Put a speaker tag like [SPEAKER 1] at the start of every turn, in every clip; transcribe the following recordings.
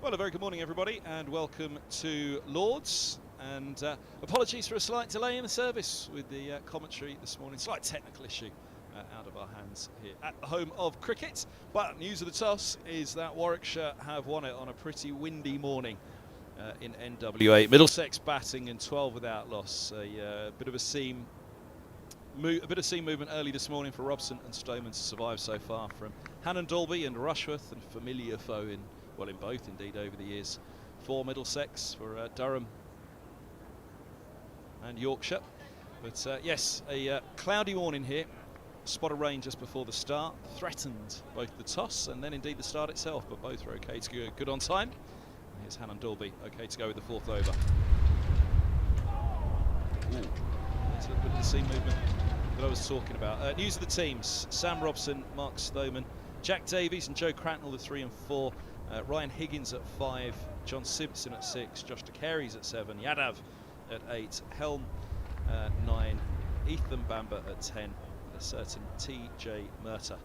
[SPEAKER 1] Well, a very good morning, everybody, and welcome to Lords. And apologies for a slight delay in the service with the commentary this morning. Slight technical issue out of our hands here at the home of cricket. But news of the toss is that Warwickshire have won it on a pretty windy morning in NWA. Middlesex batting and 12 without loss. A bit of seam movement early this morning for Robson and Stoneman to survive so far from Hannon Dalby and Rushworth, and familiar foe in both indeed over the years for Middlesex, for Durham and Yorkshire. But yes, a cloudy morning here. Spot of rain just before the start threatened both the toss and then indeed the start itself, but both were okay to go good on time. And here's Hannon Dalby, okay to go with the fourth over. Ooh, there's a little bit of the seam movement that I was talking about. News of the teams: Sam Robson, Mark Stoneman, Jack Davies and Joe Cracknell, the 3 and 4. Ryan Higgins at 5, John Simpson at 6, Josh DeCary's at 7, Yadav at 8, Helm 9, Ethan Bamber at 10, and a certain TJ Murtagh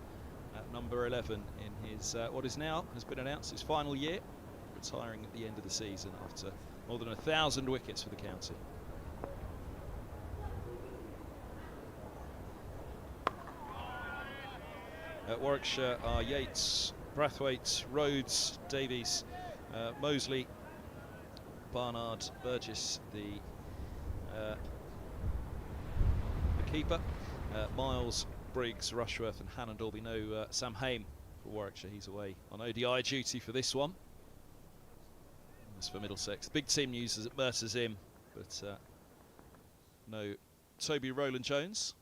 [SPEAKER 1] at number 11 in his what is now has been announced his final year, retiring at the end of the season after more than 1,000 wickets for the county. At Warwickshire are Yates, Brathwaite, Rhodes, Davies, Mosley, Barnard, Burgess, the keeper, Miles, Briggs, Rushworth and Hannon Dalby. No Sam Haim for Warwickshire, he's away on ODI duty for this one. As for Middlesex, big team news is that Mercer's in, but no Toby Rowland-Jones.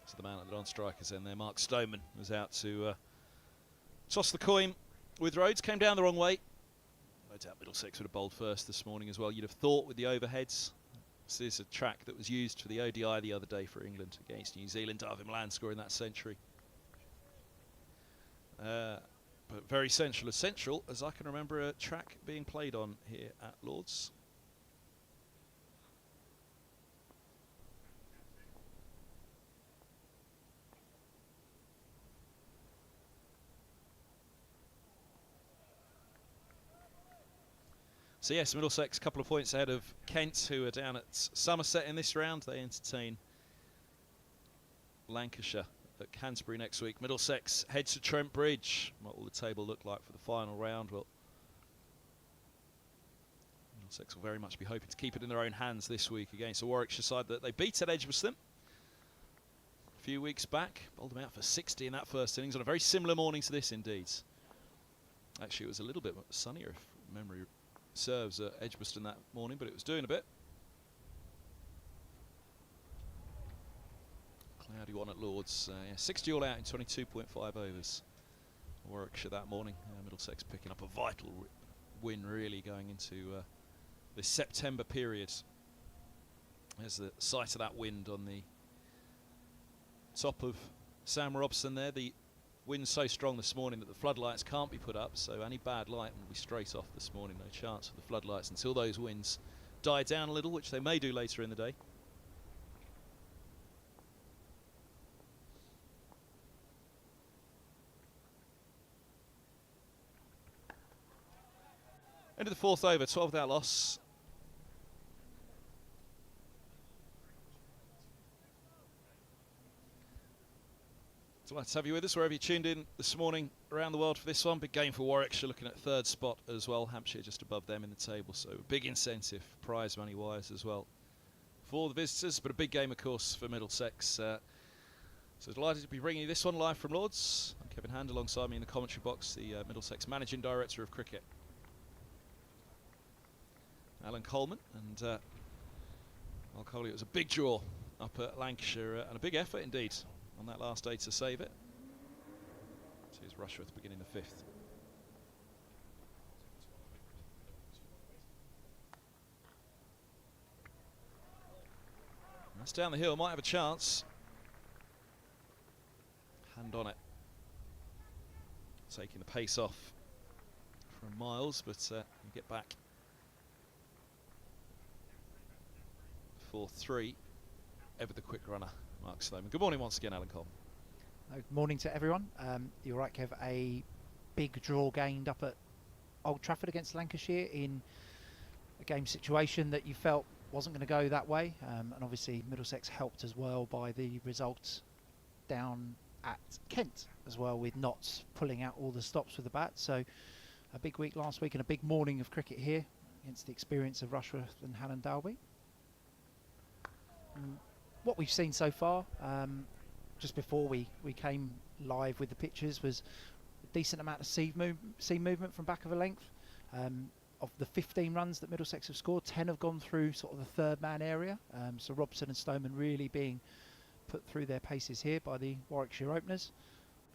[SPEAKER 1] So the man at the non-strikers in there, Mark Stoneman, was out to toss the coin with Rhodes. Came down the wrong way. No doubt Middlesex would have bowled first this morning as well. You'd have thought with the overheads. This is a track that was used for the ODI the other day for England against New Zealand. Darvin Milan scoring that century. But very essential as I can remember a track being played on here at Lords. So yes, Middlesex a couple of points ahead of Kent, who are down at Somerset in this round. They entertain Lancashire at Canterbury next week. Middlesex heads to Trent Bridge. What will the table look like for the final round? Well, Middlesex will very much be hoping to keep it in their own hands this week against a Warwickshire side that they beat at Edgbaston a few weeks back. Bowled them out for 60 in that first innings on a very similar morning to this indeed. Actually, it was a little bit sunnier if memory serves at Edgbaston that morning, but it was doing a bit. Cloudy one at Lords. 60 all out in 22.5 overs. Warwickshire that morning. Middlesex picking up a vital win really going into this September period. There's the sight of that wind on the top of Sam Robson there. The wind's so strong this morning that the floodlights can't be put up, so any bad light will be straight off this morning. No chance for the floodlights until those winds die down a little, which they may do later in the day. End of the fourth over, 12 without loss. Delighted to have you with us wherever you tuned in this morning around the world for this one. Big game for Warwickshire, looking at third spot as well. Hampshire just above them in the table, so a big incentive prize money wise as well for the visitors, but a big game of course for Middlesex. So delighted to be bringing you this one live from Lords. I'm Kevin Hand, alongside me in the commentary box, the Middlesex Managing Director of Cricket, Alan Coleman. And I'll call it was a big draw up at Lancashire and a big effort indeed on that last day to save it. So here's Rushworth beginning the fifth. And that's down the hill, might have a chance. Hand on it. Taking the pace off from Miles, but you get back for 3. Ever the quick runner Mark Stoneman. Good morning once again, Alan Cole.
[SPEAKER 2] Good morning to everyone. You're right, Kev. A big draw gained up at Old Trafford against Lancashire in a game situation that you felt wasn't going to go that way, and obviously Middlesex helped as well by the results down at Kent as well, with Notts pulling out all the stops with the bat. So a big week last week and a big morning of cricket here against the experience of Rushworth and Halland Dalby. What we've seen so far, just before we came live with the pictures, was a decent amount of seam movement from back of a length. Of the 15 runs that Middlesex have scored, 10 have gone through sort of the third man area. So Robson and Stoneman really being put through their paces here by the Warwickshire openers.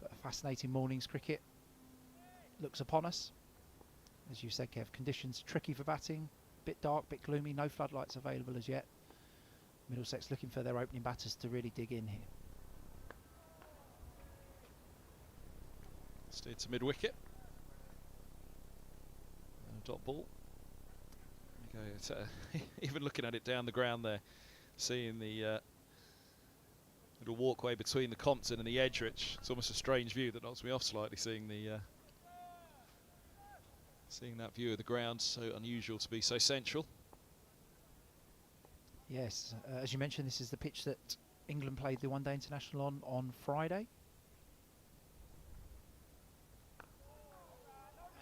[SPEAKER 2] But a fascinating morning's cricket looks upon us. As you said, Kev, conditions tricky for batting, bit dark, bit gloomy, no floodlights available as yet. Middlesex looking for their opening batters to really dig in here.
[SPEAKER 1] Steered to mid-wicket. Dot ball. There you go. Even looking at it down the ground there, seeing the little walkway between the Compton and the Edgerich. It's almost a strange view that knocks me off slightly, seeing that view of the ground, so unusual to be so central.
[SPEAKER 2] Yes, as you mentioned, this is the pitch that England played the one-day international on Friday.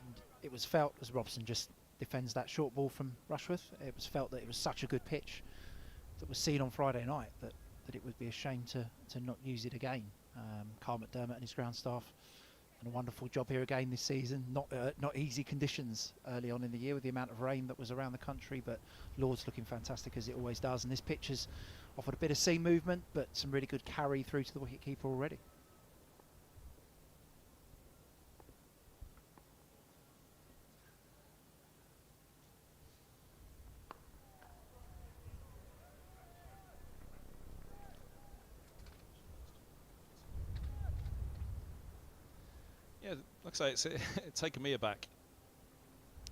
[SPEAKER 2] And it was felt, as Robson just defends that short ball from Rushworth, it was felt that it was such a good pitch that was seen on Friday night that it would be a shame to not use it again. Carl McDermott and his ground staff done a wonderful job here again this season. Not easy conditions early on in the year with the amount of rain that was around the country, but Lord's looking fantastic as it always does, and this pitch has offered a bit of seam movement but some really good carry through to the wicketkeeper already.
[SPEAKER 1] Yeah, like I say, it's taken me aback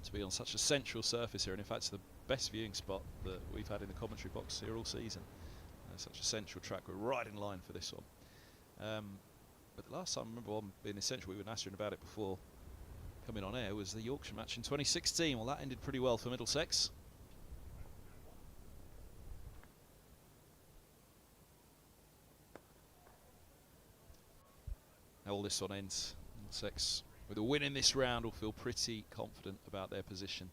[SPEAKER 1] to be on such a central surface here, and in fact it's the best viewing spot that we've had in the commentary box here all season. Such a central track, we're right in line for this one. But the last time I remember one being essential, we were nattering about it before coming on air, was the Yorkshire match in 2016. Well, that ended pretty well for Middlesex. How all this one ends, Middlesex with a win in this round will feel pretty confident about their position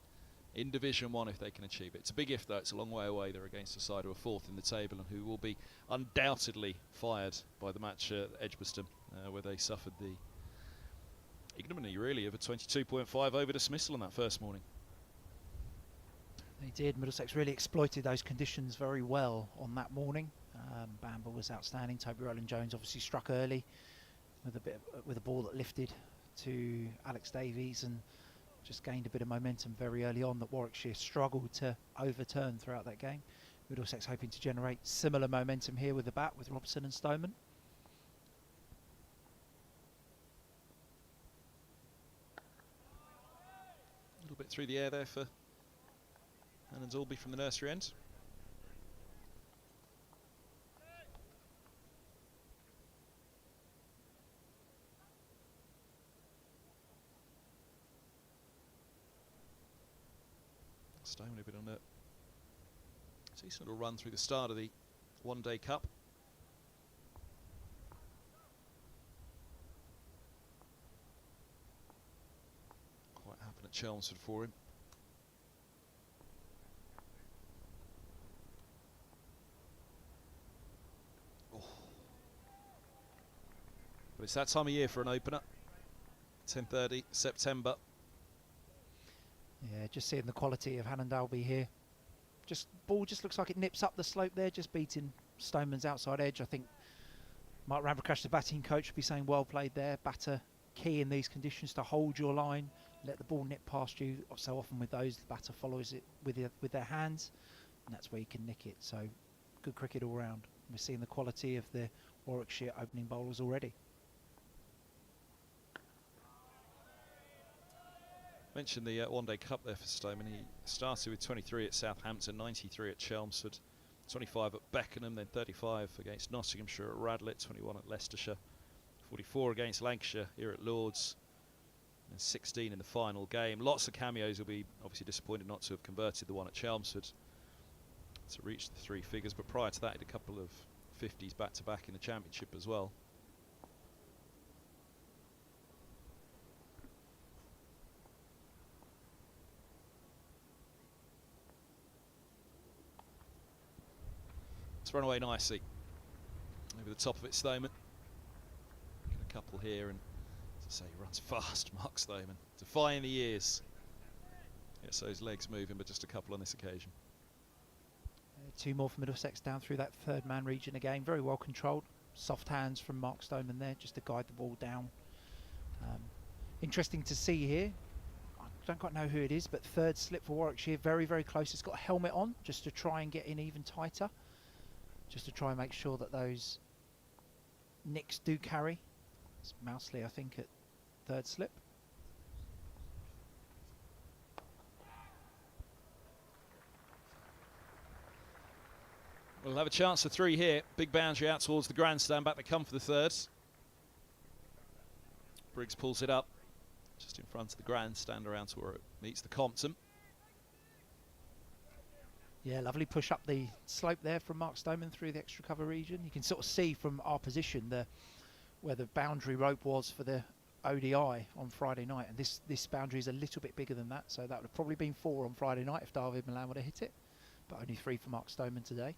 [SPEAKER 1] in Division 1 if they can achieve it. It's a big if though, it's a long way away. They're against a side who are fourth in the table and who will be undoubtedly fired by the match at Edgbaston, where they suffered the ignominy really of a 22.5 over dismissal on that first morning.
[SPEAKER 2] They did. Middlesex really exploited those conditions very well on that morning. Bamber was outstanding. Toby Rowland-Jones obviously struck early with a ball that lifted to Alex Davies and just gained a bit of momentum very early on that Warwickshire struggled to overturn throughout that game. Middlesex hoping to generate similar momentum here with the bat with Robson and Stoneman.
[SPEAKER 1] A little bit through the air there for Halland Dalby from the nursery end. Stoneman a bit on a decent little run through the start of the one-day cup. Quite happened at Chelmsford for him. Oh. But it's that time of year for an opener. 10:30 September.
[SPEAKER 2] Yeah, just seeing the quality of Halland Dalby here. Ball just looks like it nips up the slope there, just beating Stoneman's outside edge. I think Mark Ramprakash, the batting coach, would be saying well played there. Batter key in these conditions to hold your line, let the ball nip past you. So often with those, the batter follows it with their hands, and that's where you can nick it. So good cricket all round. We're seeing the quality of the Warwickshire opening bowlers already.
[SPEAKER 1] Mentioned the one-day cup there for Stoneman. He started with 23 at Southampton, 93 at Chelmsford, 25 at Beckenham, then 35 against Nottinghamshire at Radlett, 21 at Leicestershire, 44 against Lancashire here at Lords, and 16 in the final game. Lots of cameos. Will be obviously disappointed not to have converted the one at Chelmsford to reach the 3 figures, but prior to that he had a couple of 50s back-to-back in the Championship as well. It's run away nicely over the top of it, Stoneman. Get a couple here, and as I say, he runs fast, Mark Stoneman, defying the years. Yes, those legs moving, but just a couple on this occasion.
[SPEAKER 2] 2 more for Middlesex down through that 3rd man region again. Very well controlled. Soft hands from Mark Stoneman there, just to guide the ball down. Interesting to see here. I don't quite know who it is, but 3rd slip for Warwickshire. Very, very close. It's got a helmet on, just to try and get in even tighter. Just to try and make sure that those nicks do carry. It's Mousley, I think, at 3rd slip.
[SPEAKER 1] We'll have a chance for 3 here. Big boundary out towards the grandstand. Back they come for the 3rd. Briggs pulls it up just in front of the grandstand around to where it meets the Compton.
[SPEAKER 2] Yeah, lovely push up the slope there from Mark Stoneman through the extra cover region. You can sort of see from our position where the boundary rope was for the ODI on Friday night, and this boundary is a little bit bigger than that, so that would have probably been 4 on Friday night if David Milan would have hit it, but only 3 for Mark Stoneman today.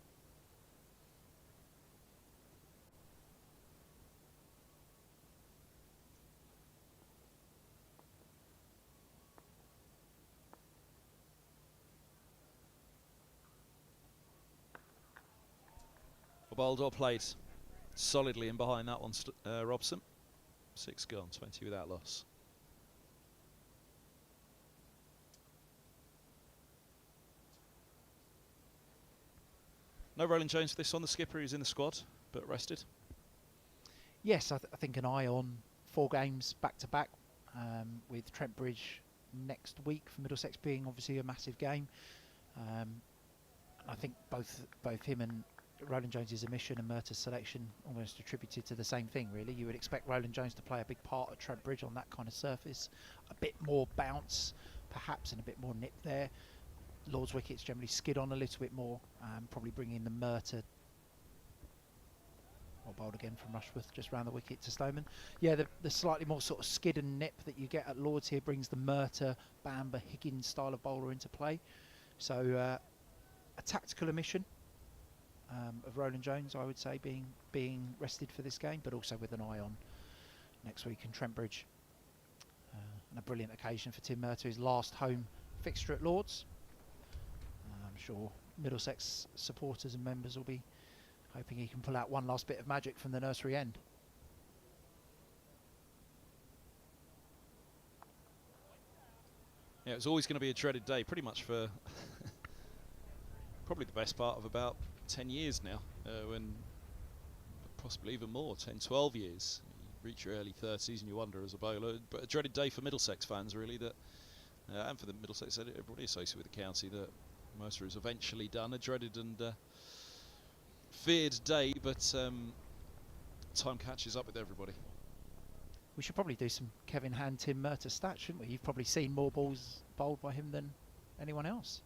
[SPEAKER 1] Baldor played solidly in behind that one, Robson. 6 gone, 20 without loss. No Roland Jones for this one. The skipper is in the squad, but rested.
[SPEAKER 2] Yes, I think an eye on 4 games back-to-back, with Trent Bridge next week for Middlesex being obviously a massive game. I think both him and Roland Jones' omission and Murtaugh's selection almost attributed to the same thing, really. You would expect Roland Jones to play a big part at Trent Bridge on that kind of surface. A bit more bounce, perhaps, and a bit more nip there. Lord's wickets generally skid on a little bit more, probably bringing the Murtaugh, or bowled again from Rushworth, just round the wicket to Stoneman. Yeah, the slightly more sort of skid and nip that you get at Lord's here brings the Murtaugh, Bamber, Higgins style of bowler into play. So a tactical omission of Roland Jones, I would say, being rested for this game, but also with an eye on next week in Trent Bridge. And a brilliant occasion for Tim Murtaugh, his last home fixture at Lords. I'm sure Middlesex supporters and members will be hoping he can pull out one last bit of magic from the nursery end.
[SPEAKER 1] Yeah, it was always going to be a dreaded day, pretty much for probably the best part of about 10 years now, when possibly even more, 10, 12 years. You reach your early 30s and you wonder as a bowler, but a dreaded day for Middlesex fans, really, that and for the Middlesex, everybody associated with the county, that Mercer is eventually done. A dreaded and feared day, but time catches up with everybody.
[SPEAKER 2] We should probably do some Kevin Hand, Tim Murtaugh stats, shouldn't we? You've probably seen more balls bowled by him than anyone else.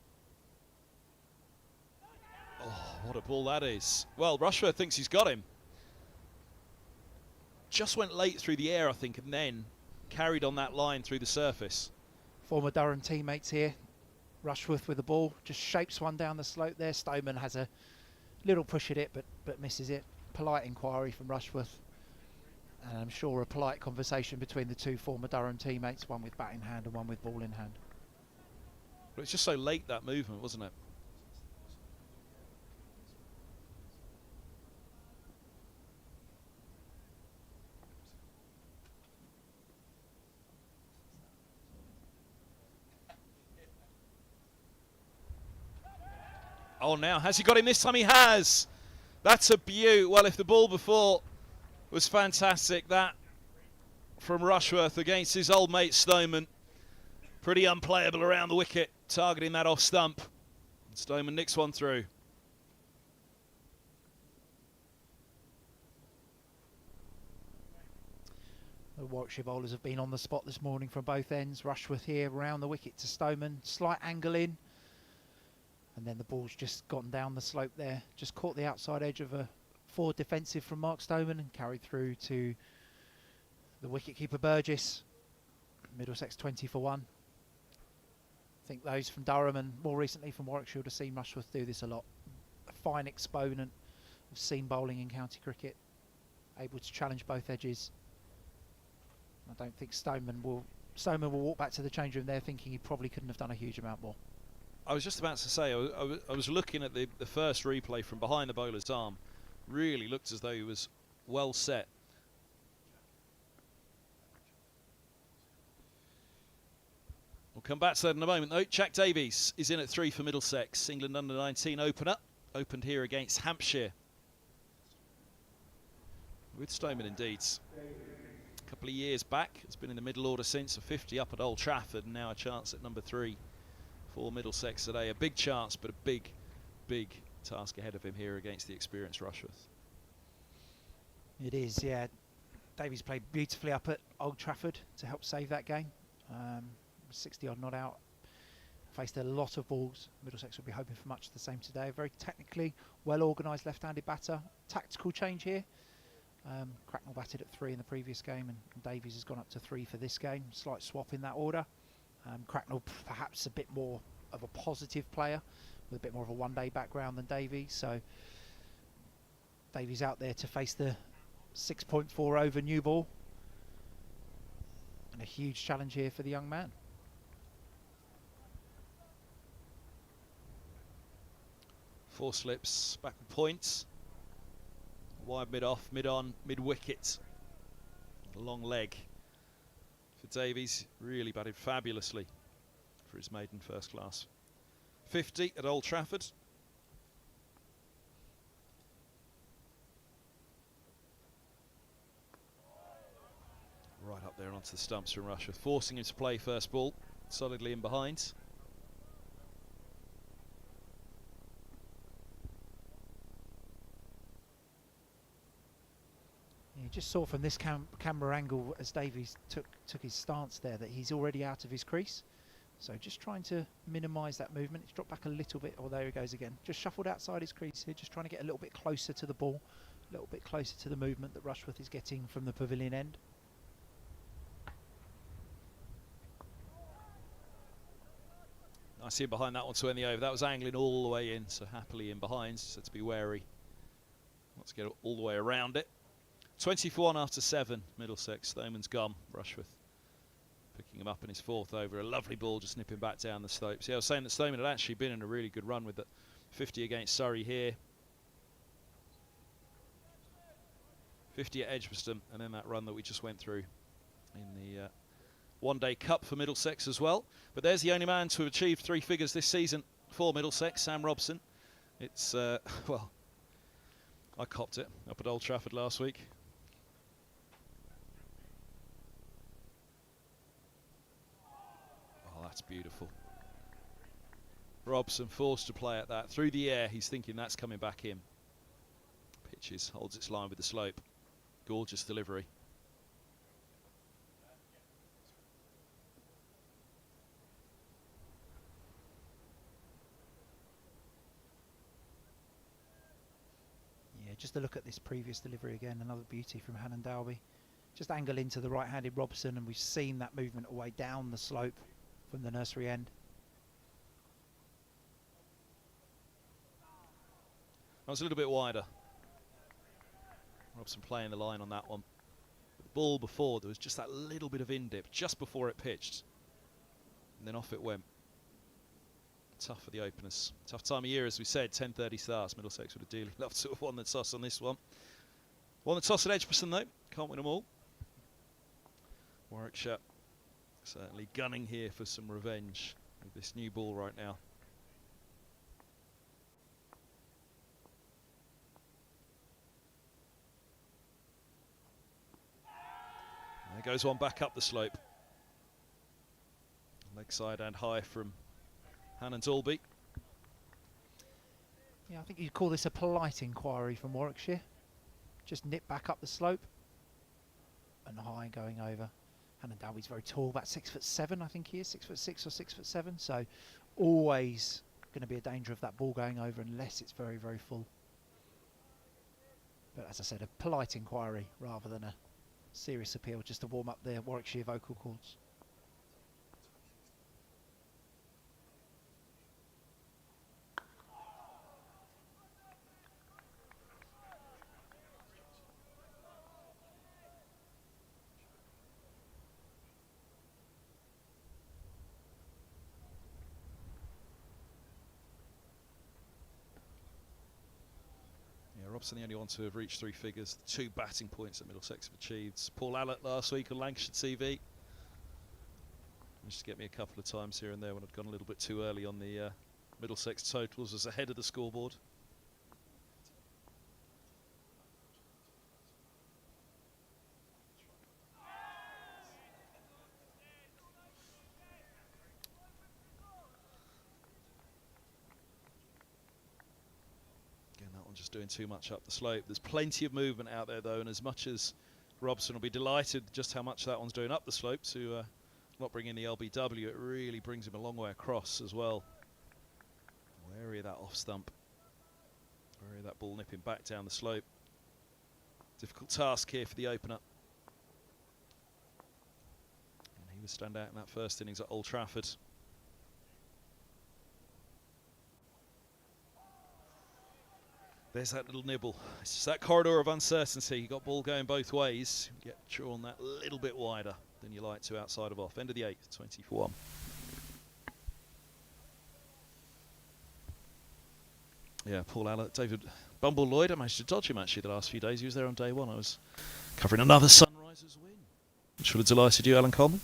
[SPEAKER 1] Oh, what a ball that is. Well, Rushworth thinks he's got him. Just went late through the air, I think, and then carried on that line through the surface.
[SPEAKER 2] Former Durham teammates here. Rushworth with the ball, just shapes one down the slope there. Stoneman has a little push at it, but misses it. Polite inquiry from Rushworth. And I'm sure a polite conversation between the 2 former Durham teammates, one with bat in hand and one with ball in hand.
[SPEAKER 1] But it's just so late, that movement, wasn't it? Oh, now, has he got him this time? He has. That's a beaut. Well, if the ball before was fantastic, that from Rushworth against his old mate Stoneman. Pretty unplayable around the wicket, targeting that off stump. And Stoneman nicks one through.
[SPEAKER 2] The Warwickshire bowlers have been on the spot this morning from both ends. Rushworth here, round the wicket to Stoneman, slight angle in, and then the ball's just gone down the slope there. Just caught the outside edge of a forward defensive from Mark Stoneman and carried through to the wicketkeeper Burgess. Middlesex 20 for 1. I think those from Durham and more recently from Warwickshire would have seen Rushworth do this a lot. A fine exponent of seam bowling in county cricket, able to challenge both edges. I don't think Stoneman will walk back to the change room there thinking he probably couldn't have done a huge amount more.
[SPEAKER 1] I was just about to say, I was looking at the first replay from behind the bowler's arm. Really looked as though he was well set. We'll come back to that in a moment though. Jack Davies is in at 3 for Middlesex. England under-19 opener. Opened here against Hampshire. With Stoneman indeed. A couple of years back. Has been in the middle order since. A 50 up at Old Trafford and now a chance at number 3 for Middlesex today. A big chance but a big, big task ahead of him here against the experienced Rushworth.
[SPEAKER 2] It is, yeah. Davies played beautifully up at Old Trafford to help save that game. 60 odd not out. Faced a lot of balls. Middlesex will be hoping for much the same today. A very technically well organised left-handed batter. Tactical change here. Cracknell batted at 3 in the previous game and Davies has gone up to 3 for this game. Slight swap in that order. Cracknell perhaps a bit more of a positive player with a bit more of a one-day background than Davies. So Davies out there to face the 6.4 over new ball. And a huge challenge here for the young man.
[SPEAKER 1] Four slips, backward points. Wide mid-off, mid-on, mid-wicket. Long leg for Davies. Really batted fabulously for his maiden first class 50 at Old Trafford. Right up there onto the stumps from Rushworth, forcing him to play first ball, solidly in behind.
[SPEAKER 2] You just saw from this camera angle as Davies took his stance there that he's already out of his crease. So just trying to minimise that movement. He's dropped back a little bit. Oh, there he goes again. Just shuffled outside his crease here, just trying to get a little bit closer to the ball, a little bit closer to the movement that Rushworth is getting from the pavilion end.
[SPEAKER 1] I see him behind that one to end the over. That was angling all the way in, so happily in behind, so to be wary not to get all the way around it. 24 after 7, Middlesex. Stoneman's gone. Rushworth picking him up in his 4th over. A lovely ball just nipping back down the slope. See, I was saying that Stoneman had actually been in a really good run with the 50 against Surrey here. 50 at Edgbaston, and then that run that we just went through in the one-day cup for Middlesex as well. But there's the only man to have achieved 3 figures this season for Middlesex, Sam Robson. It's, well, I copped it up at Old Trafford last week. Oh, that's beautiful. Robson forced to play at that. Through the air, he's thinking that's coming back in. Pitches, holds its line with the slope. Gorgeous delivery.
[SPEAKER 2] Yeah, just a look at this previous delivery again. Another beauty from Hannon Dalby. Just angle into the right-handed Robson, and we've seen that movement away down the slope from the nursery end.
[SPEAKER 1] That was a little bit wider. Robson playing the line on that one. The ball before, there was just that little bit of in-dip just before it pitched. And then off it went. Tough for the openers. Tough time of year, as we said, 10:30 starts. Middlesex would have dearly loved to have won the toss on this one. Won the toss at Edgbaston though. Can't win them all. Warwickshire certainly gunning here for some revenge with this new ball right now. There goes one back up the slope. Leg side and high from Hannon Dalby.
[SPEAKER 2] Yeah, I think you'd call this a polite inquiry from Warwickshire. Just nip back up the slope. A and high going over. And Davies very tall, about 6'7", I think he is, 6'6" or 6'7". So always going to be a danger of that ball going over unless it's very, very full. But as I said, a polite inquiry rather than a serious appeal, just to warm up their Warwickshire vocal cords.
[SPEAKER 1] Robson the only one to have reached 3 figures. The 2 batting points that Middlesex have achieved. Paul Allott last week on Lancashire TV managed to get me a couple of times here and there when I'd gone a little bit too early on the Middlesex totals, was ahead of the scoreboard. Just doing too much up the slope. There's plenty of movement out there though, and as much as Robson will be delighted just how much that one's doing up the slope to not bring in the LBW, it really brings him a long way across as well. Wary of that off stump, wary of that ball nipping back down the slope. Difficult task here for the opener, and he would stand out in that first innings at Old Trafford. There's that little nibble. It's just that corridor of uncertainty. You got ball going both ways. You get drawn that little bit wider than you like to outside of off. End of the 8th, 20-1. Yeah, Paul Allott, David Bumble Lloyd. I managed to dodge him actually the last few days. He was there on day 1. I was covering another Sunrisers win, which would have delighted you, Alan Coleman.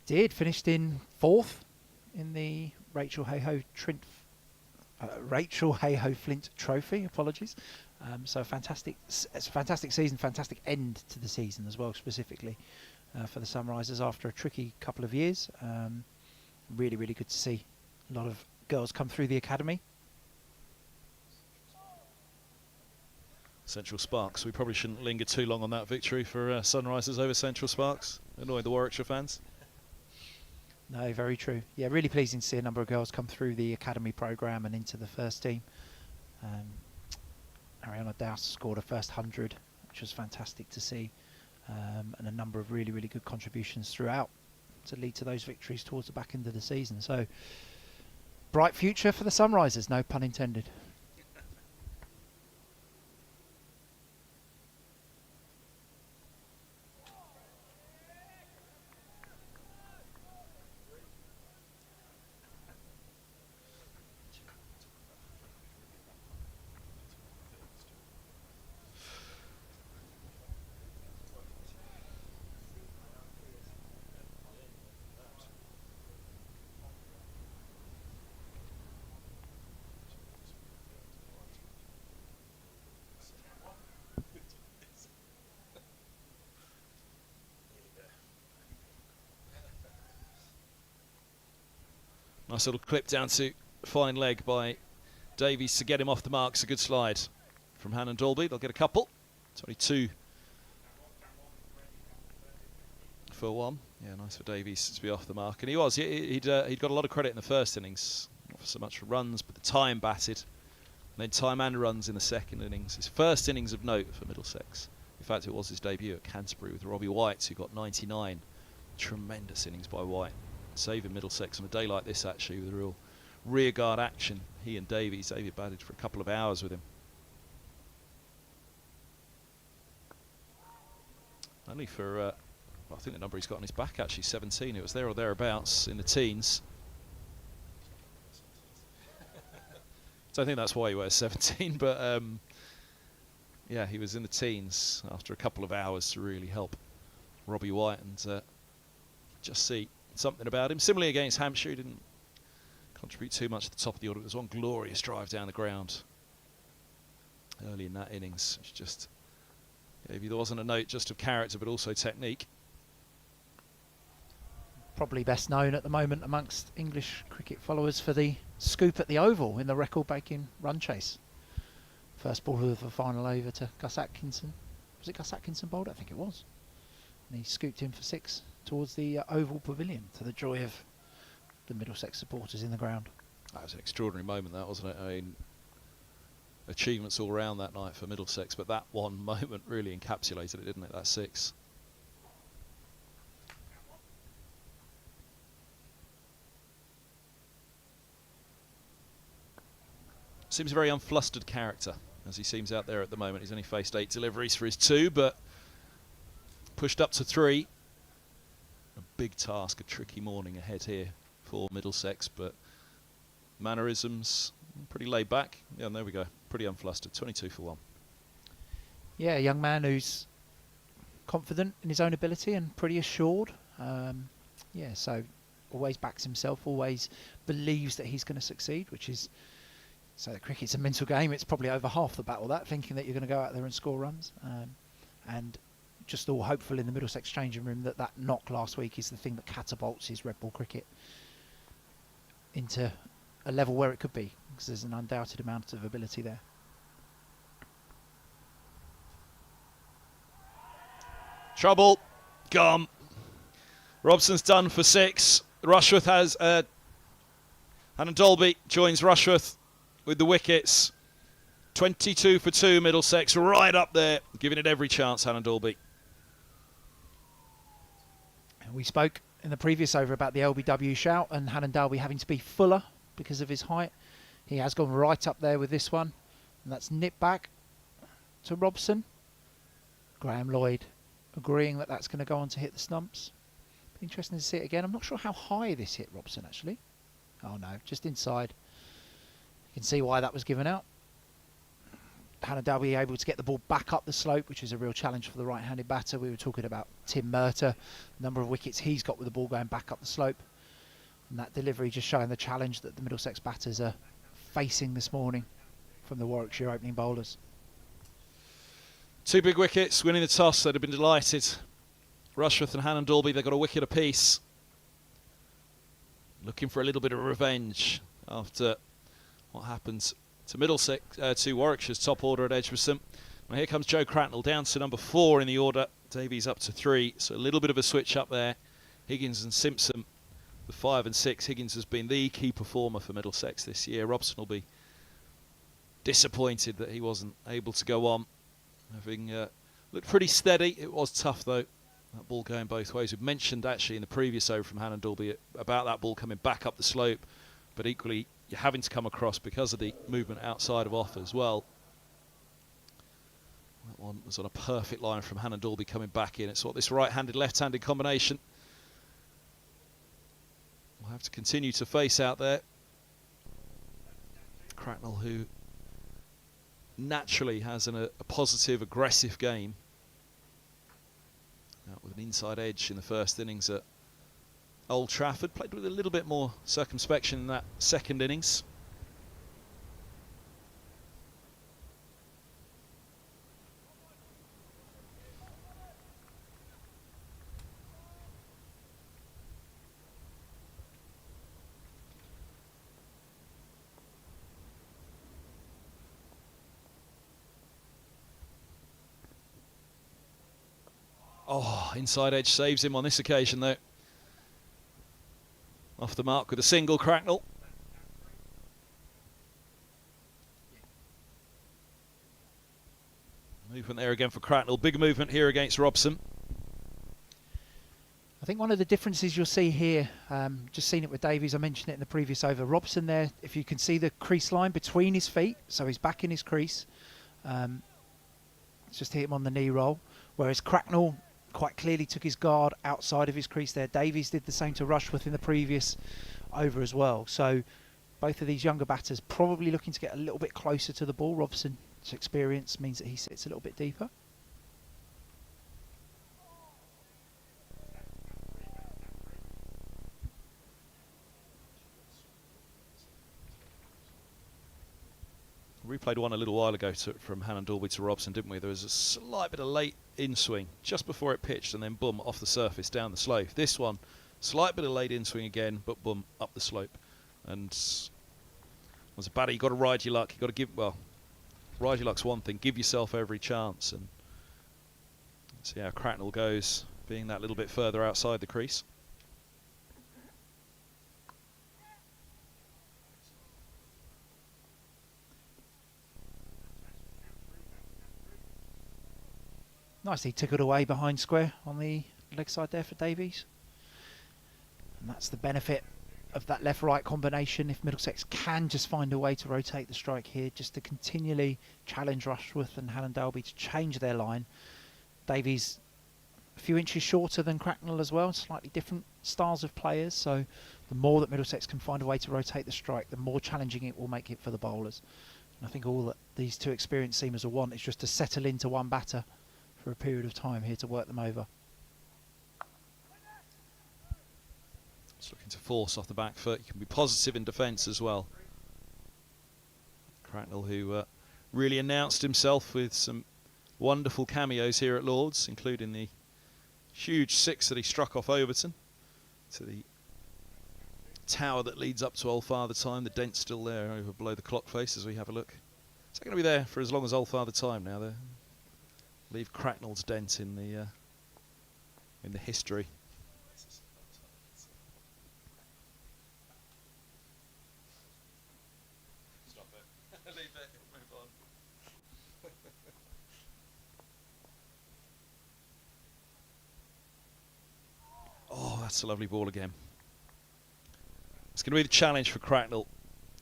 [SPEAKER 2] Did. Finished in 4th in the Rachel Hayhoe Flint Trophy. Apologies. So it's a fantastic season, fantastic end to the season as well, specifically for the Sunrisers after a tricky couple of years. Really, really good to see a lot of girls come through the academy.
[SPEAKER 1] Central Sparks. We probably shouldn't linger too long on that victory for Sunrisers over Central Sparks. Annoy the Warwickshire fans.
[SPEAKER 2] No, very true. Yeah, really pleasing to see a number of girls come through the academy programme and into the first team. Ariana Dowse scored her first 100, which was fantastic to see, and a number of really, really good contributions throughout to lead to those victories towards the back end of the season. So, bright future for the Sunrisers, no pun intended. Nice little clip down to fine leg by Davies to get him off the mark. It's a good slide from Hannon Dalby. They'll get a couple. 22 for 1. Yeah, nice for Davies to be off the mark. And he was. He'd got a lot of credit in the first innings. Not so much for runs, but the time batted. And then time and runs in the second innings. His first innings of note for Middlesex. In fact, it was his debut at Canterbury with Robbie White, who got 99. Tremendous innings by White. Saving Middlesex on a day like this, actually, with a real rearguard action. He and Davies. David batted for a couple of hours with him. Only for, well, I think the number he's got on his back, actually, 17. It was there or thereabouts in the teens. Don't think that's why he wears 17, but yeah, he was in the teens after a couple of hours to really help Robbie White and just see something about him. Similarly against Hampshire, he didn't contribute too much at the top of the order. There was one glorious drive down the ground early in that innings, which just gave you, there wasn't a note just of character but also technique. Probably best known at the moment amongst English cricket followers for the scoop at the Oval in the record-breaking run chase. First ball of the final over to Gus Atkinson. Was it Gus Atkinson bowled? I think it was. And he scooped in for 6 towards the oval pavilion, to the joy of the Middlesex supporters in the ground.
[SPEAKER 1] That was an extraordinary moment, that, wasn't it? I mean, achievements all round that night for Middlesex, but that one moment really encapsulated it, didn't it? That 6. Seems a very unflustered character, as he seems out there at the moment. He's only faced 8 deliveries for his 2, but pushed up to 3. A big task, a tricky morning ahead here for Middlesex, but mannerisms pretty laid back. Yeah, and there we go. Pretty unflustered. 22 for 1.
[SPEAKER 2] Yeah, a young man who's confident in his own ability and pretty assured. Yeah, so always backs himself, always believes that he's going to succeed, which is, so the cricket's a mental game. It's probably over half the battle, that, thinking that you're going to go out there and score runs. And just all hopeful in the Middlesex changing room that that knock last week is the thing that catapults his red ball cricket into a level where it could be, because there's an undoubted amount of ability there.
[SPEAKER 1] Trouble. Gone. Robson's done for 6. Rushworth has... Hannah Dolby joins Rushworth with the wickets. 22 for 2, Middlesex, right up there, giving it every chance, Hannah Dolby.
[SPEAKER 2] We spoke in the previous over about the LBW shout and Hannon Dalby having to be fuller because of his height. He has gone right up there with this one, and that's nipped back to Robson. Graham Lloyd agreeing that that's going to go on to hit the stumps. Interesting to see it again. I'm not sure how high this hit Robson actually. Oh no, just inside. You can see why that was given out. Hannah Dalby able to get the ball back up the slope, which is a real challenge for the right-handed batter. We were talking about Tim Murter, the number of wickets he's got with the ball going back up the slope. And that delivery just showing the challenge that the Middlesex batters are facing this morning from the Warwickshire opening bowlers.
[SPEAKER 1] 2 big wickets, winning the toss. They'd have been delighted. Rushworth and Hannah Dalby, they've got a wicket apiece. Looking for a little bit of revenge after what happens to Middlesex, to Warwickshire's top order at Edgbaston. Well, here comes Joe Cracknell down to number 4 in the order. Davies up to 3, so a little bit of a switch up there. Higgins and Simpson, the 5 and 6. Higgins has been the key performer for Middlesex this year. Robson will be disappointed that he wasn't able to go on. Having looked pretty steady. It was tough though, that ball going both ways. We've mentioned actually in the previous over from Hannah Dalby about that ball coming back up the slope, but equally you're having to come across because of the movement outside of off as well. That one was on a perfect line from Hannah Dalby coming back in. It's what this right-handed, left-handed combination we'll have to continue to face out there. Cracknell, who naturally has a positive, aggressive game. Out with an inside edge in the first innings at Old Trafford. Played with a little bit more circumspection in that second innings. Oh, inside edge saves him on this occasion though. Off the mark with a single, Cracknell. Movement there again for Cracknell. Big movement here against Robson.
[SPEAKER 2] I think one of the differences you'll see here, just seen it with Davies, I mentioned it in the previous over. Robson there, if you can see the crease line between his feet, so he's back in his crease. It's just hit him on the knee roll. Whereas Cracknell quite clearly took his guard outside of his crease there. Davies did the same to Rushworth in the previous over as well. So both of these younger batters probably looking to get a little bit closer to the ball. Robson's experience means that he sits a little bit deeper.
[SPEAKER 1] We replayed one a little while ago from Hannah Dalby to Robson, didn't we? There was a slight bit of late in-swing just before it pitched and then boom, off the surface, down the slope. This one, slight bit of late in-swing again, but boom, up the slope. And as a batter, you've got to ride your luck. You've got to give, well, ride your luck's one thing, give yourself every chance. And see how Cracknell goes being that little bit further outside the crease.
[SPEAKER 2] Nicely tickled away behind square on the leg side there for Davies. And that's the benefit of that left-right combination. If Middlesex can just find a way to rotate the strike here, just to continually challenge Rushworth and Hannah Dalby to change their line. Davies a few inches shorter than Cracknell as well, slightly different styles of players, so the more that Middlesex can find a way to rotate the strike, the more challenging it will make it for the bowlers. And I think all that these two experienced seamers will want is just to settle into one batter for a period of time here to work them over.
[SPEAKER 1] Just looking to force off the back foot. You can be positive in defence as well. Cracknell, who really announced himself with some wonderful cameos here at Lord's, including the huge six that he struck off Overton to the tower that leads up to Old Father Time. The dent's still there over below the clock face as we have a look. It's not going to be there for as long as Old Father Time now. They leave Cracknell's dent in the history. Stop it. Leave it. Move on. Oh, that's a lovely ball again. It's going to be the challenge for Cracknell.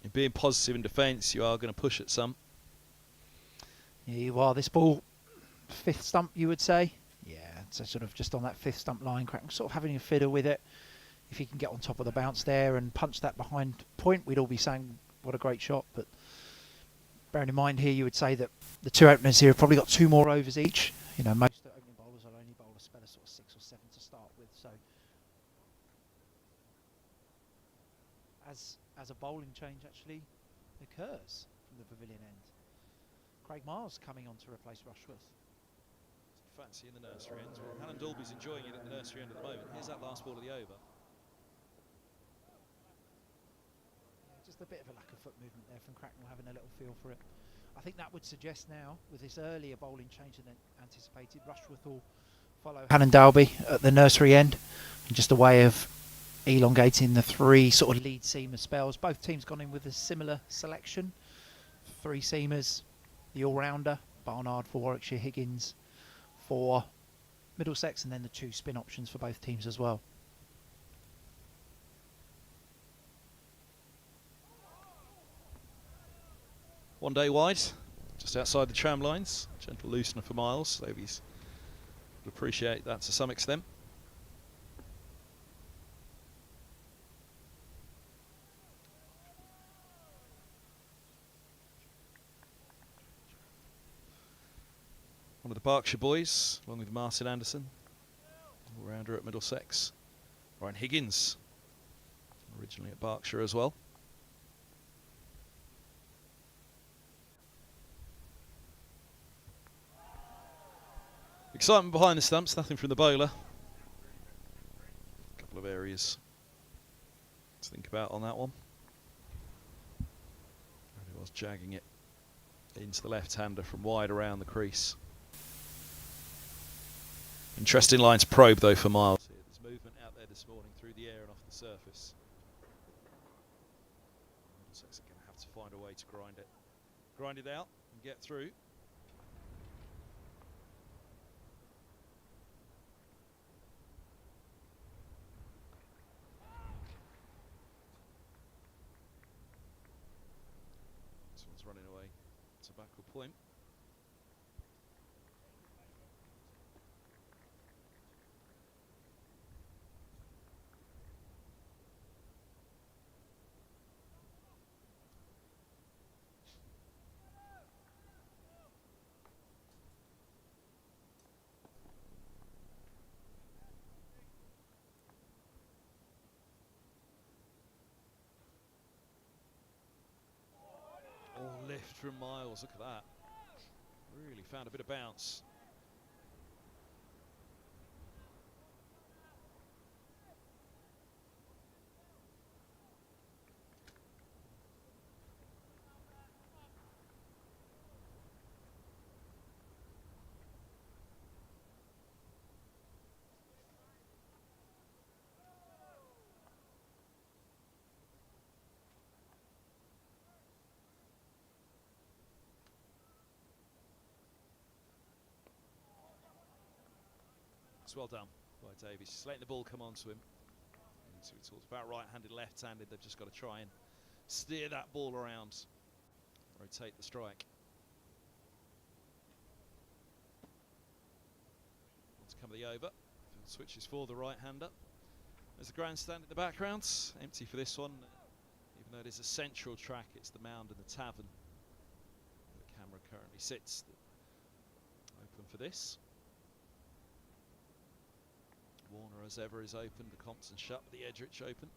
[SPEAKER 1] In being positive in defence, you are going to push at some.
[SPEAKER 2] Yeah, you are. This ball, fifth stump, you would say. Yeah, so sort of just on that fifth stump line, Cracknell sort of having a fiddle with it. If he can get on top of the bounce there and punch that behind point, we'd all be saying what a great shot. But bearing in mind here, you would say that the two openers here have probably got 2 more overs each. You know, most opening bowlers will only bowl a spell of sort of 6 or 7 to start with. So as a bowling change actually occurs from the pavilion end, Craig Miles coming on to replace Rushworth.
[SPEAKER 1] Fancy in the nursery end. Well, Hannah Dalby's enjoying it at the nursery end at the moment. Here's that last ball of the over.
[SPEAKER 2] Just a bit of a lack of foot movement there from Cracknell, having a little feel for it. I think that would suggest now, with this earlier bowling change than anticipated, Rushworth will follow Hannah Dalby at the nursery end, and just a way of elongating the 3 sort of lead seamer spells. Both teams gone in with a similar selection. 3 seamers, the all-rounder, Barnard for Warwickshire, Higgins for Middlesex, and then the 2 spin options for both teams as well.
[SPEAKER 1] One day wide, just outside the tram lines. Gentle loosener for Miles. Davies would appreciate that to some extent. One of the Berkshire boys, along with Martin Anderson, all-rounder at Middlesex. Ryan Higgins, originally at Berkshire as well. Excitement behind the stumps, nothing from the bowler. A couple of areas to think about on that one. And he was jagging it into the left-hander from wide around the crease. Interesting line to probe though for Miles. There's movement out there this morning through the air and off the surface. Middlesex are going to have to find a way to grind it out and get through. This one's running away to backward point. Lift from Miles, look at that. Really found a bit of bounce. It's well done by Davies. Just letting the ball come onto him. And so we talked about right-handed, left-handed. They've just got to try and steer that ball around, rotate the strike. To come the over, switches for the right-hander. There's the grandstand in the background, empty for this one. Even though it is a central track, it's the mound and the tavern where the camera currently sits. Open for this. Warner, as ever, is open. The Compton shut, but the Edrich open.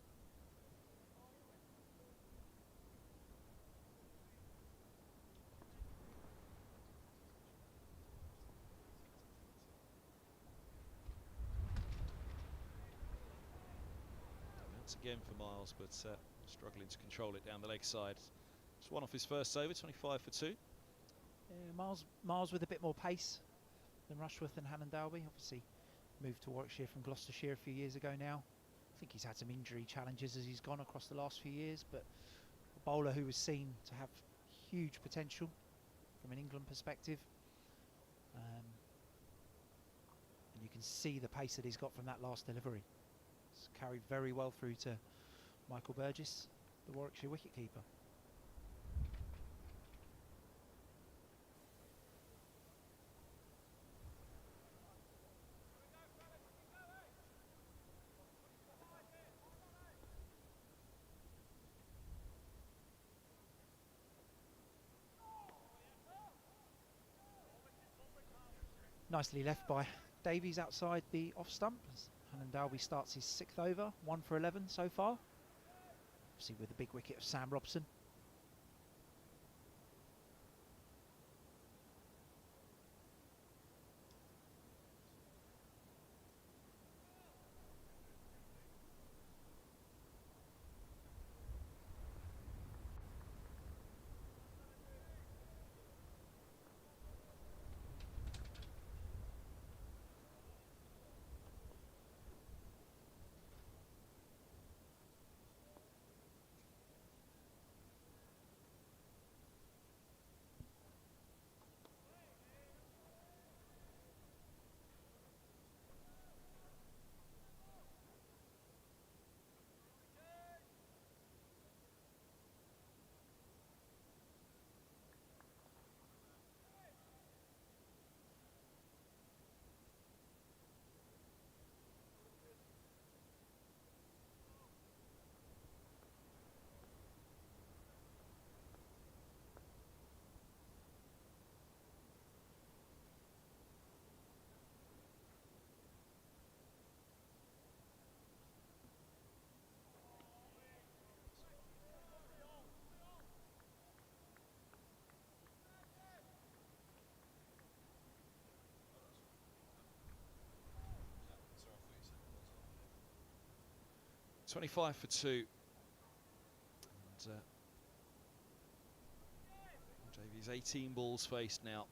[SPEAKER 1] Again for Miles, but struggling to control it down the leg side. Just one off his first over, 25 for 2.
[SPEAKER 2] Yeah, Miles with a bit more pace than Rushworth and Hannon Dalby. Obviously moved to Warwickshire from Gloucestershire a few years ago now. I think he's had some injury challenges as he's gone across the last few years, but a bowler who was seen to have huge potential from an England perspective. And you can see the pace that he's got from that last delivery. It's carried very well through to Michael Burgess, the Warwickshire wicketkeeper. Nicely left by Davies outside the off stump. Hannon Dalby starts his 6th over, 1 for 11 so far. Obviously with the big wicket of Sam Robson.
[SPEAKER 1] .25 for 2. And Davies 18 balls faced now.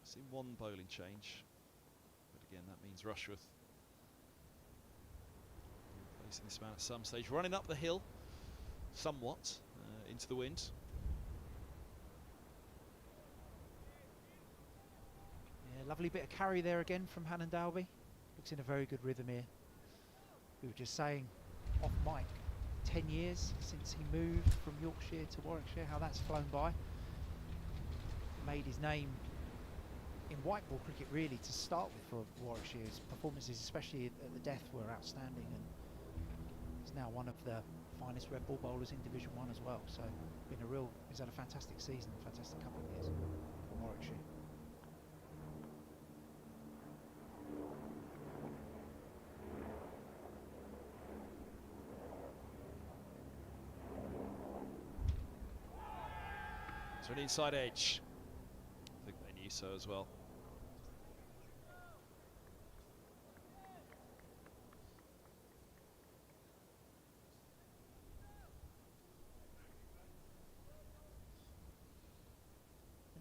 [SPEAKER 1] Seen one bowling change, but again that means Rushworth replacing this man at some stage, running up the hill somewhat into the wind.
[SPEAKER 2] Yeah, lovely bit of carry there again from Hannon Dalby. Looks in a very good rhythm here. We were just saying off mic, 10 years since he moved from Yorkshire to Warwickshire, how that's flown by. Made his name in white ball cricket really to start with for Warwickshire. His performances, especially at the death, were outstanding, and he's now one of the finest red ball bowlers in Division 1 as well. So he's had a fantastic season, a fantastic couple of years for Warwickshire.
[SPEAKER 1] To an inside edge. I think they knew so as well.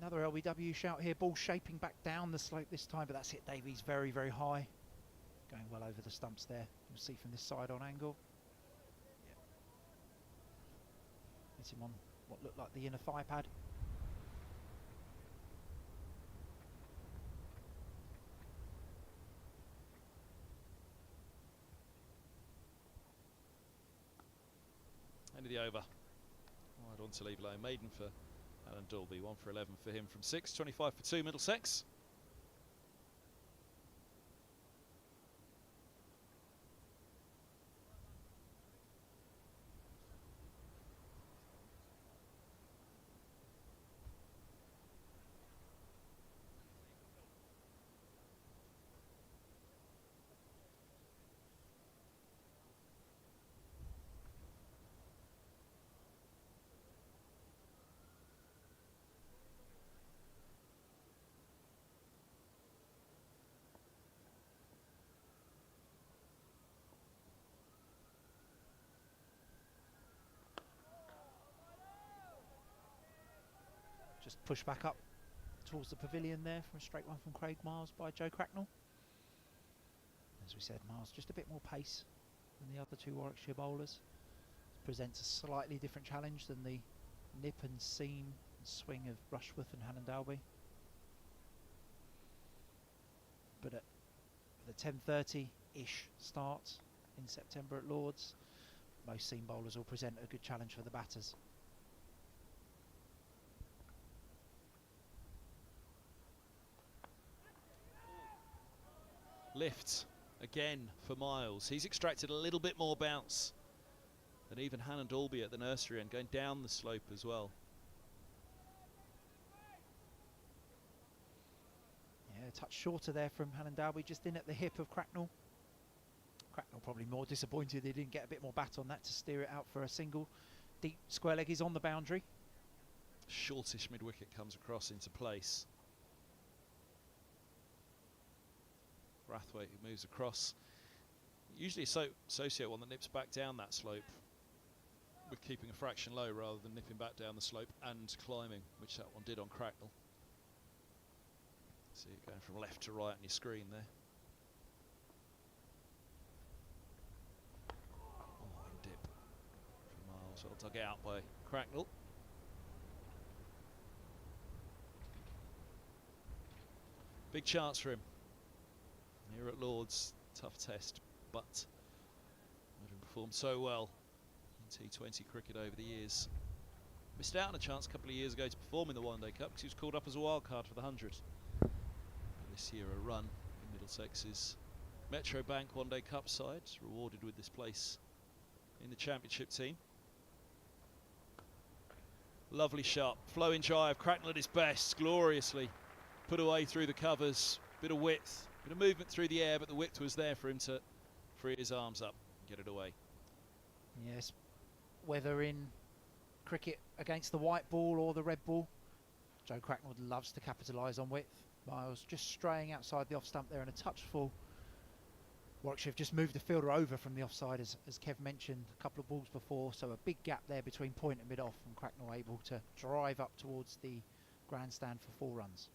[SPEAKER 2] Another LBW shout here, ball shaping back down the slope this time, but that's hit Davies very, very high. Going well over the stumps there. You'll see from this side on angle. Yep. Hits him on what looked like the inner thigh pad.
[SPEAKER 1] the over. Wide on to leave low. Maiden for Alan Dalby. 1 for 11 for him from 6. 25 for 2 Middlesex.
[SPEAKER 2] Just push back up towards the pavilion there from a straight one from Craig Miles by Joe Cracknell. As we said, Miles just a bit more pace than the other two Warwickshire bowlers. Presents a slightly different challenge than the nip and seam and swing of Rushworth and Hannon Dalby. But at the 10:30-ish start in September at Lords, most seam bowlers will present a good challenge for the batters.
[SPEAKER 1] Lift again for Miles. He's extracted a little bit more bounce than even Hannon Dalby at the nursery end, going down the slope as well.
[SPEAKER 2] Yeah, a touch shorter there from Hannon Dalby, just in at the hip of Cracknell. Cracknell probably more disappointed they didn't get a bit more bat on that to steer it out for a single. Deep square leg is on the boundary.
[SPEAKER 1] Shortish mid-wicket comes across into place. Brathwaite who moves across. Usually associate one that nips back down that slope with keeping a fraction low rather than nipping back down the slope and climbing, which that one did on Cracknell. See it going from left to right on your screen there. Oh, in dip for Miles. Well dug out by Cracknell. Big chance for him here at Lords. Tough test, but having performed so well in T20 cricket over the years. Missed out on a chance a couple of years ago to perform in the One Day Cup because he was called up as a wild card for the 100. This year a run in Middlesex's Metro Bank One Day Cup side, rewarded with this place in the championship team. Lovely shot, flowing drive, Cracknell at his best, gloriously put away through the covers. Bit of width, bit of movement through the air, but the width was there for him to free his arms up and get it away.
[SPEAKER 2] Yes, whether in cricket against the white ball or the red ball, Joe Cracknell loves to capitalise on width. Miles just straying outside the off stump there and a touch full. Warwickshire have just moved the fielder over from the offside, as Kev mentioned a couple of balls before, so a big gap there between point and mid-off, and Cracknell able to drive up towards the grandstand for 4 runs.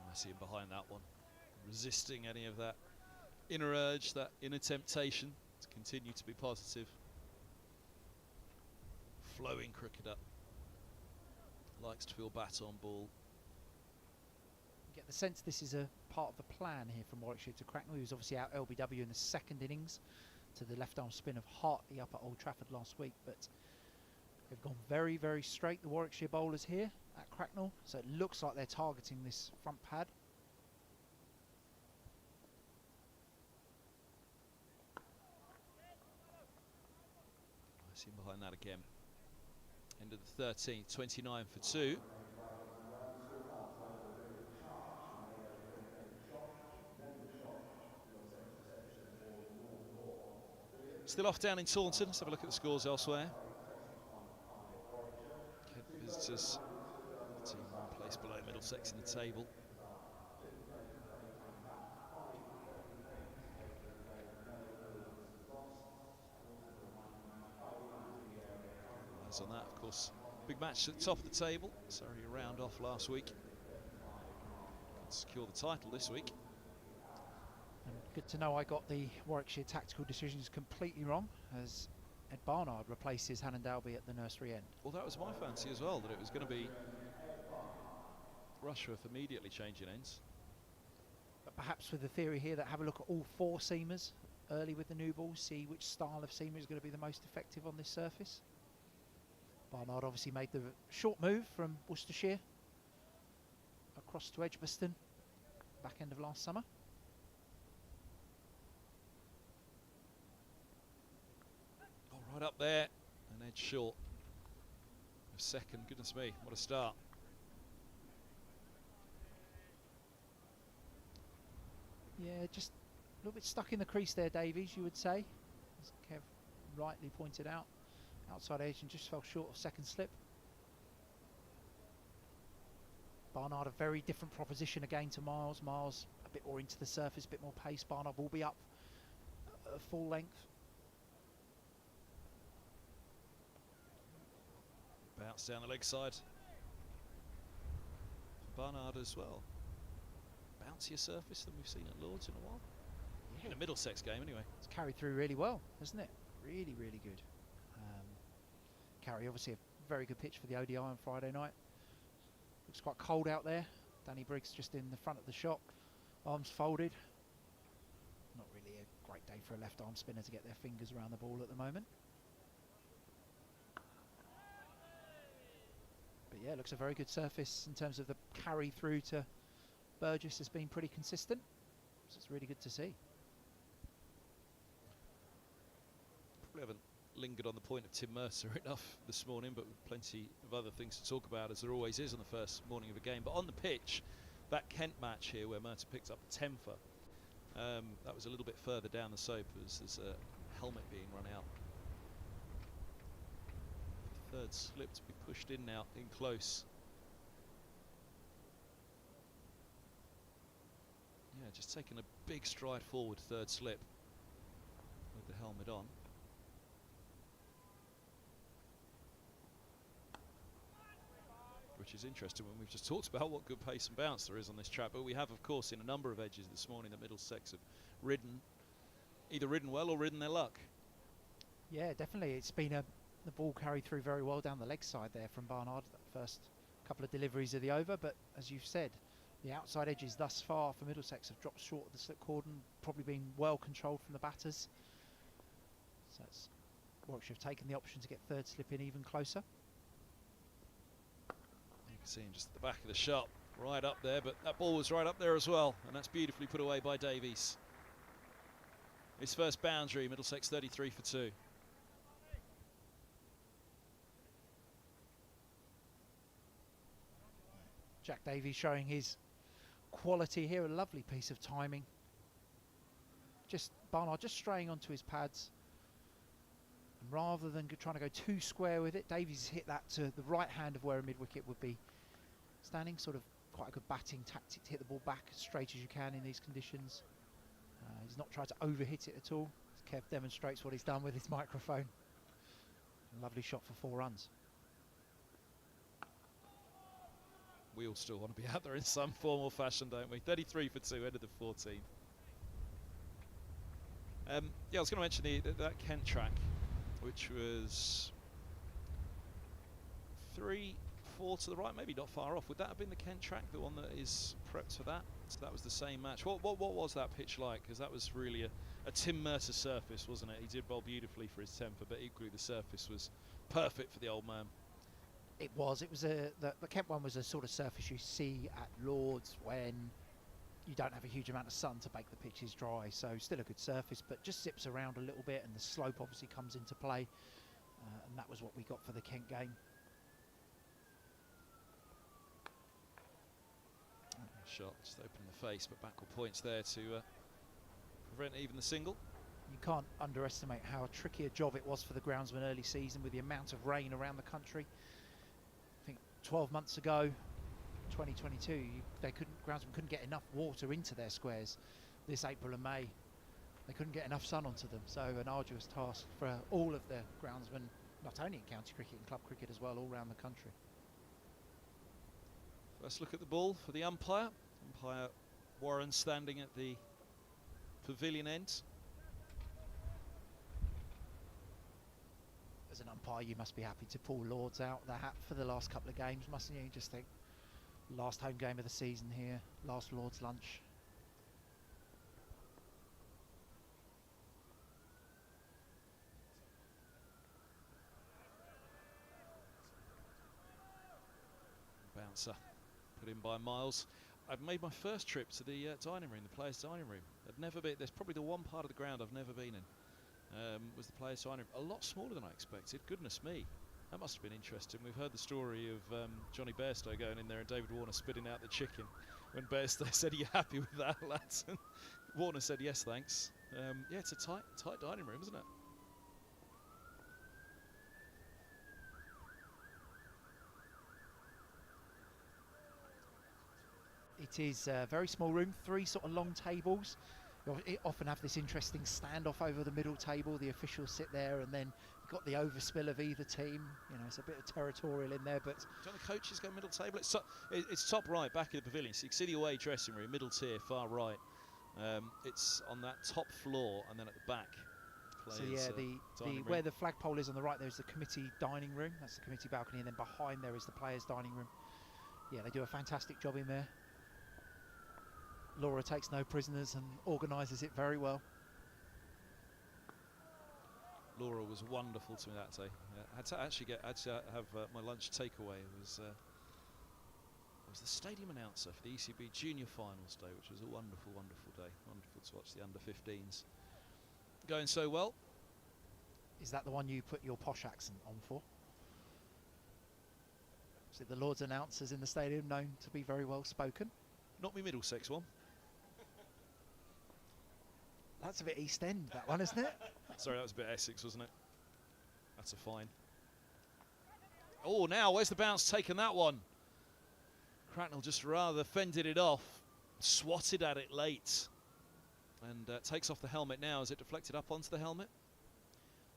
[SPEAKER 1] I see him behind that one, resisting any of that inner urge, that inner temptation to continue to be positive. Flowing cricketer, likes to feel bat on ball.
[SPEAKER 2] Get the sense this is a part of the plan here from Warwickshire to Cracknell. He was obviously out LBW in the second innings to the left arm spin of Hartley up at Old Trafford last week, but they've gone very, very straight, the Warwickshire bowlers here at Cracknell, so it looks like they're targeting this front pad.
[SPEAKER 1] I see him behind that again. End of the 13th, 29 for 2. Still off down in Taunton. Let's have a look at the scores elsewhere. Kent visitors, the team 1 place below Middlesex in the table. Eyes on that, of course. Big match at the top of the table. Surrey a round off last week. Could secure the title this week.
[SPEAKER 2] And good to know I got the Warwickshire tactical decisions completely wrong, as Ed Barnard replaces Hannon Dalby at the nursery end.
[SPEAKER 1] Well, that was my fancy as well, that it was going to be Rushworth immediately changing ends.
[SPEAKER 2] But perhaps with the theory here that have a look at all 4 seamers early with the new ball, see which style of seamer is going to be the most effective on this surface. Barnard obviously made the short move from Worcestershire across to Edgbaston back end of last summer.
[SPEAKER 1] Oh, right up there, and edge short of second. Goodness me, what a start.
[SPEAKER 2] Yeah, just a little bit stuck in the crease there, Davies, you would say, as Kev rightly pointed out. Outside edge and just fell short of second slip. Barnard a very different proposition again to Miles. Miles a bit more into the surface, a bit more pace. Barnard will be up at full length.
[SPEAKER 1] Bounce down the leg side. Barnard as well. Bouncier surface than we've seen at Lords in a while. Yeah. In a Middlesex game anyway.
[SPEAKER 2] It's carried through really well, hasn't it? Really, really good. Carry obviously a very good pitch for the ODI on Friday night. Looks quite cold out there. Danny Briggs just in the front of the shot, arms folded. Not really a great day for a left arm spinner to get their fingers around the ball at the moment. But yeah, looks a very good surface in terms of the carry through to Burgess has been pretty consistent. So it's really good to see.
[SPEAKER 1] Probably haven't lingered on the point of Tim Mercer enough this morning, but with plenty of other things to talk about, as there always is on the first morning of a game. But on the pitch, that Kent match here where Mercer picked up a temper, that was a little bit further down the slope as there's a helmet being run out. The third slip to be pushed in now, in close. Yeah, just taking a big stride forward, third slip with the helmet on. Which is interesting when we've just talked about what good pace and bounce there is on this track. But we have, of course, in a number of edges this morning that Middlesex have either ridden well or ridden their luck.
[SPEAKER 2] Yeah, definitely. It's been the ball carried through very well down the leg side there from Barnard. That first couple of deliveries of the over, but as you've said, the outside edges thus far for Middlesex have dropped short of the slip cordon, probably been well controlled from the batters. So it's Warwickshire have taken the option to get third slip in even closer.
[SPEAKER 1] You can see him just at the back of the shot, right up there, but that ball was right up there as well, and that's beautifully put away by Davies. His first boundary, Middlesex 33 for 2.
[SPEAKER 2] Jack Davies showing his quality here, a lovely piece of timing. Just Barnard just straying onto his pads. And rather than trying to go too square with it, Davies hit that to the right hand of where a mid-wicket would be standing. Sort of quite a good batting tactic to hit the ball back as straight as you can in these conditions. He's not tried to overhit it at all. Kev demonstrates what he's done with his microphone. A lovely shot for 4 runs.
[SPEAKER 1] We all still want to be out there in some form or fashion, don't we? 33 for 2, end of the 14th. Yeah, I was going to mention that Kent track, which was 3-4 to the right, maybe not far off. Would that have been the Kent track, the one that is prepped for that? So that was the same match. What was that pitch like? Because that was really a Tim Mercer surface, wasn't it? He did bowl beautifully for his temper, but equally the surface was perfect for the old man.
[SPEAKER 2] It was the Kent one was a sort of surface you see at Lords when you don't have a huge amount of sun to bake the pitches dry, so still a good surface, but just zips around a little bit, and the slope obviously comes into play, and that was what we got for the Kent game.
[SPEAKER 1] Shot just opening the face, but backward points there to prevent even the single.
[SPEAKER 2] You can't underestimate how tricky a job it was for the groundsman early season with the amount of rain around the country. I think 12 months ago, 2022, groundsmen couldn't get enough water into their squares. This April and May, they couldn't get enough sun onto them. So an arduous task for all of the groundsmen, not only in county cricket and club cricket as well, all around the country.
[SPEAKER 1] First look at the ball for the umpire. Umpire Warren standing at the pavilion end.
[SPEAKER 2] as an umpire, you must be happy to pull Lords out the hat for the last couple of games, mustn't you? Just think, last home game of the season here, last Lords lunch.
[SPEAKER 1] Bouncer put in by Miles. I've made my first trip to the dining room, the players' dining room. I've never been. There's probably the one part of the ground I've never been in. Was the players' dining room. A lot smaller than I expected. Goodness me, that must have been interesting. We've heard the story of Johnny Bairstow going in there and David Warner spitting out the chicken. When Bairstow said, "Are you happy with that, lads?" And Warner said, "Yes, thanks." Yeah, it's a tight dining room, isn't it?
[SPEAKER 2] It is a very small room, 3 sort of long tables. You often have this interesting standoff over the middle table. The officials sit there, and then you've got the overspill of either team. You know, it's a bit of territorial in there, but...
[SPEAKER 1] Don't the coaches go middle table? It's top right, back of the pavilion. So you can see the away dressing room, middle tier, far right. It's on that top floor, and then at the back.
[SPEAKER 2] So yeah, where the flagpole is on the right, there's the committee dining room. That's the committee balcony, and then behind there is the players' dining room. Yeah, they do a fantastic job in there. Laura takes no prisoners and organises it very well.
[SPEAKER 1] Laura was wonderful to me that day. I had to actually have my lunch takeaway. It was the stadium announcer for the ECB Junior Finals Day, which was a wonderful, wonderful day. Wonderful to watch the under-15s going so well.
[SPEAKER 2] Is that the one you put your posh accent on for? Is it the Lords announcers in the stadium known to be very well spoken?
[SPEAKER 1] Not me Middlesex one.
[SPEAKER 2] That's a bit East End, that one, isn't it?
[SPEAKER 1] Sorry, that was a bit Essex, wasn't it? That's a fine. Oh, now, where's the bounce taken that one? Cracknell just rather fended it off, swatted at it late, and takes off the helmet now. Is it deflected up onto the helmet?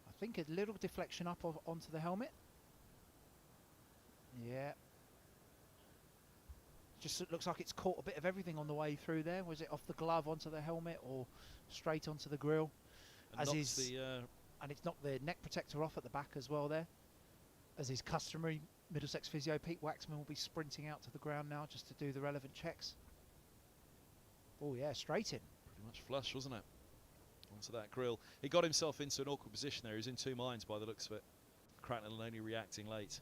[SPEAKER 2] I think a little deflection up onto the helmet. Yeah. Just looks like it's caught a bit of everything on the way through there. Was it off the glove onto the helmet or straight onto the grill? And it's knocked the neck protector off at the back as well there. As is customary, Middlesex physio Pete Waxman will be sprinting out to the ground now just to do the relevant checks. Oh yeah, straight in.
[SPEAKER 1] Pretty much flush, wasn't it? Onto that grill. He got himself into an awkward position there. He was in two minds by the looks of it. Cracknell only reacting late.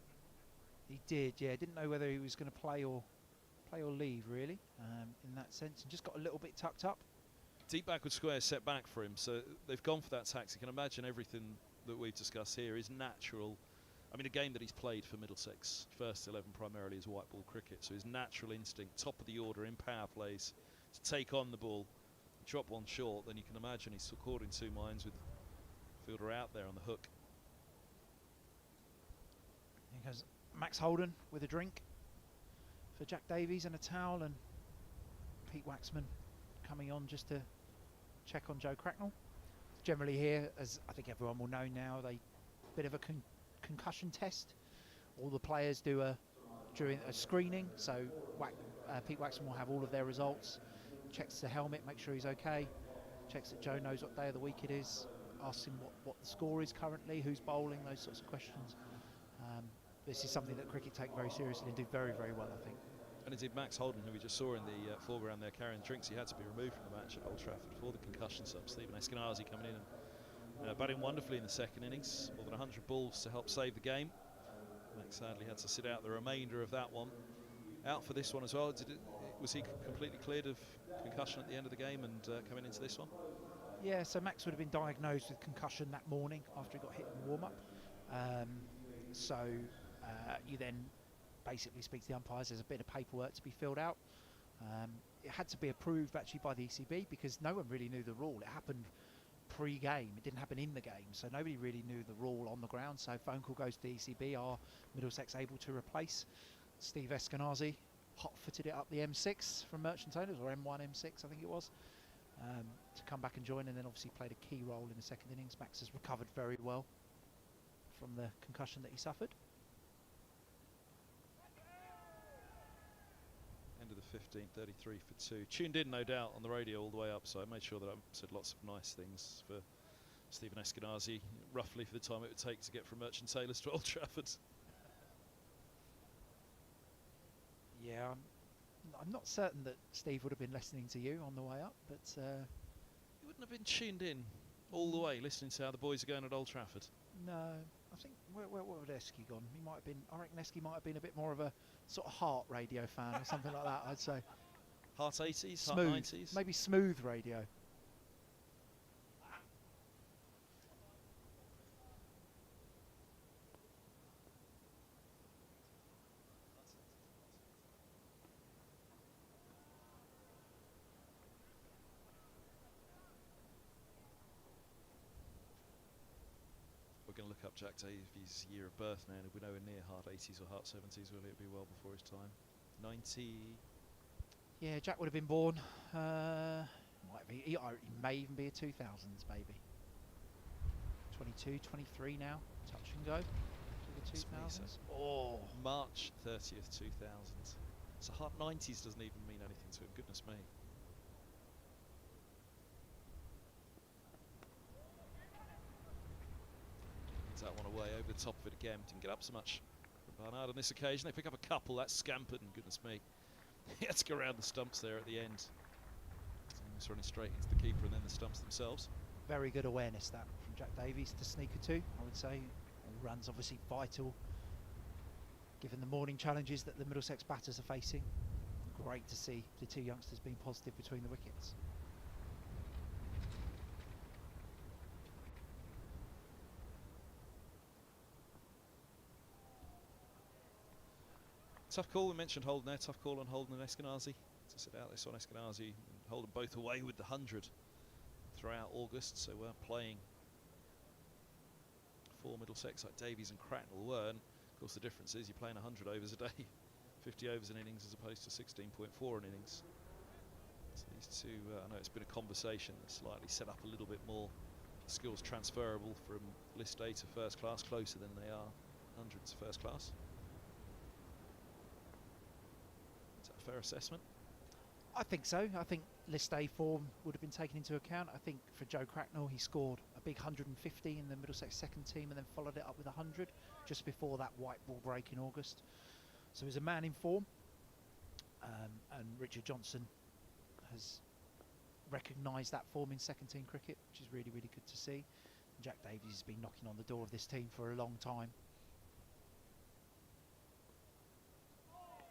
[SPEAKER 2] He did, yeah. Didn't know whether he was going to play or leave, really, in that sense, and just got a little bit tucked up.
[SPEAKER 1] Deep backward square set back for him, so they've gone for that tactic. You can imagine everything that we've discussed here is natural. I mean, a game that he's played for Middlesex, first 11 primarily is white ball cricket, so his natural instinct, top of the order in power plays, to take on the ball, drop one short, then you can imagine he's caught in two minds with the fielder out there on the hook.
[SPEAKER 2] Here goes Max Holden with a drink for Jack Davies and a towel, and Pete Waxman coming on just to check on Joe Cracknell. Generally here, as I think everyone will know now, they bit of a concussion test. All the players do during a screening, so Pete Waxman will have all of their results, checks the helmet, make sure he's okay, checks that Joe knows what day of the week it is, asks him what the score is currently, who's bowling, those sorts of questions. This is something that cricket take very seriously and do very, very well, I think.
[SPEAKER 1] And indeed, Max Holden, who we just saw in the foreground there carrying drinks, he had to be removed from the match at Old Trafford for the concussion sub. Stephen Eskenazi coming in and batting wonderfully in the second innings, more than 100 balls to help save the game. Max sadly had to sit out the remainder of that one. Out for this one as well. Was he completely cleared of concussion at the end of the game and coming into this one?
[SPEAKER 2] Yeah, so Max would have been diagnosed with concussion that morning after he got hit in the warm-up. You then basically speak to the umpires. There's a bit of paperwork to be filled out. It had to be approved actually by the ECB because no one really knew the rule. It happened pre-game. It didn't happen in the game, so nobody really knew the rule on the ground. So phone call goes to the ECB. Are Middlesex able to replace Steve Eskenazi? Hot-footed it up the M6 from Merchant Owners, or M1, M6 I think it was, to come back and join, and then obviously played a key role in the second innings. Max has recovered very well from the concussion that he suffered.
[SPEAKER 1] End of the 15, 33 for 2. Tuned in, no doubt, on the radio all the way up, so I made sure that I said lots of nice things for Stephen Eskenazi, roughly for the time it would take to get from Merchant Taylors to Old Trafford.
[SPEAKER 2] Yeah, I'm not certain that Steve would have been listening to you on the way up, but
[SPEAKER 1] He wouldn't have been tuned in all the way, listening to how the boys are going at Old Trafford.
[SPEAKER 2] no. I think where would Esky gone? He might have been. I reckon Esky might have been a bit more of a sort of heart radio fan or something like that. I'd say.
[SPEAKER 1] Heart 80s,
[SPEAKER 2] Smooth,
[SPEAKER 1] heart 90s.
[SPEAKER 2] maybe smooth radio.
[SPEAKER 1] We're going to look up Jack Davies' year of birth now, and if we're nowhere near heart 80s or heart 70s, will it be well before his time? 90.
[SPEAKER 2] Yeah, Jack would have been born. Might be. He may even be a 2000s baby. 22, 23 now. Touch and go. To the 2000s. Oh,
[SPEAKER 1] March 30th, 2000. So heart 90s doesn't even mean anything to him. Goodness me. That one away over the top of it again. Didn't get up so much from Barnard on this occasion. They pick up a couple. That's scampered, and goodness me. He had to go around the stumps there at the end. So he was running straight into the keeper and then the stumps themselves.
[SPEAKER 2] very good awareness that from Jack Davies to sneaker two, I would say. All runs obviously vital given the morning challenges that the Middlesex batters are facing. Great to see the two youngsters being positive between the wickets.
[SPEAKER 1] Tough call, we mentioned Holden there, tough call on Holden and Eskenazi. To sit out this on Eskenazi and Holden both away with the 100 throughout August, so we're playing for Middlesex like Davies and Cracknell were, and of course the difference is you're playing 100 overs a day, 50 overs an innings as opposed to 16.4 an innings. So these two, I know it's been a conversation that's slightly set up a little bit more skills transferable from List A to first class, closer than they are 100 to first class. Is that a fair assessment?
[SPEAKER 2] I think so. I think List A form would have been taken into account. I think for Joe Cracknell, he scored a big 150 in the Middlesex second team and then followed it up with 100 just before that white ball break in August. So he's a man in form, and Richard Johnson has recognised that form in second team cricket, which is really, really good to see. And Jack Davies has been knocking on the door of this team for a long time.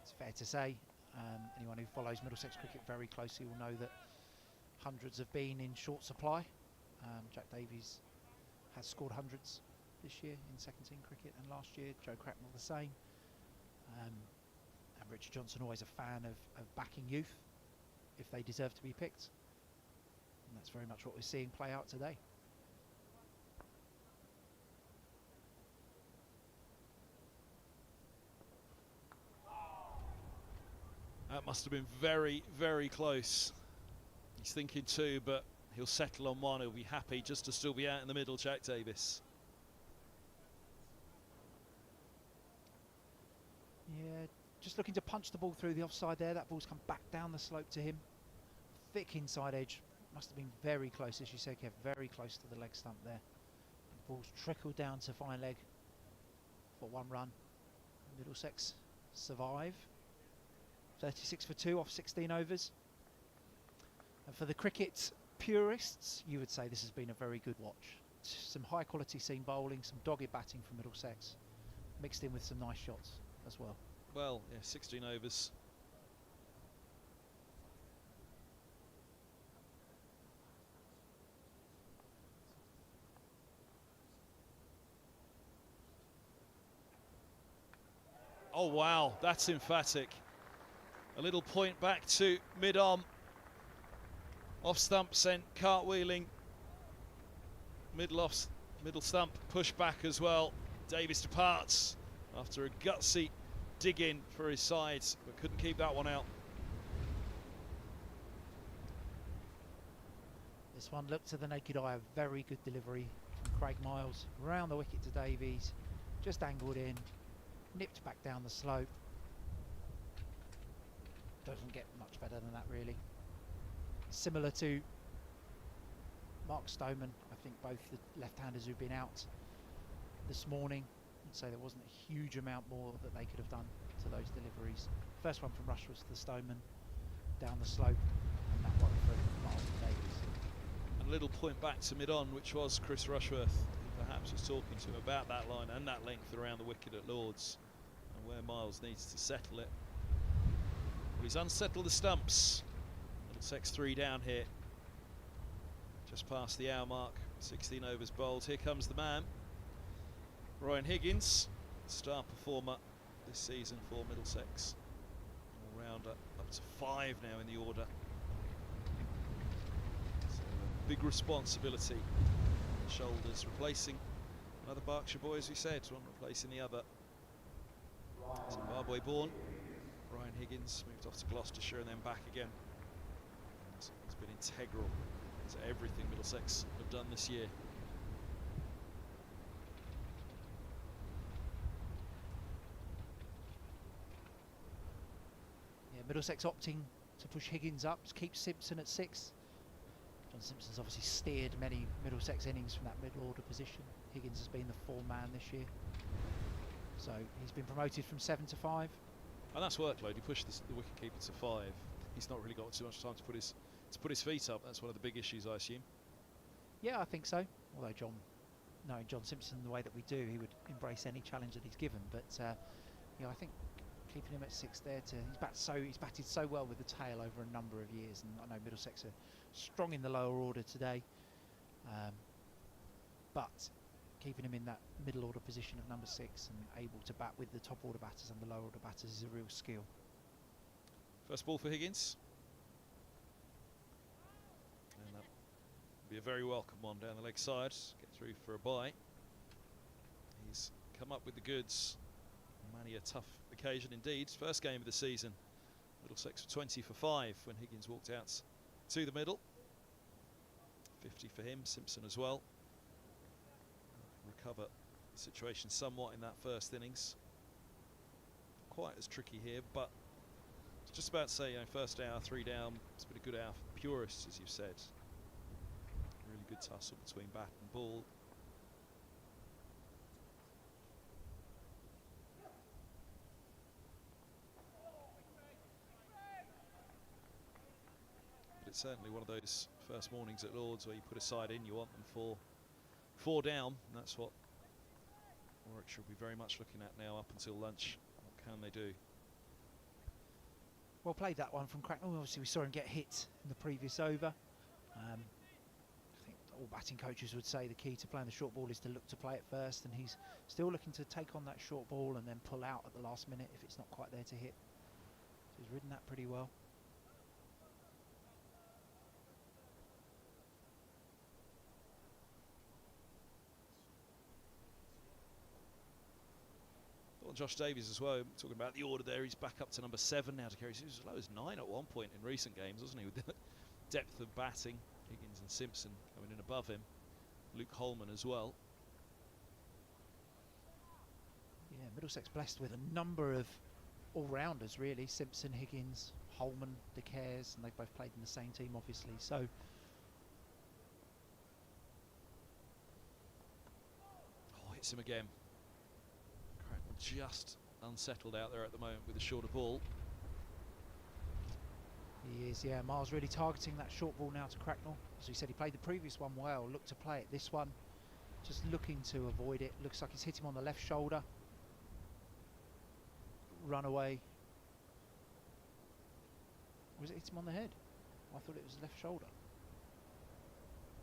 [SPEAKER 2] It's fair to say, anyone who follows Middlesex cricket very closely will know that hundreds have been in short supply. Jack Davies has scored hundreds this year in second team cricket, and last year Joe Cracknell the same. And Richard Johnson always a fan of backing youth if they deserve to be picked, and that's very much what we're seeing play out today.
[SPEAKER 1] That must have been very, very close. He's thinking two, but he'll settle on one. He'll be happy just to still be out in the middle, Jack Davies.
[SPEAKER 2] Yeah, just looking to punch the ball through the offside there. That ball's come back down the slope to him. Thick inside edge. Must have been very close, as you said, Kev, very close to the leg stump there. The ball's trickled down to fine leg for one run. Middlesex survive. 36 for 2 off 16 overs. And for the cricket purists, you would say this has been a very good watch. Some high quality seam bowling, some dogged batting from Middlesex, mixed in with some nice shots as well.
[SPEAKER 1] Well, yeah, 16 overs. Oh wow, that's emphatic. A little point back to mid-on. Off stump sent, cartwheeling. Middle stump, push back as well. Davies departs after a gutsy dig in for his sides, but couldn't keep that one out.
[SPEAKER 2] This one looked to the naked eye, a very good delivery from Craig Miles. Round the wicket to Davies, just angled in, nipped back down the slope. Doesn't get much better than that really. Similar to Mark Stoneman, I think both the left-handers who've been out this morning, I'd say there wasn't a huge amount more that they could have done to those deliveries. First one from Rush was the Stoneman down the slope, and that one from Miles Davies.
[SPEAKER 1] And a little point back to mid-on, which was Chris Rushworth, who perhaps was talking to him about that line and that length around the wicket at Lords, and where Miles needs to settle it. Well, he's unsettled the stumps. Middlesex 3 down here. Just past the hour mark, 16 overs bowled. Here comes the man, Ryan Higgins, star performer this season for Middlesex. All-rounder, up to 5 now in the order. So a big responsibility on the shoulders, replacing another Berkshire boy, as we said, one replacing the other. Zimbabwe born Ryan Higgins moved off to Gloucestershire and then back again. And he's been integral to everything Middlesex have done this year.
[SPEAKER 2] Yeah, Middlesex opting to push Higgins up, keep Simpson at 6. John Simpson's obviously steered many Middlesex innings from that middle order position. Higgins has been the 4-man this year. So he's been promoted from 7 to 5.
[SPEAKER 1] And that's workload. He pushed the wicketkeeper to 5. He's not really got too much time to put his feet up. That's one of the big issues, I assume.
[SPEAKER 2] Yeah, I think so. Although knowing John Simpson the way that we do, he would embrace any challenge that he's given. But yeah, I think keeping him at 6 there, he's batted so well with the tail over a number of years, and I know Middlesex are strong in the lower order today, but keeping him in that middle order position of number 6 and able to bat with the top order batters and the lower order batters is a real skill.
[SPEAKER 1] First ball for Higgins. And that'll be a very welcome one down the leg side. Get through for a bye. He's come up with the goods. Many a tough occasion indeed. First game of the season. Middlesex 20 for 5 when Higgins walked out to the middle. 50 for him, Simpson as well. Recover the situation somewhat in that first innings. Quite as tricky here, but just about to say, first hour, 3 down. It's been a good hour for the purists, as you've said. Really good tussle between bat and ball. But it's certainly one of those first mornings at Lords where you put a side in, you want them for 4 down, and that's what Warwickshire will be very much looking at now up until lunch. What can they do?
[SPEAKER 2] Well played, that one from Cracknell. Obviously we saw him get hit in the previous over. I think all batting coaches would say the key to playing the short ball is to look to play it first, and he's still looking to take on that short ball and then pull out at the last minute if it's not quite there to hit. So he's ridden that pretty well.
[SPEAKER 1] Josh Davies as well, talking about the order there, he's back up to number 7 now to carry. He was as low as 9 at one point in recent games, wasn't he, with the depth of batting. Higgins and Simpson coming in above him, Luke Holman as well.
[SPEAKER 2] Yeah, Middlesex blessed with a number of all-rounders really. Simpson, Higgins, Holman, De Cares, and they've both played in the same team obviously, so
[SPEAKER 1] oh, hits him again. Just unsettled out there at the moment with the shorter ball.
[SPEAKER 2] He is, yeah. Miles really targeting that short ball now to Cracknell. As we said, he played the previous one well, looked to play it. This one, just looking to avoid it. Looks like he's hit him on the left shoulder. Run away. Was it hit him on the head? I thought it was left shoulder.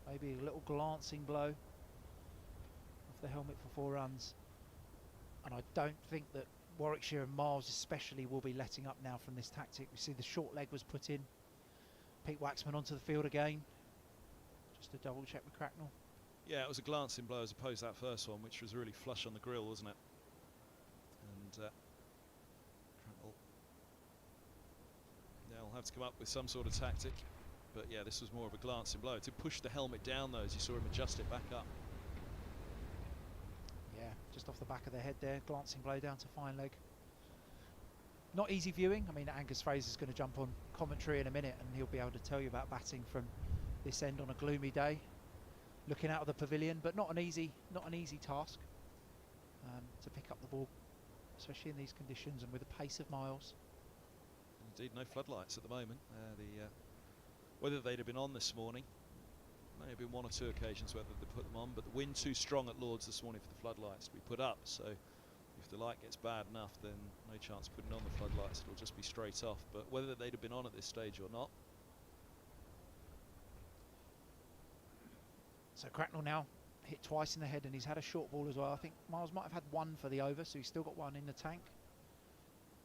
[SPEAKER 2] Maybe a little glancing blow off the helmet for 4 runs. And I don't think that Warwickshire and Miles especially will be letting up now from this tactic. We see the short leg was put in. Pete Waxman onto the field again. Just to double check with Cracknell.
[SPEAKER 1] Yeah, it was a glancing blow as opposed to that first one, which was really flush on the grill, wasn't it? And Cracknell they'll have to come up with some sort of tactic. But yeah, this was more of a glancing blow. To push the helmet down though, as you saw him adjust it back up.
[SPEAKER 2] Yeah, just off the back of the head there, glancing blow down to fine leg. Not easy viewing. I mean, Angus Fraser's going to jump on commentary in a minute and he'll be able to tell you about batting from this end on a gloomy day. looking out of the pavilion, but not an easy task to pick up the ball, especially in these conditions and with the pace of Miles.
[SPEAKER 1] Indeed, no floodlights at the moment. Whether they'd have been on this morning, may have been one or two occasions whether they put them on, but the wind too strong at Lords this morning for the floodlights to be put up, so if the light gets bad enough, then no chance of putting on the floodlights, it'll just be straight off. But whether they'd have been on at this stage or not.
[SPEAKER 2] So Cracknell now hit twice in the head, and he's had a short ball as well. I think Miles might have had one for the over, so he's still got one in the tank.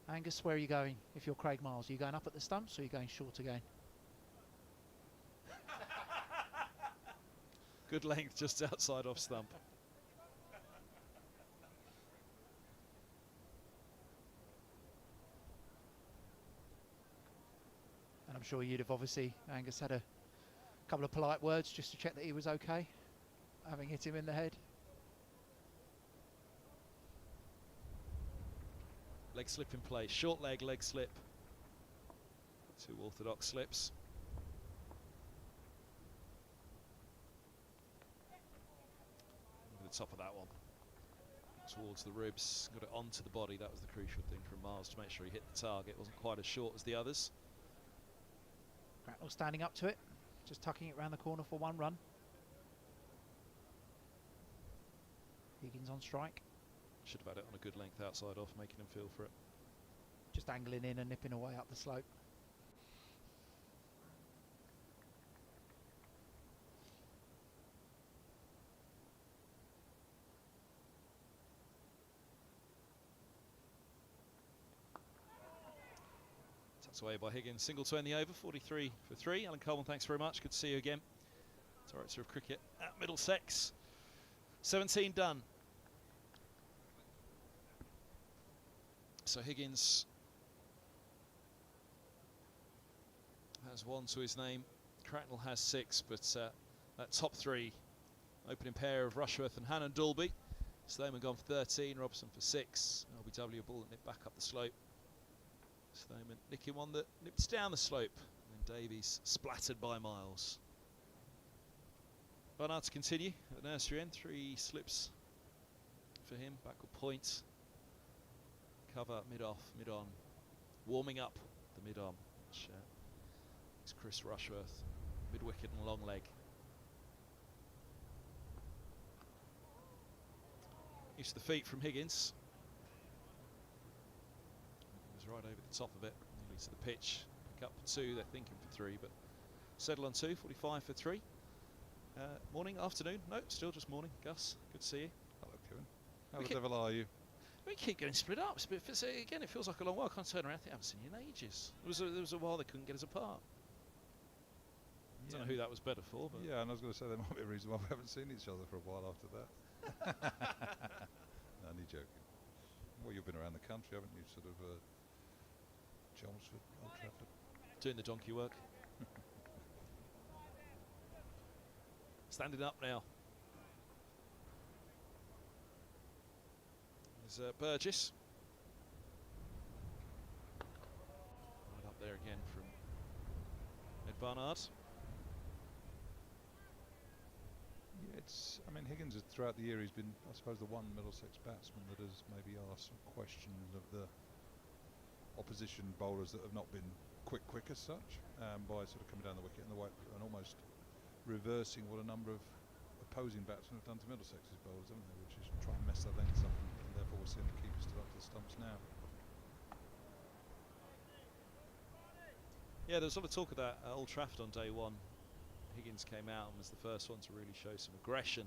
[SPEAKER 2] Angus, where are you going if you're Craig Miles? Are you going up at the stumps or are you going short again?
[SPEAKER 1] Good length just outside off stump.
[SPEAKER 2] And I'm sure you'd have obviously, Angus, had a couple of polite words just to check that he was okay, having hit him in the head.
[SPEAKER 1] Leg slip in play, short leg slip. Two orthodox slips. Over the top of that one. Towards the ribs, got it onto the body. That was the crucial thing from Miles to make sure he hit the target. Wasn't quite as short as the others.
[SPEAKER 2] Cracknell standing up to it, just tucking it round the corner for one run. Higgins on strike.
[SPEAKER 1] Should have had it on a good length outside off, making him feel for it.
[SPEAKER 2] Just angling in and nipping away up the slope.
[SPEAKER 1] Tucked away by Higgins. Single to end the over, 43 for 3. Alan Coleman, thanks very much. Good to see you again. Director of Cricket at Middlesex. 17 done. So Higgins has 1 to his name. Cracknell has 6, but that top 3 opening pair of Rushworth and Hannon Dalby. Stoneman gone for 13, Robson for 6. LBW a ball that nipped back up the slope. Stoneman nicking one that nips down the slope. And Davies splattered by Miles. Barnard to continue at the nursery end. 3 slips for him. Backward point. Cover, mid-off, mid-on. Warming up the mid-on. It's Chris Rushworth. Mid-wicket and long leg. Use the feet from Higgins. He was right over the top of it. Nearly to the pitch. Pick up for 2, they're thinking for 3, but settle on 2, 45 for 3. Morning, afternoon? No, still just morning. Gus, good to see you.
[SPEAKER 3] Hello, Kevin. How the devil are you?
[SPEAKER 1] We keep getting split up, but again, it feels like a long while. I can't turn around. I think I haven't seen you in ages. There was a while they couldn't get us apart. I don't know who that was better for, but
[SPEAKER 3] yeah, and I was going to say there might be a reason why we haven't seen each other for a while after that. No, only joking. Well, you've been around the country, haven't you? Sort of Chelmsford, Old Trafford.
[SPEAKER 1] Doing the donkey work. Standing up now. There's Burgess. Right up there again from Ed Barnard.
[SPEAKER 3] Yeah, I mean, Higgins throughout the year he's been, I suppose, the one Middlesex batsman that has maybe asked some questions of the opposition bowlers that have not been quick as such, by sort of coming down the wicket and almost reversing what a number of opposing batsmen have done to Middlesex's bowlers, haven't they? Which is try and mess their lengths up, and therefore we're seeing the keepers still up to the stumps now.
[SPEAKER 1] Yeah, there was a lot of talk of that at Old Trafford on day 1. Higgins came out and was the first one to really show some aggression.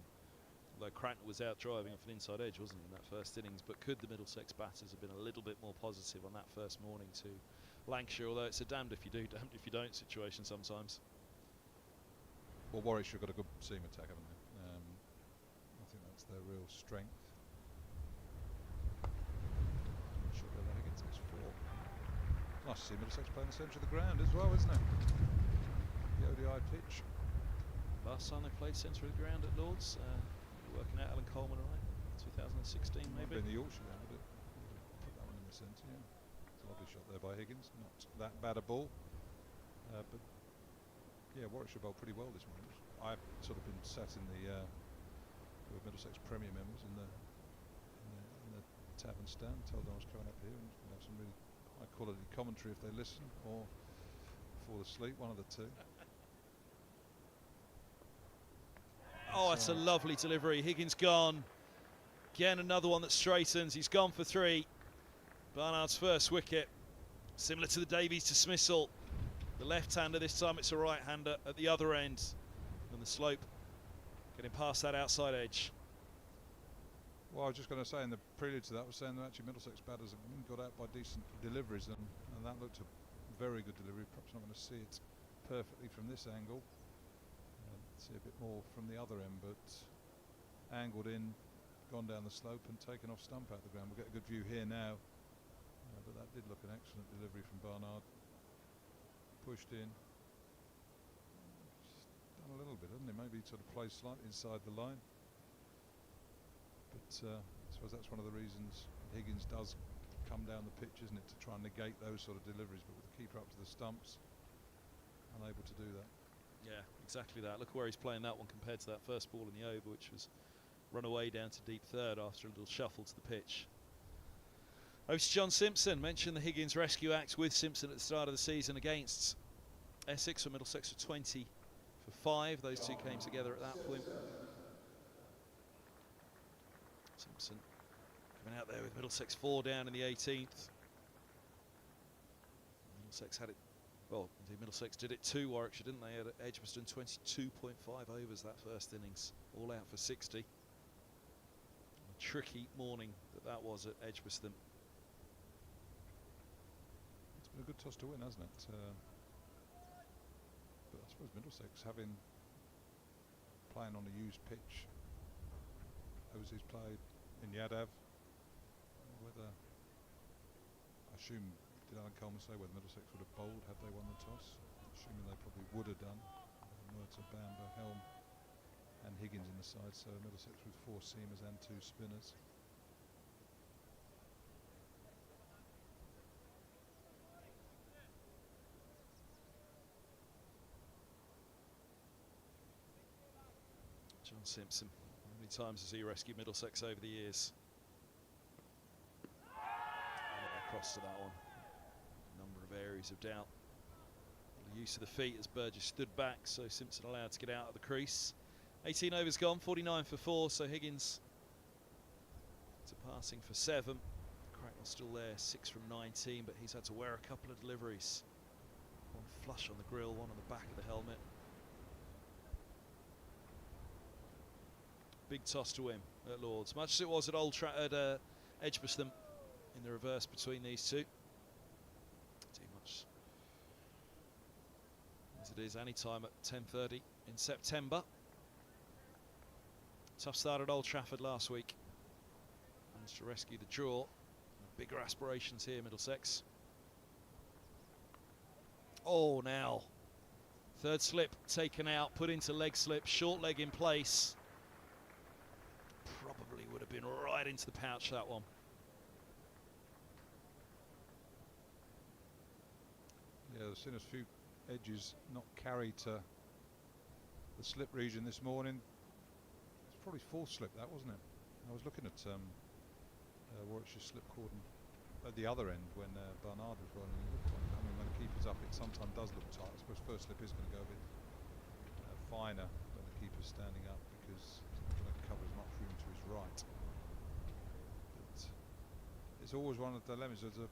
[SPEAKER 1] Although Cracknell was out driving off an inside edge, wasn't he, in that first innings? But could the Middlesex batters have been a little bit more positive on that first morning to Lancashire? Although it's a damned if you do, damned if you don't situation sometimes.
[SPEAKER 3] Well, Warwickshire got a good seam attack, haven't they? I think that's their real strength. Should go there against this 4. Nice to see Middlesex playing the centre of the ground as well, isn't it? The ODI pitch.
[SPEAKER 1] Last time they played centre of the ground at Lords, working out Alan Coleman, right? 2016 maybe.
[SPEAKER 3] Been the Yorkshire then, would it? Put that one in the centre, yeah. It's a lovely shot there by Higgins. Not that bad a ball, but yeah, Warwickshire bowled pretty well this morning. I've sort of been sat in the with Middlesex Premier members in the tavern stand, told them I was coming up here and have some really high quality commentary if they listen, or fall asleep, one of the two.
[SPEAKER 1] Oh, it's a lovely delivery. Higgins gone. Again, another one that straightens. He's gone for 3. Barnard's first wicket. Similar to the Davies dismissal. The left-hander, this time it's a right-hander at the other end. And the slope getting past that outside edge.
[SPEAKER 3] Well, I was just going to say in the prelude to that, I was saying that actually Middlesex batters got out by decent deliveries, and that looked a very good delivery. Perhaps not going to see it perfectly from this angle. See a bit more from the other end, but angled in, gone down the slope and taken off stump out the ground. We'll get a good view here now, but that did look an excellent delivery from Barnard. Pushed in, done a little bit, hasn't it? Maybe sort of placed slightly inside the line, but I suppose that's one of the reasons Higgins does come down the pitch, isn't it, to try and negate those sort of deliveries, but with the keeper up to the stumps, unable to do that.
[SPEAKER 1] Yeah, exactly that. Look where he's playing that one compared to that first ball in the over, which was run away down to deep third after a little shuffle to the pitch. Host John Simpson mentioned the Higgins rescue act with Simpson at the start of the season against Essex, or Middlesex for 20 for 5. Those two came together at that point. Simpson coming out there with Middlesex 4 down in the 18th. Middlesex had it. Well, indeed, Middlesex did it to Warwickshire, didn't they? At Edgbaston, 22.5 overs that first innings, all out for 60. A tricky morning that was at Edgbaston.
[SPEAKER 3] It's been a good toss to win, hasn't it? But I suppose Middlesex, playing on a used pitch, overseas played in Yadav, whether, I assume, did Alan Coleman say whether Middlesex would have bowled had they won the toss? Assuming they probably would have done. Murta, Bamber, Helm and Higgins in the side, so Middlesex with 4 seamers and 2 spinners.
[SPEAKER 1] John Simpson, how many times has he rescued Middlesex over the years? Across to that one. Number of areas of doubt. The use of the feet as Burgess stood back, so Simpson allowed to get out of the crease. 18 overs gone, 49 for 4, so Higgins to passing for 7. Cracknell still there, 6 from 19, but he's had to wear a couple of deliveries. One flush on the grill, one on the back of the helmet. Big toss to him at Lords, much as it was at Edgbaston in the reverse between these two. Too much as it is any time at 10:30 in September. Tough start at Old Trafford last week. Managed to rescue the draw. Bigger aspirations here, Middlesex. Oh, now. Third slip taken out, put into leg slip, short leg in place. Probably would have been right into the pouch, that one.
[SPEAKER 3] Yeah, there's seen a few edges not carry to the slip region this morning. It's probably 4th slip, that, wasn't it? I was looking at Warwickshire slip cordon at the other end when Barnard was rolling. It looked like, I mean, when the keeper's up, it sometimes does look tight. I suppose first slip is going to go a bit finer when the keeper's standing up, because it's not going to cover as much room to his right. But it's always one of the dilemmas. There's a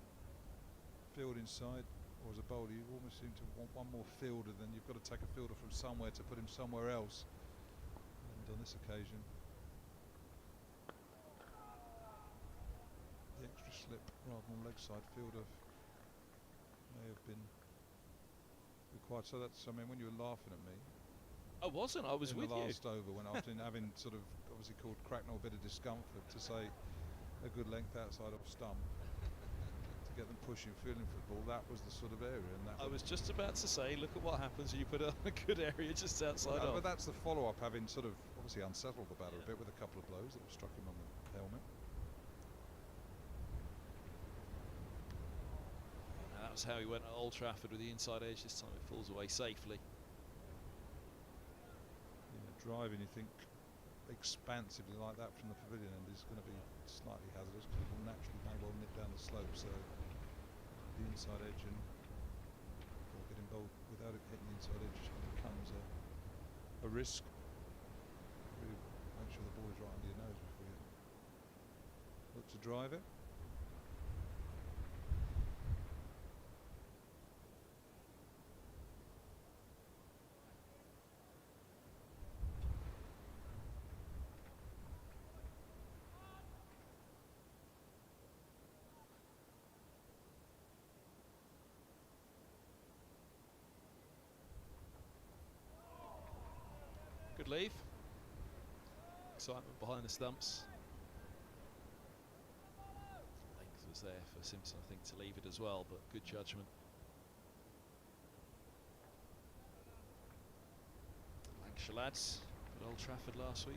[SPEAKER 3] field inside, or as a bowler, you almost seem to want one more fielder, then you've got to take a fielder from somewhere to put him somewhere else. And on this occasion, the extra slip rather than leg side fielder may have been required. So that's, I mean, when you were laughing at me,
[SPEAKER 1] I wasn't, I was with you.
[SPEAKER 3] In the last over, when I was having sort of obviously called Cracknell a bit of discomfort, to say a good length outside off stump to get them pushing, feeling for the ball, that was the sort of area. And that
[SPEAKER 1] I was just about to say, look at what happens when you put it on a good area just outside off.
[SPEAKER 3] But that's the follow-up, having sort of obviously unsettled the batter a bit with a couple of blows that struck him on the helmet.
[SPEAKER 1] That was how he went at Old Trafford with the inside edge. This time it falls away safely.
[SPEAKER 3] driving, you think, expansively like that from the pavilion end is going to be slightly hazardous because it will naturally may well nip down the slope. So the inside edge and getting bowled without it hitting the inside edge becomes a risk. Really make sure the ball is right under your nose before you look to drive it.
[SPEAKER 1] Good leave. Excitement behind the stumps. Length was there for Simpson, I think, to leave it as well, but good judgment. Lancashire lads at Old Trafford last week.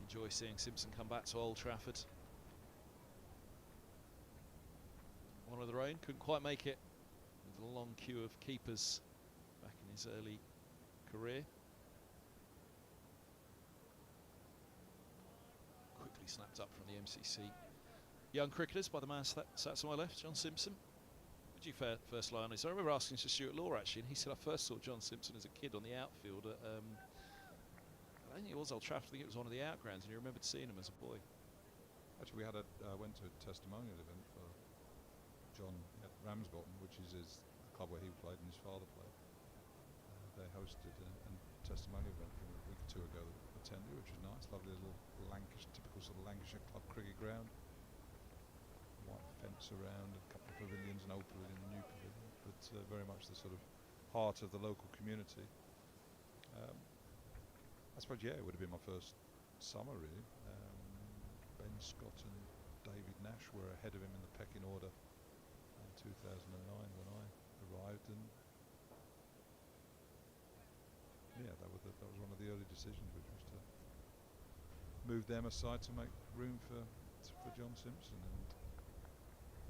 [SPEAKER 1] Enjoy seeing Simpson come back to Old Trafford. One of their own, couldn't quite make it with a long queue of keepers back in his early career. Quickly snapped up from the MCC young cricketers by the man sat to my left, John Simpson. Would you first lie on this? I remember asking Sir Stuart Law actually, and he said I first saw John Simpson as a kid on the outfield at, I don't think it was Old Trafford, I think it was one of the outgrounds, and he remembered seeing him as a boy.
[SPEAKER 3] Actually, we had went to a testimonial event for John at Ramsbottom, which is the club where he played and his father played. They hosted a testimonial event from a week or two ago that I attended, which was nice. Lovely little Lancashire, typical sort of Lancashire club cricket ground. White fence around, a couple of pavilions, an old pavilion, a new pavilion, but very much the sort of heart of the local community. I suppose, yeah, it would have been my first summer really. Ben Scott and David Nash were ahead of him in the pecking order in 2009 when I arrived, and yeah, that was one of the early decisions, which was to move them aside to make room for John Simpson, and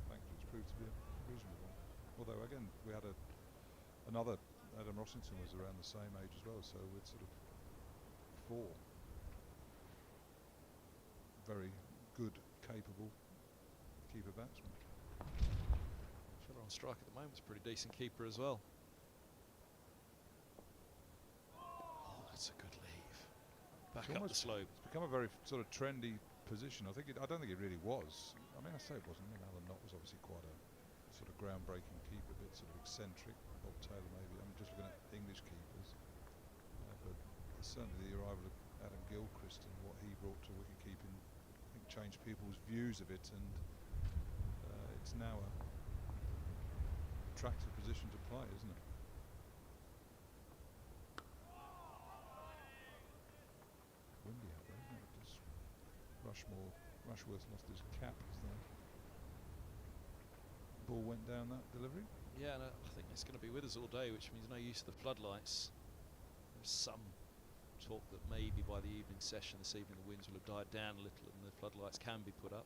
[SPEAKER 3] thankfully it's proved to be a reasonable one. Although again, we had another Adam Rossington was around the same age as well, so with sort of 4 very good, capable keeper batsmen.
[SPEAKER 1] Fella on strike at the moment is a pretty decent keeper as well. Oh, that's a good leave. Back up the slope.
[SPEAKER 3] It's become a very sort of trendy position. I don't think it really was. I mean, I say it wasn't. I mean, Alan Knott was obviously quite a sort of groundbreaking keeper, a bit sort of eccentric. Bob Taylor maybe. I'm just looking at English keepers, but certainly the arrival of Adam Gilchrist and what he brought to wicket keeping, I think, changed people's views of it, and it's now a attractive position to play, isn't it? Windy out there, isn't it? Just Rushworth lost his cap as the ball went down that delivery.
[SPEAKER 1] Yeah, and I think it's going to be with us all day, which means no use of the floodlights. There's some talk that maybe by the evening session this evening the winds will have died down a little and the floodlights can be put up.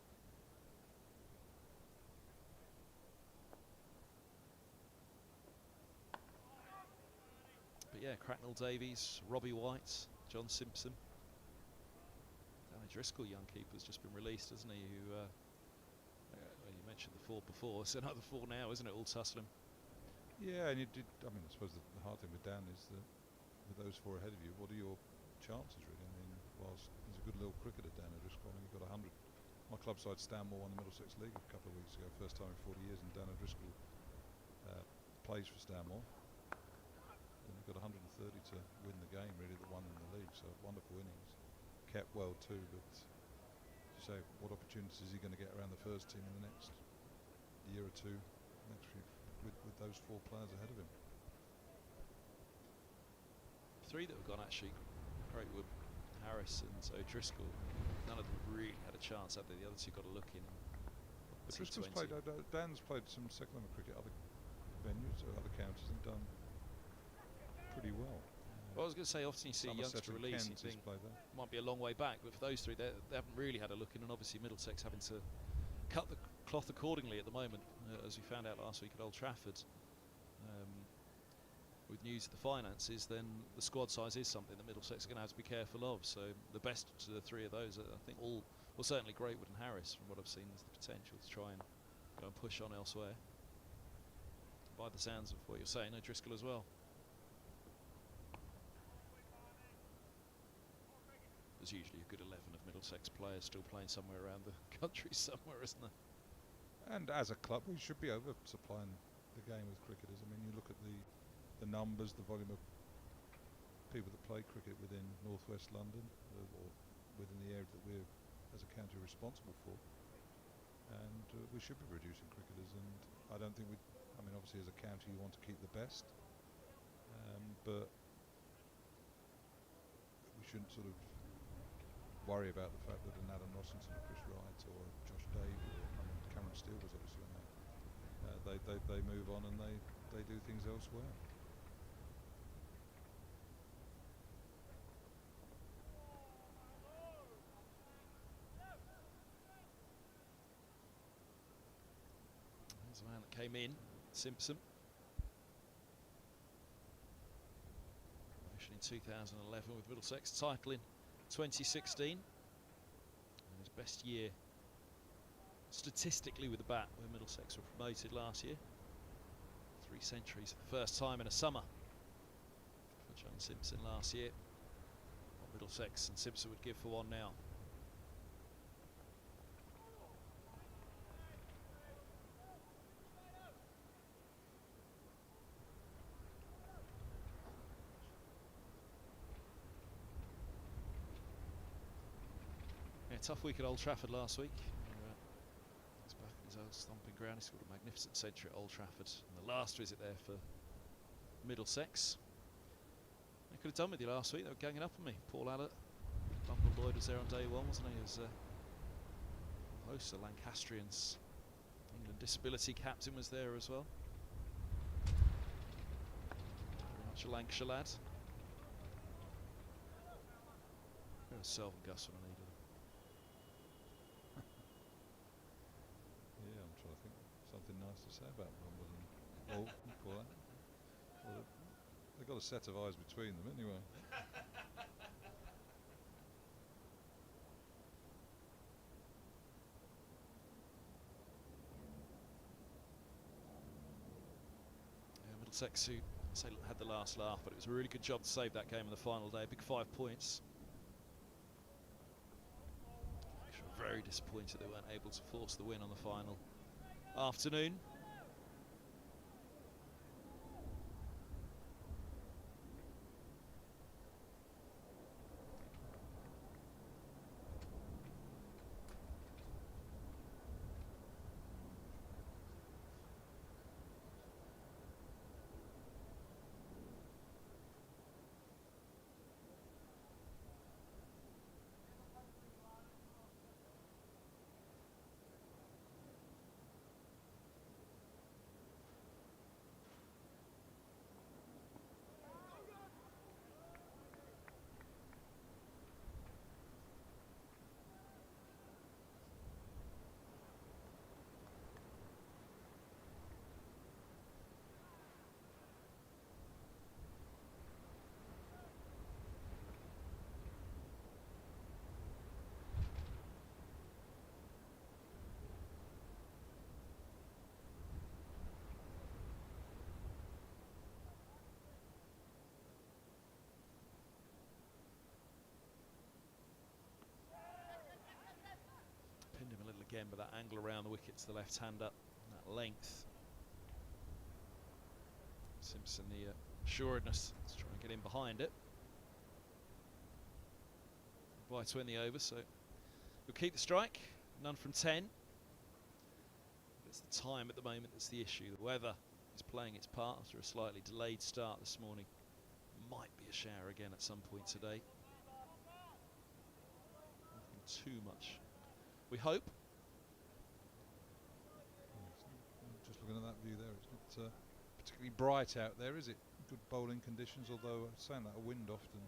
[SPEAKER 1] But yeah, Cracknell, Davies, Robbie White, John Simpson. Danny Driscoll, young keeper's just been released, hasn't he? Who, well, you mentioned the 4 before, it's another 4 now, isn't it? All tussling.
[SPEAKER 3] Yeah, and you did. I mean, I suppose the hard thing with Dan is that with those 4 ahead of you, what are your chances really? I mean, whilst he's a good little cricketer, Dan O'Driscoll, I mean, he got 100. My club side Stanmore won the Middlesex League a couple of weeks ago, first time in 40 years, and Dan O'Driscoll plays for Stanmore. And he got 130 to win the game, really, that won in the league. So wonderful innings, kept well too. But as you say, what opportunities is he going to get around the first team in the next year or two? Next few, with those 4 players ahead of him.
[SPEAKER 1] 3 that have gone actually. Greatwood, Harris and O'Driscoll. None of them really had a chance, have they? The other 2 got a look in.
[SPEAKER 3] O'Driscoll's played. Dan's played some second level cricket, other venues or other counties, and done pretty well.
[SPEAKER 1] Well, I was going to say, often you see a youngster release, you think might be a long way back, but for those 3, they haven't really had a look in, and obviously Middlesex having to cut the cloth accordingly at the moment, as we found out last week at Old Trafford. with news of the finances, then the squad size is something that Middlesex are going to have to be careful of. So the best of the three of those, I think all, well certainly Greatwood and Harris, from what I've seen, there's the potential to try and go and push on elsewhere. By the sounds of what you're saying, O'Driscoll as well. There's usually a good 11 of Middlesex players still playing somewhere around the country somewhere, isn't there?
[SPEAKER 3] And as a club, we should be oversupplying the game with cricketers. I mean, you look at the numbers, the volume of people that play cricket within northwest London, or within the area that we're, as a county, responsible for. And we should be producing cricketers. And I don't think I mean, obviously, as a county, you want to keep the best, but we shouldn't sort of worry about the fact that an Adam Rossington, or Chris Wright, or Josh Davies, or I mean, Cameron Steele was obviously on there. They move on and they do things elsewhere.
[SPEAKER 1] There's a man that came in, Simpson. Promotion in 2011 with Middlesex, title in 2016. And his best year statistically with the bat, where Middlesex were promoted last year. 3 centuries for the first time in a summer for John Simpson last year. What Middlesex and Simpson would give for one now. Yeah, tough week at Old Trafford last week. He's back in his old stomping ground. He scored a magnificent century at Old Trafford. And the last visit there for Middlesex. They could have done with you last week. They were ganging up on me. Paul Allett, Bumble Lloyd was there on day one, wasn't he? He was a host of Lancastrians. England disability captain was there as well. Very much a Lancashire lad. Self and Gus when I needed them.
[SPEAKER 3] Yeah, I'm trying to think something nice to say about Wimbledon. Oh, call that. Well, they've got a set of eyes between them anyway.
[SPEAKER 1] Yeah, Middlesex, who had the last laugh, but it was a really good job to save that game in the final day. Big 5 points. Very disappointed they weren't able to force the win on the final afternoon. Pinned him a little again, but that angle around the wicket to the left hand up, that length. Simpson, the assuredness, let's try and get in behind it. By to end the over, so we'll keep the strike, none from 10. It's the time at the moment that's the issue. The weather is playing its part after a slightly delayed start this morning. Might be a shower again at some point today. Nothing too much, we hope.
[SPEAKER 3] Just looking at that view there, it's not particularly bright out there, is it? Good bowling conditions, although saying that a wind often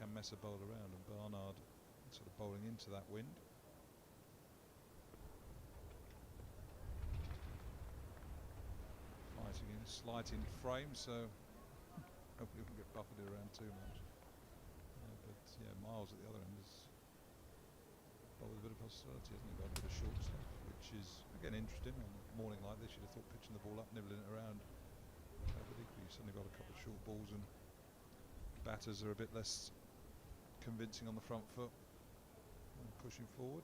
[SPEAKER 3] can mess a bowler around, and Barnard sort of bowling into that wind. Fighting in, slight in frame, so hope he doesn't get buffeted around too much. But yeah, Miles at the other end has bowled with a bit of possibility, hasn't he? Got a bit of short stuff, which is again interesting. On a morning like this, you'd have thought pitching the ball up, nibbling it around. But equally, you've suddenly got a couple of short balls, and batters are a bit less convincing on the front foot and pushing forward.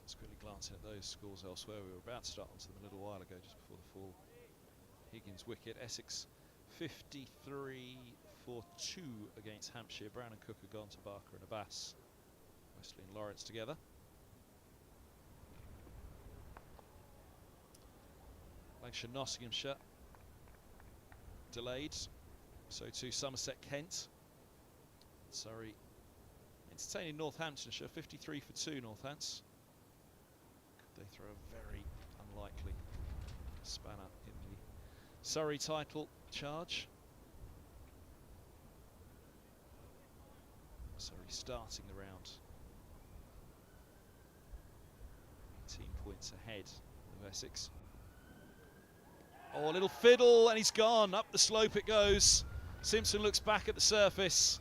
[SPEAKER 1] Just quickly glancing at those scores elsewhere. We were about to start onto them a little while ago, just before the fall. Higgins wicket. Essex 53 for 2 against Hampshire. Brown and Cook have gone to Barker and Abbas. Wesley and Lawrence together. Lancashire Nottinghamshire delayed. So too Somerset Kent. Surrey entertaining Northamptonshire. 53 for 2 Northants. Could they throw a very unlikely spanner in the Surrey title charge? Surrey starting the round 18 points ahead of Essex. Oh, a little fiddle, and he's gone. Up the slope it goes. Simpson looks back at the surface.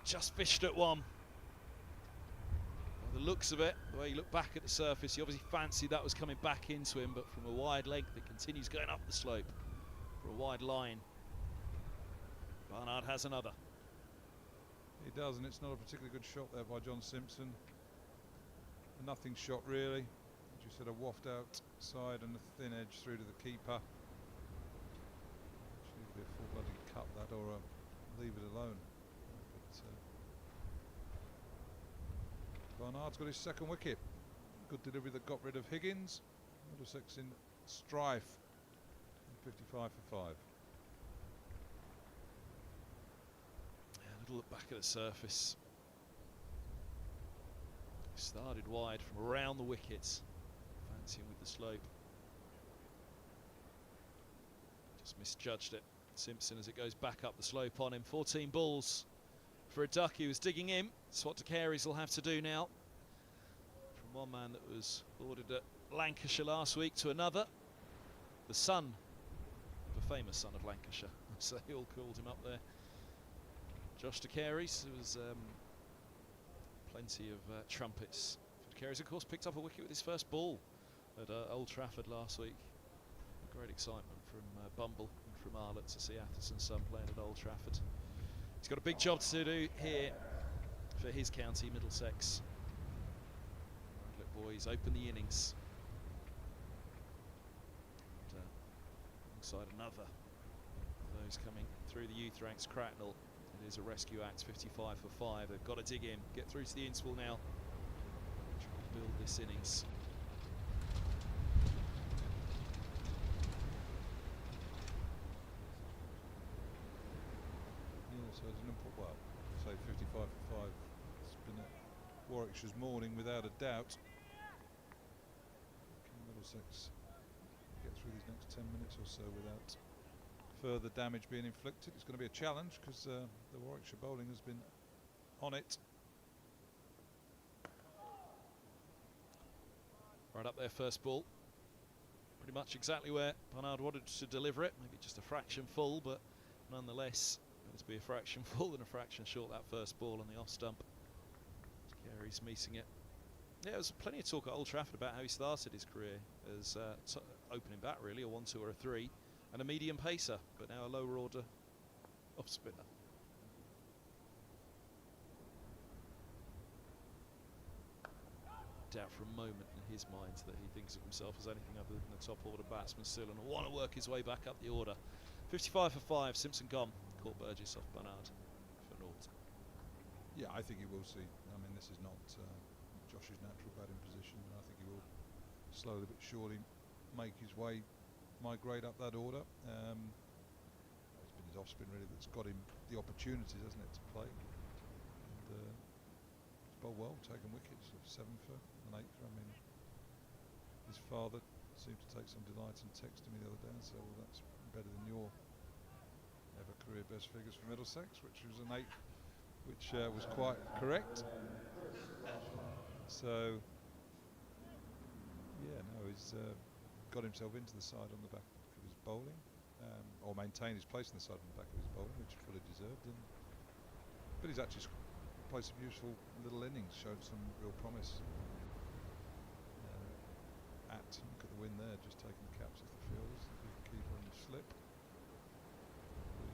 [SPEAKER 1] Just fished at one. By the looks of it, the way he looked back at the surface, he obviously fancied that was coming back into him, but from a wide length it continues going up the slope for a wide line. Barnard has another.
[SPEAKER 3] He does, and it's not a particularly good shot there by John Simpson. A nothing shot really. As you said, a waft outside and a thin edge through to the keeper. Should either be a full bloody cut that or leave it alone. But Barnard's got his second wicket. Good delivery that got rid of Higgins. Middlesex in strife. 55 for 5. Look back at the surface. Started wide from around the wickets, fancying with the slope. Just misjudged it. Simpson as it goes back up the slope on him. 14 balls for a duck. He was digging in. That's what De Carey's will have to do now. From one man that was ordered at Lancashire last week to another. The son, the famous son of Lancashire, so they all called him up there. Josh De Carey's, there was plenty of trumpets for De Carey's. Of course, picked up a wicket with his first ball at Old Trafford last week. Great excitement from Bumble and from Arlott to see Atherson's son playing at Old Trafford. He's got a big job to do here for his county, Middlesex. Let boys open the innings. And, alongside another of those coming through the youth ranks, Cracknell. It is a rescue act, 55 for 5. They've got to dig in, get through to the interval now. Try and build this innings. Yeah, so it's an important, well, say 55 for 5. It's been Warwickshire's morning without a doubt. Can Middlesex get through these next 10 minutes or so without further damage being inflicted? It's going to be a challenge because the Warwickshire bowling has been on it. Right up there, first ball. Pretty much exactly where Barnard wanted to deliver it. Maybe just a fraction full, but nonetheless, better to be a fraction full than a fraction short that first ball on the off stump. Carey's meeting it. Yeah, there was plenty of talk at Old Trafford about how he started his career as opening bat, really, a 1-2 or a 3. And a medium pacer, but now a lower order off spinner. Doubt for a moment in his mind that he thinks of himself as anything other than a top order batsman still, and will want to work his way back up the order. 55 for 5, Simpson gone. Caught Burgess off Barnard for naught. Yeah, I think he will see. I mean, this is not Josh's natural batting position, and I think he will slowly but surely make his way, migrate up that order. It's been his off-spin really that's got him the opportunities, hasn't it, to play. And he's bowled well, taken wickets, 7 for an 8 for. I mean, his father seemed to take some delight in texting me the other day and said, well, that's better than your ever career best figures for Middlesex, which was an 8, which was quite correct. So, yeah, no, he's got himself into the side on the back of his bowling, or maintained his place in the side on the back of his bowling, which he fully deserved. But he's actually played some useful little innings, showed some real promise. Look at the win there, just taking the caps off the field. The keeper on the slip.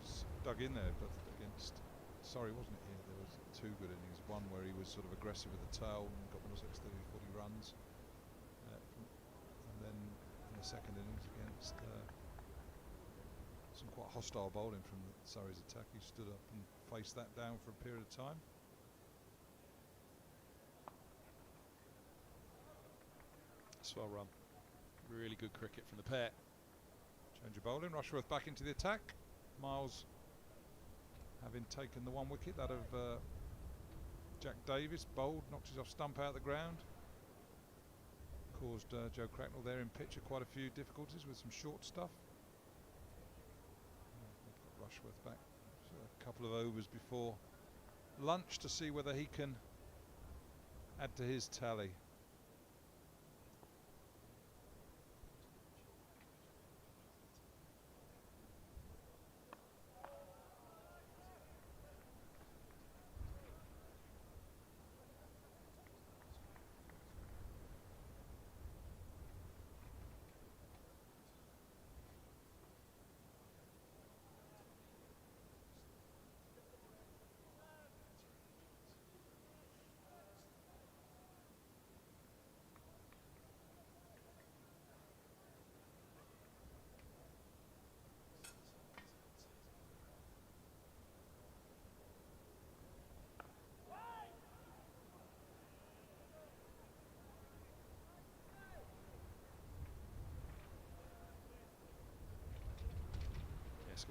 [SPEAKER 3] Was dug in there, but against Surrey, wasn't it? Here there was 2 good innings. One where he was sort of aggressive with the tail and got Middlesex 30-40 runs, and then in the second innings against some quite hostile bowling from Surrey's attack, he stood up and faced that down for a period of time.
[SPEAKER 1] That's well run. Really good cricket from the pair.
[SPEAKER 3] Change of bowling. Rushworth back into the attack. Miles, having taken the 1 wicket, that of Jack Davies, bowled, knocked his off stump out of the ground. Caused Joe Cracknell there in pitcher quite a few difficulties with some short stuff. Got Rushworth back. So a couple of overs before lunch to see whether he can add to his tally.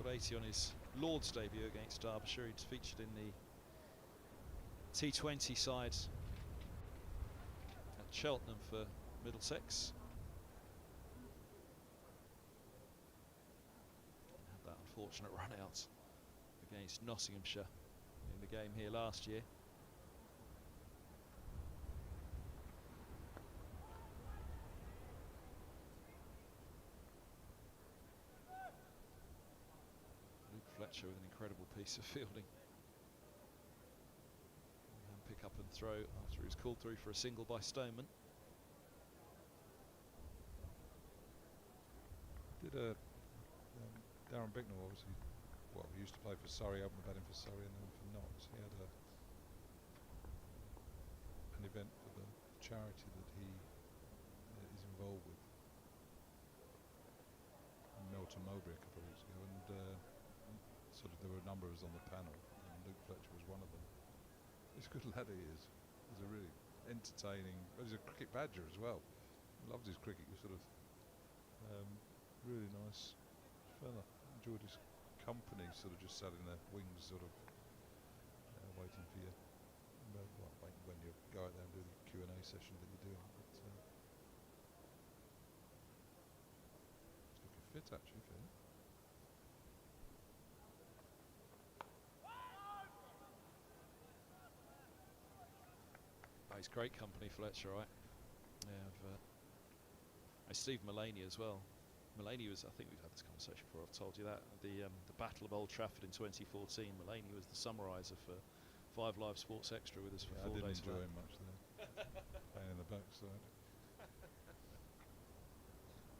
[SPEAKER 1] Got 80 on his Lord's debut against Derbyshire. He's featured in the T20 side at Cheltenham for Middlesex. Had that unfortunate run out against Nottinghamshire in the game here last year. Fletcher with an incredible piece of fielding. And pick up and throw after he was called through for a single by Stoneman.
[SPEAKER 3] Did Darren Bicknell, obviously, well, he used to play for Surrey, opened batting for Surrey and then for Notts. He had an event for the charity that he is involved with in Melton Mowbray a couple of weeks ago, and sort of there were a number of us on the panel, and Luke Fletcher was one of them. He's a good lad, he is. He's a really entertaining, well, he's a cricket badger as well. Loves his cricket. He's sort of really nice fella. Enjoyed his company, sort of just sat in the wings, sort of waiting for you. Well, when you go out there and do the Q&A session that you're doing. But, he's looking fit, actually, for him.
[SPEAKER 1] He's great company, Fletcher, right? Yeah, Steve Mullaney as well. Mullaney was, I think we've had this conversation before, I've told you that, the Battle of Old Trafford in 2014, Mullaney was the summariser for 5 Live Sports Extra with us for 4 days.
[SPEAKER 3] I didn't enjoy him much there. Playing in the backside.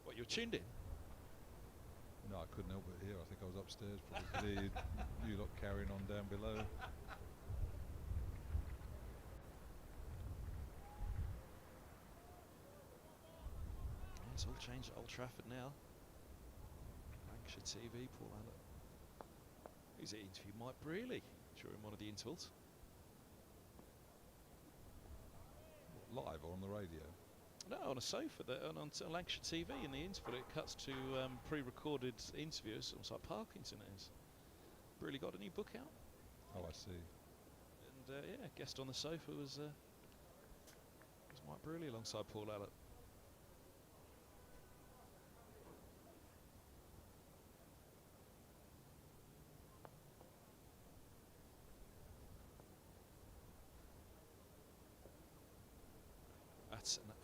[SPEAKER 1] What, you were tuned in?
[SPEAKER 3] No, I couldn't help it here. I think I was upstairs, probably. You lot carrying on down below.
[SPEAKER 1] It's all changed at Old Trafford now. Lancashire TV, Paul Allen. Who's it interviewed Mike Brearley during one of the intervals?
[SPEAKER 3] What, live or on the radio?
[SPEAKER 1] No, on a sofa on Lancashire TV in the interval. It cuts to pre-recorded interviews. Almost like Parkinson it is. Brearley got a new book out.
[SPEAKER 3] Oh, I see.
[SPEAKER 1] And yeah, guest on the sofa was Mike Brearley alongside Paul Allen.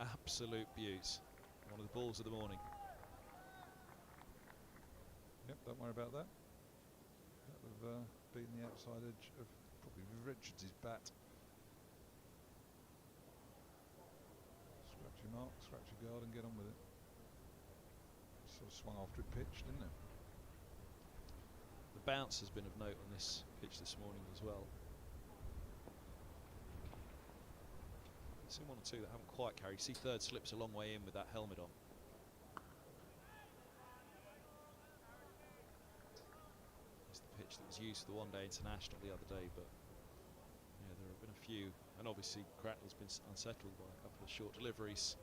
[SPEAKER 1] Absolute beaut. One of the balls of the morning.
[SPEAKER 3] Yep, don't worry about that. That would have been the outside edge of probably Richards' bat. Scratch your mark, scratch your guard and get on with it. Sort of swung after it pitched, didn't it?
[SPEAKER 1] The bounce has been of note on this pitch this morning as well. I've seen one or two that haven't quite carried. You see third slips a long way in with that helmet on. It's the pitch that was used for the one-day international the other day, but yeah, there have been a few, and obviously Cracknell's been unsettled by a couple of short deliveries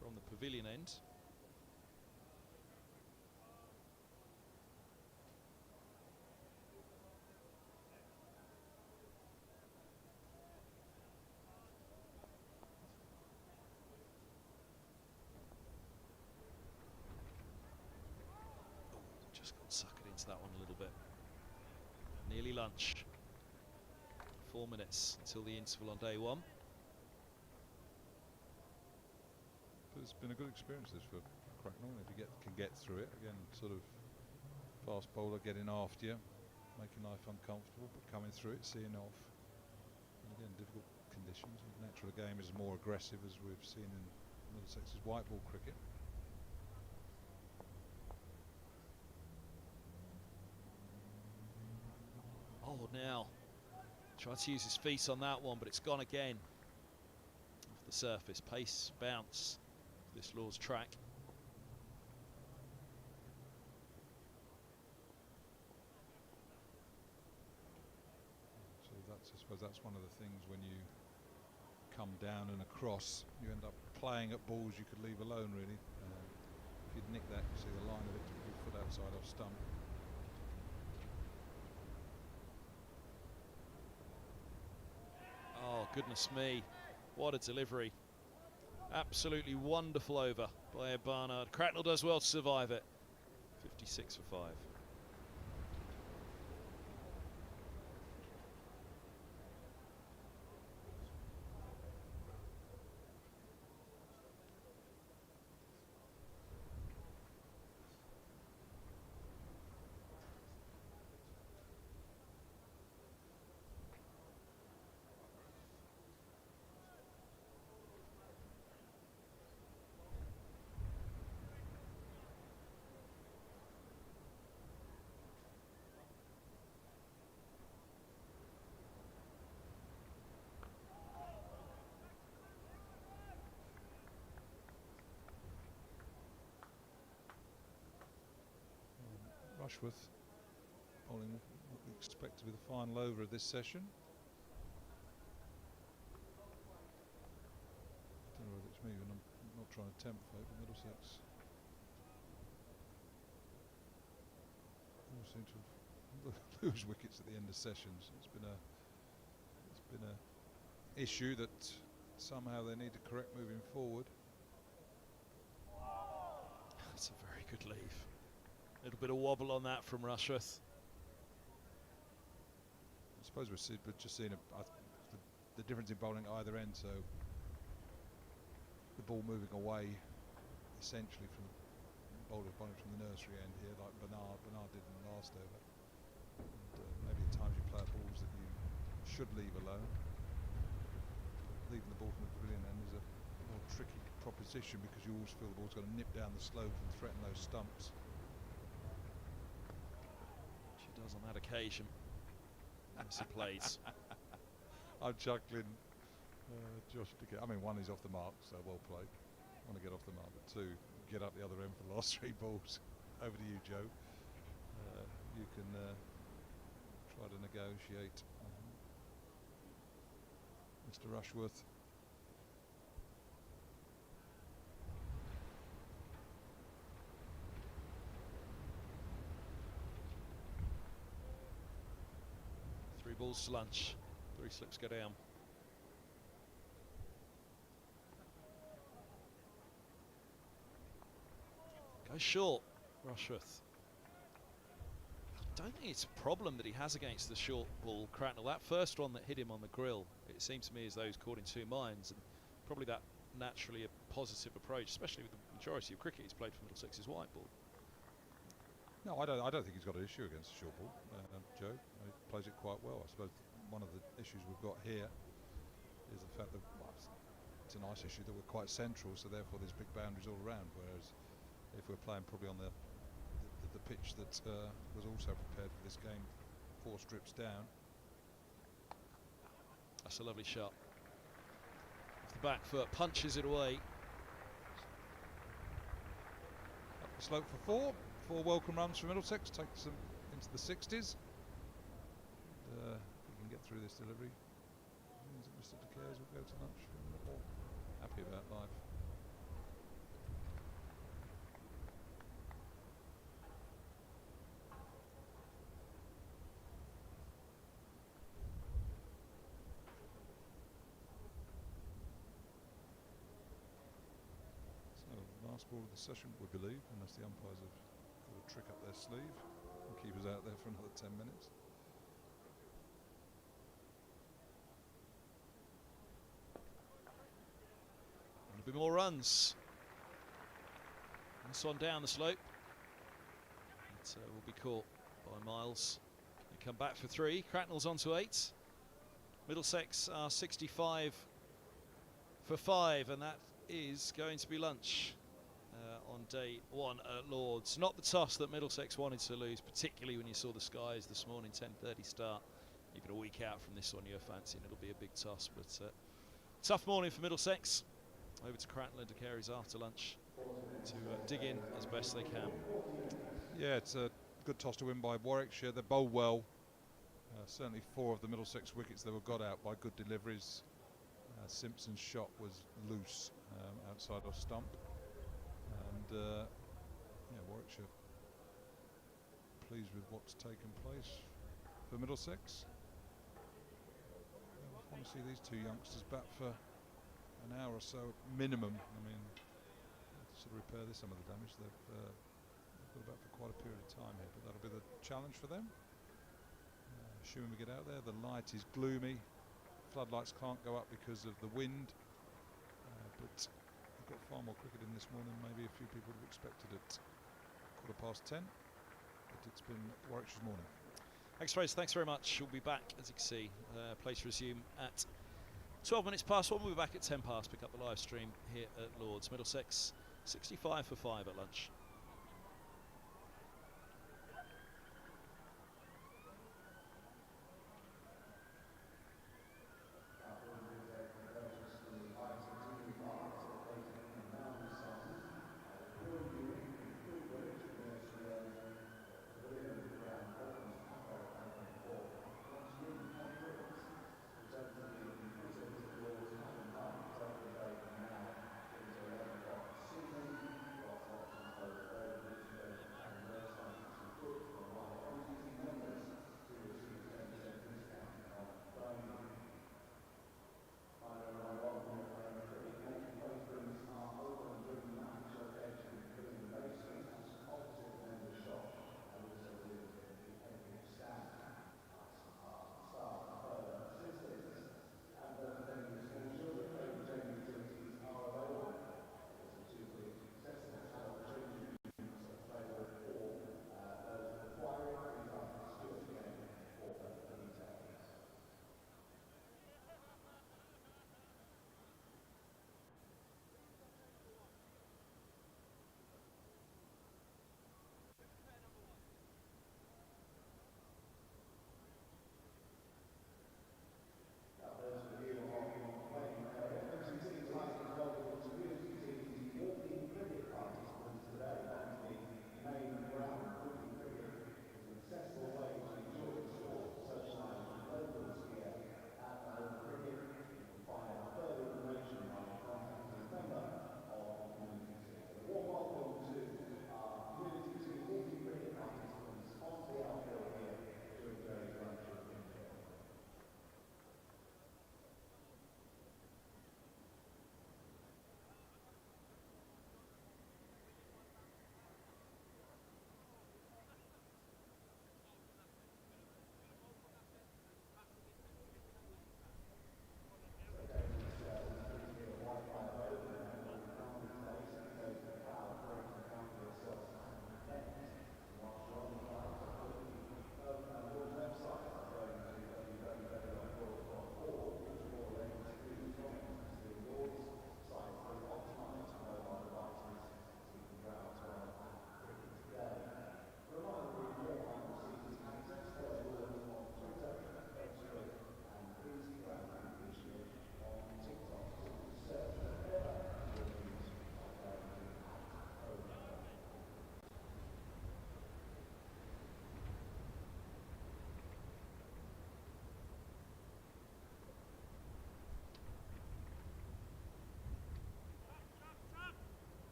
[SPEAKER 1] from the pavilion end. Just got suckered into that one a little bit. Nearly lunch. 4 minutes until the interval on day one.
[SPEAKER 3] But it's been a good experience this for Cracknell, if you can get through it. Again, sort of fast bowler getting after you, making life uncomfortable, but coming through it, seeing off. And again, difficult conditions. The nature of the game is more aggressive, as we've seen in Middlesex's white ball cricket.
[SPEAKER 1] Oh, now tried to use his feet on that one, but it's gone again off the surface. Pace, bounce, this Lord's track.
[SPEAKER 3] So I suppose that's one of the things when you come down and across, you end up playing at balls you could leave alone, really. If you'd nick that, you see the line of it, your foot outside off stump.
[SPEAKER 1] Oh, goodness me. What a delivery. Absolutely wonderful over by Ed Barnard. Cracknell does well to survive it. 56 for 5.
[SPEAKER 3] Rushworth bowling what we expect to be the final over of this session. I don't know whether it's me, and I'm not trying to tempt fate, but Middlesex all seem to lose wickets at the end of sessions. It's been a issue that somehow they need to correct moving forward.
[SPEAKER 1] That's a very good leave. A little bit of wobble on that from Rushworth.
[SPEAKER 3] I suppose we're just seeing the difference in bowling at either end, so the ball moving away essentially from bowling from the nursery end here, like Bernard did in the last over. And maybe at times you play at balls that you should leave alone. But leaving the ball from the pavilion end is a more tricky proposition because you always feel the ball's going to nip down the slope and threaten those stumps.
[SPEAKER 1] Does on that occasion. Yes, he plays.
[SPEAKER 3] I'm chuckling, Josh. I mean, one, he's off the mark, so well played. Want to get off the mark, but two, get up the other end for the last 3 balls. Over to you, Joe. You can try to negotiate, Mr. Rushworth.
[SPEAKER 1] Balls to lunch. 3 slips go down. Goes short, Rushworth. I don't think it's a problem that he has against the short ball, Cracknell. That first one that hit him on the grill, it seems to me as though he's caught in 2 minds. And probably that naturally a positive approach, especially with the majority of cricket he's played for Middlesex's white ball.
[SPEAKER 3] No, I don't think he's got an issue against the short ball, Joe. He plays it quite well. I suppose one of the issues we've got here is the fact that it's a nice issue that we're quite central, so therefore there's big boundaries all around. Whereas if we're playing probably on the pitch that was also prepared for this game, 4 strips down.
[SPEAKER 1] That's a lovely shot. Off the back foot, punches it away.
[SPEAKER 3] Up the slope for 4 welcome runs for Middlesex, takes them into the 60s. And, if we can get through this delivery, means that Mr. De Cares will go to lunch. Happy about life. Last ball of the session, we believe, unless the umpires have got a trick up their sleeve and keep us out there for another 10 minutes.
[SPEAKER 1] There'll be more runs. This one down the slope. It will be caught by Miles. They come back for 3. Cracknell's on to 8. Middlesex are 65 for 5, and that is going to be lunch. On day 1 at Lord's. Not the toss that Middlesex wanted to lose, particularly when you saw the skies this morning, 10:30 start. Even a week out from this one, you're fancying it'll be a big toss, but tough morning for Middlesex. Over to Cracknell and De Cary's after lunch to dig in as best they can.
[SPEAKER 3] Yeah, it's a good toss to win by Warwickshire. They bowled well. Certainly 4 of the Middlesex wickets they were got out by good deliveries. Simpson's shot was loose outside off stump. And Warwickshire pleased with what's taken place for Middlesex. I want to see these 2 youngsters bat for an hour or so minimum. I mean, to sort of repair some of the damage. They've got about for quite a period of time here, but that'll be the challenge for them. Assuming we get out there, the light is gloomy. Floodlights can't go up because of the wind, but got far more cricket in this morning. Maybe a few people would have expected it 10:15, but it's been Warwickshire's morning.
[SPEAKER 1] Thanks, Fraser. Thanks very much. We'll be back, as you can see. Play to resume at 12 minutes past 1. We'll be back at 10 past. Pick up the live stream here at Lord's. Middlesex 65 for 5 at lunch.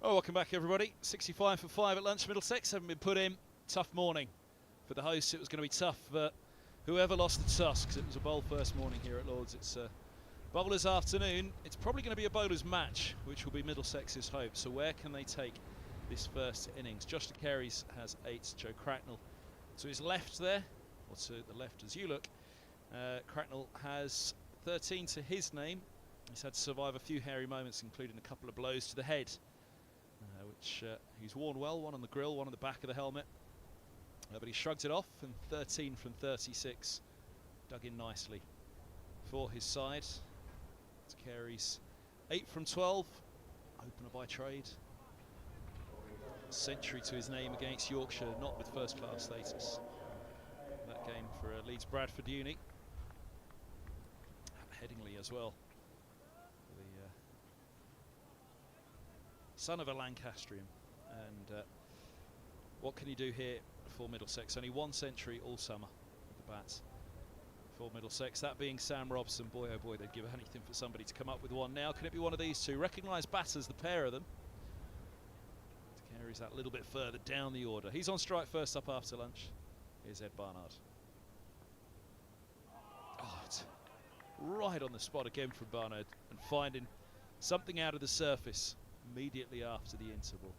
[SPEAKER 1] Oh, welcome back everybody. 65 for 5 at lunch. Middlesex haven't been put in. Tough morning for the hosts. It was going to be tough for whoever lost the toss, because it was a bowl first morning here at Lords. It's a bowler's afternoon. It's probably going to be a bowler's match, which will be Middlesex's hope. So where can they take this first innings? Josh de Carey's has 8. Joe Cracknell to his left there, or to the left as you look. Cracknell has 13 to his name. He's had to survive a few hairy moments, including a couple of blows to the head, which he's worn well, one on the grill, one on the back of the helmet. But he shrugged it off, and 13 from 36 dug in nicely for his side. Carey's 8 from 12, opener by trade. Century to his name against Yorkshire, not with first class status. That game for Leeds Bradford Uni. Headingley as well. The son of a Lancastrian. And what can you do here for Middlesex? Only 1 century all summer with the bats for Middlesex. That being Sam Robson. Boy, oh boy, they'd give anything for somebody to come up with one now. Can it be one of these two? Recognised batters, the pair of them. Carries that little bit further down the order. He's on strike first up after lunch. Here's Ed Barnard. Oh, it's right on the spot again from Barnard, and finding something out of the surface immediately after the interval.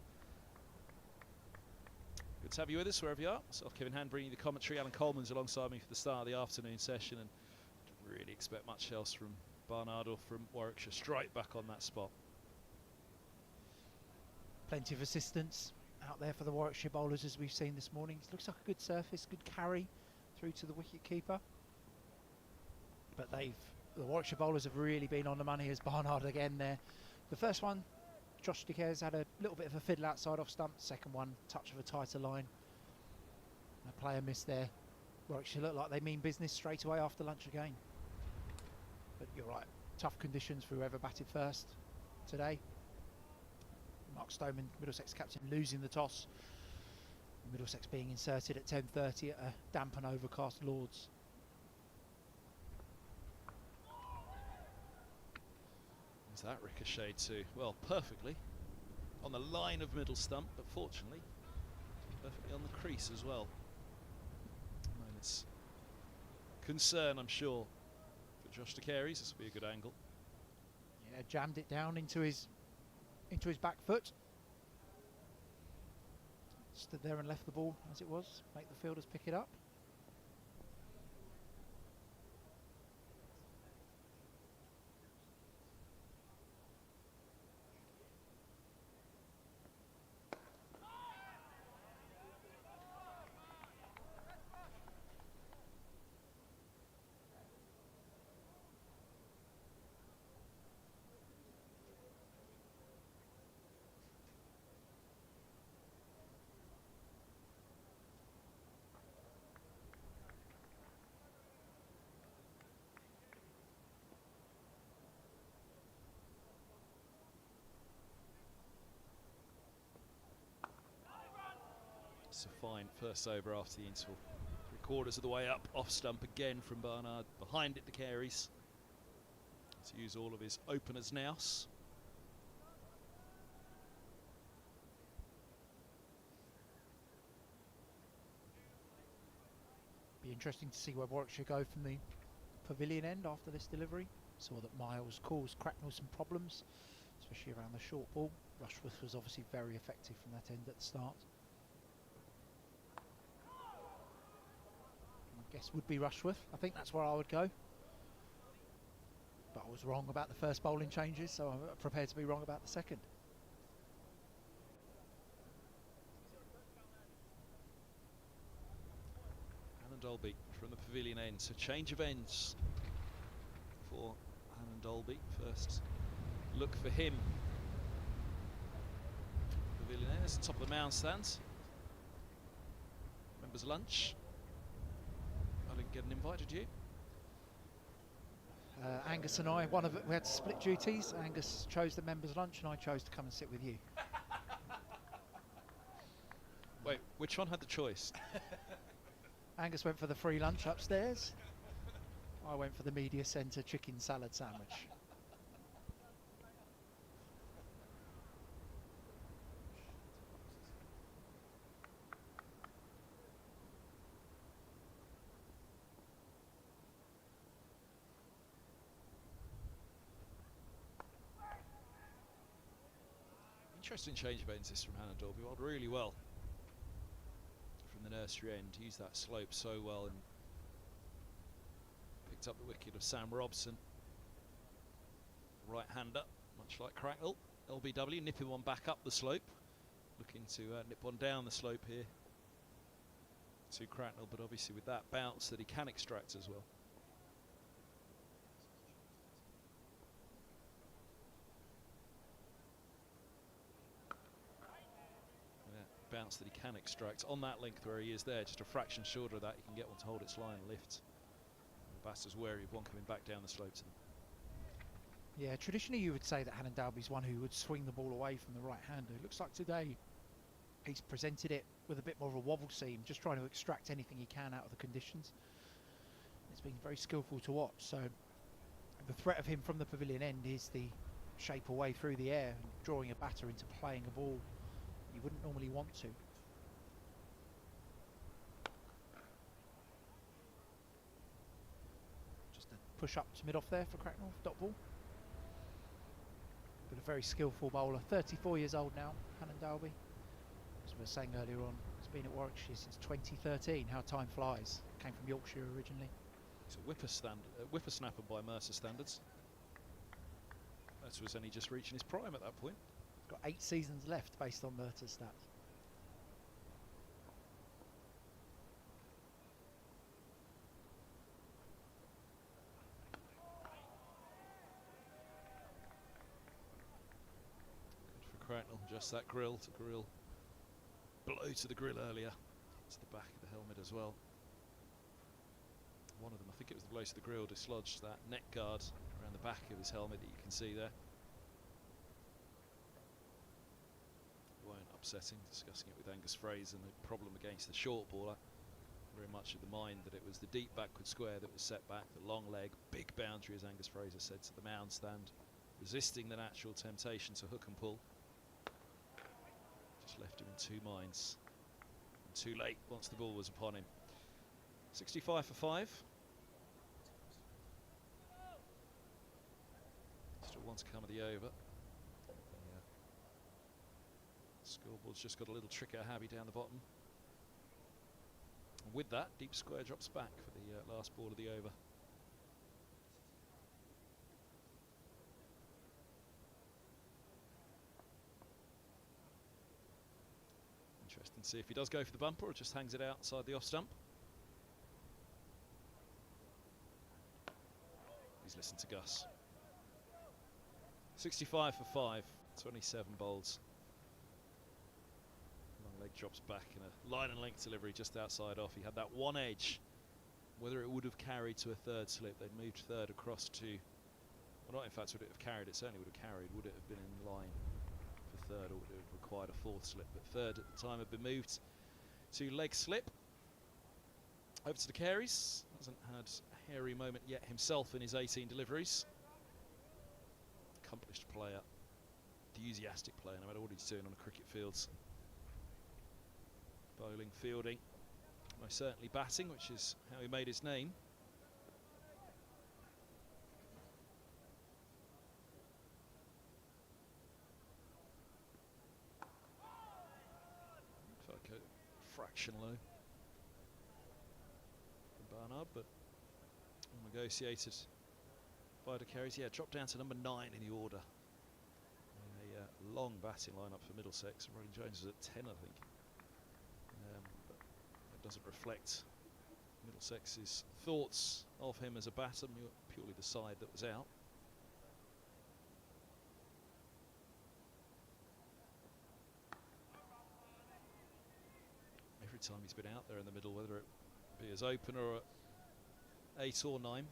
[SPEAKER 1] Good to have you with us wherever you are. Myself, Kevin Hand, bringing you the commentary. Alan Coleman's alongside me for the start of the afternoon session, and don't really expect much else from Barnard or from Warwickshire. Straight back on that spot.
[SPEAKER 2] Plenty of assistance out there for the Warwickshire bowlers, as we've seen this morning. It looks like a good surface, good carry through to the wicket keeper. But the Warwickshire bowlers have really been on the money, as Barnard again there. The first one, Josh de Carey's had a little bit of a fiddle outside off stump. Second one, touch of a tighter line. A player missed there. Warwickshire look like they mean business straight away after lunch again. But you're right, tough conditions for whoever batted first today. Mark Stoneman, Middlesex captain, losing the toss. Middlesex being inserted at 10:30 at a damp and overcast Lords.
[SPEAKER 1] Is that ricocheted to, well, perfectly on the line of middle stump, but fortunately perfectly on the crease as well. Moments concern, I'm sure, for Josh de Carey's. This will be a good angle.
[SPEAKER 2] Yeah, jammed it down into his back foot. Stood there and left the ball as it was. Make the fielders pick it up.
[SPEAKER 1] It's a fine first over after the interval. 3/4 of the way up, off stump again from Barnard. Behind it, the Careys. To use all of his openers nous.
[SPEAKER 2] Be interesting to see where Warwickshire go from the pavilion end after this delivery. Saw that Miles caused Cracknell some problems, especially around the short ball. Rushworth was obviously very effective from that end at the start. My guess would be Rushworth. I think that's where I would go. But I was wrong about the first bowling changes, so I'm prepared to be wrong about the second.
[SPEAKER 1] Alan Dolby from the pavilion end. So change of ends for Alan Dolby. First look for him. Pavilion end. It's the top of the mound stand. Members' lunch. I didn't get an invite, did you?
[SPEAKER 2] Angus and I, we had to split duties. Angus chose the members' lunch and I chose to come and sit with you.
[SPEAKER 1] Wait, which one had the choice?
[SPEAKER 2] Angus went for the free lunch upstairs. I went for the media centre chicken salad sandwich.
[SPEAKER 1] Interesting change of ends this from Hannah Dolby. Bowled really well from the nursery end. Used that slope so well and picked up the wicket of Sam Robson. Right-hander, much like Cracknell. LBW nipping one back up the slope. Looking to nip one down the slope here to Cracknell, but obviously with that bounce that he can extract as well. Yeah, bounce that he can extract on that length where he is there, just a fraction short of that, he can get one to hold its line and lift. And the batter's wary of one coming back down the slope to them.
[SPEAKER 2] Yeah, traditionally you would say that Hannah Dalby's one who would swing the ball away from the right-hander. It looks like today he's presented it with a bit more of a wobble seam, just trying to extract anything he can out of the conditions. It's been very skillful to watch, so the threat of him from the pavilion end is the shape away through the air, and drawing a batter into playing a ball you wouldn't normally want to. Just a push up to mid-off there for Cracknell, dot ball. But a very skillful bowler, 34 years old now, Hannah Dalby. As we were saying earlier on, he's been at Warwickshire since 2013. How time flies. Came from Yorkshire originally.
[SPEAKER 1] He's a whippersnapper by Mercer standards. That was only just reaching his prime at that point.
[SPEAKER 2] He's got 8 seasons left based on Mercer's stats.
[SPEAKER 1] Good for Cracknell, just that grill to grill. Blow to the grill earlier. To the back of the helmet as well. One of them, I think it was the blow to the grill, dislodged that neck guard around the back of his helmet that you can see there. Weren't upsetting, discussing it with Angus Fraser, and the problem against the short bowler, very much of the mind that it was the deep backward square that was set back, the long leg, big boundary, as Angus Fraser said, to the mound stand, resisting the natural temptation to hook and pull. Just left him in two minds. And too late once the ball was upon him. 65 for 5. Still one to come of the over. The scoreboard's just got a little trigger happy down the bottom. And with that, deep square drops back for the last ball of the over. Interesting to see if he does go for the bumper or just hangs it outside the off stump. He's listened to Gus. 65 for 5, 27 bowls. Long leg drops back in a line and length delivery just outside off. He had that one edge. Whether it would have carried to a third slip, they'd moved third across to, well, not in fact would it have carried, it certainly would have carried. Would it have been in line for third, or would it have required a fourth slip? But third at the time had been moved to leg slip. Over to the Careys. Hasn't had a hairy moment yet himself in his 18 deliveries. Accomplished player, enthusiastic player, no matter what he's doing on the cricket fields. Bowling, fielding, most certainly batting, which is how he made his name. Looks like a fraction low from Barnard, but negotiated by the Careys. Yeah, dropped down to number 9 in the order. A long batting lineup for Middlesex. Rodney Jones was at 10, I think. But that doesn't reflect Middlesex's thoughts of him as a batter, purely the side that was out. Every time he's been out there in the middle, whether it be as opener or 8 or 9,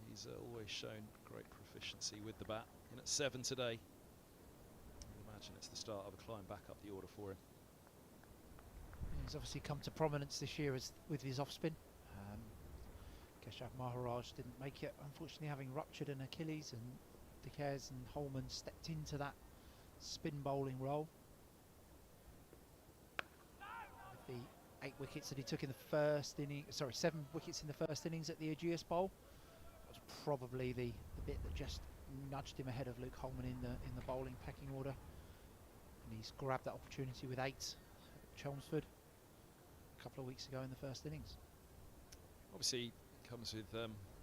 [SPEAKER 1] he's always shown great proficiency with the bat. In at 7 today. I imagine it's the start of a climb back up the order for him.
[SPEAKER 2] He's obviously come to prominence this year with his off-spin. Keshav Maharaj didn't make it, unfortunately, having ruptured an Achilles, and De Caires and Holman stepped into that spin bowling role. With the 8 wickets that he took in the first inning, 7 wickets in the first innings at the Aegeus Bowl. That was probably the bit that just nudged him ahead of Luke Holman in the bowling pecking order. And and he's grabbed that opportunity with 8 at Chelmsford a couple of weeks ago in the first innings.
[SPEAKER 1] Obviously, comes with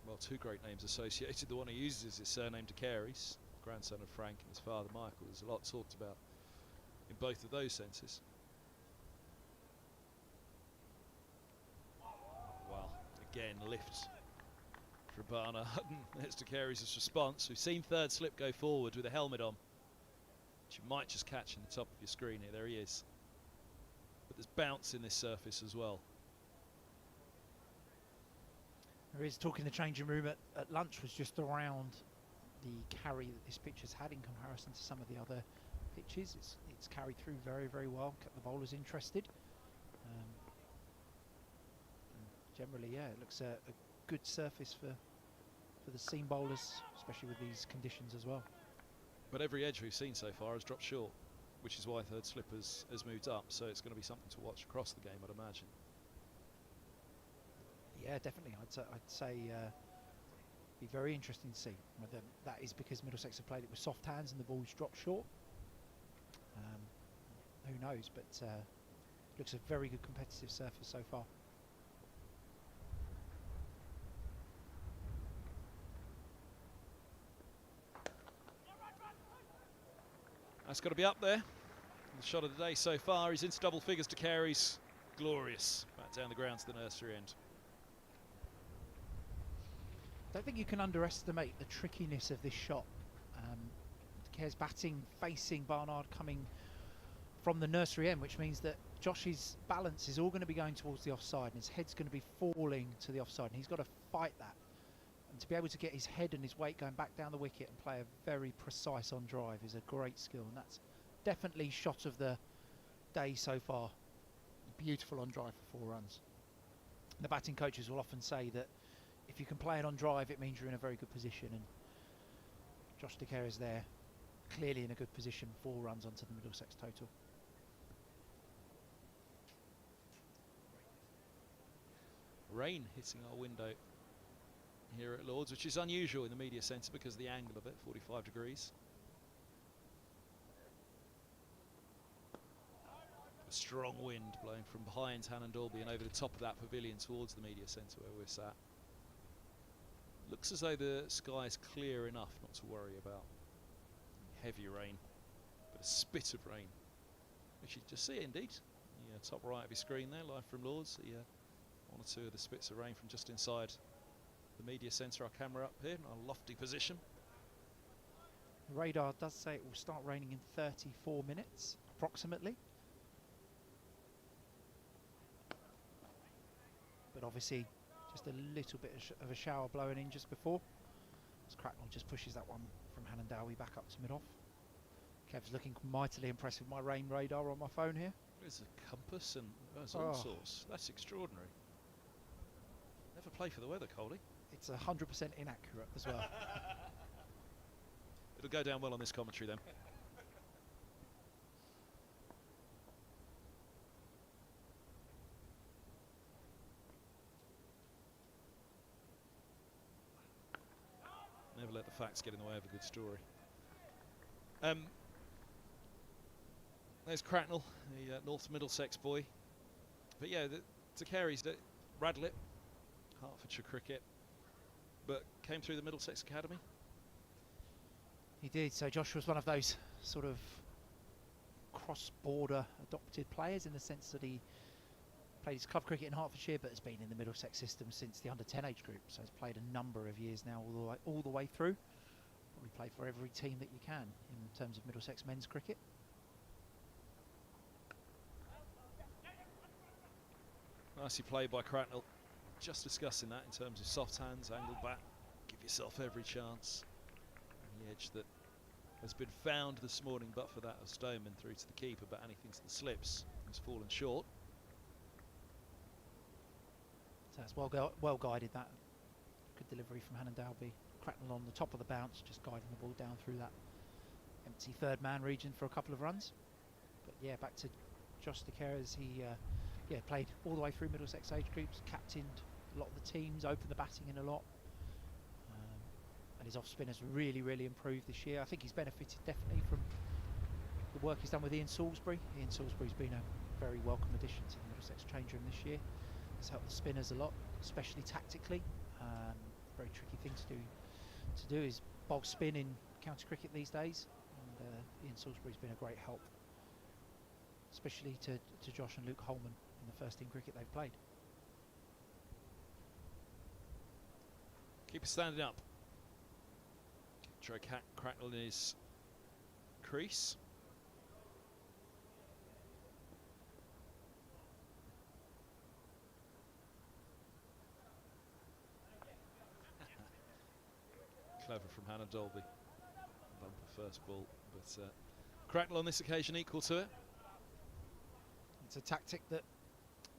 [SPEAKER 1] well, 2 great names associated. The one he uses is his surname Davies, grandson of Frank and his father Michael. There's a lot talked about in both of those senses. Well, again, lift for Barner. There's Davies' response. We've seen third slip go forward with a helmet on, which you might just catch in the top of your screen here. There he is. But there's bounce in this surface as well.
[SPEAKER 2] There is talk in the changing room at lunch was just around the carry that this pitch has had in comparison to some of the other pitches. It's carried through very, very well, kept the bowlers interested. Generally, yeah, it looks a good surface for the seam bowlers, especially with these conditions as well.
[SPEAKER 1] But every edge we've seen so far has dropped short, which is why third slip has moved up, so it's going to be something to watch across the game, I'd imagine.
[SPEAKER 2] Yeah, definitely. I'd say be very interesting to see whether that is because Middlesex have played it with soft hands and the ball's dropped short. Who knows, but looks a very good competitive surface so far.
[SPEAKER 1] That's got to be up there. The shot of the day so far. He's into double figures to Carey's. Glorious. Back down the ground to the nursery end.
[SPEAKER 2] I don't think you can underestimate the trickiness of this shot. Care's batting facing Barnard coming from the nursery end, which means that Josh's balance is all going to be going towards the offside and his head's going to be falling to the offside, and he's got to fight that. And to be able to get his head and his weight going back down the wicket and play a very precise on drive is a great skill, and that's definitely shot of the day so far. Beautiful on drive for 4 runs. And the batting coaches will often say that if you can play it on drive, it means you're in a very good position, and Josh DeCare is there, clearly in a good position. 4 runs onto the Middlesex total.
[SPEAKER 1] Rain hitting our window here at Lord's, which is unusual in the media centre because of the angle of it, 45 degrees. A strong wind blowing from behind Hannon Dalby and over the top of that pavilion towards the media centre where we're sat. Looks as though the sky is clear enough not to worry about heavy rain, but a spit of rain, which you just see indeed. The top right of your screen there, live from Lord's. The, 1 or 2 of the spits of rain from just inside the media centre. Our camera up here in our lofty position.
[SPEAKER 2] The radar does say it will start raining in 34 minutes, approximately. But obviously, just a little bit of a shower blowing in just before. As Cracknell just pushes that one from Hannon Dalby back up to mid-off. Kev's looking mightily impressed with my rain radar on my phone here.
[SPEAKER 1] There's a compass and there's all sorts. That's extraordinary. Never play for the weather, Coley.
[SPEAKER 2] It's 100% inaccurate as well.
[SPEAKER 1] It'll go down well on this commentary then. Never let the facts get in the way of a good story. There's Cracknell, the North Middlesex boy. But yeah, to Carey's Radlett, Hertfordshire Cricket, but came through the Middlesex Academy.
[SPEAKER 2] He did. So Josh was one of those sort of cross-border adopted players in the sense that he played his club cricket in Hertfordshire, but has been in the Middlesex system since the under-10 age group. So he's played a number of years now, all the way through. Probably played for every team that you can in terms of Middlesex men's cricket.
[SPEAKER 1] Nicely played by Cracknell. Just discussing that in terms of soft hands, angled bat. Give yourself every chance. And the edge that has been found this morning, but for that of Stoneman through to the keeper, but anything to the slips has fallen short.
[SPEAKER 2] So that's well guided, that good delivery from Hannon Dalby. Cracknell on the top of the bounce, just guiding the ball down through that empty third man region for a couple of runs. But yeah, back to Josh DeCare as he played all the way through Middlesex age groups, captained a lot of the teams, opened the batting in a lot, and his off spin has really improved this year. I think he's benefited definitely from the work he's done with Ian Salisbury. Ian Salisbury's been a very welcome addition to the Middlesex change room this year. It's helped the spinners a lot, especially tactically. Very tricky thing to do is bowl spin in county cricket these days, and Ian Salisbury's been a great help, especially to Josh and Luke Holman in the first team cricket they've played.
[SPEAKER 1] Keeper standing up. Try Cracknell in his crease. Clever from Hannah Dolby. Bumper first ball, but Cracknell on this occasion equal to it.
[SPEAKER 2] It's a tactic that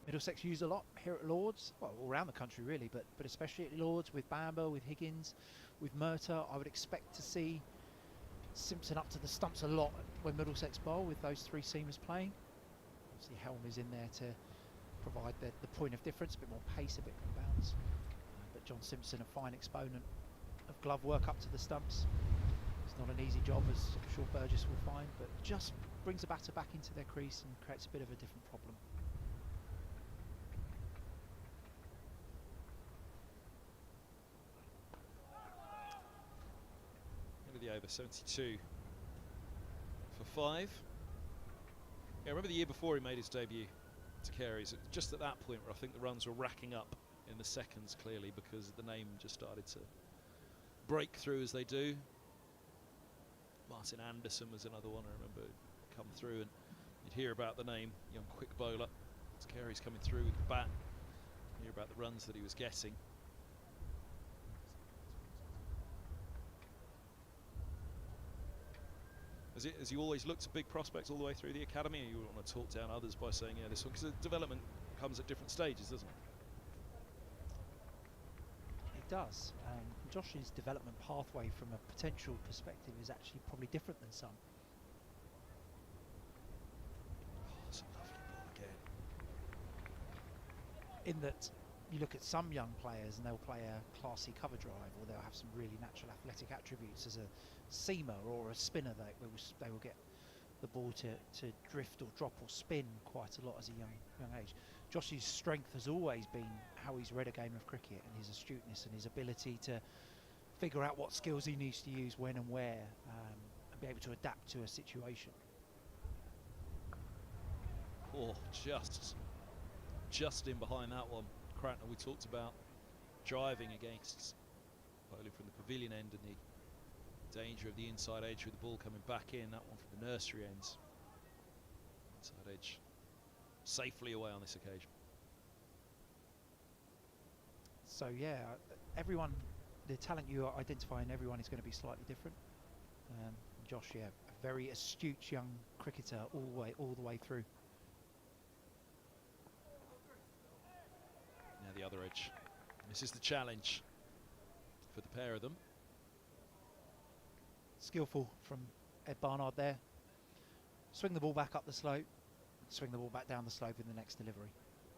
[SPEAKER 2] Middlesex use a lot here at Lords, well, all around the country really, but especially at Lords with Bamber, with Higgins, with Murtagh. I would expect to see Simpson up to the stumps a lot when Middlesex bowl with those three seamers playing. Obviously Helm is in there to provide the point of difference, a bit more pace, a bit more bounce. But John Simpson, a fine exponent of glove work up to the stumps. It's not an easy job, as I'm sure Burgess will find, but just brings the batter back into their crease and creates a bit of a different problem.
[SPEAKER 1] End of the over, 72 for 5. Yeah, I remember the year before he made his debut to Careys, just at that point where I think the runs were racking up in the seconds clearly, because the name just started to break through as they do. Martin Anderson was another one I remember come through, and you'd hear about the name, young quick bowler. As Careys coming through with the bat, hear about the runs that he was getting. Has he always looked at big prospects all the way through the academy, and you want to talk down others by saying, yeah, this one, because the development comes at different stages, doesn't it?
[SPEAKER 2] It does. Josh's development pathway from a potential perspective is actually probably different than some.
[SPEAKER 1] Oh, it's a lovely ball again.
[SPEAKER 2] In that you look at some young players and they'll play a classy cover drive, or they'll have some really natural athletic attributes as a seamer or a spinner. They will get the ball to drift or drop or spin quite a lot as a young age. Josh's strength has always been how he's read a game of cricket, and his astuteness and his ability to figure out what skills he needs to use when and where, and be able to adapt to a situation.
[SPEAKER 1] Oh, just in behind that one. Cracknell, we talked about driving against bowling from the pavilion end and the danger of the inside edge with the ball coming back in. That one from the nursery ends. Inside edge safely away on this occasion.
[SPEAKER 2] So yeah, everyone, the talent you identify in everyone is going to be slightly different. Josh, yeah, a very astute young cricketer all the way through.
[SPEAKER 1] Now the other edge. This is the challenge for the pair of them.
[SPEAKER 2] Skillful from Ed Barnard there. Swing the ball back up the slope, swing the ball back down the slope in the next delivery.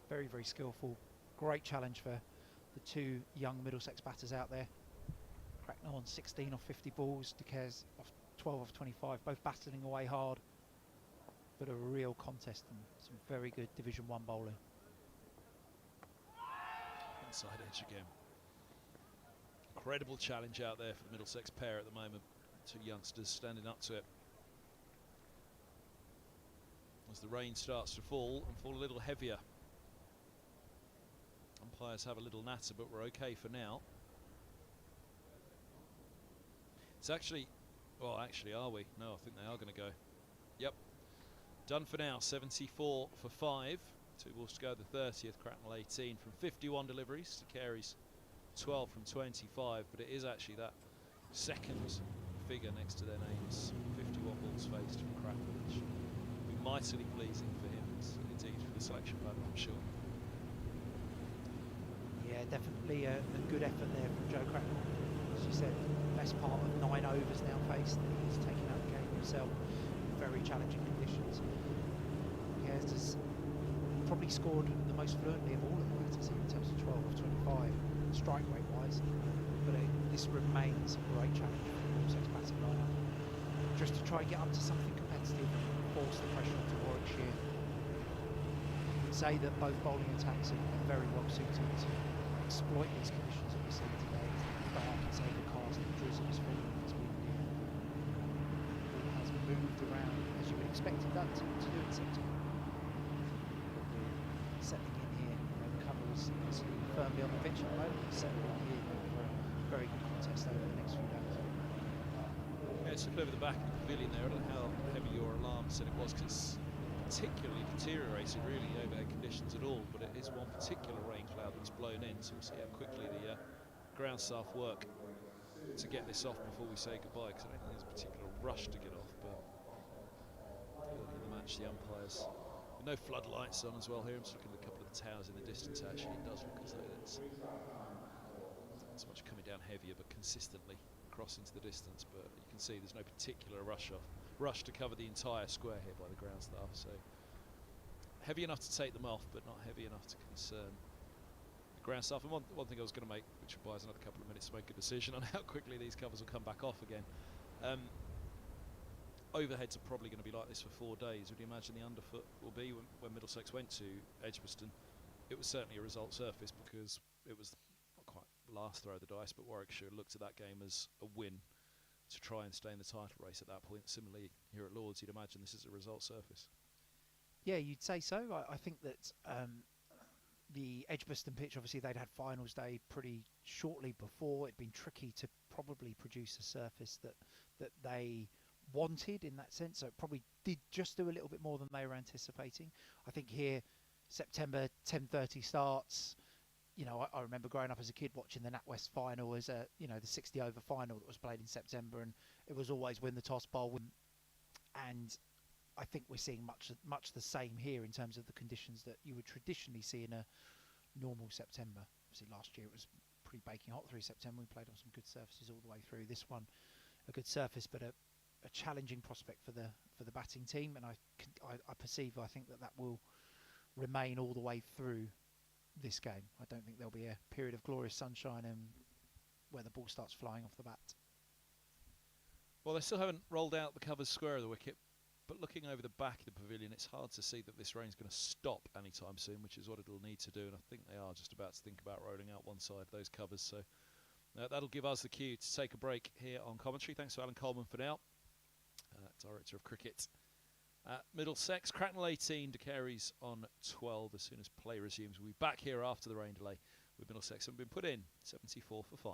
[SPEAKER 2] Very, very skillful. Great challenge for the two young Middlesex batters out there. Cracknell on 16 off 50 balls, De Caires off 12 off 25, both battling away hard, but a real contest and some very good Division 1 bowling.
[SPEAKER 1] Inside edge again. Incredible challenge out there for the Middlesex pair at the moment. Two youngsters standing up to it. As the rain starts to fall and fall a little heavier. Umpires have a little natter, but we're okay for now. It's actually, well, actually, are we? No, I think they are going to go. Yep. Done for now. 74 for 5. 2 balls to go, the 30th. Cracknell 18 from 51 deliveries. De Caires 12 from 25, but it is actually that second figure next to their names. 51 balls faced from Cracknell, which will be mightily pleasing for him, and indeed for the selection panel, I'm sure.
[SPEAKER 2] Yeah, definitely a good effort there from Joe Cracknell. As you said, best part of 9 overs now faced. He's taken out the game himself in very challenging conditions. He has probably scored the most fluently of all of the batters in terms of 12 of 25 strike rate wise, but this remains a great challenge for the Middlesex batting lineup. just to try and get up to something competitive and force the pressure onto Warwickshire. I would say that both bowling attacks are very well suited to exploit these conditions that we're seeing today. The dark, it's overcast, the drizzle is falling, it's windy. The ball has moved around as you would expect it to do in September. But we're settling in here, the cover is firmly on the pitch at the moment, settling in here for a very good contest over the next few days.
[SPEAKER 1] Yeah, it's over the back of the pavilion there. I don't know how heavy your alarm said it was, because it's particularly deteriorated really overhead conditions at all, but it is one particular rain cloud that's blown in, so we'll see how quickly the ground staff work to get this off before we say goodbye, because I don't think there's a particular rush to get off, but early in the match the umpires, with no floodlights on as well here, I'm just looking at a couple of the towers in the distance. Actually it does look as though it's not so much coming down heavier but consistently across into the distance, but you can see there's no particular rush to cover the entire square here by the ground staff, so heavy enough to take them off but not heavy enough to concern the ground staff. And one thing I was going to make, which will buy us another couple of minutes to make a decision on how quickly these covers will come back off again. Overheads are probably going to be like this for 4 days. Would you imagine the underfoot will be when Middlesex went to Edgbaston? It was certainly a result surface, because it was not quite last throw of the dice, but Warwickshire looked at that game as a win to try and stay in the title race at that point. Similarly here at Lords, you'd imagine this is a result surface.
[SPEAKER 2] Yeah, you'd say so. I think that the Edgbaston pitch, obviously they'd had finals day pretty shortly before. It'd been tricky to probably produce a surface that they wanted in that sense, so it probably did just do a little bit more than they were anticipating. I think here September 10:30 starts. I remember growing up as a kid watching the NatWest final as the 60 over final that was played in September, and it was always win the toss, bowl, win. And I think we're seeing much the same here in terms of the conditions that you would traditionally see in a normal September. Obviously last year it was pretty baking hot through September. We played on some good surfaces all the way through. This one, a good surface, but a challenging prospect for the batting team, and I think that will remain all the way through this game. I don't think there'll be a period of glorious sunshine and where the ball starts flying off the bat.
[SPEAKER 1] Well, they still haven't rolled out the covers square of the wicket, but looking over the back of the pavilion, it's hard to see that this rain's going to stop anytime soon, which is what it'll need to do, and I think they are just about to think about rolling out one side of those covers, so that'll give us the cue to take a break here on commentary. Thanks to Alan Coleman for now, Director of Cricket at Middlesex. Cracknell 18, De Carey's on 12. As soon as play resumes, we'll be back here after the rain delay with Middlesex and been put in 74 for 5.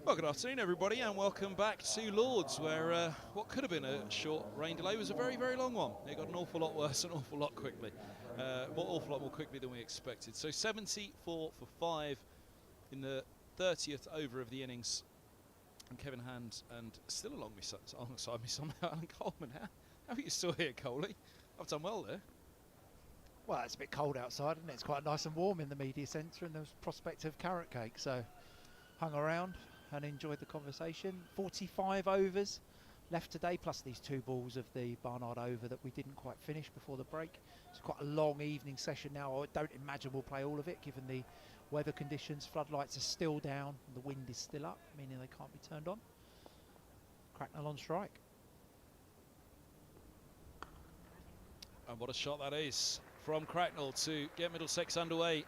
[SPEAKER 1] Well, good afternoon, everybody, and welcome back to Lords, where what could have been a short rain delay was a very, very long one. It got an awful lot worse, an awful lot quickly, awful lot more quickly than we expected. So 74 for 5 in the 30th over of the innings. And Kevin Hand, and still alongside me somehow, Alan Coleman. How are you still here, Coley? I've done well there.
[SPEAKER 2] Well, it's a bit cold outside, isn't it? It's quite nice and warm in the media centre, and there's prospect of carrot cake, so hung around and enjoyed the conversation. 45 overs left today, plus these 2 balls of the Barnard over that we didn't quite finish before the break. It's quite a long evening session now. I don't imagine we'll play all of it, given the weather conditions. Floodlights are still down, and the wind is still up, meaning they can't be turned on. Cracknell on strike.
[SPEAKER 1] And what a shot that is from Cracknell to get Middlesex underway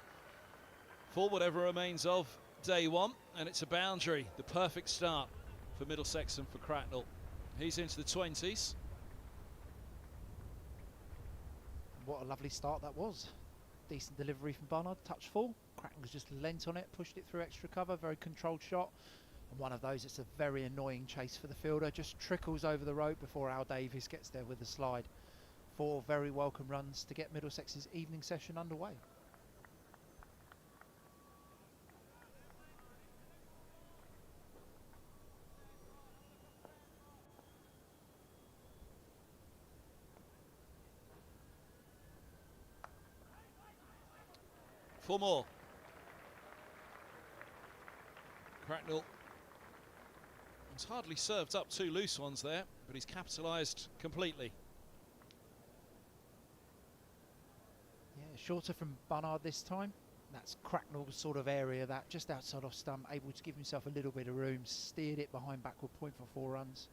[SPEAKER 1] for whatever remains of day one. And it's a boundary, the perfect start for Middlesex and for Cracknell. He's into the 20s.
[SPEAKER 2] What a lovely start that was. Decent delivery from Barnard, touch full. Cracknell's just leant on it, pushed it through extra cover, very controlled shot. And one of those, it's a very annoying chase for the fielder, just trickles over the rope before Al Davies gets there with the slide. 4 very welcome runs to get Middlesex's evening session underway.
[SPEAKER 1] Four more. Cracknell has hardly served up 2 loose ones there, but he's capitalised completely.
[SPEAKER 2] Yeah, shorter from Barnard this time. That's Cracknell's sort of area, that just outside off stump, able to give himself a little bit of room, steered it behind backward point for 4 runs.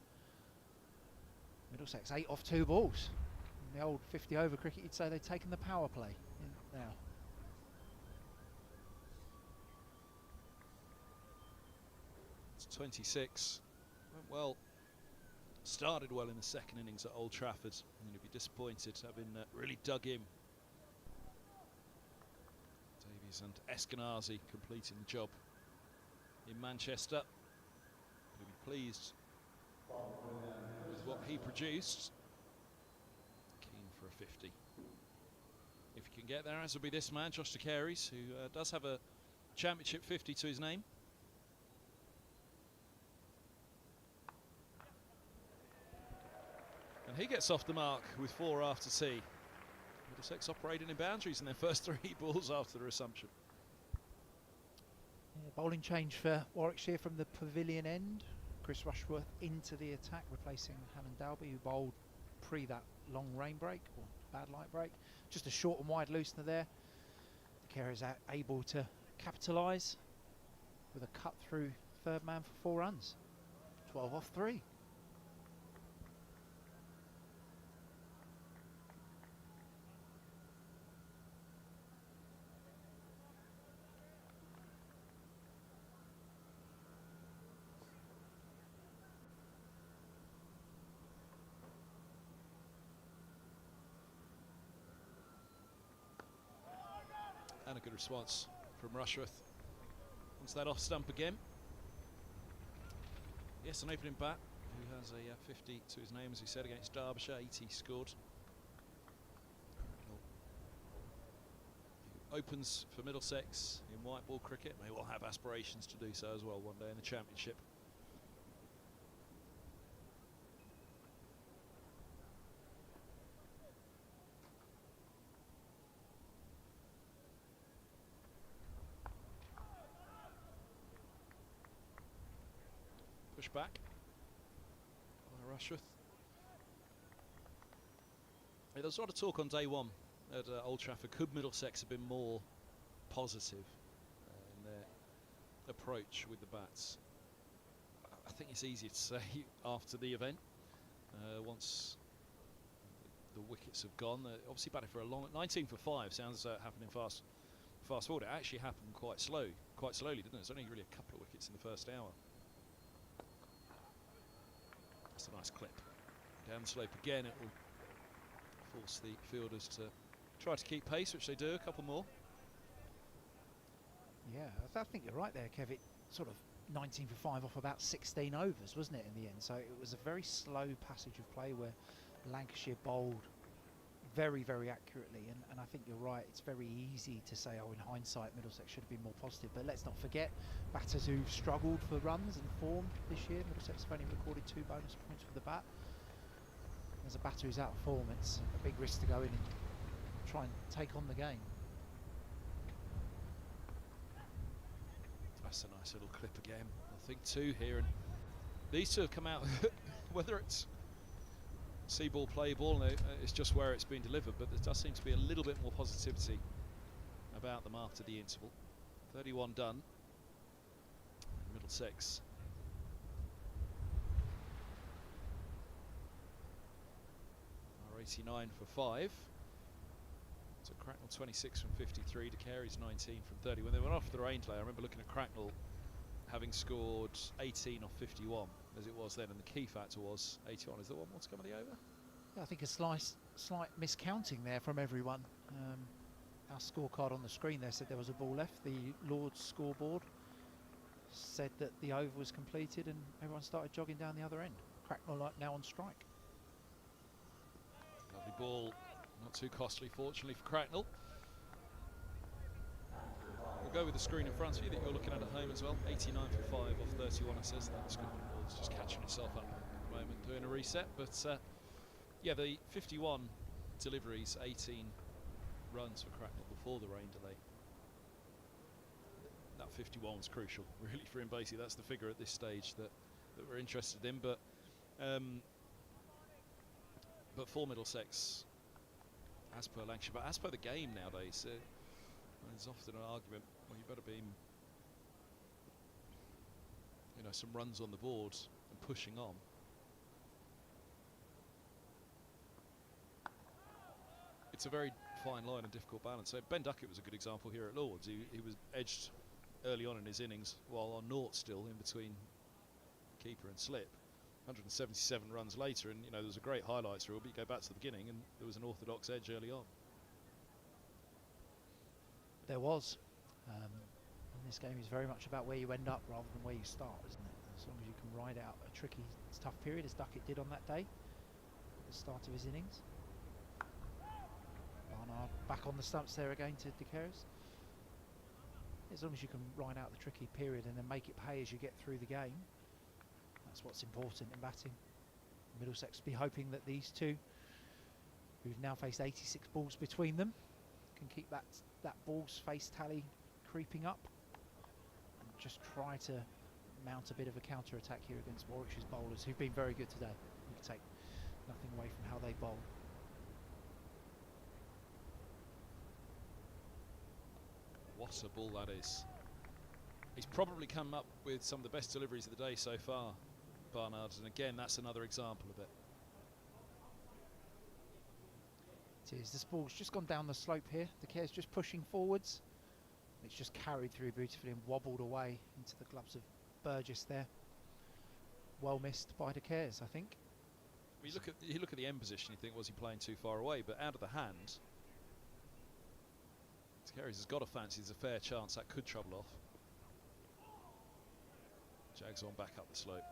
[SPEAKER 2] Middlesex 8 off 2 balls. In the old 50 over cricket, you'd say they've taken the power play in now.
[SPEAKER 1] It's 26. Went well. Started well in the second innings at Old Trafford. And you'd be disappointed having really dug in. Davies and Eskenazi completing the job in Manchester. You'll be pleased with what he produced. Keen for a 50. If he can get there, as will be this man, Josh DeCaries, who does have a championship 50 to his name. And he gets off the mark with 4 after tea. Middlesex operating in boundaries in their first 3 balls after the resumption.
[SPEAKER 2] Yeah, bowling change for Warwickshire from the pavilion end. Chris Rushworth into the attack, replacing Hannon Dalby, who bowled pre that long rain break, or bad light break. Just a short and wide loosener there. The Care is able to capitalise with a cut through third man for 4 runs. 12 off 3.
[SPEAKER 1] And a good response from Rushworth. Once that off stump again. Yes, an opening bat who has a 50 to his name, as we said, against Derbyshire. 80 scored. Who opens for Middlesex in white ball cricket. May well have aspirations to do so as well one day in the championship. Push back by Rushworth. There was a lot of talk on day one at Old Trafford. Could Middlesex have been more positive in their approach with the bats? I think it's easier to say after the event. Once the wickets have gone, obviously batted for a long. 19 for 5 sounds as though it happened in fast forward. It actually happened quite slowly, didn't it? It's only really a couple of wickets in the first hour. That's a nice clip. Down the slope again, it will force the fielders to try to keep pace, which they do. A couple more.
[SPEAKER 2] Yeah, I think you're right there, Kev. It sort of 19 for 5 off about 16 overs, wasn't it, in the end? So it was a very slow passage of play where Lancashire bowled very, very accurately, and I think you're right, it's very easy to say, oh, in hindsight Middlesex should have been more positive, but let's not forget batters who've struggled for runs and form this year. Middlesex have only recorded 2 bonus points for the bat. As a batter who's out of form, it's a big risk to go in and try and take on the game.
[SPEAKER 1] That's a nice little clip again. I think 2 here, and these 2 have come out whether it's see ball, play ball, no, it's just where it's been delivered, but there does seem to be a little bit more positivity about them after the interval. 31 done. Middlesex are 89 for 5. So Cracknell 26 from 53, De Carey's 19 from 30. When they went off the rain delay, I remember looking at Cracknell having scored 18 off 51 as it was then, and the key factor was 81. Is there one more to come of the over?
[SPEAKER 2] Yeah, I think a slight miscounting there from everyone. Our scorecard on the screen there said there was a ball left. The Lord's scoreboard said that the over was completed, and everyone started jogging down the other end. Cracknell now on strike.
[SPEAKER 1] Lovely ball, not too costly fortunately for Cracknell. We'll go with the screen in front of you that you're looking at home as well. 89 for 5 off 31, it says. That screen ball's just catching itself up at the moment, doing a reset. But yeah, the 51 deliveries, 18 runs for Cracknell before the rain delay. That 51 was crucial, really, for him. Basically, that's the figure at this stage that we're interested in. But for Middlesex, as per Lancashire, but as per the game nowadays, there's often an argument, well, you better be, you know, some runs on the board and pushing on. It's a very fine line and difficult balance. So Ben Duckett was a good example here at Lords. He was edged early on in his innings while on naught still in between keeper and slip. 177 runs later, and you know, there was a great highlights reel, but you go back to the beginning and there was an orthodox edge early on.
[SPEAKER 2] There was. And this game is very much about where you end up rather than where you start, isn't it? As long as you can ride out a tricky, tough period, as Duckett did on that day at the start of his innings. Barnard back on the stumps there again to De Carey's. As long as you can ride out the tricky period and then make it pay as you get through the game, that's what's important in batting. Middlesex be hoping that these 2, who've now faced 86 balls between them, can keep that balls face tally creeping up and just try to mount a bit of a counter attack here against Warwickshire's bowlers, who've been very good today. You can take nothing away from how they bowl.
[SPEAKER 1] What a ball that is. He's probably come up with some of the best deliveries of the day so far, Barnard, and again that's another example of it.
[SPEAKER 2] It is. This ball's just gone down the slope here. De Carey's just pushing forwards. It's just carried through beautifully and wobbled away into the gloves of Burgess there. Well missed by De Carey's, I think.
[SPEAKER 1] You look at the end position, you think, was he playing too far away? But out of the hand, De Carey's has got a fancy. There's a fair chance that could trouble off. Jags on back up the slope.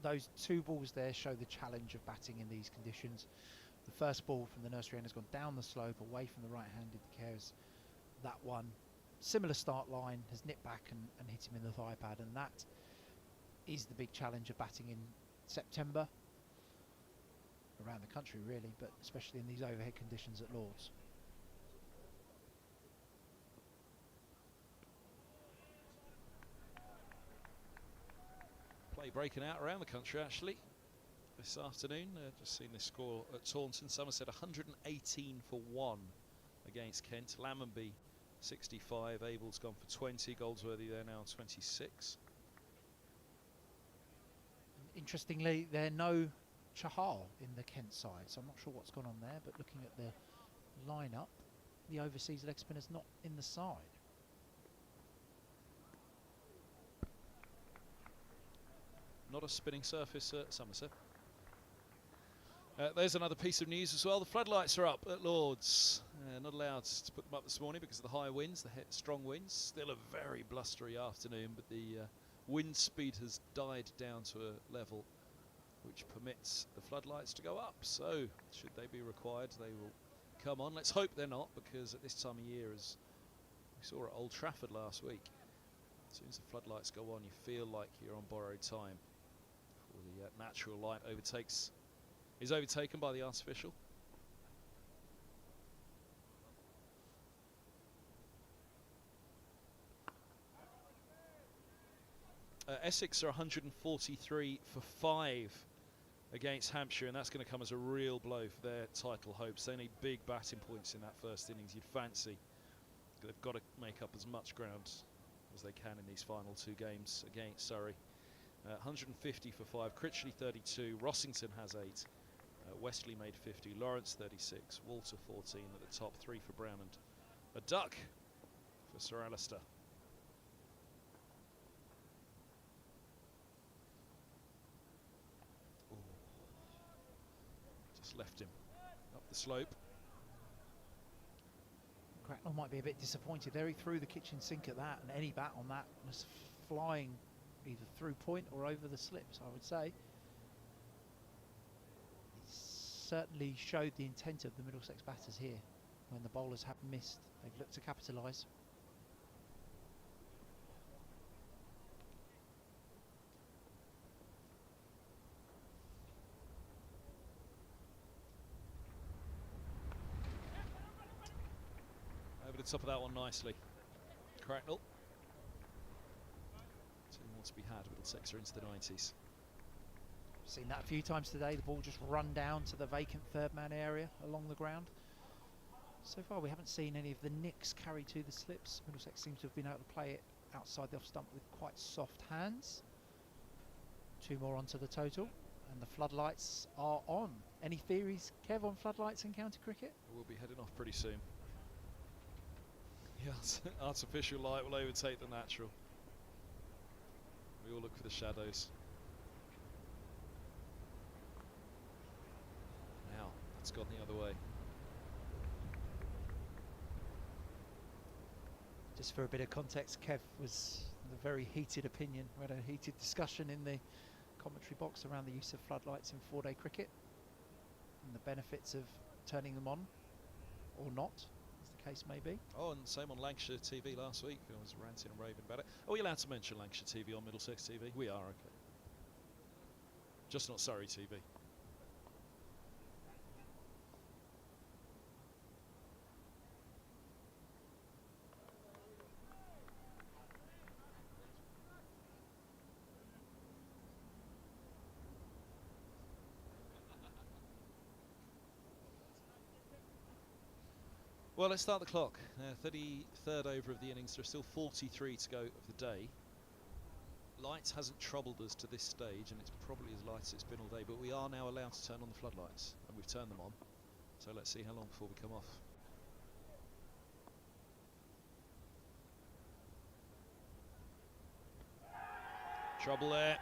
[SPEAKER 2] Those 2 balls there show the challenge of batting in these conditions. The first ball from the nursery end has gone down the slope away from the right-handed De Carey's. That one, similar start line, has nipped back and hit him in the thigh pad, and that is the big challenge of batting in September around the country really, but especially in these overhead conditions at Lords.
[SPEAKER 1] Play breaking out around the country actually this afternoon. Just seen this score at Taunton. Somerset 118 for 1 against Kent. Lammonby 65. Abel's gone for 20. Goldsworthy there now on 26.
[SPEAKER 2] Interestingly, there are no Chahal in the Kent side, so I'm not sure what's gone on there, but looking at the lineup, the overseas leg spinner's not in the side.
[SPEAKER 1] Not a spinning surface at Somerset. There's another piece of news as well. The floodlights are up at Lords. Not allowed to put them up this morning because of the high winds, the strong winds. Still a very blustery afternoon, but the wind speed has died down to a level which permits the floodlights to go up. So, should they be required, they will come on. Let's hope they're not, because at this time of year, as we saw at Old Trafford last week, as soon as the floodlights go on, you feel like you're on borrowed time before the natural light is overtaken by the artificial. Essex are 143 for 5 against Hampshire, and that's going to come as a real blow for their title hopes. They need big batting points in that first innings, you'd fancy. They've got to make up as much ground as they can in these final 2 games against Surrey. 150 for 5, Critchley 32, Rossington has 8, Wesley made 50, Lawrence 36, Walter 14 at the top, 3 for Brown, and a duck for Sir Alistair. Ooh. Just left him up the slope.
[SPEAKER 2] Cracknell might be a bit disappointed there. He threw the kitchen sink at that, and any bat on that was flying either through point or over the slips, I would say. It certainly showed the intent of the Middlesex batters here. When the bowlers have missed, they've looked to capitalise.
[SPEAKER 1] Over the top of that one nicely. Cracknell. 2 more to be had. Middlesex are into the 90s.
[SPEAKER 2] Seen that a few times today. The ball just run down to the vacant third man area along the ground. So far we haven't seen any of the nicks carry to the slips. Middlesex seems to have been able to play it outside the off stump with quite soft hands. 2 more onto the total, and the floodlights are on. Any theories, Kev, on floodlights in county cricket?
[SPEAKER 1] We'll be heading off pretty soon. Yes, artificial light will overtake the natural. We all look for the shadows. Now, it's gone the other way.
[SPEAKER 2] Just for a bit of context, Kev was a very heated opinion. We had a heated discussion in the commentary box around the use of floodlights in 4-day cricket and the benefits of turning them on or not, as the case may be.
[SPEAKER 1] Oh, and same on Lancashire TV last week. I was ranting and raving about it. Are we allowed to mention Lancashire TV on Middlesex TV? We are, okay. Just not Surrey TV. Well, let's start the clock. 33rd over of the innings. There's still 43 to go of the day. Lights hasn't troubled us to this stage, and it's probably as light as it's been all day, but we are now allowed to turn on the floodlights, and we've turned them on. So let's see how long before we come off. Trouble there,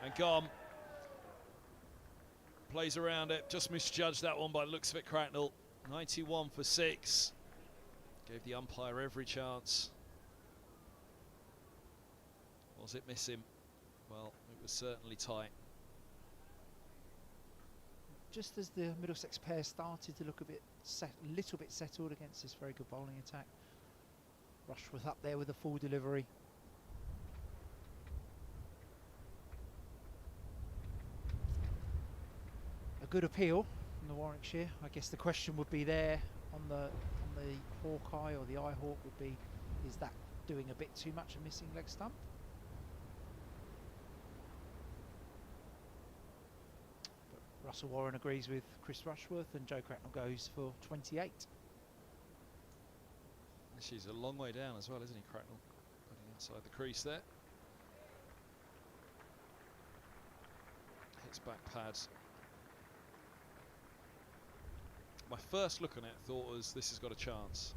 [SPEAKER 1] and gone. Plays around it, just misjudged that one by the looks of it, Cracknell. 91 for 6. Gave the umpire every chance. Was it missing? Well, it was certainly tight.
[SPEAKER 2] Just as the Middlesex pair started to look a little bit settled against this very good bowling attack, Rushworth up there with a full delivery. A good appeal from the Warwickshire. I guess the question would be there on the Hawkeye or the Eye-Hawk would be, is that doing a bit too much, a missing leg stump? But Russell Warren agrees with Chris Rushworth, and Joe Cracknell goes for 28.
[SPEAKER 1] She's a long way down as well, isn't he, Cracknell? Putting outside the crease there. Hits back pad. My first look on it thought was this has got a chance.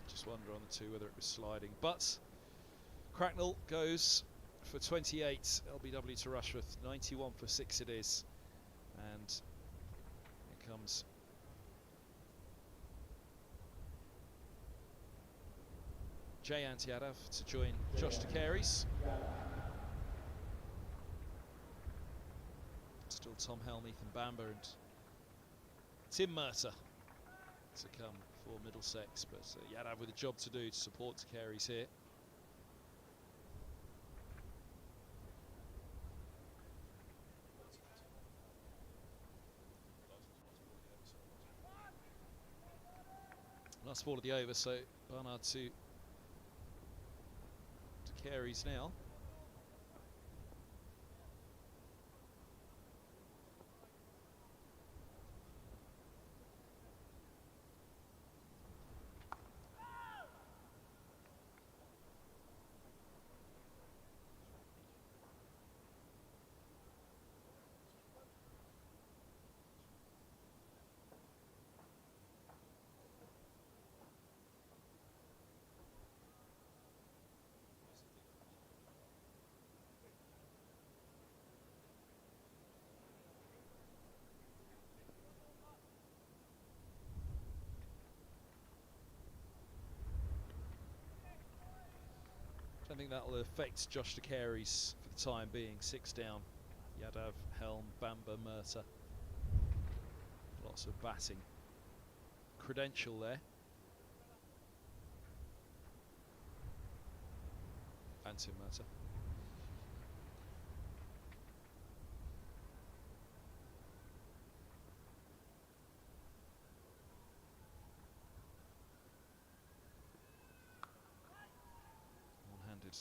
[SPEAKER 1] Just wonder on the 2 whether it was sliding. But Cracknell goes for 28. LBW to Rushworth. 91 for 6 it is. And here comes Jayant Yadav to join Josh DeCaries. Still Tom Helm, Ethan Bamber and Tim Murtagh to come for Middlesex, but Yadav with a job to do to support DeCaries here. Last ball of the over, so Barnard to DeCaries now. I think that will affect Josh DeCaries for the time being. 6 down. Yadav, Helm, Bamber, Murtagh. Lots of batting credential there. And Tim Murtagh. One-handed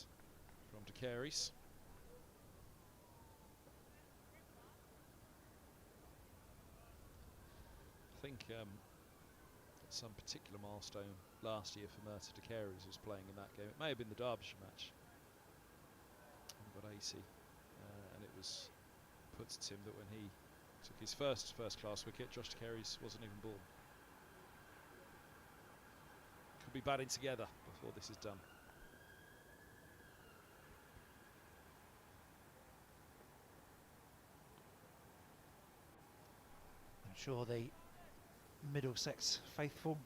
[SPEAKER 1] from DeCaries. I think some particular milestone last year for Murtagh DeCaries was playing in that game. It may have been the Derbyshire match. He got 80, and it was put to Tim that when he took his first class wicket, Josh DeCaries wasn't even born. Could be batting together before this is done.
[SPEAKER 2] I'm sure the Middlesex faithful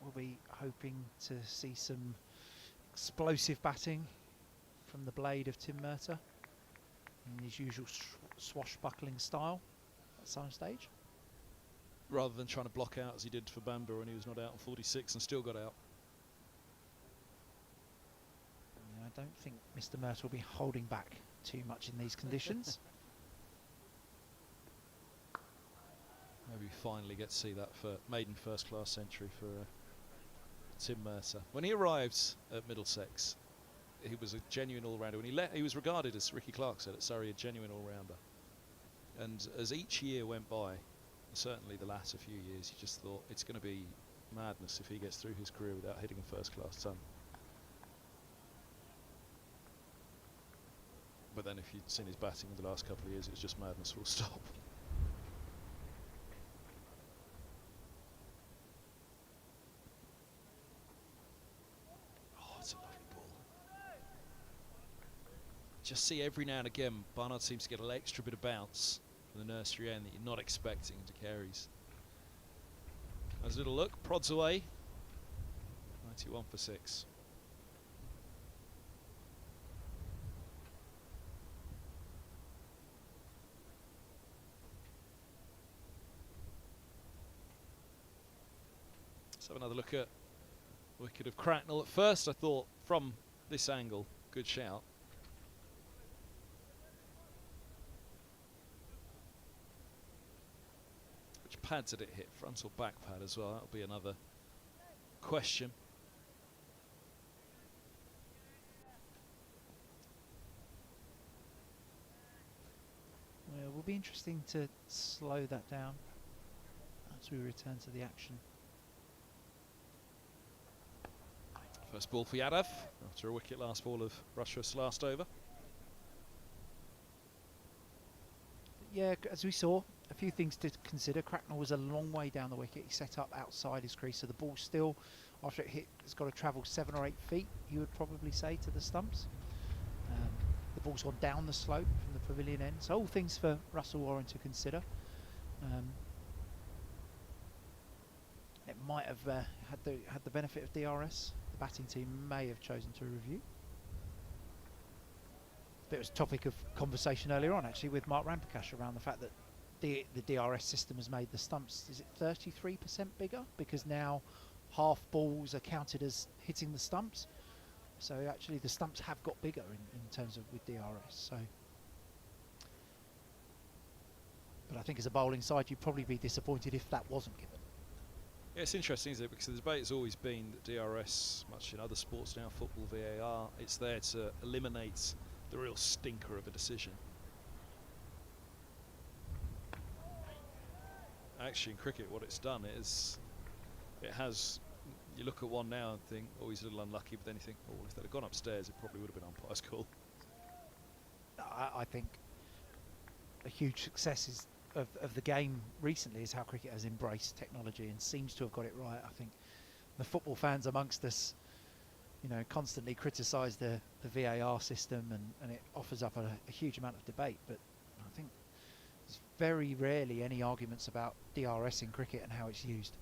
[SPEAKER 2] will be hoping to see some explosive batting from the blade of Tim Murtagh in his usual swashbuckling style at some stage.
[SPEAKER 1] Rather than trying to block out as he did for Bamber when he was not out on 46 and still got out.
[SPEAKER 2] I don't think Mr. Murtagh will be holding back too much in these conditions.
[SPEAKER 1] Maybe finally get to see that for maiden first-class century for Tim Murtagh. When he arrived at Middlesex, he was a genuine all-rounder. When he was regarded, as Ricky Clark said at Surrey, a genuine all-rounder. And as each year went by, certainly the latter few years, you just thought it's going to be madness if he gets through his career without hitting a first-class ton. But then if you'd seen his batting in the last couple of years, it was just madness full stop. Just see every now and again Barnard seems to get an extra bit of bounce from the nursery end that you're not expecting DeCaries. Has a little look, prods away. 91 for 6. Let's have another look at the wicket of Cracknell. At first I thought from this angle, good shout. Pad did it hit, front or back pad as well? That'll be another question.
[SPEAKER 2] Well, it will be interesting to slow that down as we return to the action.
[SPEAKER 1] First ball for Yadav after a wicket last ball of Rushworth's last over.
[SPEAKER 2] Yeah, as we saw, a few things to consider. Cracknell was a long way down the wicket. He set up outside his crease, so the ball still, after it hit, has got to travel 7 or 8 feet, you would probably say, to the stumps. The ball's gone down the slope from the pavilion end, so all things for Russell Warren to consider. It might have had the benefit of DRS. The batting team may have chosen to review. It was a topic of conversation earlier on, actually, with Mark Rampakash around the fact that the DRS system has made the stumps, is it 33% bigger? Because now half balls are counted as hitting the stumps. So actually the stumps have got bigger in terms of with DRS. So, but I think as a bowling side, you'd probably be disappointed if that wasn't given.
[SPEAKER 1] Yeah, it's interesting, isn't it? Because the debate has always been that DRS, much in other sports now, football, VAR, it's there to eliminate the real stinker of a decision. Actually, in cricket, what it's done is it has. You look at one now and think, oh, he's a little unlucky, but then you think, oh, well, if they'd have gone upstairs, it probably would have been umpire's call.
[SPEAKER 2] I think a huge success of the game recently is how cricket has embraced technology and seems to have got it right. I think the football fans amongst us, you know, constantly criticise the VAR system, and it offers up a huge amount of debate. But I think there's very rarely any arguments about DRS in cricket and how it's used.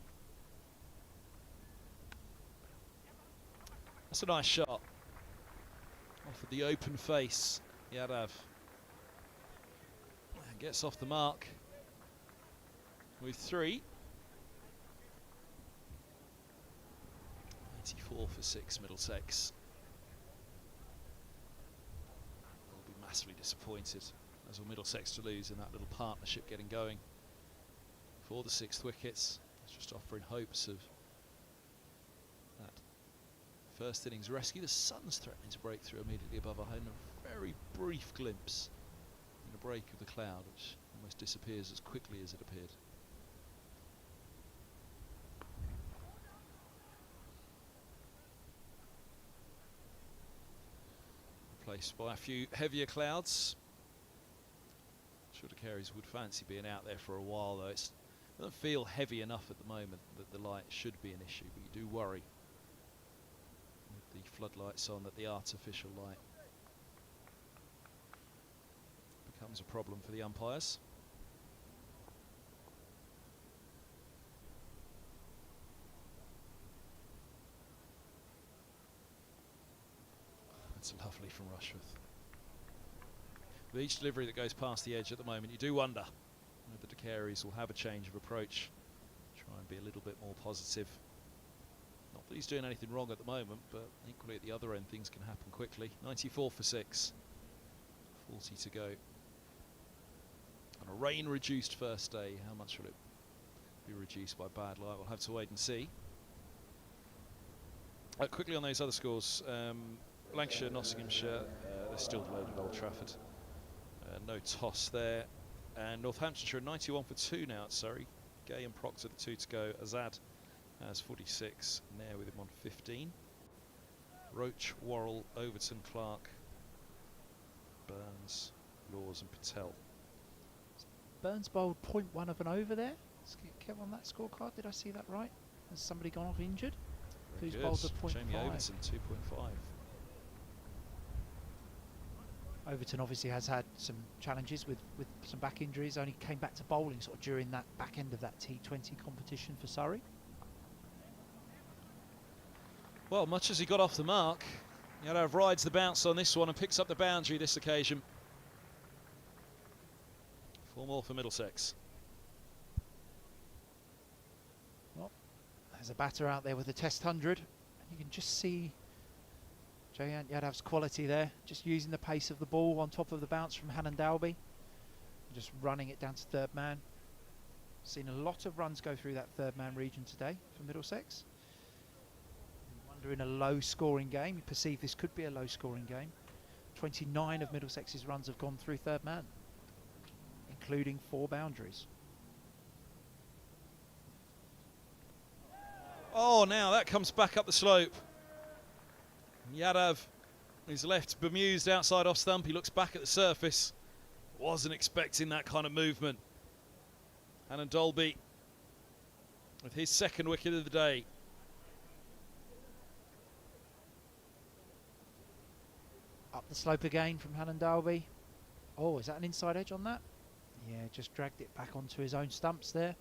[SPEAKER 1] That's a nice shot. Off of the open face, Yadav. And gets off the mark with 3. 94 for 6, Middlesex. They'll be massively disappointed, as will Middlesex, to lose in that little partnership getting going for the 6th wickets. It's just offering hopes of that first innings rescue. The sun's threatening to break through immediately above our home. A very brief glimpse in a break of the cloud, which almost disappears as quickly as it appeared. Replaced by a few heavier clouds. I'm sure the Careys would fancy being out there for a while, though. It doesn't feel heavy enough at the moment that the light should be an issue, but you do worry with the floodlights on that the artificial light becomes a problem for the umpires. That's lovely from Rushworth. With each delivery that goes past the edge at the moment, you do wonder whether the Careys will have a change of approach, try and be a little bit more positive. Not that he's doing anything wrong at the moment, but equally at the other end things can happen quickly. 94 for 6, 40 to go. On a rain-reduced first day, how much will it be reduced by bad light? We'll have to wait and see. Quickly on those other scores, Lancashire, Nottinghamshire, they're still delayed at Old Trafford. No toss there. And Northamptonshire 91 for 2 now at Surrey. Gay and Proctor the 2 to go. Azad has 46. Nair with him on 15. Roach, Worrell, Overton, Clark, Burns, Laws and Patel.
[SPEAKER 2] Burns bowled 0.1 of an over there. Let's get Kev on that scorecard. Did I see that right? Has somebody gone off injured?
[SPEAKER 1] Very
[SPEAKER 2] Who's
[SPEAKER 1] good.
[SPEAKER 2] bowled the 0.5?
[SPEAKER 1] Jamie Overton 2.5.
[SPEAKER 2] Overton obviously has had some challenges with some back injuries. Only came back to bowling sort of during that back end of that T20 competition for Surrey.
[SPEAKER 1] Well, much as he got off the mark, Yadav rides the bounce on this one and picks up the boundary this occasion. 4 more for Middlesex.
[SPEAKER 2] Well, there's a batter out there with a test 100. You can just see Jayant Yadav's quality there, just using the pace of the ball on top of the bounce from Hannon Dalby, just running it down to third man. Seen a lot of runs go through that third man region today for Middlesex. Wonder in a low scoring game, you perceive this could be a low scoring game. 29 of Middlesex's runs have gone through third man, including 4 boundaries.
[SPEAKER 1] Oh, now that comes back up the slope. Yadav is left bemused outside off stump. He looks back at the surface. Wasn't expecting that kind of movement. Hannon Dalby with his 2nd wicket of the day.
[SPEAKER 2] Up the slope again from Hannon Dalby. Oh, is that an inside edge on that? Yeah, just dragged it back onto his own stumps there.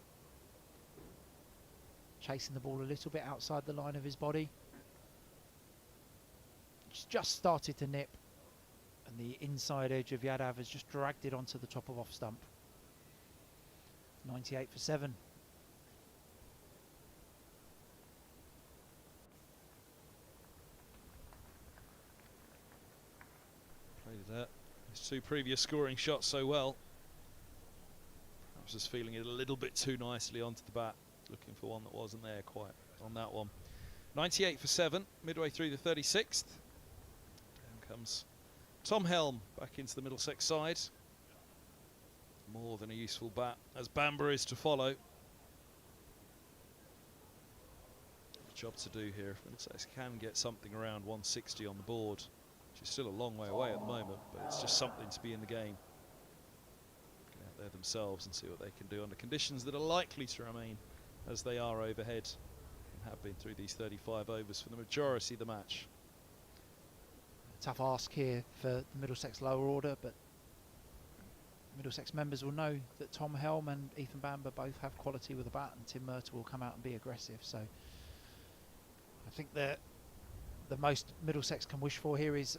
[SPEAKER 2] Chasing the ball a little bit outside the line of his body. It's just started to nip, and the inside edge of Yadav has just dragged it onto the top of off stump. 98 for 7.
[SPEAKER 1] Played his 2 previous scoring shots so well. Perhaps just feeling it a little bit too nicely onto the bat. Looking for one that wasn't there quite on that one. 98 for 7, midway through the 36th. Down comes Tom Helm back into the Middlesex side. More than a useful bat, as Bamber is to follow. Job to do here. If Middlesex can get something around 160 on the board, which is still a long way away at the moment, but it's just something to be in the game. Get out there themselves and see what they can do under conditions that are likely to remain as they are overhead and have been through these 35 overs for the majority of the match.
[SPEAKER 2] Tough ask here for the Middlesex lower order, but Middlesex members will know that Tom Helm and Ethan Bamber both have quality with the bat, and Tim Myrtle will come out and be aggressive. So I think that the most Middlesex can wish for here is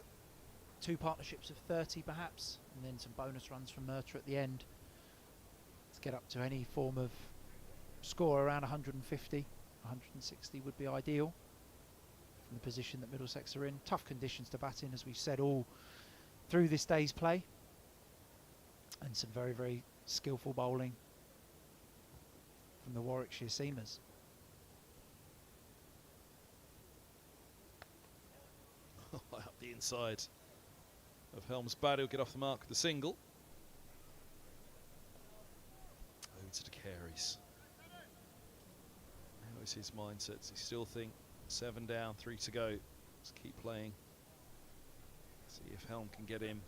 [SPEAKER 2] 2 partnerships of 30 perhaps, and then some bonus runs from Myrtle at the end to get up to any form of score around 150. 160 would be ideal from the position that Middlesex are in. Tough conditions to bat in, as we've said all through this day's play, and some very, very skillful bowling from the Warwickshire seamers.
[SPEAKER 1] Up the inside of Helm's bat, he'll get off the mark with the single. Over to the Careys. How is his mindset? Does he still think 7 down, 3 to go? Let's keep playing. See if Helm can get him.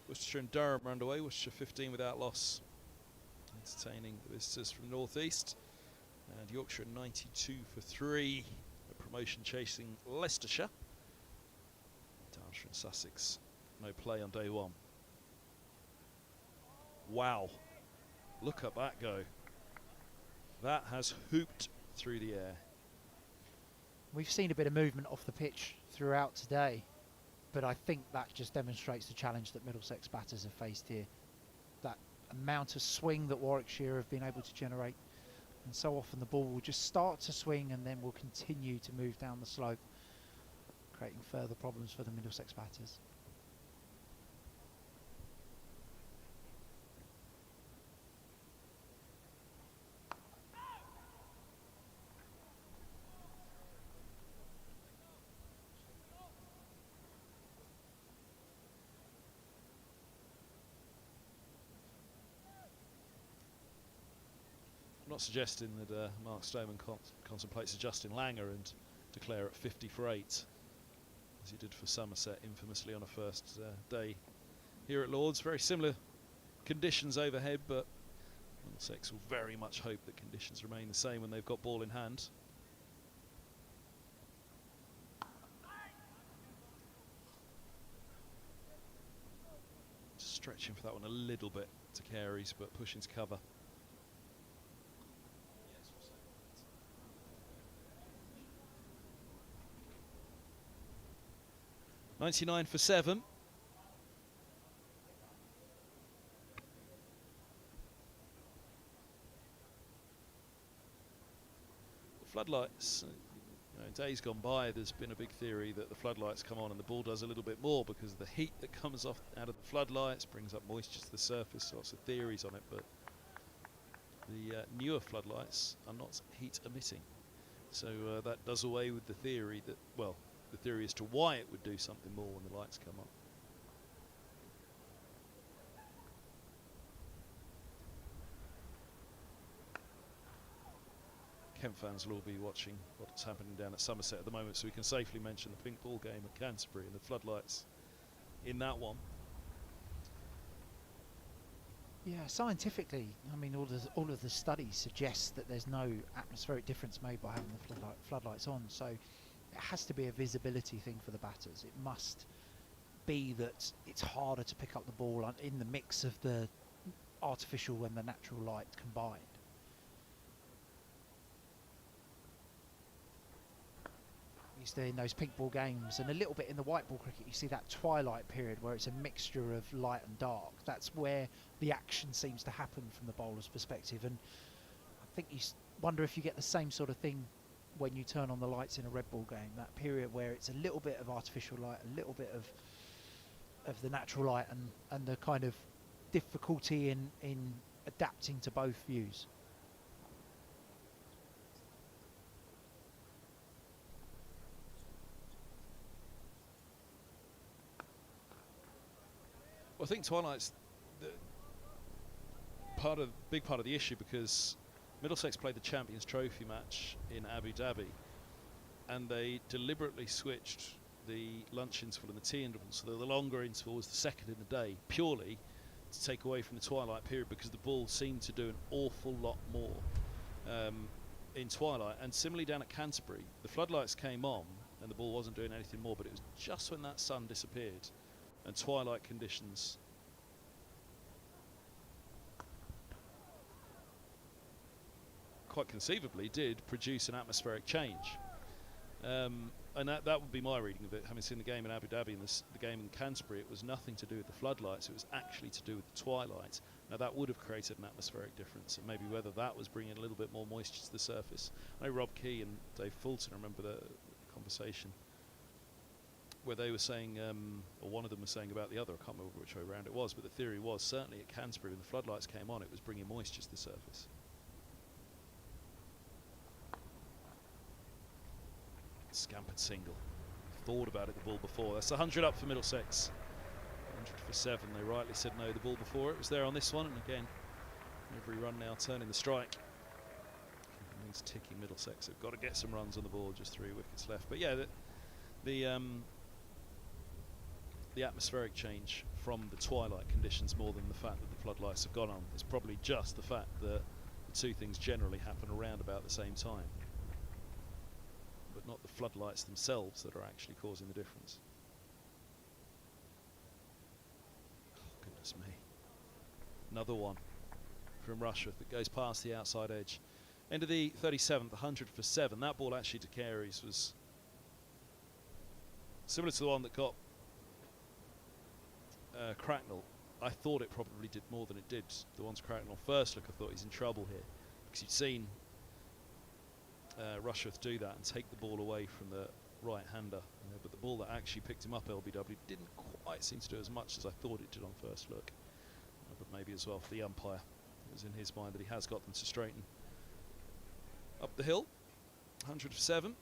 [SPEAKER 1] Worcestershire and Durham are underway. Worcestershire 15 without loss, entertaining the visitors from the northeast. And Yorkshire 92 for 3, a promotion chasing Leicestershire. Derbyshire and Sussex, no play on day 1. Wow, look at that go. That has hooped through the air.
[SPEAKER 2] We've seen a bit of movement off the pitch throughout today, but I think that just demonstrates the challenge that Middlesex batters have faced here. That amount of swing that Warwickshire have been able to generate, and so often the ball will just start to swing and then will continue to move down the slope, creating further problems for the Middlesex batters.
[SPEAKER 1] I'm not suggesting that Mark Stoneman contemplates adjusting Langer and declare at 50 for 8, as he did for Somerset infamously on a first day here at Lord's. Very similar conditions overhead, but Middlesex will very much hope that conditions remain the same when they've got ball in hand. Stretching for that one a little bit to Careys, but pushing to cover. 99 for 7. Floodlights. Days gone by, there's been a big theory that the floodlights come on and the ball does a little bit more because the heat that comes off out of the floodlights brings up moisture to the surface. Lots of theories on it, but the newer floodlights are not heat emitting, so that does away with the theory that, well, the theory as to why it would do something more when the lights come on. Kent fans will all be watching what's happening down at Somerset at the moment, so we can safely mention the pink ball game at Canterbury and the floodlights in that one.
[SPEAKER 2] Yeah, scientifically, I mean, all of the studies suggest that there's no atmospheric difference made by having the floodlights on. So it has to be a visibility thing for the batters. It must be that it's harder to pick up the ball in the mix of the artificial and the natural light combined. Used to in those pink ball games and a little bit in the white ball cricket, you see that twilight period where it's a mixture of light and dark. That's where the action seems to happen from the bowler's perspective, and I think you wonder if you get the same sort of thing when you turn on the lights in a red ball game, that period where it's a little bit of artificial light, a little bit of the natural light, and the kind of difficulty in adapting to both views.
[SPEAKER 1] Well, I think twilight's the big part of the issue, because Middlesex played the Champions Trophy match in Abu Dhabi, and they deliberately switched the lunch interval and the tea interval, so that the longer interval was the second in the day, purely to take away from the twilight period, because the ball seemed to do an awful lot more in twilight. And similarly down at Canterbury, the floodlights came on and the ball wasn't doing anything more, but it was just when that sun disappeared and twilight conditions quite conceivably did produce an atmospheric change. And that would be my reading of it, having seen the game in Abu Dhabi and the game in Canterbury. It was nothing to do with the floodlights, it was actually to do with the twilight. Now that would have created an atmospheric difference, and maybe whether that was bringing a little bit more moisture to the surface. I know Rob Key and Dave Fulton, I remember the conversation where they were saying, or one of them was saying about the other, I can't remember which way around it was, but the theory was certainly at Canterbury when the floodlights came on, it was bringing moisture to the surface. Scampered single. Thought about it, the ball before. That's 100 up for Middlesex. 100 for 7. They rightly said no the ball before. It was there on this one, and again, every run now turning the strike. Keeping things ticking. Middlesex have got to get some runs on the board. Just 3 wickets left. But yeah, the atmospheric change from the twilight conditions, more than the fact that the floodlights have gone on. It's probably just the fact that the two things generally happen around about the same time, but not the floodlights themselves that are actually causing the difference. Oh, goodness me. Another one from Rushworth that goes past the outside edge. End of the 37th, 100 for 7. That ball actually to Carey's was similar to the one that got Cracknell. I thought it probably did more than it did. The ones Cracknell first look, I thought he's in trouble here, because you'd seen Rushworth do that and take the ball away from the right-hander, but the ball that actually picked him up, LBW, didn't quite seem to do as much as I thought it did on first look. But maybe as well for the umpire, it was in his mind that he has got them to straighten up the hill. 100 for 7.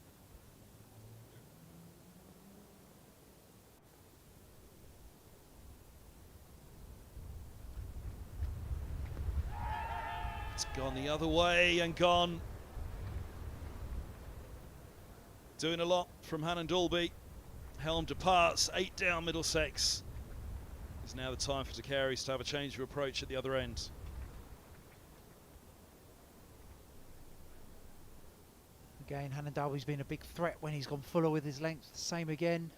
[SPEAKER 1] It's gone the other way and gone. Doing a lot from Hannon Dalby. Helm departs, 8 down Middlesex. It's now the time for De Carey's to have a change of approach at the other end.
[SPEAKER 2] Again, Hannon Dalby's been a big threat when he's gone fuller with his length. Same again.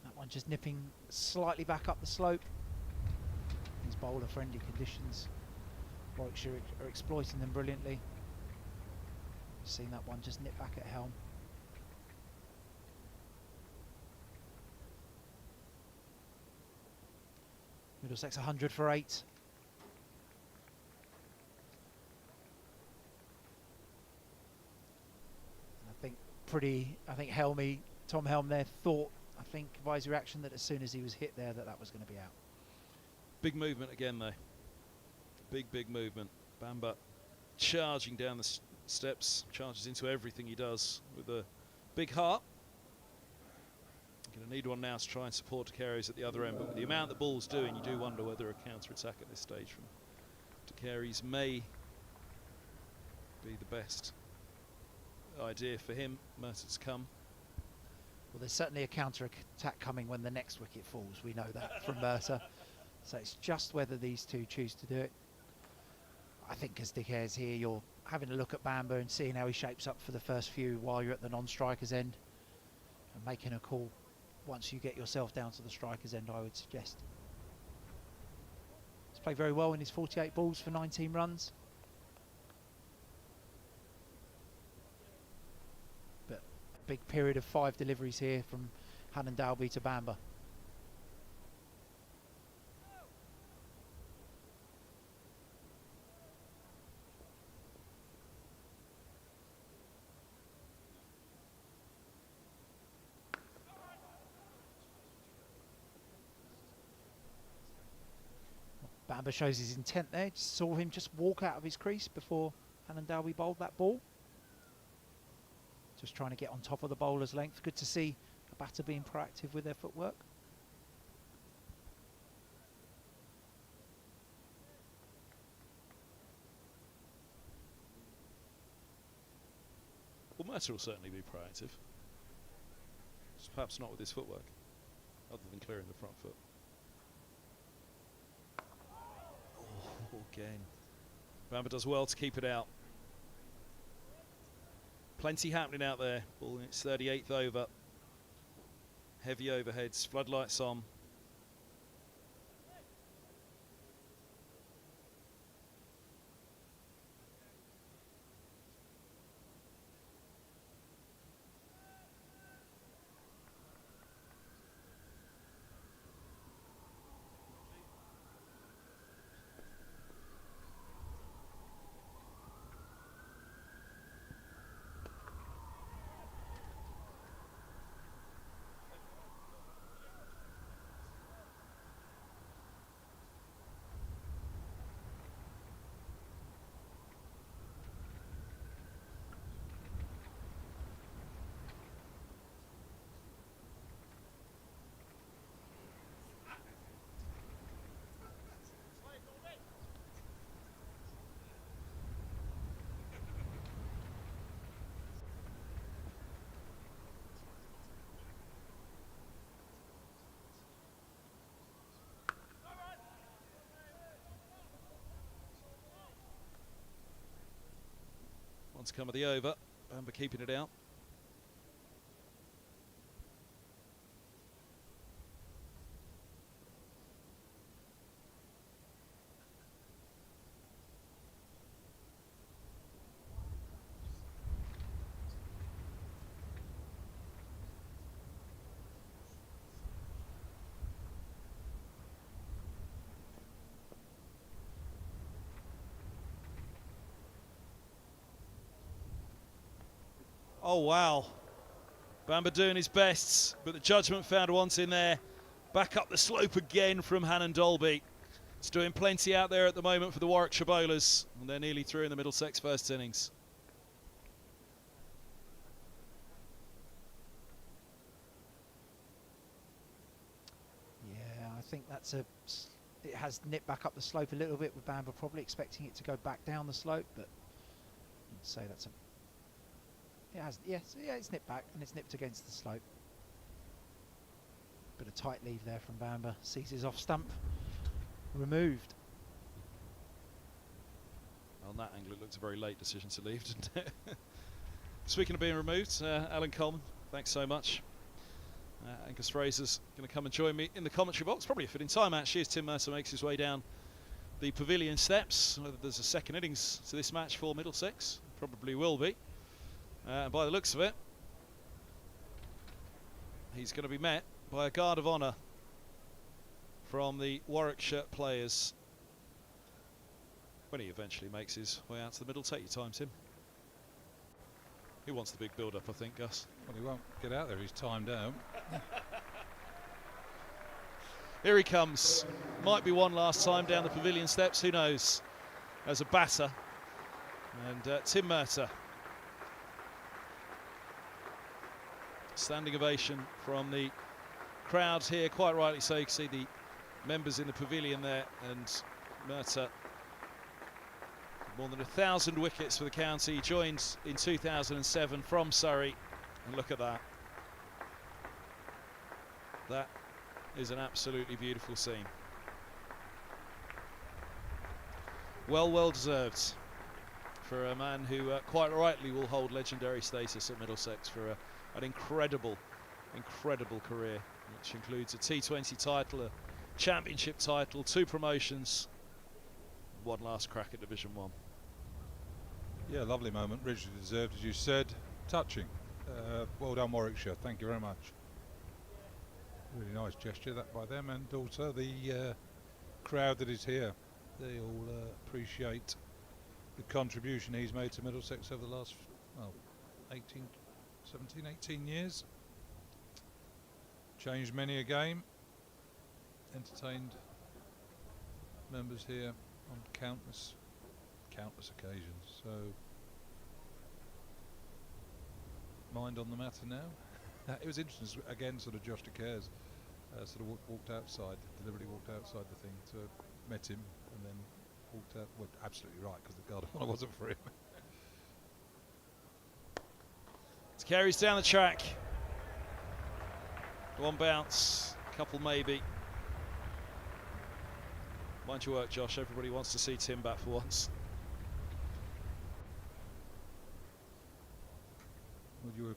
[SPEAKER 2] That one just nipping slightly back up the slope. These bowler-friendly conditions, Warwickshire are exploiting them brilliantly. Seen that one just nip back at Helm. Middlesex 100 for 8. I think Tom Helm there thought, I think by his reaction, that as soon as he was hit there that was going to be out.
[SPEAKER 1] Big movement again though. Big movement. Bamba charging down the steps, charges into everything he does with a big heart. Going to need one now to try and support De Carey's at the other end, but with the amount the ball's doing, you do wonder whether a counter-attack at this stage from De Carey's may be the best idea for him. Mercer's come.
[SPEAKER 2] Well, there's certainly a counter-attack coming when the next wicket falls. We know that from Mercer. So it's just whether these two choose to do it. I think as De Carey's here, you're having a look at Bamber and seeing how he shapes up for the first few while you're at the non-striker's end, and making a call once you get yourself down to the striker's end, I would suggest. He's played very well in his 48 balls for 19 runs. But a big period of 5 deliveries here from Hannon Dalby to Bamber. Bamber shows his intent there. Just saw him just walk out of his crease before Hannon Dalby bowled that ball. Just trying to get on top of the bowler's length. Good to see a batter being proactive with their footwork.
[SPEAKER 1] Well, Mercer will certainly be proactive. Just perhaps not with his footwork, other than clearing the front foot. Again, Bamber does well to keep it out. Plenty happening out there. Ball in its 38th over. Heavy overheads, floodlights on. Once come of the over, Bamber keeping it out. Oh wow, Bamber doing his best, but the judgment found once in there. Back up the slope again from Hannon Dalby. It's doing plenty out there at the moment for the Warwickshire bowlers, and they're nearly through in the Middlesex first innings.
[SPEAKER 2] Yeah, I think that's it has nipped back up the slope a little bit, with Bamber probably expecting it to go back down the slope, but I'd say that's a... It has, yes, yeah, it's nipped back and it's nipped against the slope. Bit of tight leave there from Bamber. Sees his off stump removed.
[SPEAKER 1] On that angle, it looks a very late decision to leave, didn't it? Speaking of being removed, Alan Coleman, thanks so much. Angus Fraser's going to come and join me in the commentary box. Probably a fitting time, actually, as Tim Mercer makes his way down the pavilion steps. Whether there's a second innings to this match for Middlesex, probably will be. And by the looks of it, he's going to be met by a guard of honour from the Warwickshire players when he eventually makes his way out to the middle. Take your time, Tim. He wants the big build-up, I think, Gus.
[SPEAKER 3] Well, he won't get out there. He's timed out.
[SPEAKER 1] Here he comes. Might be one last time down the pavilion steps. Who knows? As a batter. And Tim Mercer. Standing ovation from the crowd here, quite rightly so. You can see the members in the pavilion there, and Mercer, more than 1,000 wickets for the county. He joined in 2007 from Surrey, and look at that. That is an absolutely beautiful scene. Well deserved for a man who quite rightly will hold legendary status at Middlesex for an incredible career, which includes a T20 title, a championship title, 2 promotions, one last crack at Division 1.
[SPEAKER 3] Yeah, lovely moment, richly deserved, as you said. Touching. Well done, Warwickshire. Thank you very much. Really nice gesture that by them, and also the crowd that is here. They all appreciate the contribution he's made to Middlesex over the last 18 years. Changed many a game. Entertained members here on countless occasions. So, mind on the matter now. It was interesting, again, sort of Josh DeCares sort of walked outside, deliberately walked outside the thing to met him and then walked out. Well, absolutely right, because the Garden wasn't for him.
[SPEAKER 1] It carries down the track. One bounce, a couple maybe. Mind your work, Josh. Everybody wants to see Tim back for once.
[SPEAKER 3] Well, you were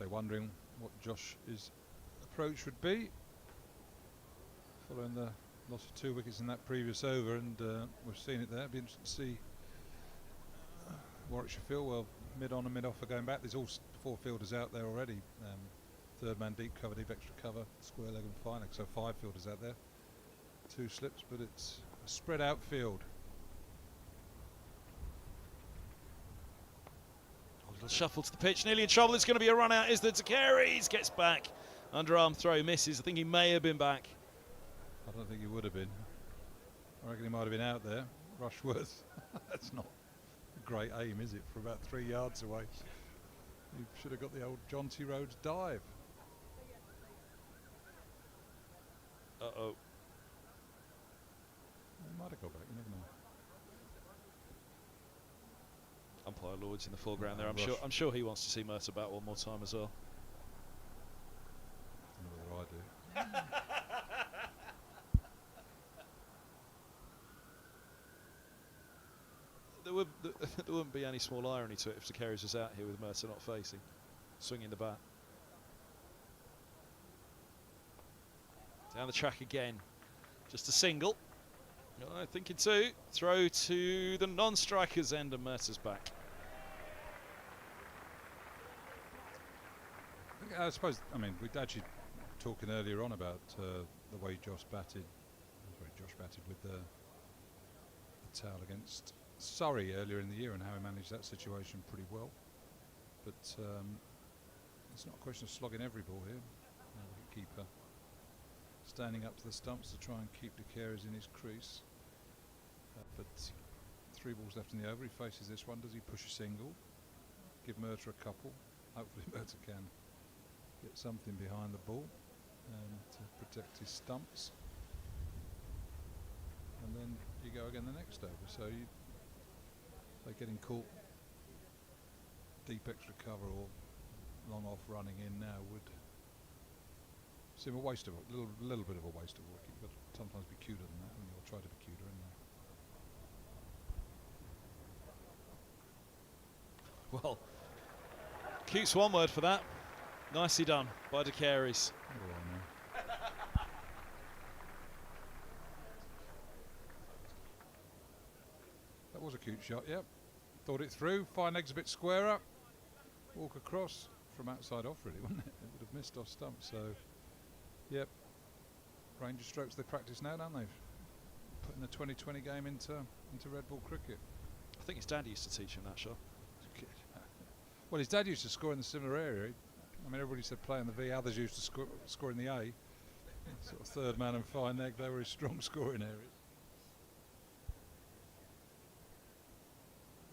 [SPEAKER 3] wondering what Josh's approach would be following the loss of 2 wickets in that previous over, and we've seen it there. It'd be interesting to see Warwickshire field. Well, mid-on and mid-off are going back. There's all 4 fielders out there already. Third man deep cover, deep extra cover, square leg and fine leg. So 5 fielders out there. 2 slips, but it's a spread out field.
[SPEAKER 1] A little shuffle to the pitch, nearly in trouble. It's going to be a run out. Is there to Carries? Gets back. Underarm throw, misses. I think he may have been back.
[SPEAKER 3] I don't think he would have been. I reckon he might have been out there. Rushworth. That's not a great aim, is it? For about 3 yards away. You should have got the old John T. Rhodes dive.
[SPEAKER 1] Uh-oh.
[SPEAKER 3] He might have got back, you never know.
[SPEAKER 1] Umpire Lord's in the foreground there. I'm sure he wants to see Mercer bat one more time as well.
[SPEAKER 3] I don't know whether I do.
[SPEAKER 1] There wouldn't be any small irony to it if Carries was out here with Mercer not facing, swinging the bat. Down the track again, just a single. Thinking 2, throw to the non-striker's end and Mercer's back.
[SPEAKER 3] I suppose, we'd actually talking earlier on about the way Josh batted. Josh batted with the towel against Surrey earlier in the year and how he managed that situation pretty well. But it's not a question of slogging every ball here. The keeper standing up to the stumps to try and keep the carers in his crease. But 3 balls left in the over. He faces this one. Does he push a single? Give Mercer a couple. Hopefully Mercer can get something behind the ball to protect his stumps. And then you go again the next over. So they're getting caught deep extra cover or long off running in now would seem a waste of a little bit of a waste of a wicket, but sometimes be cuter than that, and you'll try to be cuter anyway.
[SPEAKER 1] Well, cute's one word for that. Nicely done by De Carries.
[SPEAKER 3] That was a cute shot, yep. Thought it through, fine legs a bit squarer. Walk across from outside off really, wouldn't it? It would have missed off stump, so yep. Ranger strokes they practice now, don't they? Putting the 2020 game into Red Ball cricket.
[SPEAKER 1] I think his dad used to teach him that shot.
[SPEAKER 3] Well, his dad used to score in the similar area. Everybody said play in the V, others used to score in the A. Sort of third man and fine leg, they were his strong scoring areas.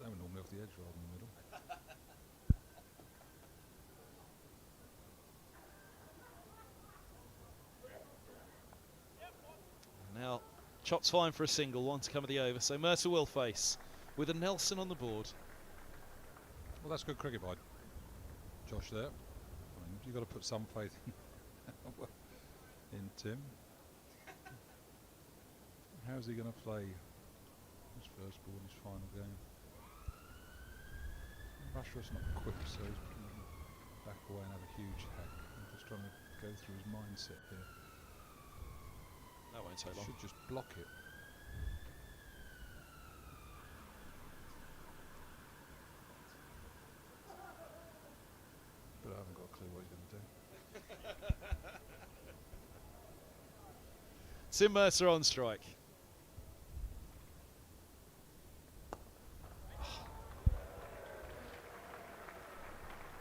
[SPEAKER 3] They were normally off the edge rather than the middle.
[SPEAKER 1] Now, chops fine for a single, one to come at the over, so Mercer will face with a Nelson on the board.
[SPEAKER 3] Well, that's good cricket by Josh there. You've got to put some faith in Tim. How's he going to play his first ball in his final game? Rushworth's not quick, so he's going to back away and have a huge hack. I'm just trying to go through his mindset here.
[SPEAKER 1] That won't take long.
[SPEAKER 3] Should just block it. But I haven't got a clue what he's going to do.
[SPEAKER 1] Tim Mercer on strike.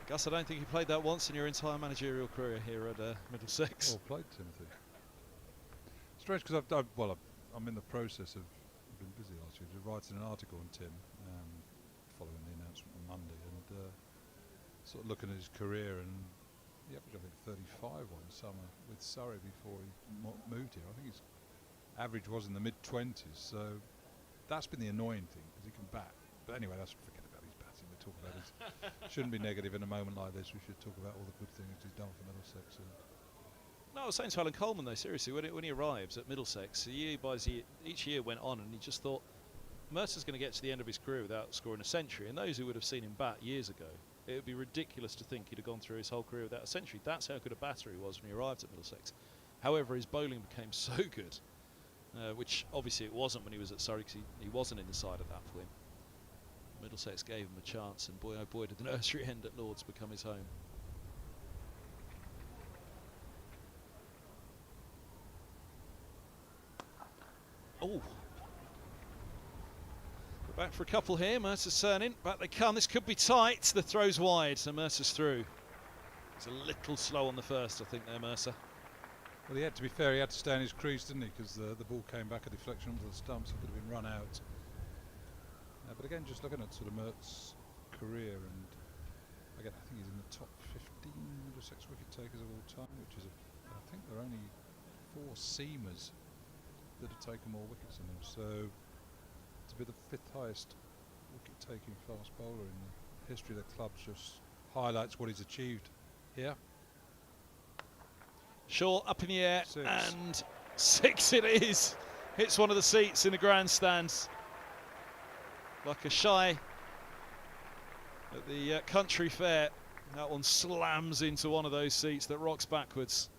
[SPEAKER 1] Gus, I don't think you played that once in your entire managerial career here at Middlesex.
[SPEAKER 3] Well played, Timothy. Strange because I'm in the process of, I've been busy last year, writing an article on Tim following the announcement on Monday, and sort of looking at his career, and he averaged I think 35 one summer with Surrey before he moved here. I think his average was in the mid-20s, so that's been the annoying thing because he can bat. But anyway, let's forget about his batting. We're talking about his. Shouldn't be negative in a moment like this. We should talk about all the good things he's done for Middlesex.
[SPEAKER 1] No, I was saying to Alan Coleman though, seriously, when he arrives at Middlesex, each year went on, and he just thought Mercer's going to get to the end of his career without scoring a century. And those who would have seen him bat years ago, it would be ridiculous to think he'd have gone through his whole career without a century. That's how good a batter he was when he arrived at Middlesex. However, his bowling became so good, which obviously it wasn't when he was at Surrey, because he wasn't in the side at that point. Middlesex gave him a chance, and boy oh boy did the nursery end at Lord's become his home. Oh, we're back for a couple here. Mercer's turning, back they come. This could be tight. The throw's wide, so Mercer's through. He's a little slow on the first, I think, there, Mercer.
[SPEAKER 3] Well, he had to be fair. He had to stay in his crease, didn't he? Because the ball came back a deflection onto the stumps. It could have been run out. But again, just looking at sort of Mertz's career, and again, I think he's in the top 15 Middlesex wicket takers of all time, which is, I think there are only 4 seamers that have taken more wickets than him. So to be the 5th highest wicket-taking fast bowler in the history of the club just highlights what he's achieved here.
[SPEAKER 1] Shaw up in the air,
[SPEAKER 3] 6.
[SPEAKER 1] and 6 it is. Hits one of the seats in the grandstands. Like a shy at the country fair. That one slams into one of those seats that rocks backwards.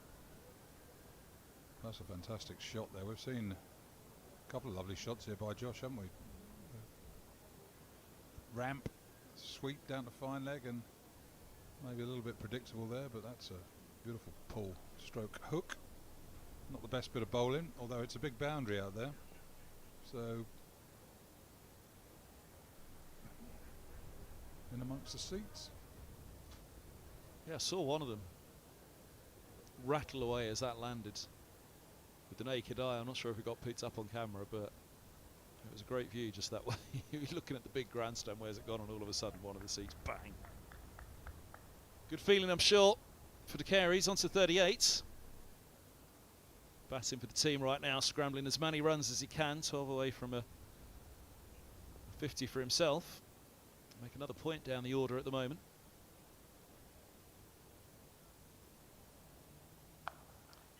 [SPEAKER 3] That's a fantastic shot there. We've seen a couple of lovely shots here by Josh, haven't we? Ramp, sweep down to fine leg, and maybe a little bit predictable there, but that's a beautiful pull stroke hook. Not the best bit of bowling, although it's a big boundary out there. So in amongst the seats.
[SPEAKER 1] Yeah, I saw one of them rattle away as that landed with the naked eye. I'm not sure if it got picked up on camera, but it was a great view just that way. You're looking at the big grandstand, where's it gone, and all of a sudden one of the seats, bang. Good feeling, I'm sure, for the Careys. On to 38. Batting for the team right now, scrambling as many runs as he can, 12 away from a 50 for himself. Make another point down the order at the moment.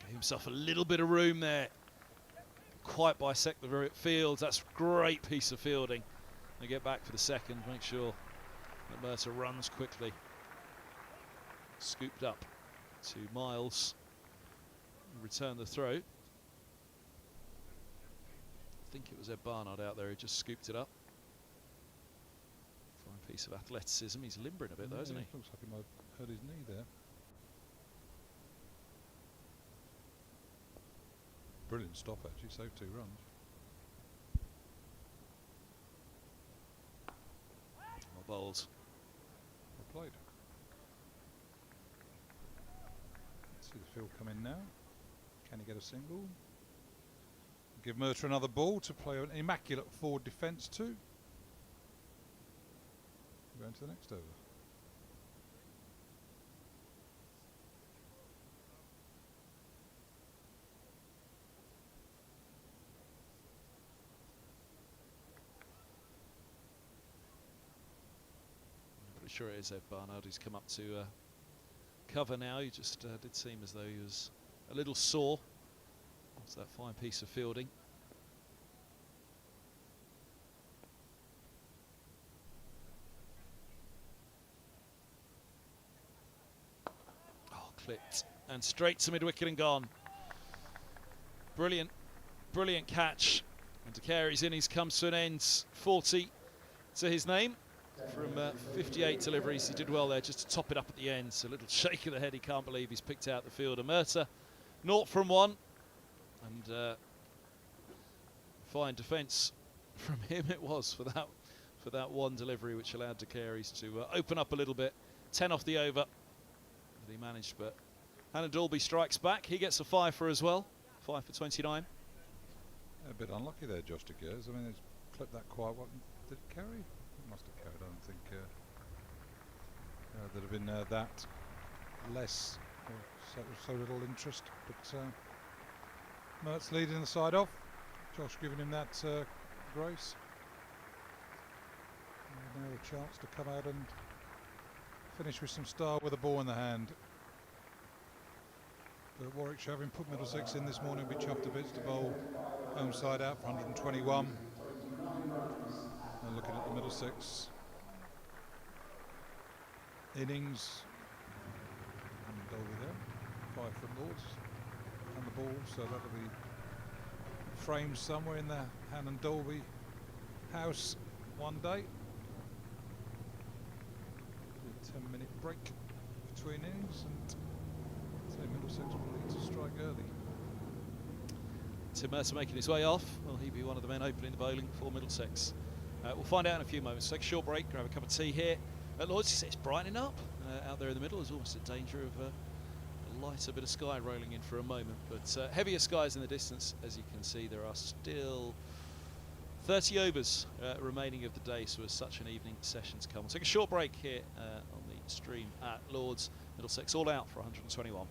[SPEAKER 1] Gave himself a little bit of room there. Quite bisect the fields. That's a great piece of fielding. They get back for the second. Make sure that Mercer runs quickly. Scooped up to Miles. Return the throw. I think it was Ed Barnard out there who just scooped it up. Fine piece of athleticism. He's limbering a bit though, isn't he?
[SPEAKER 3] Looks like he might have hurt his knee there. Brilliant stop, actually. Saved 2 runs.
[SPEAKER 1] Well bowled.
[SPEAKER 3] Well played. Let's see the field come in now. Can he get a single? Give Mercer another ball to play an immaculate forward defence too. Going to the next over.
[SPEAKER 1] I'm pretty sure it is Ed Barnard who's come up to cover now. He just did seem as though he was a little sore. That's that fine piece of fielding. clipped and straight to mid-wicket and gone. Brilliant, brilliant catch. And De Carey's innings comes to an end. 40 to his name from 58 deliveries. He did well there just to top it up at the end. So a little shake of the head. He can't believe he's picked out the fielder. Murtagh, 0 from 1. And fine defence from him it was for that one delivery, which allowed De Carey's to open up a little bit. 10 off the over that he managed, but Hannah Dalby strikes back. He gets a 5 for as well. 5 for 29.
[SPEAKER 3] A bit unlucky there, Josh De Geers. I mean, he's clipped that quite well. Did it carry? It must have carried. I don't think there'd have been that less, or so little interest. But Mert's leading the side off. Josh giving him that grace. And now a chance to come out and finish with some style with a ball in the hand. But Warwickshire, having put Middlesex in this morning, will be chuffed to bits to bowl home side out for 121. And looking at the Middlesex innings, and Dolby there, 5 from Lords, and the ball, so that'll be framed somewhere in the Hannah Dalby house one day. A 10-minute break between innings, and Middlesex will need to strike early.
[SPEAKER 1] Tim Murtagh making his way off. Will he be one of the men opening the bowling for Middlesex? We'll find out in a few moments. Take a short break, grab a cup of tea here at Lloyd's. It's brightening up out there in the middle. There's almost a danger of a lighter bit of sky rolling in for a moment, but heavier skies in the distance. As you can see, there are still 30 overs remaining of the day, so as such an evening session's come. We'll take a short break here on the stream at Lords. Middlesex all out for 121.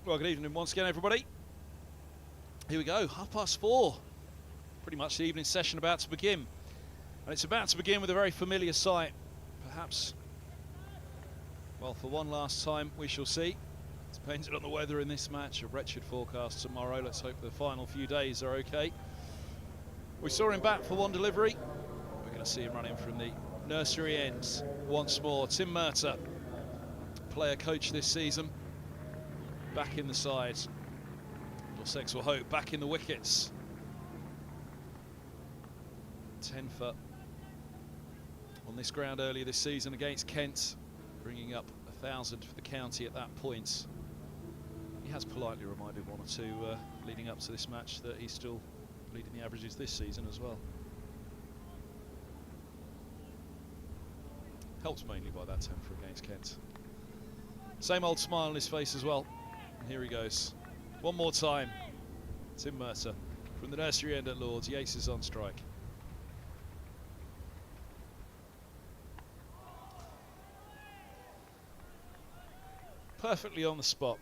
[SPEAKER 1] Well, good evening once again, everybody. Here we go, 4:30. Pretty much the evening session about to begin. And it's about to begin with a very familiar sight. Perhaps, well, for one last time, we shall see. It's depending on the weather in this match. A wretched forecast tomorrow. Let's hope the final few days are okay. We saw him bat for one delivery. We're going to see him running from the nursery ends once more. Tim Murtagh, player coach this season, back in the side. Middlesex will hope back in the wickets. 10 for on this ground earlier this season against Kent, bringing up 1,000 for the county at that point. He has politely reminded one or two leading up to this match that he's still leading the averages this season as well. Helped mainly by that 10 for against Kent. Same old smile on his face as well. And here he goes. One more time. Tim Murtagh from the nursery end at Lords. Yates is on strike. Perfectly on the spot.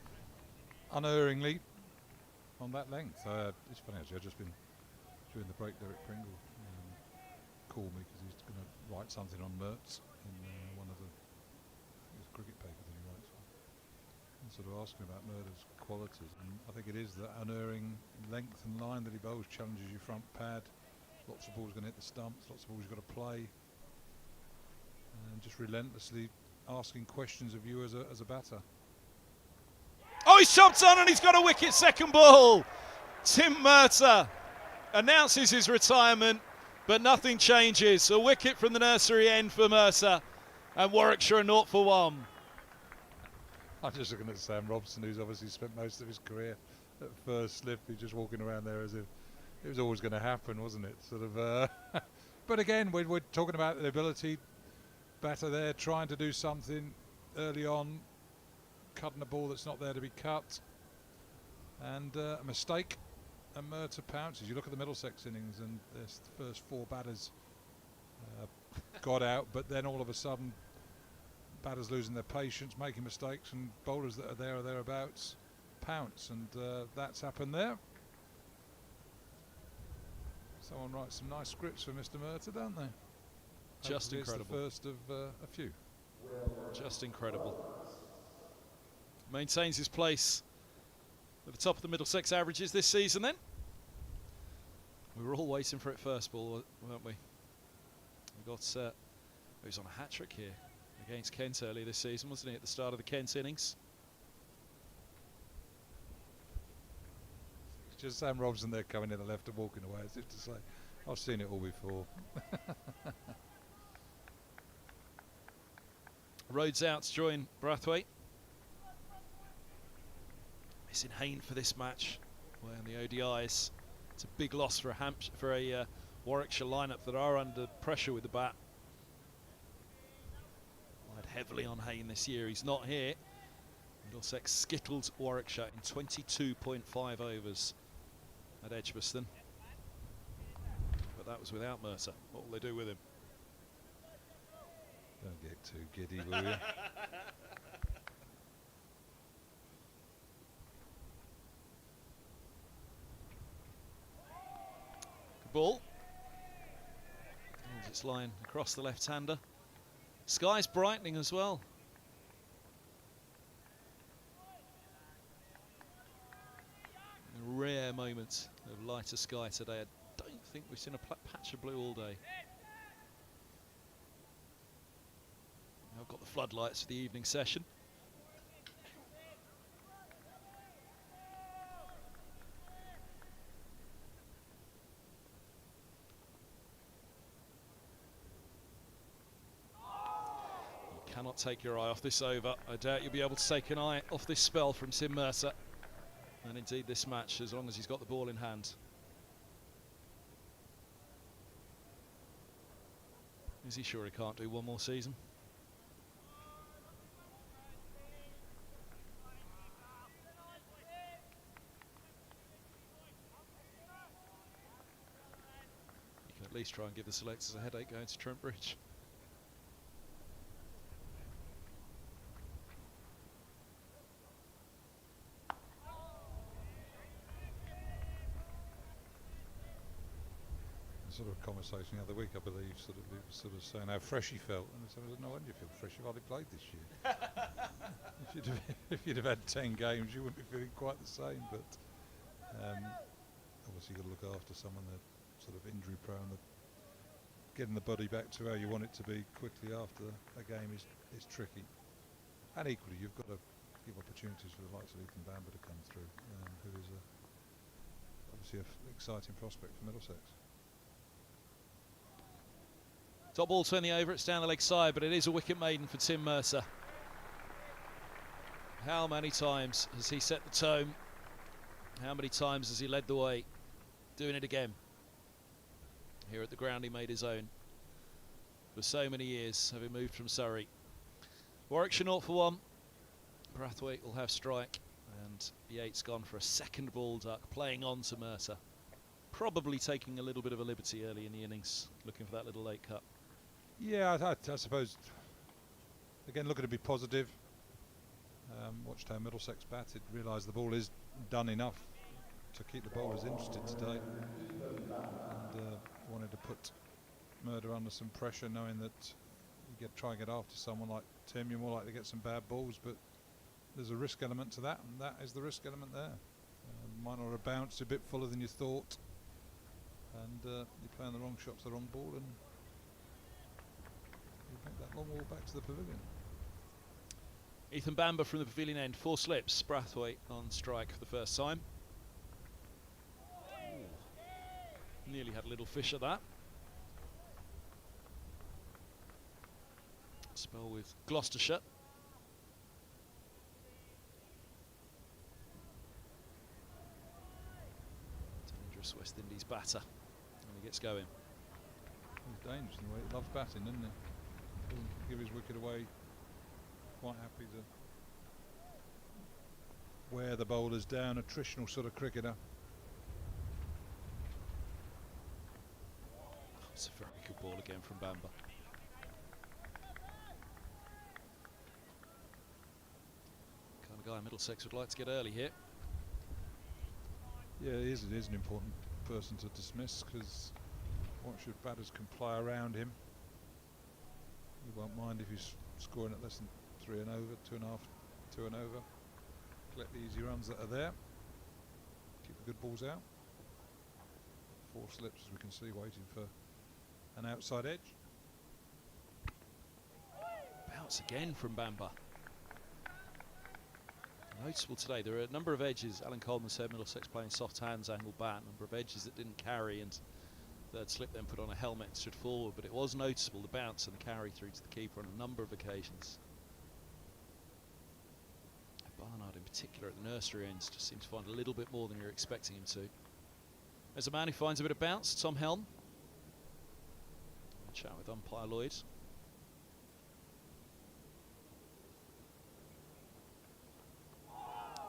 [SPEAKER 3] Unerringly on that length. It's funny actually, I've just been during the break. Derek Pringle called me because he's going to write something on Mertz in one of the cricket papers that he writes for. And sort of asking about Murtagh's qualities, and I think it is that unerring length and line that he bowls, challenges your front pad. Lots of balls going to hit the stumps, lots of balls you've got to play, and just relentlessly asking questions of you as a batter.
[SPEAKER 1] Oh, he's chopped on and he's got a wicket, second ball. Tim Murtagh announces his retirement, but nothing changes. A wicket from the nursery end for Murtagh, and Warwickshire 0 for 1.
[SPEAKER 3] I'm just looking at Sam Robson, who's obviously spent most of his career at first slip. He's just walking around there as if it was always going to happen, wasn't it? Sort of. But again, we're talking about the ability, batter there, trying to do something early on, cutting a ball that's not there to be cut, and a mistake, and Murtagh pounces. You look at the Middlesex innings, and the first 4 batters got out, but then all of a sudden, batters losing their patience, making mistakes, and bowlers that are there or thereabouts pounce, and that's happened there. Someone writes some nice scripts for Mr. Murtagh, don't they?
[SPEAKER 1] Just
[SPEAKER 3] Hopefully
[SPEAKER 1] incredible.
[SPEAKER 3] It's the first of a few.
[SPEAKER 1] Just incredible. Maintains his place at the top of the Middlesex averages this season then. We were all waiting for it first ball, weren't we? We got, he was on a hat-trick here against Kent earlier this season, wasn't he, at the start of the Kent innings?
[SPEAKER 3] It's just Sam Robson there coming in the left and walking away, as if to say, I've seen it all before.
[SPEAKER 1] Rhodes out to join Brathwaite. Missing Hayne for this match, away on the ODIs. It's a big loss for a Warwickshire lineup that are under pressure with the bat. Relied heavily on Hayne this year. He's not here. Middlesex skittled Warwickshire in 22.5 overs at Edgbaston. But that was without Murtagh. What will they do with him?
[SPEAKER 3] Don't get too giddy, will you?
[SPEAKER 1] Good ball. Holds its line across the left-hander. Sky's brightening as well. A rare moment of lighter sky today. I don't think we've seen a patch of blue all day. I've got the floodlights for the evening session. You cannot take your eye off this over. I doubt you'll be able to take an eye off this spell from Tim Murtagh. And indeed this match, as long as he's got the ball in hand. Is he sure he can't do one more season? At least try and give the selectors a headache going to Trent Bridge.
[SPEAKER 3] sort of conversation the other week, I believe, sort of saying how fresh he felt, and I said, "No wonder you feel fresh. You've hardly played this year. if you'd have had 10 games, you wouldn't be feeling quite the same." But obviously, you've got to look after someone that's sort of injury prone. Getting the body back to how you want it to be quickly after a game is tricky. And equally, you've got to give opportunities for the likes of Ethan Bamber to come through, who is obviously an exciting prospect for Middlesex.
[SPEAKER 1] Top ball turning over, it's down the leg side, but it is a wicket maiden for Tim Mercer. How many times has he set the tone? How many times has he led the way? Doing it again. Here at the ground he made his own for so many years, having moved from Surrey. Warwickshire 0 for 1. Brathwaite will have strike, and Yates gone for a second ball duck, playing on to Mercer. Probably taking a little bit of a liberty early in the innings, looking for that little late cut.
[SPEAKER 3] Yeah, I suppose, again, looking to be positive. Watched how Middlesex batted, realised the ball is done enough to keep the bowlers interested today, and wanted to put Murder under some pressure, knowing that you try and get after someone like Tim, you're more likely to get some bad balls, but there's a risk element to that, and that is the risk element there. Might not have bounced a bit fuller than you thought, and you're playing the wrong shot to the wrong ball, and you make that long walk back to the pavilion.
[SPEAKER 1] Ethan Bamber from the pavilion end, 4 slips. Brathwaite on strike for the first time. Ooh. Nearly had a little fish at that. Spell with Gloucestershire. Dangerous West Indies batter when he gets going.
[SPEAKER 3] He's dangerous in the way he loves batting, doesn't he? Doesn't give his wicket away. Quite happy to wear the bowlers down, attritional sort of cricketer.
[SPEAKER 1] It's a very good ball again from Bamber. Kind of guy Middlesex would like to get early here.
[SPEAKER 3] Yeah, it is an important person to dismiss, because once your batters can play around him, he won't mind if he's scoring at less than 3 and over, 2.5, 2 and over. Collect the easy runs that are there. Keep the good balls out. 4 slips, as we can see, waiting for an outside edge.
[SPEAKER 1] Bounce again from Bamber. Noticeable today, there are a number of edges. Alan Coleman said Middlesex playing soft hands, angle bat, a number of edges that didn't carry, and third slip then put on a helmet and stood forward, but it was noticeable, the bounce and the carry through to the keeper on a number of occasions. Barnard in particular at the nursery ends just seems to find a little bit more than you're expecting him to. There's a man who finds a bit of bounce, Tom Helm. Chat with umpire Lloyd.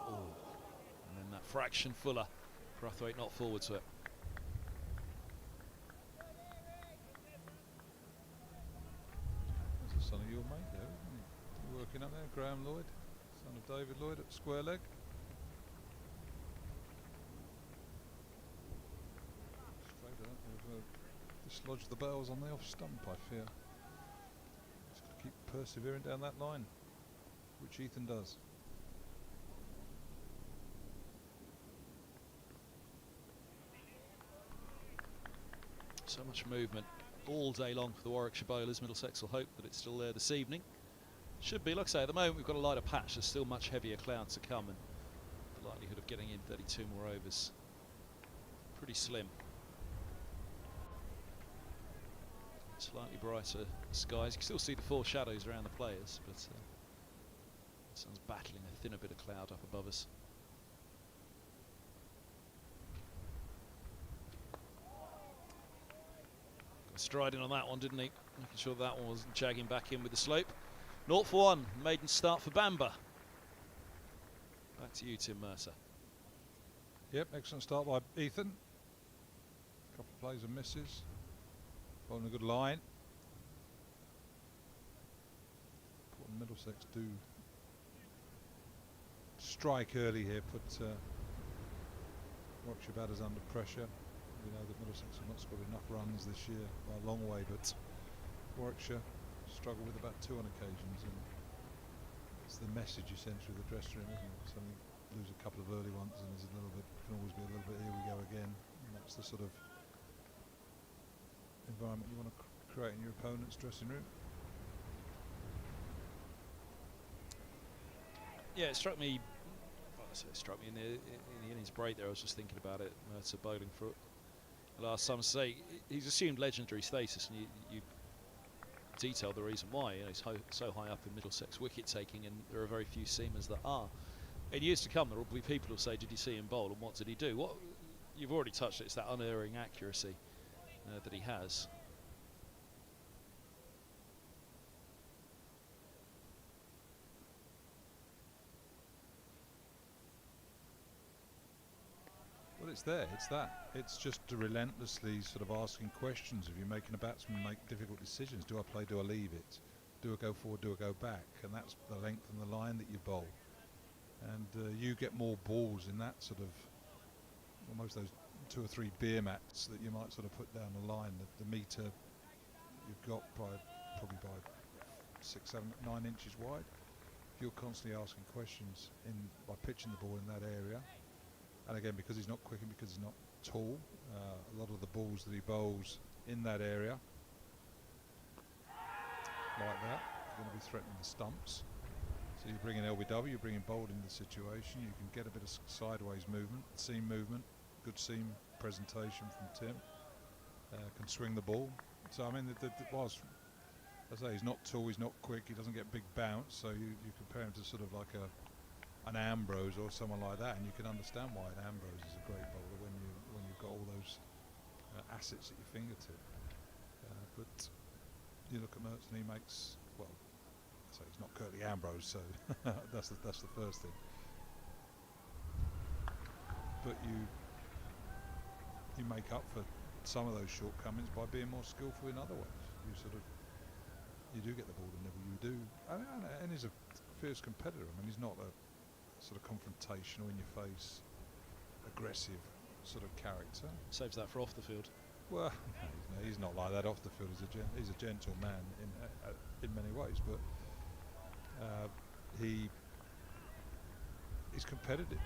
[SPEAKER 1] Oh, and then that fraction fuller. Brathwaite not forward to it.
[SPEAKER 3] That's the son of your mate there, isn't he? You're working up there, Graham Lloyd, son of David Lloyd at square leg. Straight up, they've dislodged the bails on the off stump, I fear. Just got to keep persevering down that line, which Ethan does.
[SPEAKER 1] So much movement all day long for the Warwickshire bowlers. Middlesex will hope that it's still there this evening. Should be, like I say, at the moment we've got a lighter patch. There's still much heavier cloud to come, and the likelihood of getting in 32 more overs pretty slim. Slightly brighter skies. You can still see the 4 shadows around the players, but the sun's battling a thinner bit of cloud up above us. Got striding on that one, didn't he? Making sure that one wasn't jagging back in with the slope. 0 for 1, maiden start for Bamber. Back to you, Tim Mercer.
[SPEAKER 3] Yep, excellent start by Ethan. Couple of plays and misses. Bowling a good line. Important Middlesex do strike early here, put Warwickshire batters under pressure. We know that Middlesex have not scored enough runs this year by a long way, but Warwickshire struggle with about 2 on occasions, and it's the message you send through the dressing room, isn't it? Suddenly lose a couple of early ones, and there's a little bit, can always be a little bit, here we go again. And that's the sort of environment you want to create in your opponent's dressing room.
[SPEAKER 1] Yeah, it struck me. Well, it struck me in the innings break there. I was just thinking about it. Mercer bowling for last summer. Say he's assumed legendary status, and you detail the reason why. You know, he's so high up in Middlesex wicket taking, and there are very few seamers that are. In years to come, there will be people who say, "Did you see him bowl, and what did he do?" What you've already touched it. It's that unerring accuracy that he has.
[SPEAKER 3] Well, it's there, it's that. It's just relentlessly sort of asking questions. If you're making a batsman make difficult decisions, do I play, do I leave it? Do I go forward, do I go back? And that's the length and the line that you bowl. And you get more balls in that sort of, almost those 2 or 3 beer mats that you might sort of put down the line. The metre you've got probably by 6, 7, 9 inches wide. If you're constantly asking questions by pitching the ball in that area, and again, because he's not quick and because he's not tall, a lot of the balls that he bowls in that area, like that, are going to be threatening the stumps. So you bring in LBW, you bring in bold into the situation, you can get a bit of sideways movement, seam movement, good seam presentation from Tim, can swing the ball. So I mean, whilst I say he's not tall, he's not quick, he doesn't get big bounce, so you compare him to sort of like an Ambrose or someone like that, and you can understand why an Ambrose is a great bowler when you've got all those assets at your fingertip. But you look at Mertz and he makes, well, so he's not Curtly Ambrose, so that's the first thing. But you make up for some of those shortcomings by being more skillful in other ways. You do get the ball to nibble. You do, and he's a fierce competitor. I mean, he's not a sort of confrontational, in your face, aggressive sort of character.
[SPEAKER 1] Saves that for off the field.
[SPEAKER 3] Well, no, he's not like that off the field. He's a gentle man in many ways, but he's competitive.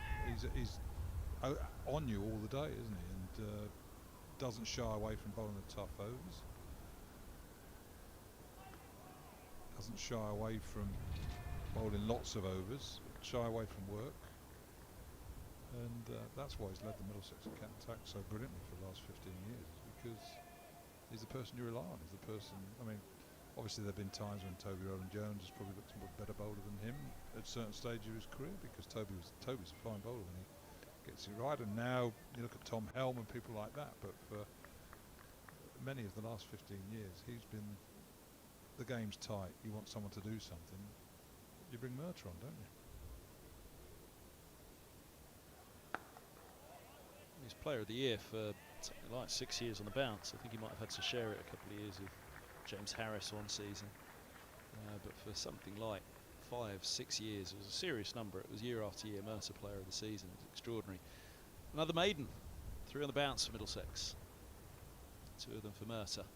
[SPEAKER 3] He's on you all the day, isn't he? And doesn't shy away from bowling the tough overs. Doesn't shy away from bowling lots of overs. Shy away from work. And that's why he's led the Middlesex attack so brilliantly for the last 15 years, because he's the person you rely on. He's the person, I mean, obviously there have been times when Toby Rowland-Jones has probably looked a better bowler than him at a certain stage of his career, because Toby's a fine bowler when he gets it right, and now you look at Tom Helm and people like that, but for many of the last 15 years he's been, the game's tight, you want someone to do something, you bring Mercer on, don't you?
[SPEAKER 1] He's Player of the Year for like 6 years on the bounce. I think he might have had to share it a couple of years with James Harris one season. But for something like 5-6 years, it was a serious number. It was year after year Mercer Player of the Season. It was extraordinary. Another maiden. 3 on the bounce for Middlesex. 2 of them for Mercer.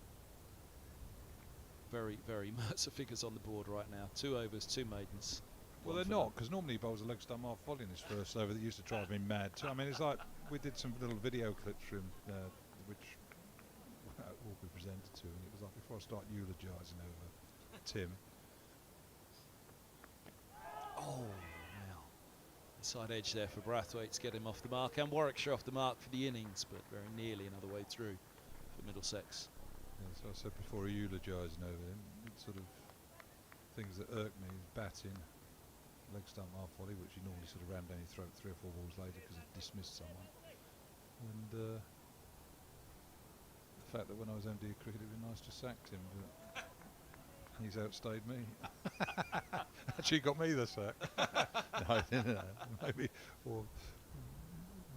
[SPEAKER 1] Very, very Mercer figures on the board right now. 2 overs, 2 maidens.
[SPEAKER 3] Well, they're not, because normally he bowls a leg stump half volley in his first over that used to drive me mad. I mean, it's like we did some little video clips for him, which will be presented to, and it was like before I start eulogising over Tim.
[SPEAKER 1] Oh, now. Inside edge there for Brathwaite to get him off the mark, and Warwickshire off the mark for the innings, but very nearly another way through for Middlesex.
[SPEAKER 3] Yeah, so I said before, eulogising over him, sort of things that irk me, batting. Leg stump half volley, which he normally sort of rammed down your throat 3 or 4 balls later because he dismissed someone. And the fact that when I was MD of cricket, it would be nice to sack him, but he's outstayed me. Actually got me the sack. No, maybe, or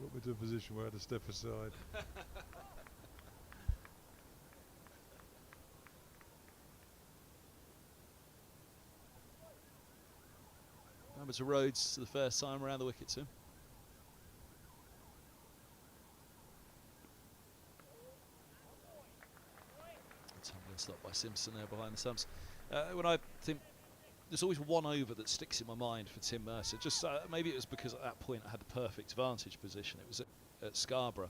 [SPEAKER 3] put me to a position where I had to step aside.
[SPEAKER 1] Number to Rhodes for the first time around the wicket, Tim. stopped by Simpson there behind the stumps. When I think there's always one over that sticks in my mind for Tim Mercer. Just maybe it was because at that point I had the perfect vantage position. It was at Scarborough.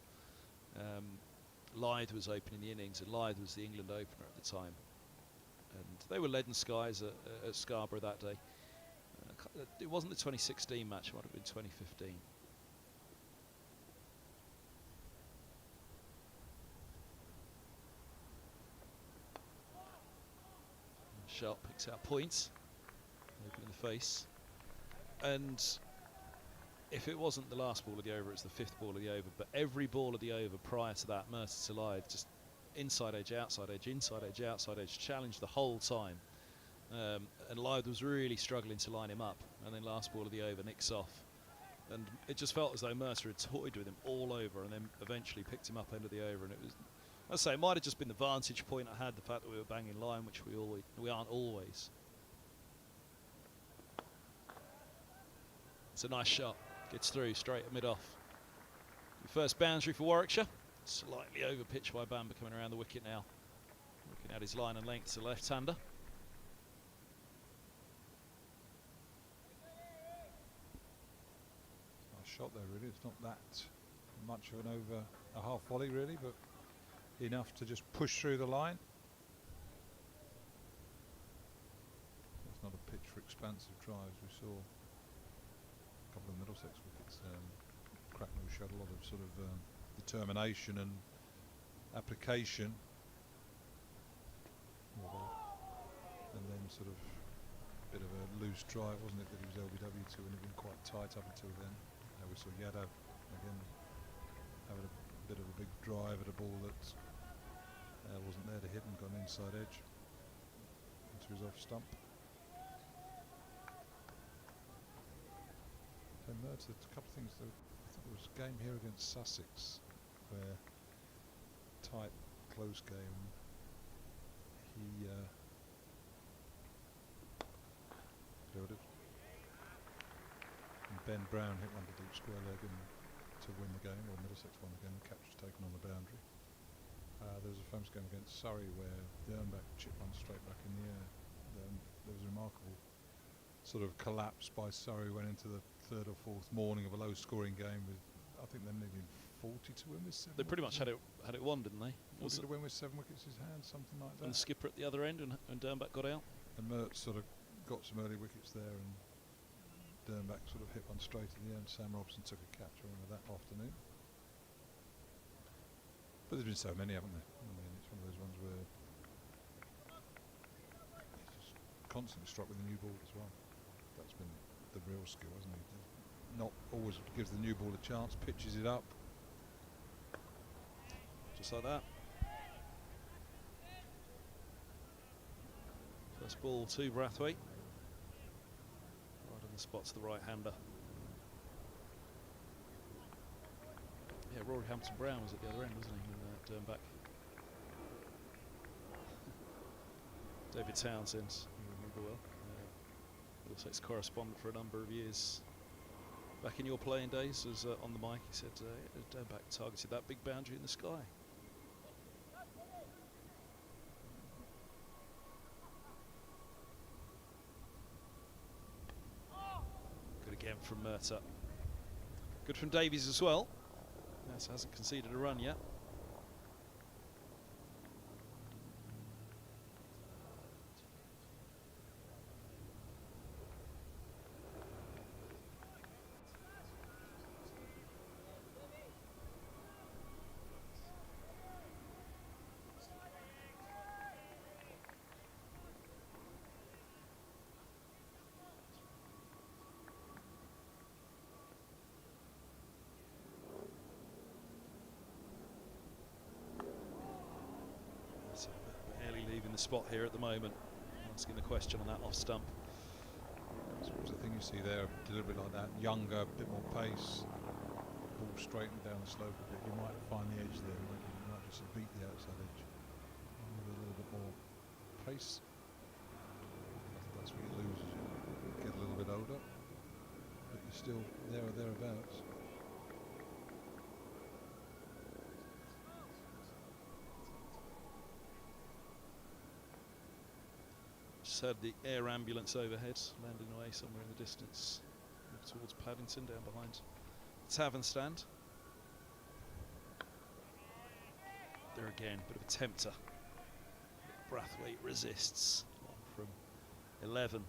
[SPEAKER 1] Lythe was opening the innings, and Lythe was the England opener at the time. And they were leaden skies at Scarborough that day. It wasn't the 2016 match, it might have been 2015. Sharp picks out points, open in the face. And if it wasn't the last ball of the over, it's the 5th ball of the over. But every ball of the over prior to that, Mercer to Lythe, just inside edge, outside edge, inside edge, outside edge, challenged the whole time. And Lythe was really struggling to line him up. And then last ball of the over, nicks off. And it just felt as though Mercer had toyed with him all over and then eventually picked him up end of the over. And it was, I say, it might have just been the vantage point I had, the fact that we were banging line, which we aren't always. It's a nice shot. Gets through straight at mid-off. First boundary for Warwickshire. Slightly over pitch by Bamber coming around the wicket now. Looking at his line and length to left-hander.
[SPEAKER 3] Nice shot there, really. It's not that much of an over a half volley, really, but enough to just push through the line. It's not a pitch for expansive drives. We saw a couple of Middlesex wickets. Cracknell showed a lot of sort of determination and application, and then sort of a bit of a loose drive, wasn't it, that he was LBW to, and it had been quite tight up until then. We saw Yadav again having a bit of a big drive at a ball that wasn't there to hit and got an inside edge into his off stump. So Mercer, a couple of things though. I think there was a game here against Sussex where tight, close game. He killed it. And Ben Brown hit one to deep square leg and to win the game, or Middlesex won the game. Catch was taken on the boundary. There was a famous game against Surrey where Dernbach chipped one straight back in the air. There was a remarkable sort of collapse by Surrey, went into the 3rd or 4th morning of a low-scoring game with, I think they needed 40 to win with 7.
[SPEAKER 1] They pretty much had it won, didn't they?
[SPEAKER 3] 40 to win with 7 wickets in his hand, something like that.
[SPEAKER 1] And the skipper at the other end, and Dernbach got out.
[SPEAKER 3] And Mertz sort of got some early wickets there, and Dernbach sort of hit one straight in the end. Sam Robson took a catch, I remember that afternoon. But there's been so many, haven't there? I mean, it's one of those ones where he's just constantly struck with a new ball as well. That's been the real skill, hasn't he? Not always gives the new ball a chance, pitches it up.
[SPEAKER 1] Just like that. First ball to Brathwaite. Right on the spot to the right-hander. Yeah, Rory Hampton-Brown was at the other end, wasn't he, when Dernbach. David Townsend, you remember well. Middlesex correspondent for a number of years. Back in your playing days, was on the mic, he said Dernbach targeted that big boundary in the sky. Good again from Mercer. Good from Davies as well. Mercer hasn't conceded a run yet. Barely leaving the spot here at the moment. Asking the question on that off stump.
[SPEAKER 3] So the thing you see there, a little bit like that, younger, a bit more pace, ball straightened down the slope a bit. You might find the edge there, you might just beat the outside edge. With a little bit more pace. I think that's what you lose as you get a little bit older, but you're still there or thereabouts.
[SPEAKER 1] Just heard the air ambulance overhead, landing away somewhere in the distance, towards Paddington, down behind the tavern stand. There again, bit of a tempter. Brathwaite resists. One from 11.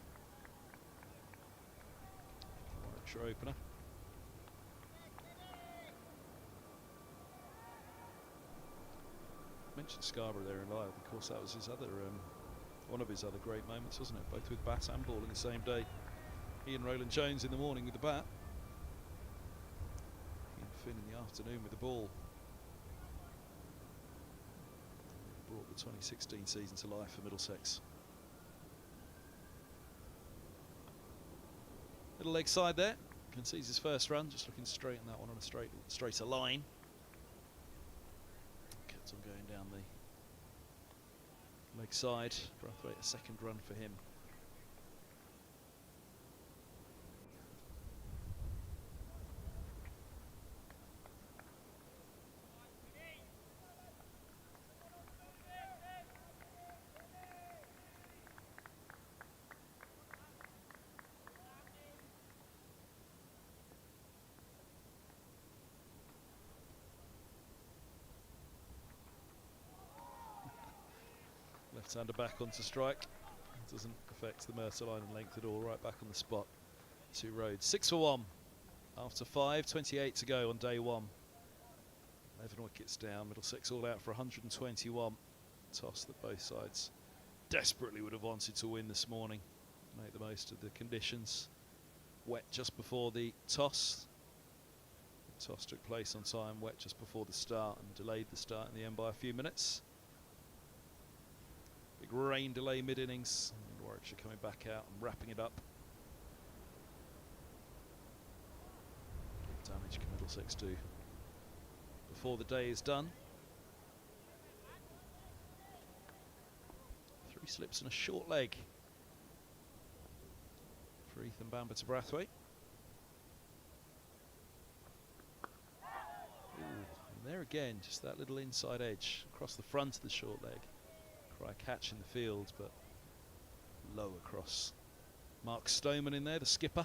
[SPEAKER 1] Warwickshire opener. Mentioned Scarborough there in live. Of course, that was his other, one of his other great moments, wasn't it? Both with bat and ball in the same day. He and Roland Jones in the morning with the bat. He and Finn in the afternoon with the ball. Brought the 2016 season to life for Middlesex. Little leg side there. Concedes his first run, just looking straight on that one on a straighter line. Kept on going down the leg side. Brathwaite, a second run for him. Left-hander back onto strike. Doesn't affect the Mercer line and length at all. Right back on the spot. 2 roads. 6 for 1 after 5. 28 to go on day 1. 11 wickets down. Middlesex all out for 121. Toss that both sides desperately would have wanted to win this morning. Make the most of the conditions. Wet just before the toss. The toss took place on time. Wet just before the start and delayed the start in the end by a few minutes. Big rain delay mid-innings, and Warwickshire coming back out and wrapping it up. What damage can Middlesex do before the day is done? 3 slips and a short leg for Ethan Bamber to Brathwaite. Ooh, and there again, just that little inside edge across the front of the short leg. Try a catch in the field, but low across. Mark Stoneman in there, the skipper.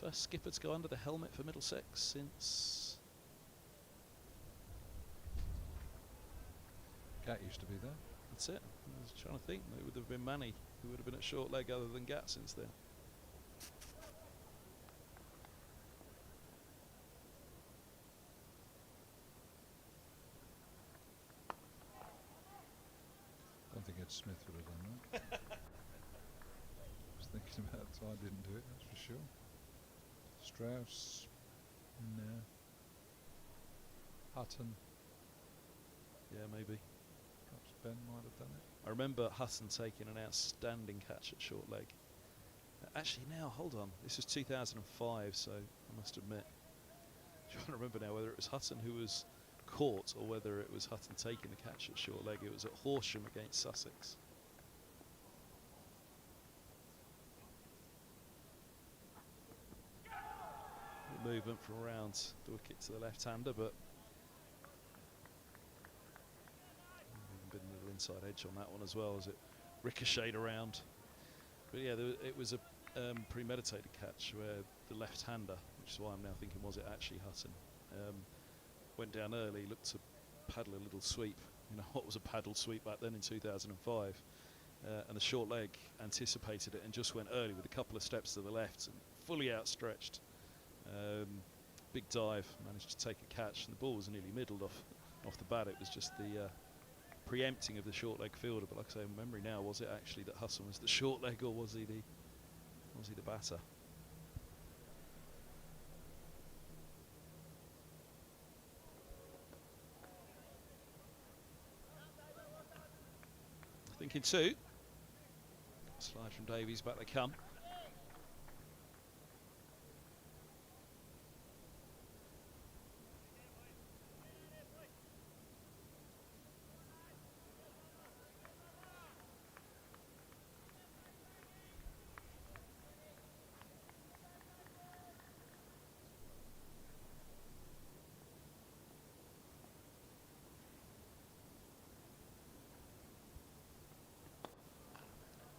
[SPEAKER 1] First skipper to go under the helmet for Middlesex since...
[SPEAKER 3] Gat used to be there.
[SPEAKER 1] That's it. I was trying to think. There would have been Manny who would have been at short leg other than Gat since then.
[SPEAKER 3] I don't think Ed Smith would have done that. I was thinking about it, so I didn't do it, that's for sure. Strauss, no. Hutton,
[SPEAKER 1] Yeah, maybe.
[SPEAKER 3] perhaps Ben might have done it.
[SPEAKER 1] I remember Hutton taking an outstanding catch at short leg. Actually, now, hold on. This was 2005, so I must admit. I'm trying to remember now whether it was Hutton who was caught or whether it was Hutton taking the catch at short leg. It was at Horsham against Sussex. The movement from around the wicket to the left-hander, but been a little inside edge on that one as well as it ricocheted around. But yeah, it was a premeditated catch where the left-hander, which is why I'm now thinking, was it actually Hutton, went down early, looked to paddle a little sweep. You know what was a paddle sweep back then in 2005, and the short leg anticipated it and just went early with a couple of steps to the left and fully outstretched. Big dive, managed to take a catch, and the ball was nearly middled off the bat. It was just the preempting of the short leg fielder. But like I say, in memory now, was it actually that Hutton was the short leg, or was he the batter? Thinking 2. Slide from Davies, back they come.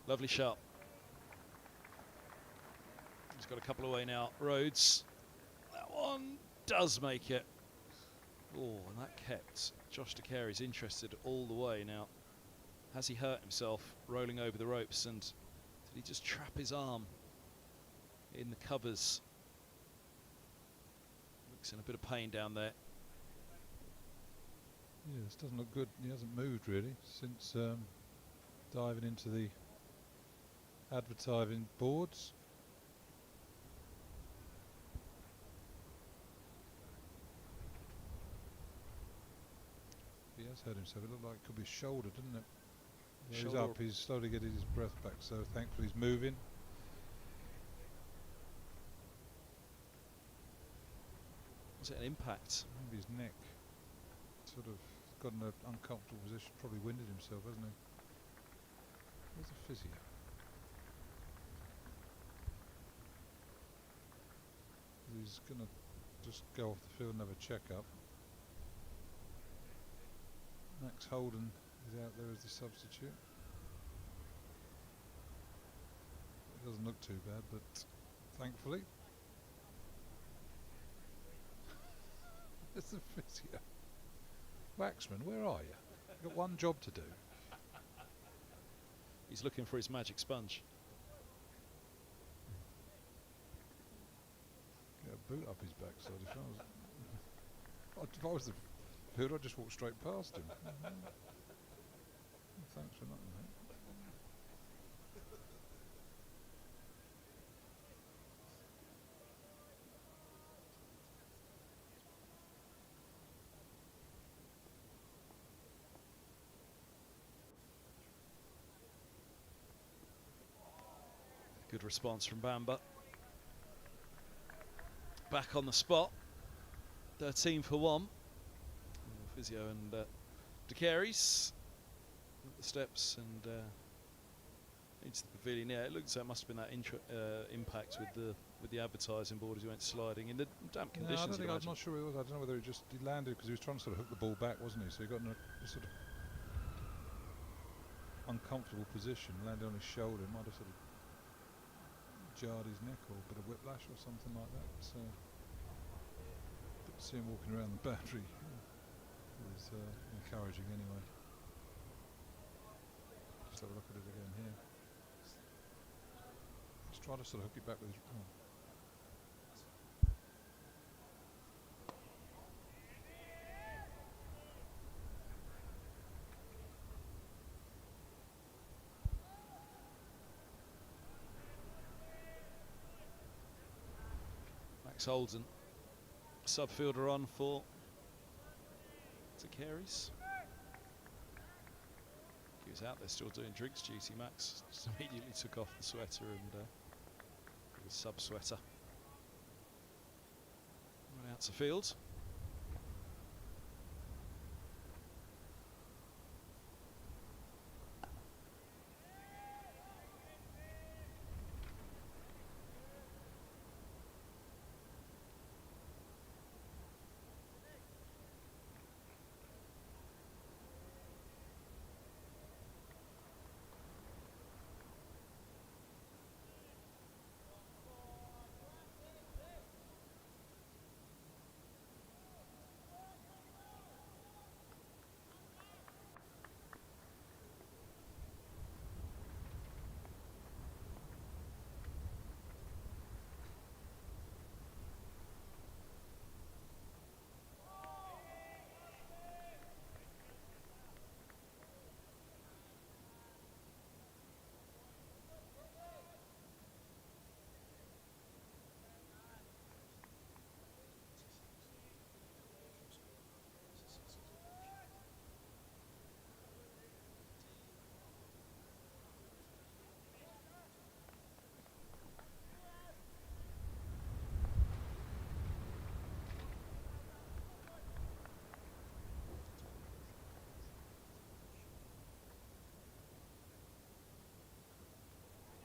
[SPEAKER 1] Lovely shot. He's got a couple away now. Rhodes. That one does make it. Oh, and that kept Josh De Carey's interested all the way. Now, has he hurt himself rolling over the ropes, and did he just trap his arm in the covers? Looks in a bit of pain down there.
[SPEAKER 3] Yeah, this doesn't look good. He hasn't moved really since diving into the advertising boards. He has hurt himself. It looked like it could be his shoulder, didn't it? Yeah, he's up. He's slowly getting his breath back, so thankfully he's moving.
[SPEAKER 1] Was it an impact?
[SPEAKER 3] Maybe his neck sort of got in an uncomfortable position. Probably winded himself, hasn't he? Where's the physio? He's going to just go off the field and have a check-up. Max Holden is out there as the substitute. It doesn't look too bad, but thankfully there's the physio. Waxman, where are you? You've got one job to do.
[SPEAKER 1] He's looking for his magic sponge.
[SPEAKER 3] Get a boot up his backside. If I was the field, I'd just walk straight past him. Thanks for nothing, mate.
[SPEAKER 1] Good response from Bamba. Back on the spot. 13 for 1. Physio and De Carey's at the steps and into the pavilion. Yeah, it looks like it must have been that impact with the advertising board as he went sliding in the damp conditions.
[SPEAKER 3] I'm not sure it was. I don't know whether he landed because he was trying to sort of hook the ball back, wasn't he? So he got in a sort of uncomfortable position, landed on his shoulder. Might have sort of jarred his neck or a bit of whiplash or something like that. So see him walking around the boundary is encouraging anyway. Just have a look at it again here. Let's try to sort of hook it back with his...
[SPEAKER 1] Max Holden, subfielder on for De Carey's. He was out there still doing drinks duty. Max just immediately took off the sweater and the sub sweater. Right out to field.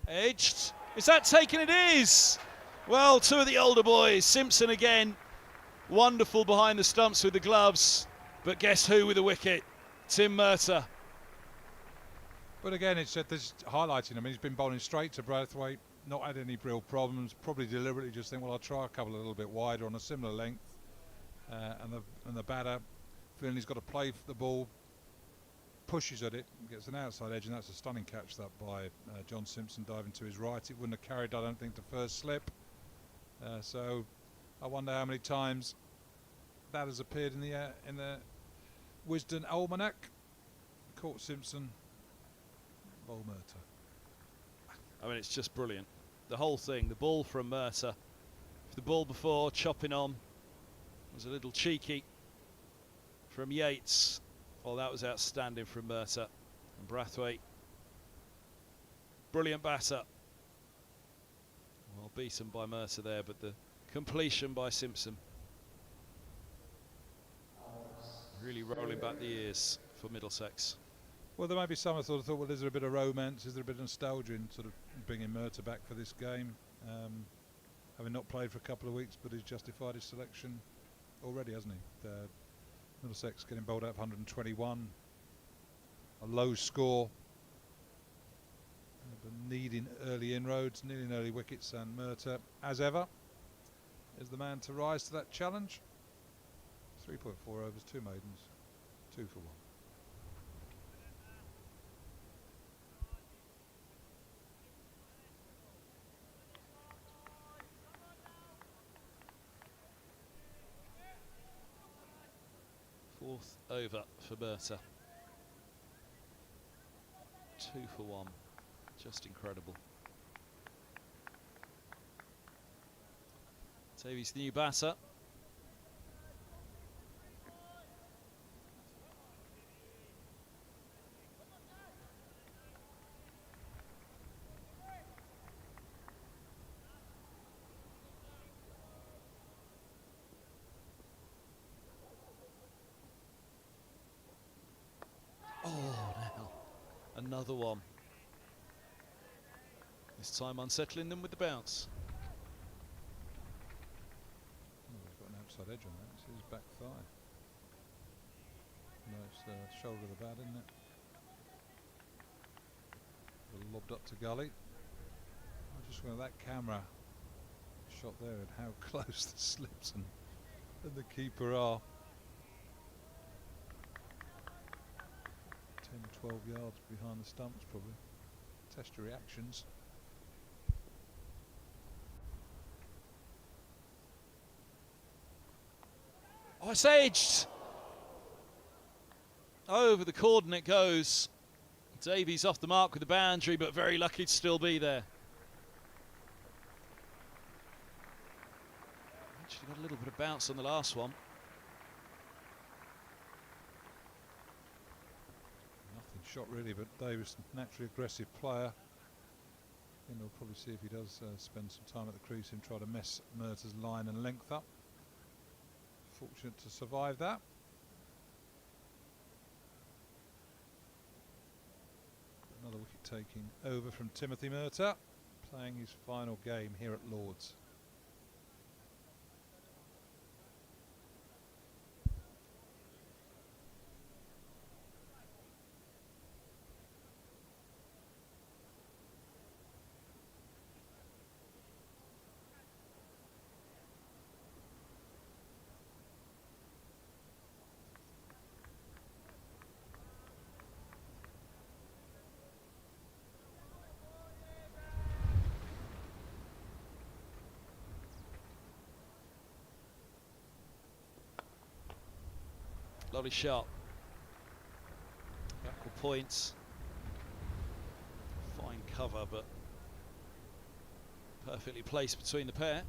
[SPEAKER 1] Edged. Is that taken? It is. Well, two of the older boys. Simpson again. Wonderful behind the stumps with the gloves. But guess who with the wicket? Tim Murtagh.
[SPEAKER 3] But again, it's this highlighting. I mean, he's been bowling straight to Braithwaite, not had any real problems. Probably deliberately just think, well, I'll try a couple a little bit wider on a similar length. And the batter, feeling he's got to play for the ball, pushes at it, gets an outside edge, and that's a stunning catch that by John Simpson diving to his right. It wouldn't have carried, I don't think, to first slip. So I wonder how many times that has appeared in the Wisden Almanac. Caught Simpson. Bowl Murtagh.
[SPEAKER 1] I mean, it's just brilliant. The whole thing, the ball from Murtagh. The ball before, chopping on, was a little cheeky from Yates. Well, that was outstanding from Murtagh. And Braithwaite, brilliant batter. Well, beaten by Murtagh there, but the completion by Simpson. Really rolling back the years for Middlesex.
[SPEAKER 3] Well, there might be some thought, well, is there a bit of romance, is there a bit of nostalgia in sort of bringing Murtagh back for this game? Having not played for a couple of weeks, but he's justified his selection already, hasn't he? Middlesex getting bowled up 121, a low score, but needing early inroads, needing early wickets, and Murtagh, as ever, is the man to rise to that challenge. 3.4 overs, 2 maidens, 2 for 1.
[SPEAKER 1] Fourth over for Murtagh. 2 for 1. Just incredible. Davies, the new batter. Another one. This time unsettling them with the bounce.
[SPEAKER 3] Oh, he's got an outside edge on that. It's his back thigh. No, it's the shoulder of the bat, isn't it? Lobbed up to gully. I just went that camera shot there at how close the slips and the keeper are. 10, 12 yards behind the stumps, probably. Test your reactions.
[SPEAKER 1] Oh, it's edged! Over the cordon it goes. Davies off the mark with the boundary, but very lucky to still be there. Actually got a little bit of bounce on the last one.
[SPEAKER 3] Shot really, but Davies, naturally aggressive player, and we'll probably see if he does spend some time at the crease and try to mess Murtagh's line and length up. Fortunate to survive that. Another wicket taking over from Timothy Murtagh, playing his final game here at Lord's.
[SPEAKER 1] Lovely shot. Equal points. Fine cover, but perfectly placed between the pair.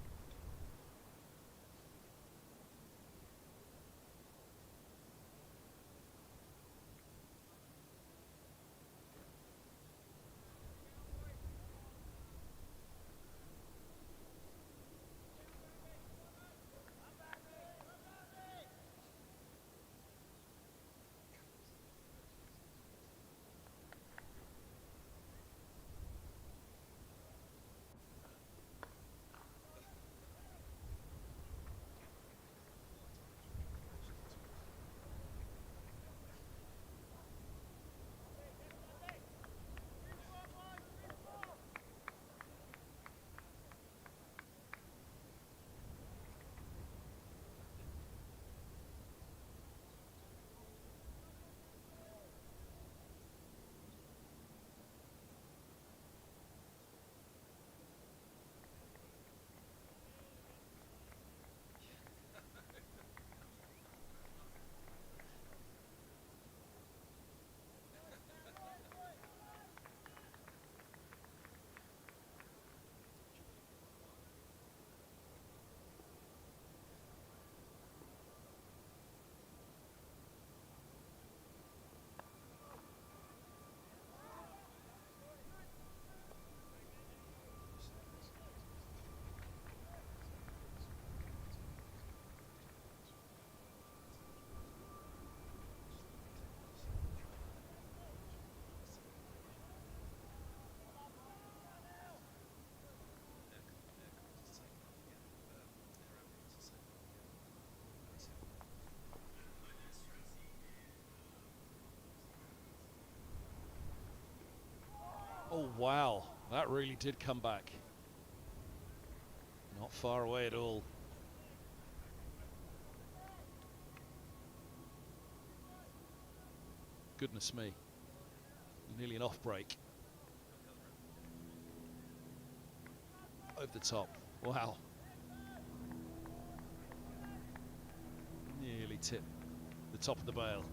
[SPEAKER 1] Wow, that really did come back. Not far away at all. Goodness me. Nearly an off break. Over the top. Wow. Nearly tipped the top of the bail.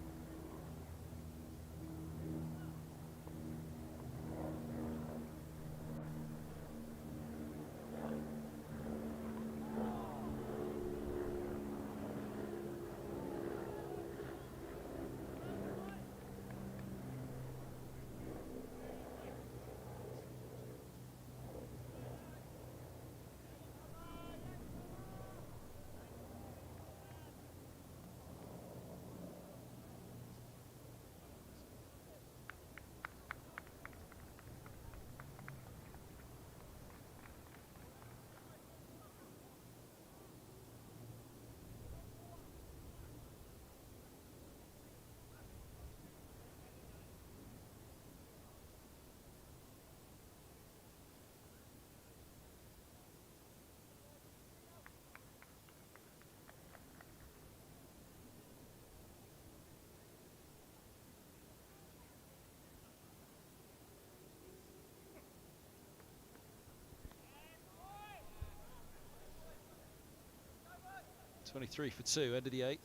[SPEAKER 1] (23 for 2), end of the 8th.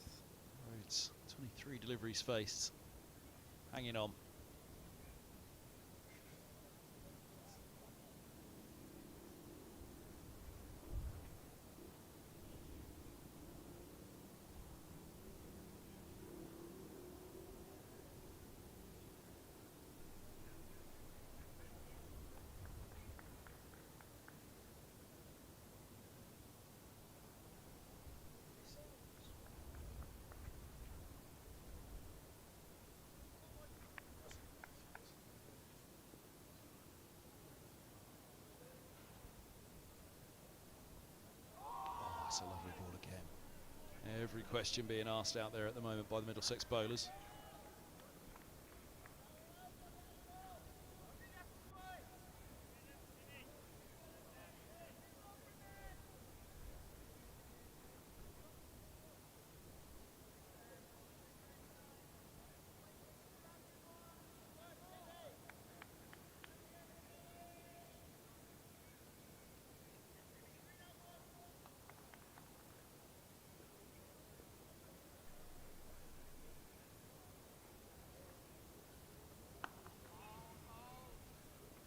[SPEAKER 1] It's 23 deliveries faced. Hanging on. That's a lovely ball again. Every question being asked out there at the moment by the Middlesex bowlers.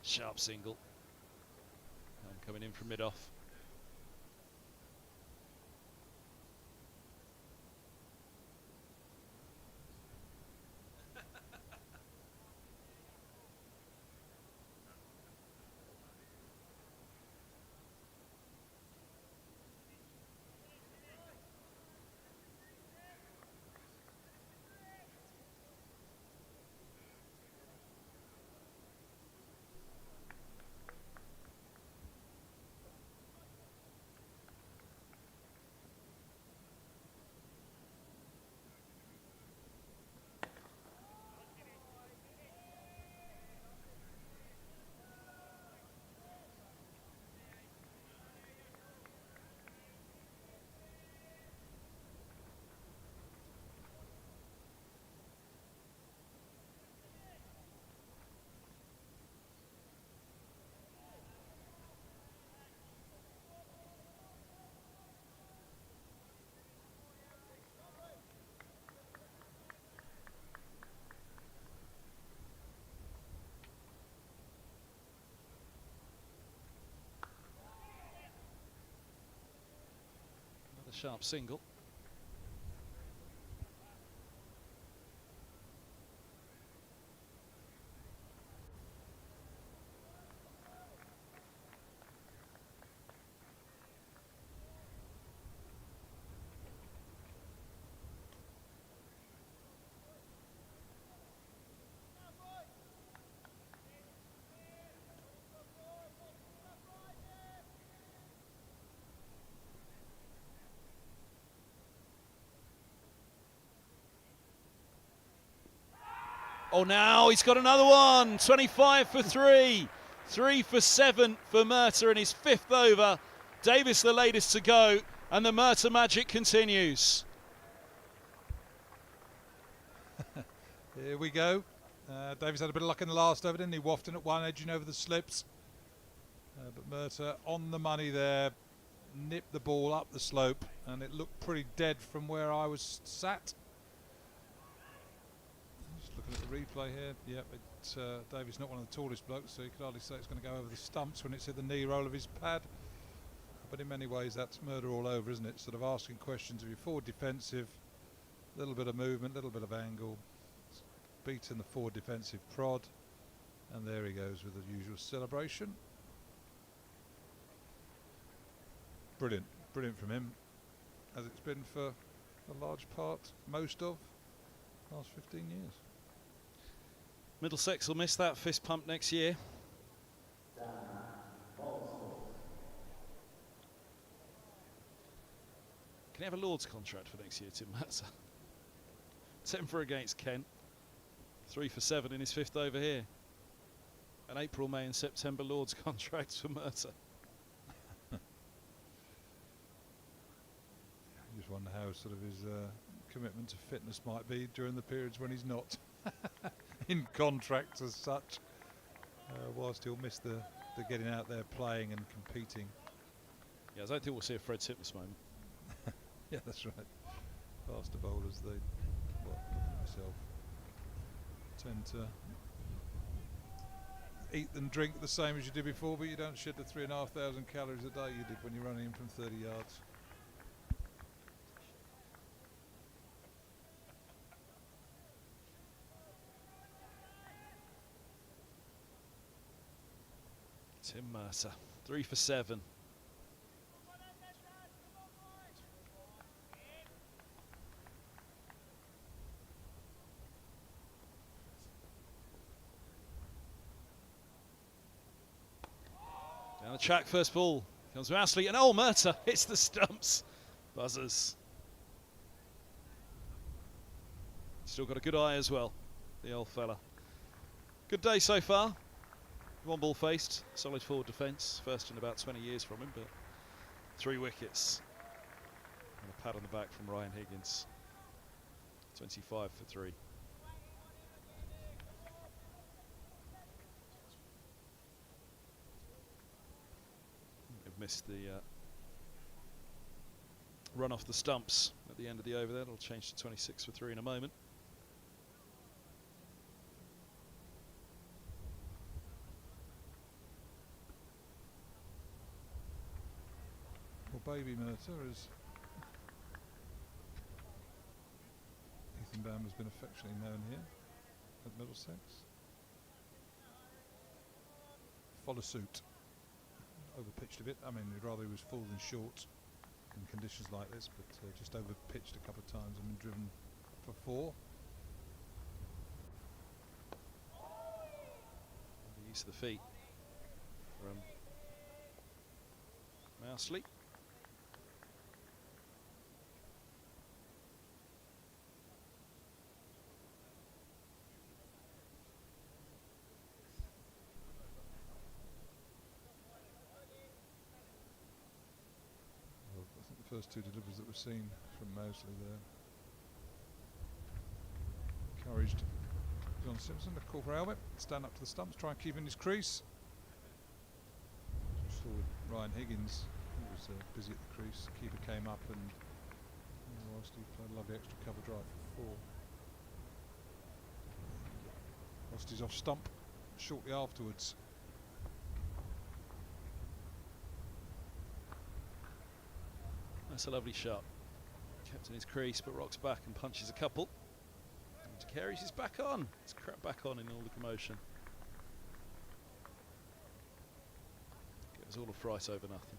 [SPEAKER 1] Sharp single. And coming in from mid-off. Another sharp single. Oh, now he's got another one. 25 for 3. 3 for 7 for Murtagh in his 5th over. Davies the latest to go, and the Murtagh magic continues.
[SPEAKER 3] Here we go. Davies had a bit of luck in the last over, didn't he? Wafting at one, edging over the slips. But Murtagh on the money there, nipped the ball up the slope, and it looked pretty dead from where I was sat. Just looking at the replay here. Yep, Davies not one of the tallest blokes, so you could hardly say it's going to go over the stumps when it's hit the knee roll of his pad. But in many ways, that's murder all over, isn't it? Sort of asking questions of your forward defensive, a little bit of movement, a little bit of angle, beating the forward defensive prod, and there he goes with the usual celebration. Brilliant, brilliant from him, as it's been for a large part, most of the last 15 years.
[SPEAKER 1] Middlesex will miss that fist pump next year. Can he have a Lord's contract for next year, Tim Murtagh? 10 for against Kent. 3 for 7 in his 5th over here. An April, May and September Lord's contracts for Murtagh.
[SPEAKER 3] You just wonder how sort of his commitment to fitness might be during the periods when he's not in contract as such, whilst he'll miss the getting out there playing and competing.
[SPEAKER 1] Yeah, I don't think we'll see a Fred Simpson moment.
[SPEAKER 3] Yeah, that's right. Faster bowlers, they, well, myself, tend to eat and drink the same as you did before, but you don't shed the 3,500 calories a day you did when you're running in from 30 yards.
[SPEAKER 1] Tim Murtagh, 3 for 7. Down the track, first ball comes from Astley, and oh, Murtagh hits the stumps. Buzzers. Still got a good eye as well, the old fella. Good day so far. 1 ball faced, solid forward defence. First in about 20 years from him, but 3 wickets. And a pat on the back from Ryan Higgins. 25 for 3. Missed the run off the stumps at the end of the over there. It'll change to 26 for 3 in a moment.
[SPEAKER 3] Well, Baby Murtagh, as Ethan Bam has been affectionately known here at Middlesex. Follow suit. Overpitched a bit. I mean, rather he was full than short in conditions like this, but just overpitched a couple of times and been driven for 4.
[SPEAKER 1] The use of the feet from Mousley.
[SPEAKER 3] First 2 deliveries that we've seen from Mosley there. Encouraged John Simpson to call for helmet, stand up to the stumps, try and keep in his crease. Just saw with Ryan Higgins, he was busy at the crease. The keeper came up and whilst he played a lovely extra cover drive for 4. Lost his off stump shortly afterwards.
[SPEAKER 1] That's a lovely shot. Kept in his crease, but rocks back and punches a couple. And Carey's is back on. It's crept back on in all the commotion. Gives all a fright over nothing.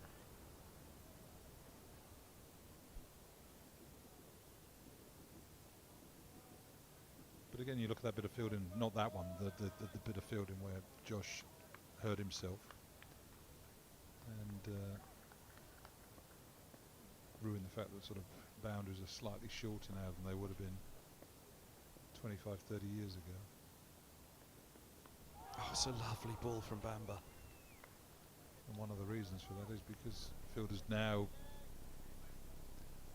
[SPEAKER 3] But again, you look at that bit of fielding, not that one, the bit of fielding where Josh hurt himself and ruined the fact that sort of boundaries are slightly shorter now than they would have been 25, 30 years ago.
[SPEAKER 1] Oh, it's a lovely ball from Bamba.
[SPEAKER 3] And one of the reasons for that is because fielders now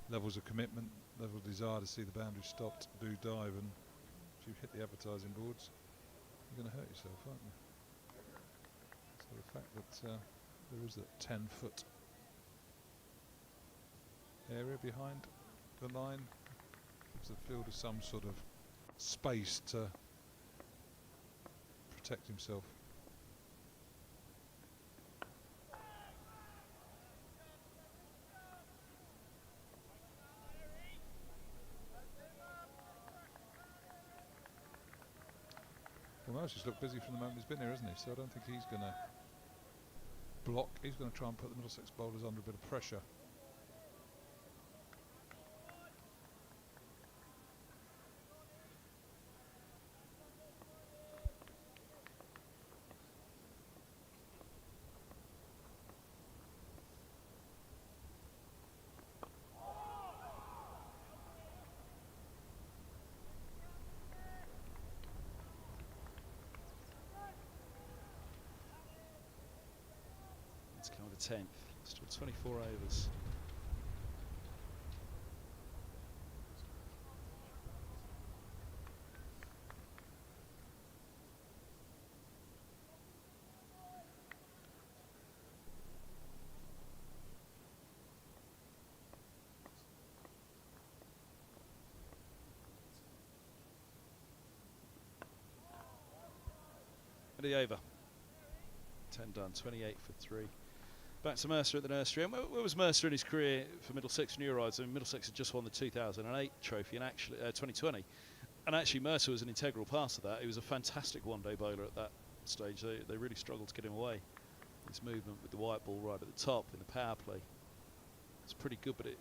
[SPEAKER 3] levels of commitment, level of desire to see the boundary stopped, do dive, and if you hit the advertising boards, you're going to hurt yourself, aren't you? So the fact that there is that 10-foot area behind the line gives the fielder some sort of space to protect himself. Well, Moses looked busy from the moment he's been here, isn't he? So I don't think he's going to block. He's going to try and put the Middlesex bowlers under a bit of pressure.
[SPEAKER 1] It's come to 10th. Still 24 overs. And the over. 10 done, 28 for 3. Back to Mercer at the nursery. And where was Mercer in his career for Middlesex and Neurides? I mean, Middlesex had just won the 2008 trophy and actually 2020, and actually Mercer was an integral part of that. He was a fantastic one-day bowler at that stage. They really struggled to get him away. His movement with the white ball right at the top in the power play, it's pretty good. But it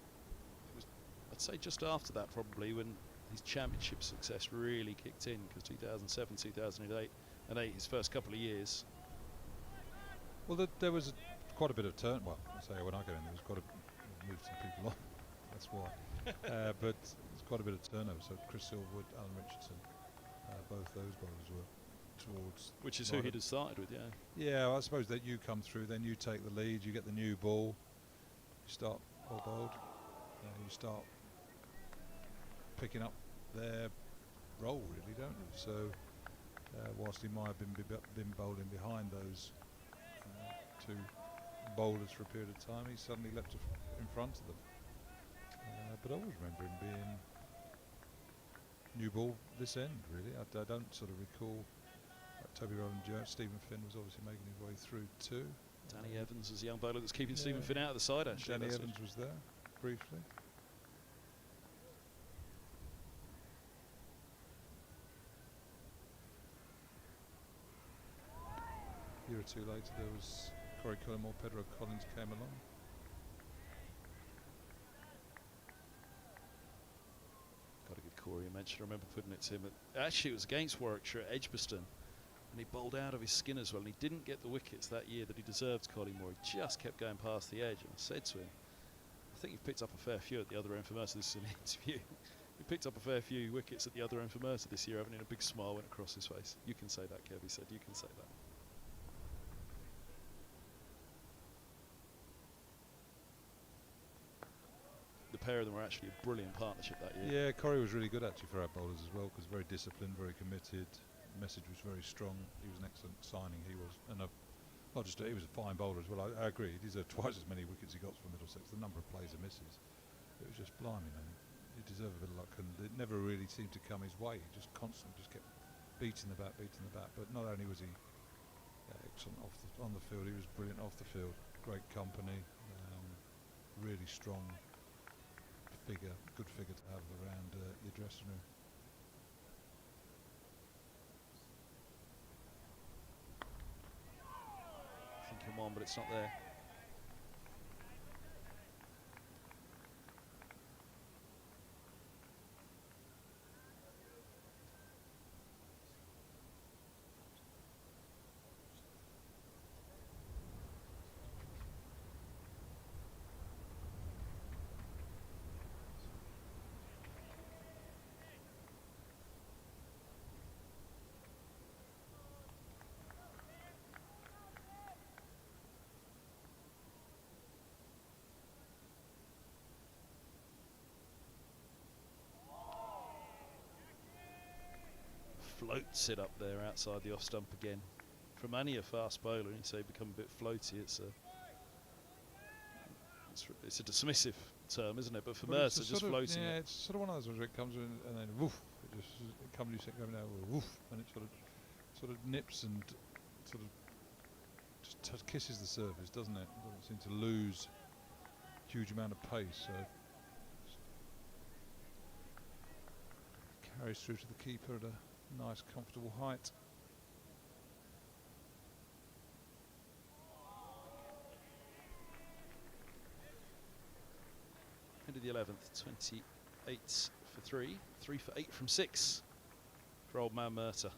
[SPEAKER 1] was, I'd say, just after that probably when his championship success really kicked in, because 2007, 2008, and his first couple of years.
[SPEAKER 3] Well, there was quite a bit of turn. Well, I say when I go in, there was quite a move some people on. That's why. But there's quite a bit of turnover. So Chris Silverwood, Alan Richardson, both those bowlers were towards.
[SPEAKER 1] Which is who he'd have started with, yeah.
[SPEAKER 3] Yeah, well, I suppose that you come through, then you take the lead, you get the new ball, you start well bowled, you start picking up their role, really, don't you? So whilst he might have been bowling behind those two bowlers for a period of time, he suddenly leapt in front of them. But I always remember him being new ball this end, really. I don't sort of recall. Toby Rowland Jones, Stephen Finn was obviously making his way through too.
[SPEAKER 1] Danny Evans was a young bowler that's keeping Stephen Finn out of the side, actually.
[SPEAKER 3] Danny Evans was there briefly. A year or two later, there was Corey Cullimore, Pedro Collins came along.
[SPEAKER 1] Got to give Corey a mention. I remember putting it to him. Actually, it was against Warwickshire at Edgbaston, and he bowled out of his skin as well. And he didn't get the wickets that year that he deserved, Collymore. He just kept going past the edge. And I said to him, I think you've picked up a fair few at the other end for Mercer. This is an interview. You picked up a fair few wickets at the other end for Mercer this year, haven't you? And a big smile went across his face. You can say that, Kev, he said. You can say that. The pair of them were actually a brilliant partnership that year.
[SPEAKER 3] Yeah, Corey was really good actually for our bowlers as well, because very disciplined, very committed. The message was very strong. He was an excellent signing. He was, and not just he was a fine bowler as well. I agree. He deserved twice as many wickets he got from Middlesex. The number of plays and misses, it was just blimey, man. He deserved a bit of luck, and it never really seemed to come his way. He just constantly just kept beating the bat. But not only was he excellent on the field, he was brilliant off the field. Great company, really strong figure, good figure to have around your dressing room.
[SPEAKER 1] Thinking one, but it's not there. floats it up there outside the off stump again. From only a fast bowler, and so become a bit floaty. It's a dismissive term, isn't it? But for Mercer, just floating.
[SPEAKER 3] Yeah, it's sort of one of those where it comes in and then woof, it comes you think going now woof, and it sort of nips and sort of just kisses the surface, doesn't it? It doesn't seem to lose a huge amount of pace, so carries through to the keeper at a nice, comfortable height.
[SPEAKER 1] End of the 11th, 28 for 3, 3 for 8 from 6 for old man Mercer.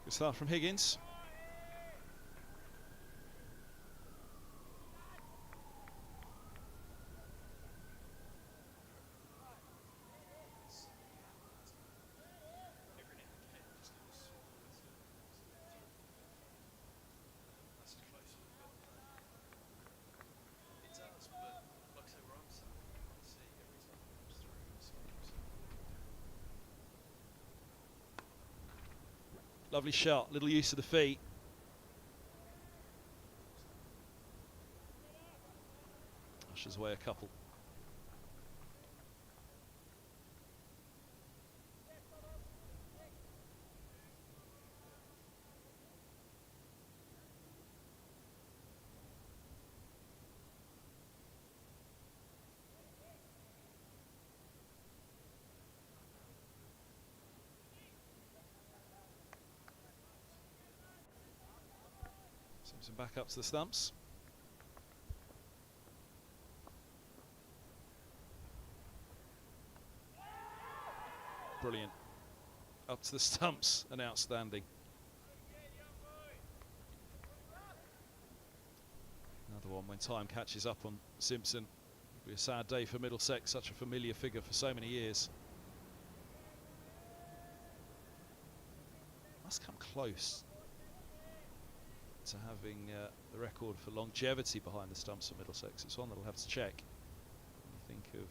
[SPEAKER 1] Good start from Higgins. Lovely shot, little use of the feet. Ushers away a couple. Simpson back up to the stumps. Brilliant. Up to the stumps and outstanding. Another one when time catches up on Simpson. It'll be a sad day for Middlesex, such a familiar figure for so many years. Must come close to having the record for longevity behind the stumps of Middlesex. It's one that I'll have to check. When you think of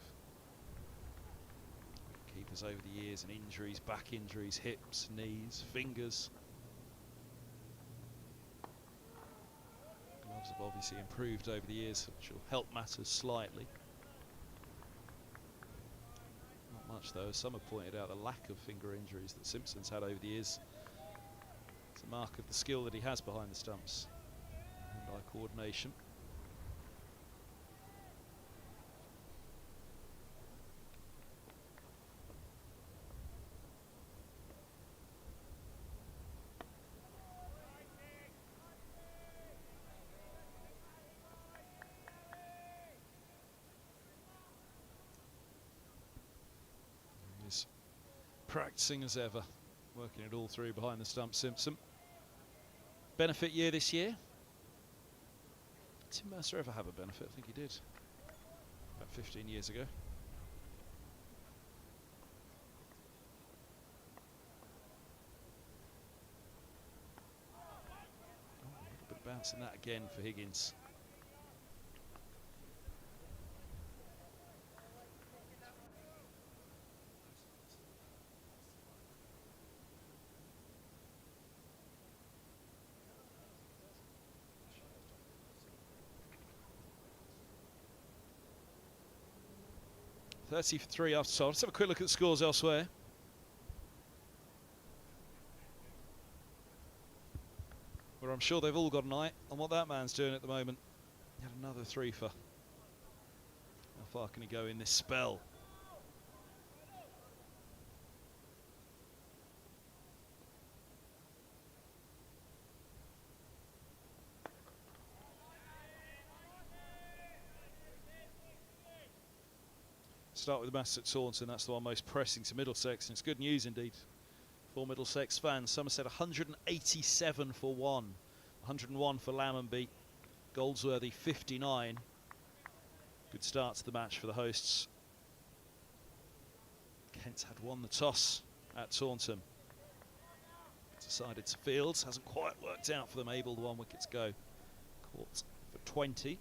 [SPEAKER 1] keepers over the years and injuries, back injuries, hips, knees, fingers. Gloves have obviously improved over the years, which will help matters slightly. Not much though, as some have pointed out, the lack of finger injuries that Simpson's had over the years. It's a mark of the skill that he has behind the stumps and eye coordination. He's practicing as ever, working it all through behind the stump, Simpson. Benefit year this year. Did Tim Mercer ever have a benefit? I think he did. About 15 years ago. Oh, a little bit bouncing that again for Higgins. 33 after time. Let's have a quick look at the scores elsewhere. Where I'm sure they've all got an eye on what that man's doing at the moment. He had another three for. How far can he go in this spell? Start with the match at Taunton. That's the one most pressing to Middlesex, and it's good news indeed for Middlesex fans. Somerset 187 for 1, 101 for Lammonby, Goldsworthy 59. Good start to the match for the hosts. Kent had won the toss at Taunton. Decided to field, hasn't quite worked out for them. Able the 1 wicket to go. Caught for 20.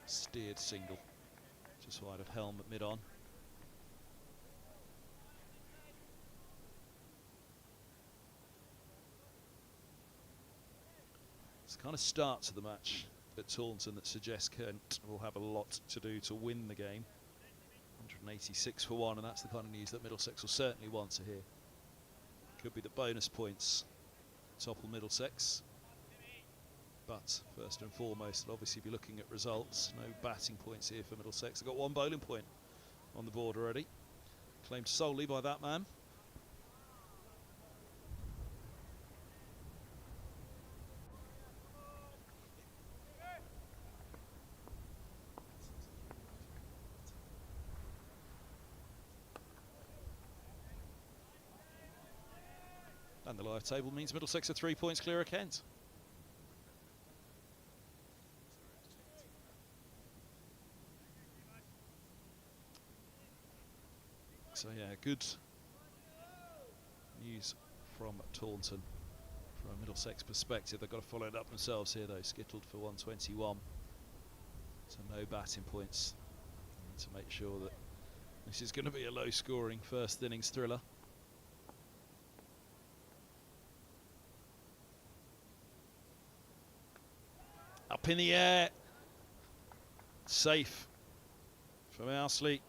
[SPEAKER 1] Steered single, just wide of helm at mid-on. It's the kind of start to the match at Taunton that suggests Kent will have a lot to do to win the game. 186 for 1, and that's the kind of news that Middlesex will certainly want to hear. Could be the bonus points topple Middlesex. But first and foremost, they'll obviously be looking at results. No batting points here for Middlesex. They've got 1 bowling point on the board already, claimed solely by that man. And the live table means Middlesex are 3 points clear of Kent. So yeah, good news from Taunton. From a Middlesex perspective, they've got to follow it up themselves here though. Skittled for 121. So no batting points. They need to make sure that this is going to be a low scoring first innings thriller. Up in the air. Safe from Owsley.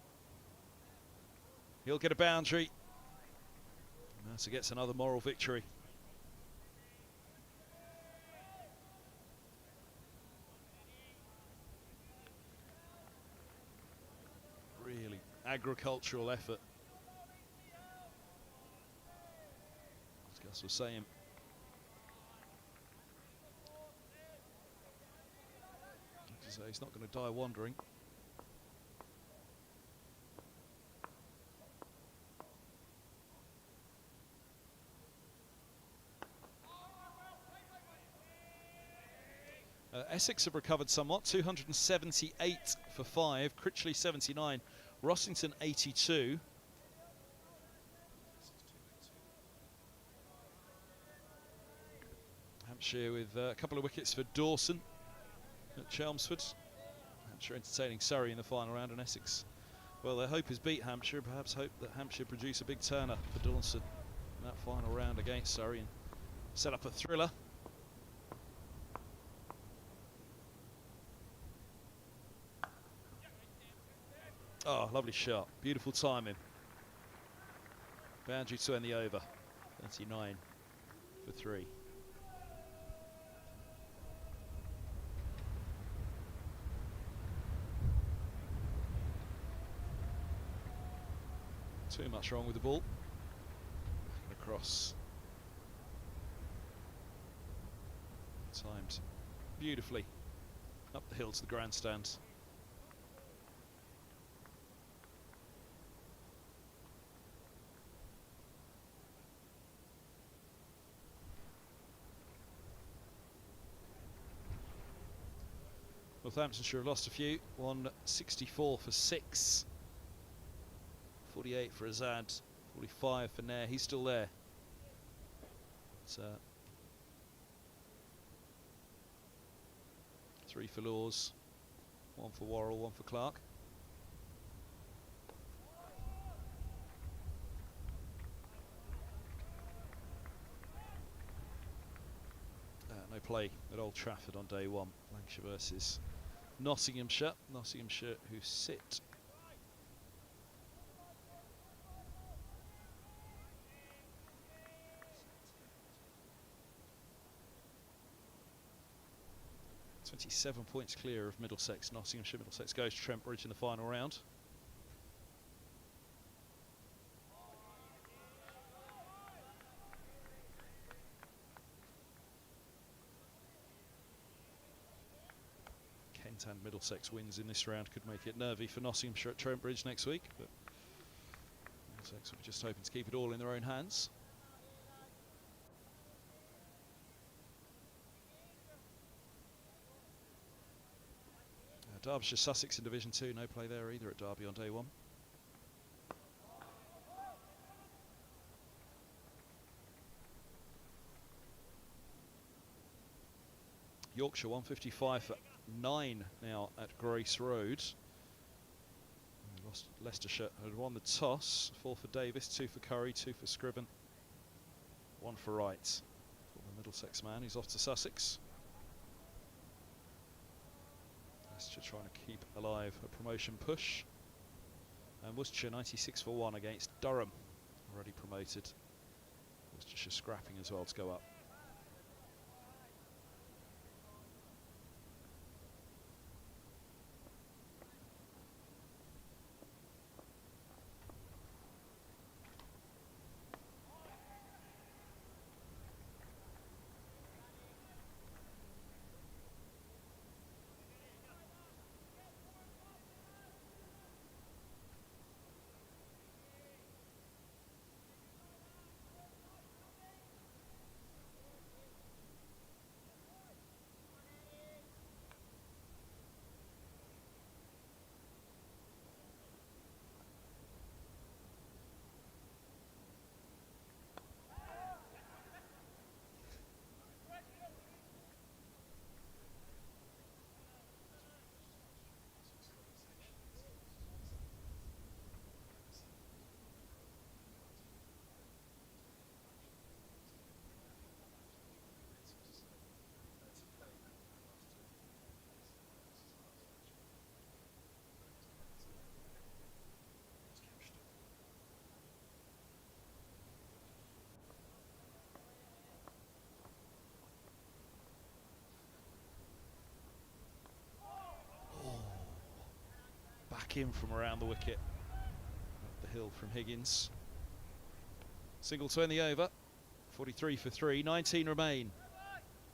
[SPEAKER 1] He'll get a boundary. Mercer gets another moral victory. Really agricultural effort. As Gus was saying. So he's not going to die wandering. Essex have recovered somewhat, 278 for 5, Critchley 79, Rossington 82. Hampshire with a couple of wickets for Dawson at Chelmsford. Hampshire entertaining Surrey in the final round, and Essex, well, their hope is beat Hampshire, perhaps hope that Hampshire produce a big turner for Dawson in that final round against Surrey and set up a thriller. Oh, lovely shot. Beautiful timing. Boundary to end the over. 39 for 3. Too much wrong with the ball. Across. Timed beautifully up the hill to the grandstand. Northamptonshire have lost a few. 164 for 6. 48 for Azad. 45 for Nair. He's still there. It's 3 for Laws. 1 for Worrell. 1 for Clark. No play at Old Trafford on day one. Lancashire versus Nottinghamshire. Nottinghamshire who sit 27 points clear of Middlesex. Nottinghamshire. Middlesex goes to Trent Bridge in the final round. Kent and Middlesex wins in this round could make it nervy for Nottinghamshire at Trent Bridge next week, but Middlesex will be just hoping to keep it all in their own hands. Derbyshire Sussex in Division 2, no play there either at Derby on day one. Yorkshire 155 for 9 now at Grace Road. Lost. Leicestershire had won the toss. 4 for Davies, 2 for Curry, 2 for Scriven, 1 for Wright. The Middlesex man who's off to Sussex. Leicester trying to keep alive a promotion push. And Worcestershire 96 for 1 against Durham, already promoted. Worcestershire scrapping as well to go up. Back in from around the wicket. Up the hill from Higgins. Single to end the over. 43 for 3. 19 remain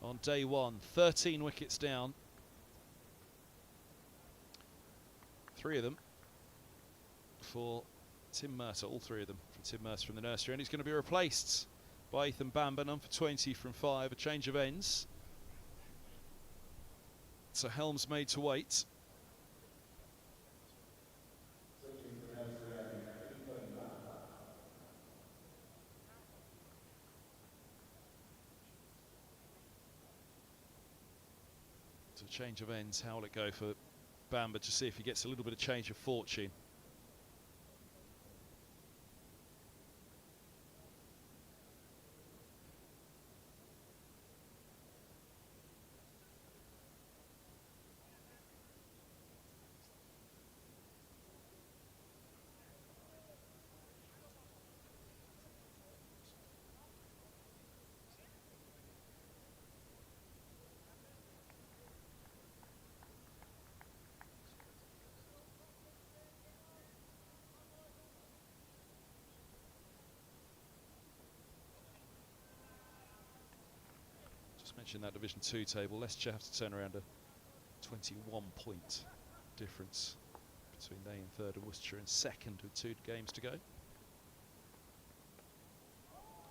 [SPEAKER 1] on day one. 13 wickets down. 3 of them for Tim Mercer. All 3 of them from Tim Mercer from the nursery. And he's going to be replaced by Ethan Bamber. None for 20 from 5. A change of ends. So Helms made to wait. Change of ends. How will it go for Bamber to see if he gets a little bit of change of fortune? Mentioned that Division 2 table. Leicestershire have to turn around a 21-point difference between they in third and Worcestershire in second with 2 games to go.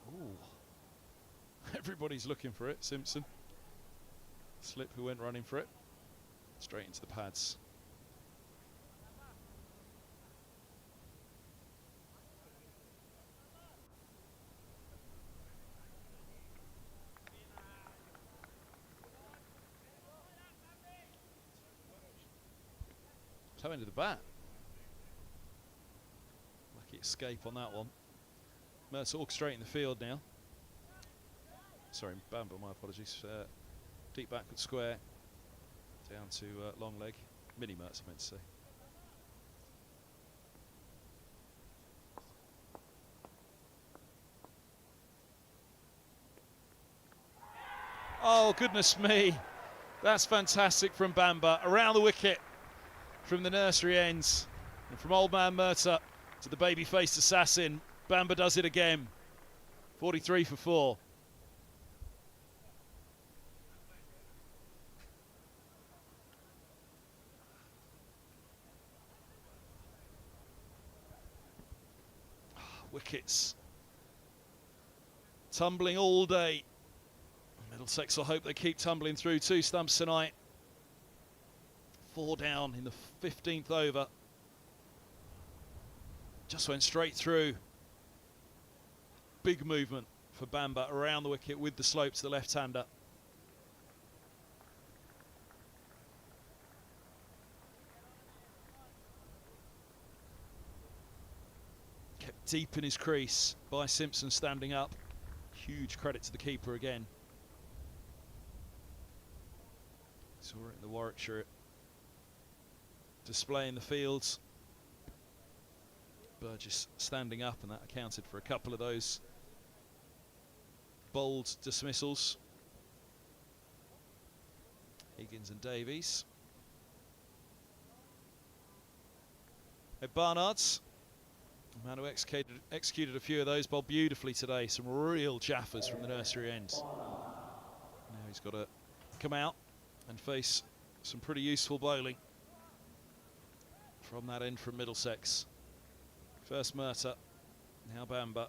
[SPEAKER 1] Ooh. Everybody's looking for it. Simpson. Slip who went running for it. Straight into the pads. Toe end of the bat. Lucky escape on that one. Mercer all straight in the field now. Sorry, Bamber, my apologies. deep backward square, down to long leg. Mini Mertz, I meant to say. Oh, goodness me. That's fantastic from Bamba. Around the wicket from the nursery ends. And from old man Murta to the baby-faced assassin, Bamba does it again. 43 for 4. Wickets tumbling all day. Middlesex will hope they keep tumbling through 2 stumps tonight. 4 down in the 15th over. Just went straight through. Big movement for Bamba around the wicket with the slope to the left-hander. Kept deep in his crease by Simpson standing up. Huge credit to the keeper again. Saw it in the Warwickshire display in the fields. Burgess standing up, and that accounted for a couple of those bold dismissals. Higgins and Davies. Barnard's, the man who executed a few of those, bowled beautifully today. Some real jaffers from the nursery end. Now he's got to come out and face some pretty useful bowling from that end from Middlesex. First Murta, now Bamba.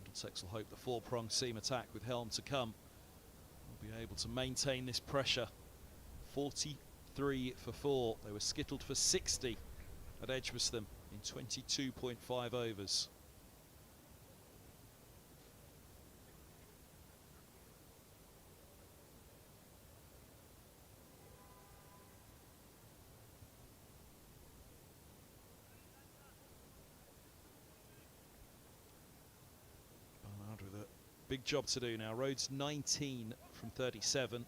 [SPEAKER 1] Middlesex will hope the 4-pronged seam attack with Helm to come will be able to maintain this pressure. 43 for 4. They were skittled for 60 at Edgbaston in 22.5 overs. Big job to do now. Rhodes 19 from 37.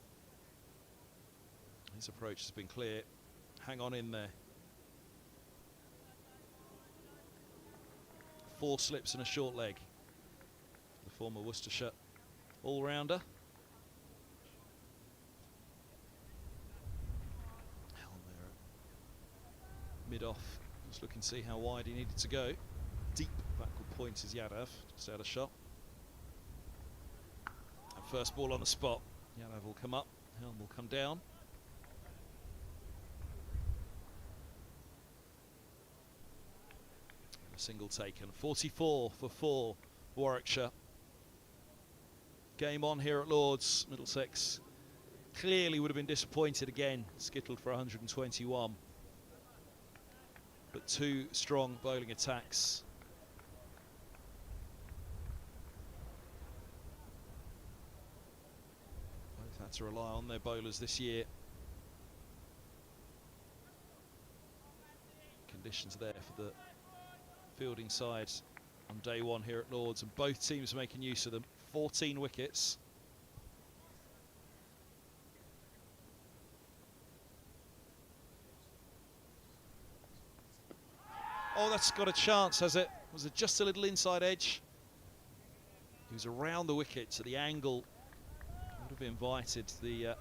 [SPEAKER 1] His approach has been clear. Hang on in there. 4 slips and a short leg. The former Worcestershire all-rounder. Helm there at mid-off. Just looking to see how wide he needed to go. Deep backward point is Yadav, just out of shot. First ball on the spot. Yadav will come up, Helm will come down. A single taken. 44 for 4, Warwickshire. Game on here at Lord's. Middlesex clearly would have been disappointed again, skittled for 121. But 2 strong bowling attacks. Had to rely on their bowlers this year. Conditions there for the fielding side on day 1 here at Lord's, and both teams making use of them. 14 wickets. Oh, that's got a chance, has it? Was it just a little inside edge? He was around the wicket to the angle. Would have invited the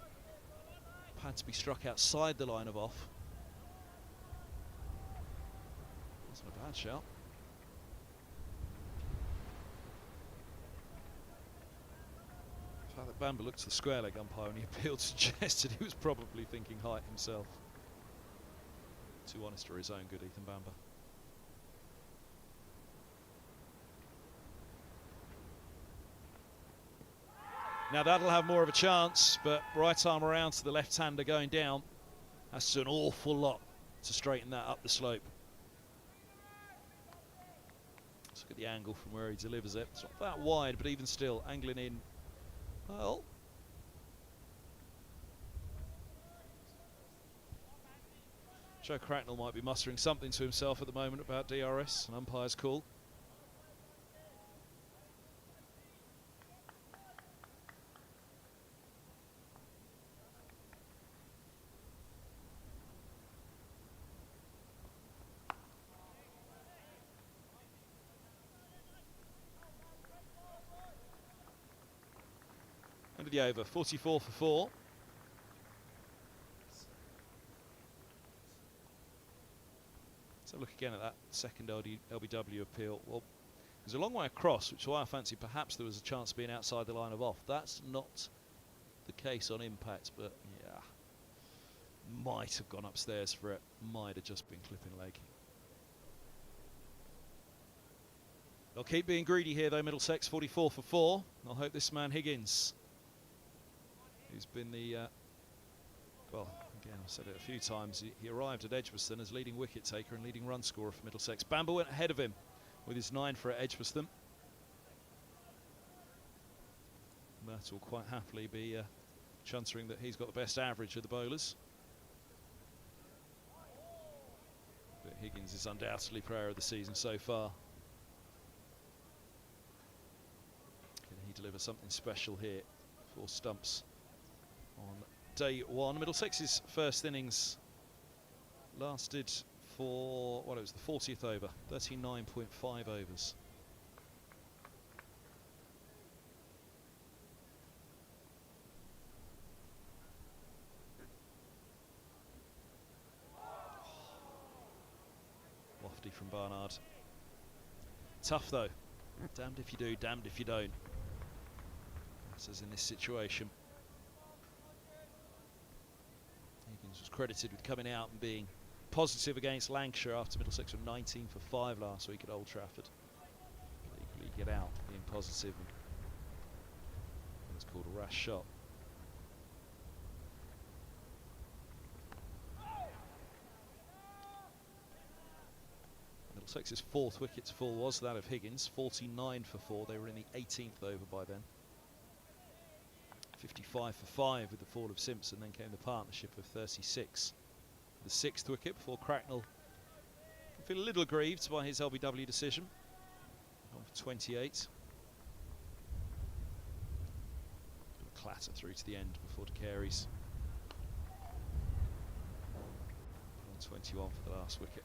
[SPEAKER 1] pad to be struck outside the line of off. Wasn't a bad shout. The fact that Bamba looked to the square leg umpire when he appealed suggested he was probably thinking height himself. Too honest for his own good, Ethan Bamba. Now that'll have more of a chance, but right arm around to the left-hander going down. That's an awful lot to straighten that up the slope. Let's look at the angle from where he delivers it. It's not that wide, but even still, angling in, well. Joe Cracknell might be mustering something to himself at the moment about DRS, an umpire's call. of the over, 44 for 4. Let's have a look again at that second LBW appeal. Well, there's a long way across, which is why I fancy perhaps there was a chance of being outside the line of off. That's not the case on impact, but yeah, might have gone upstairs for it, might have just been clipping leg. They'll keep being greedy here though, Middlesex, 44 for 4. I'll hope this man Higgins, who's been the, well, again, I've said it a few times, he arrived at Edgbaston as leading wicket taker and leading run scorer for Middlesex. Bamber went ahead of him with his 9 for Edgbaston. That will quite happily be chuntering that he's got the best average of the bowlers. But Higgins is undoubtedly player of the season so far. Can he deliver something special here for stumps on day one? Middlesex's first innings lasted for, well, it was the 40th over, 39.5 overs. Lofty from Barnard. Tough though. Damned if you do, damned if you don't. This is in this situation. Higgins was credited with coming out and being positive against Lancashire after Middlesex were 19 for 5 last week at Old Trafford. But equally get out being positive, and it's called a rash shot. Middlesex's 4th wicket to fall was that of Higgins, 49 for 4. They were in the 18th over by then. 55 for 5 with the fall of Simpson, then came the partnership of 36. The 6th wicket before Cracknell can feel a little aggrieved by his LBW decision. On for 28. A clatter through to the end before De Carey's. On 21 for the last wicket.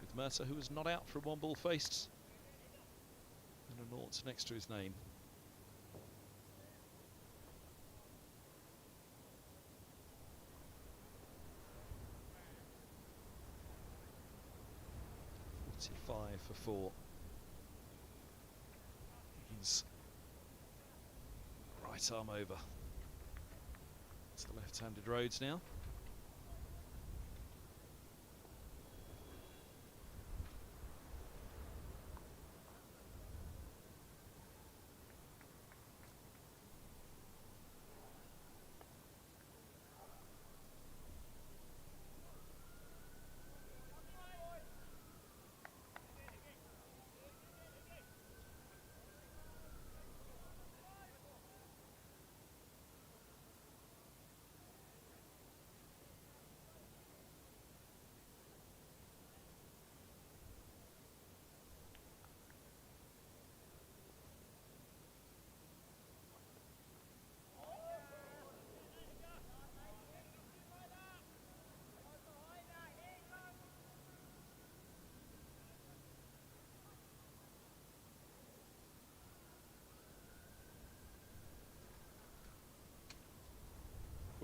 [SPEAKER 1] With Mercer, who was not out from 1 ball faced, and a nought next to his name. Five for 4. Higgins right arm over. It's the left-handed Rhodes now.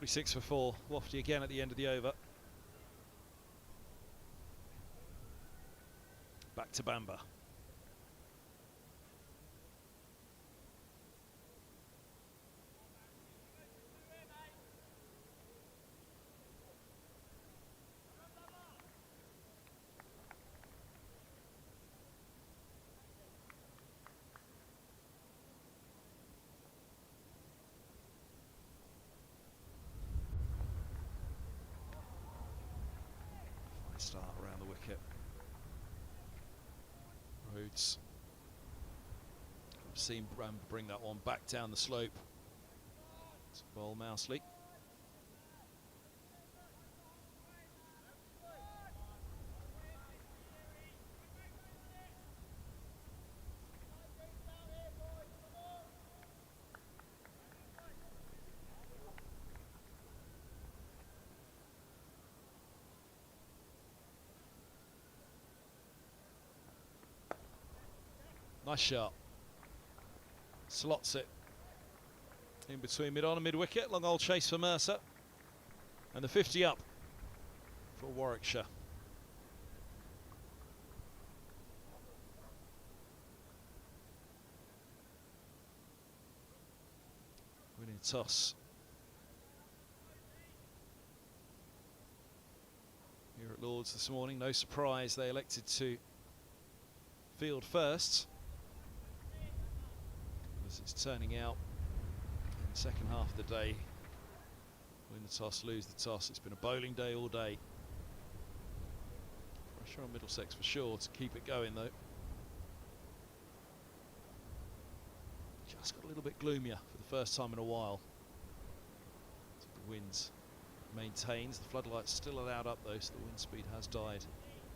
[SPEAKER 1] .46 for 4. Lofty again at the end of the over. Back to Bamber. Start around the wicket. Rhodes. I've seen Bamber bring that one back down the slope. It's bowl Mousley. Nice shot. Slots it in between mid-on and mid-wicket. Long old chase for Mercer. And the 50 up for Warwickshire. Winning toss here at Lords this morning. No surprise they elected to field first, as it's turning out in the second half of the day. Win the toss, lose the toss. It's been a bowling day all day. Pressure on Middlesex for sure to keep it going though. Just got a little bit gloomier for the first time in a while. So the wind maintains. The floodlights still allowed up though, so the wind speed has died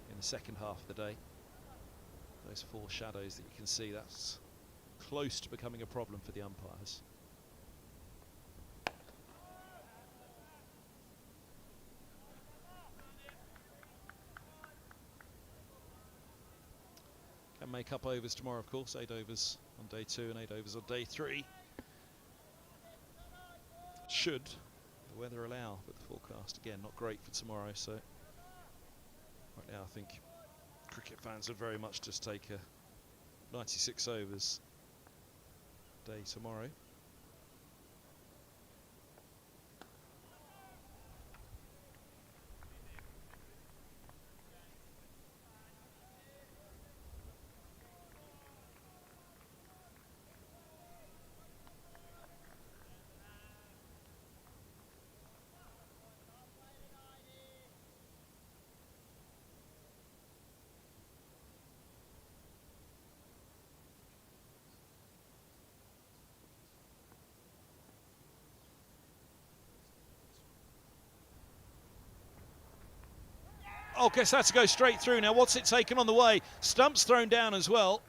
[SPEAKER 1] in the second half of the day. Those four shadows that you can see, that's close to becoming a problem for the umpires. Can make up overs tomorrow, of course. 8 overs on day 2 and 8 overs on day 3. Should the weather allow, but the forecast again not great for tomorrow. So right now I think cricket fans would very much just take a 96 overs day tomorrow. Oh, guess that's to go straight through. Now, what's it taken on the way? Stump's thrown down as well.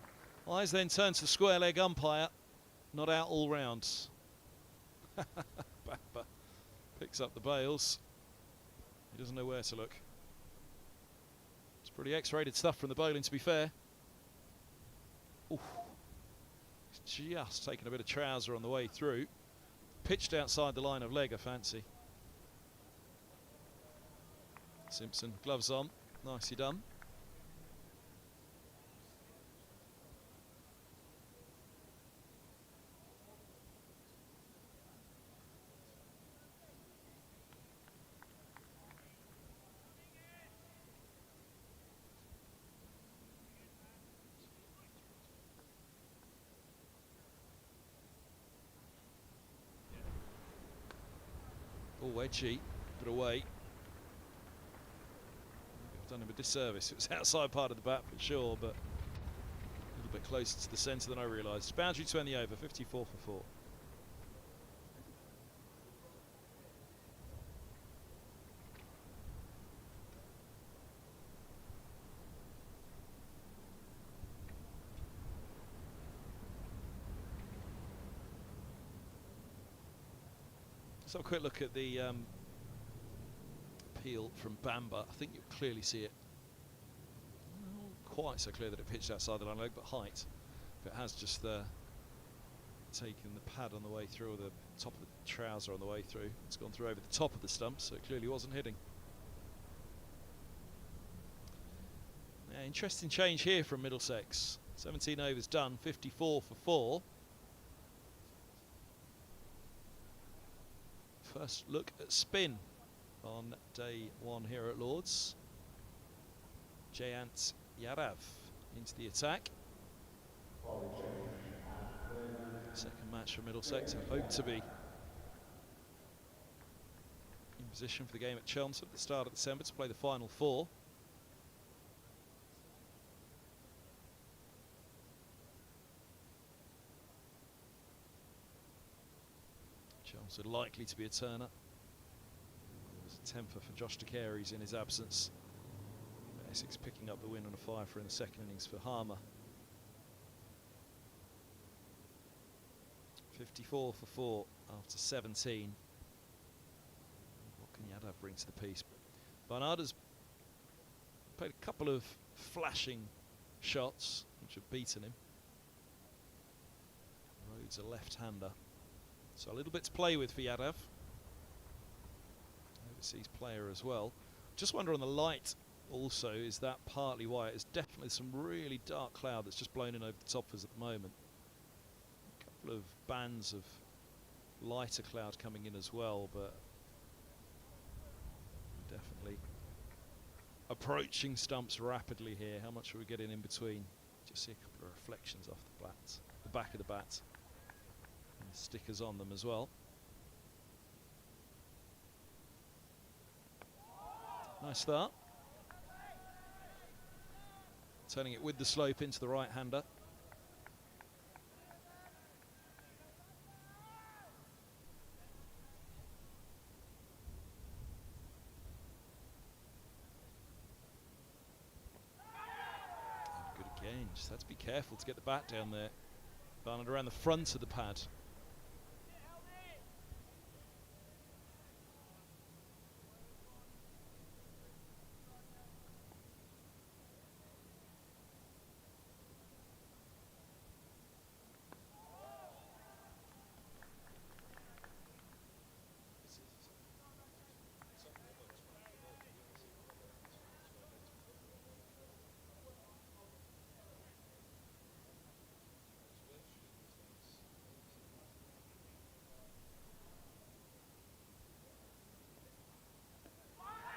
[SPEAKER 1] Eyes then turn to square leg umpire. Not out all round. Bamber picks up the bails. He doesn't know where to look. It's pretty X-rated stuff from the bowling, to be fair. Oof. He's just taken a bit of trouser on the way through. Pitched outside the line of leg, I fancy. Simpson, gloves on, nicely done. Oh, edgy, but away. Done him a disservice. It was outside part of the bat for sure, but a little bit closer to the centre than I realised. Boundary to end the over, 54 for 4. Let's have a quick look at the appeal from Bamber. I think you clearly see it. Not quite so clear that it pitched outside the line leg, but height. If it has just taken the pad on the way through, or the top of the trouser on the way through, it's gone through over the top of the stump, so it clearly wasn't hitting. Yeah, interesting change here from Middlesex. 17 overs done, 54 for 4. First look at spin on day 1 here at Lords. Jayant Yadav into the attack. Second match for Middlesex, and hope to be in position for the game at Chelmsford at the start of December to play the final 4. Chelmsford likely to be a turner. There's a temper for Josh DeCary's in his absence. Essex picking up the win on a 5 for in the second innings for Harmer. 54 for 4 after 17. What can Yadav bring to the piece? Barnard has played a couple of flashing shots which have beaten him. Rhodes a left-hander. So a little bit to play with for Yadav. Overseas player as well. Just wonder on the light also, is that partly why? It's definitely some really dark cloud that's just blown in over the top of us at the moment. A couple of bands of lighter cloud coming in as well, but definitely approaching stumps rapidly here. How much are we getting in between? Just see a couple of reflections off the back of the bat, and the stickers on them as well. Nice start. Turning it with the slope into the right-hander. Good again. Just had to be careful to get the bat down there. Barnard around the front of the pad.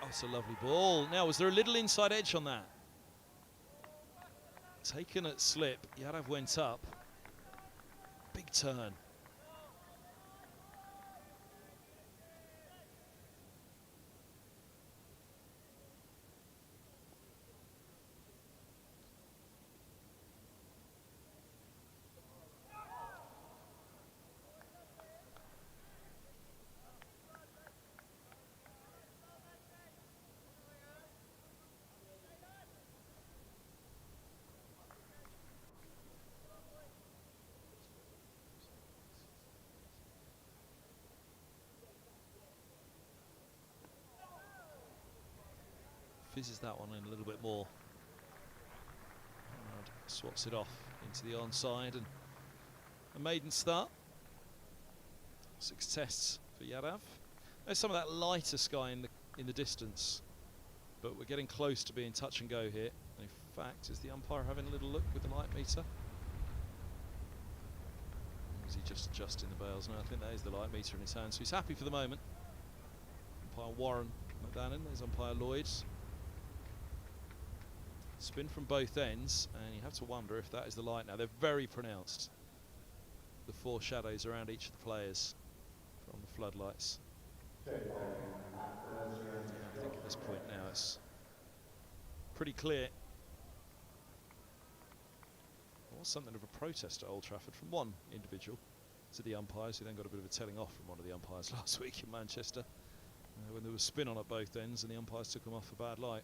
[SPEAKER 1] That's a lovely ball. Now, was there a little inside edge on that? Taken at slip. Yadav went up. Big turn. Fizzes that one in a little bit more. And swats it off into the onside, and a maiden start. 6 tests for Yadav. There's some of that lighter sky in the distance, but we're getting close to being touch and go here. In fact, is the umpire having a little look with the light meter? Or is he just adjusting the bails? No, I think that is the light meter in his hand, so he's happy for the moment. Umpire Warren McDannon, there's umpire Lloyd's. Spin from both ends, and you have to wonder if that is the light now. They're very pronounced, the 4 shadows around each of the players from the floodlights. Yeah, I think at this point now it's pretty clear. There was something of a protest at Old Trafford from one individual to the umpires, who then got a bit of a telling off from one of the umpires last week in Manchester, when there was spin on at both ends and the umpires took them off for bad light.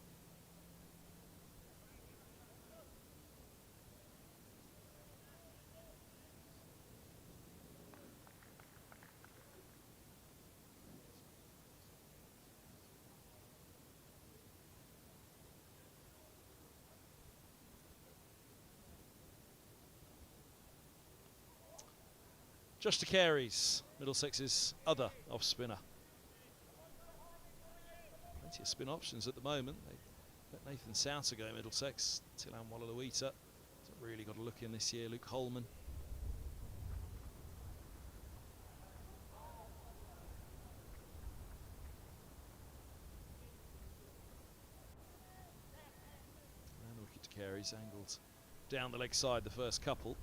[SPEAKER 1] Josh de Carey's, Middlesex's other off-spinner. Plenty of spin options at the moment. They let Nathan Souter go Middlesex. Tilan Walaluita hasn't really got a look in this year. Luke Holman. And the wicket to Carey's angled down the leg side the first couple.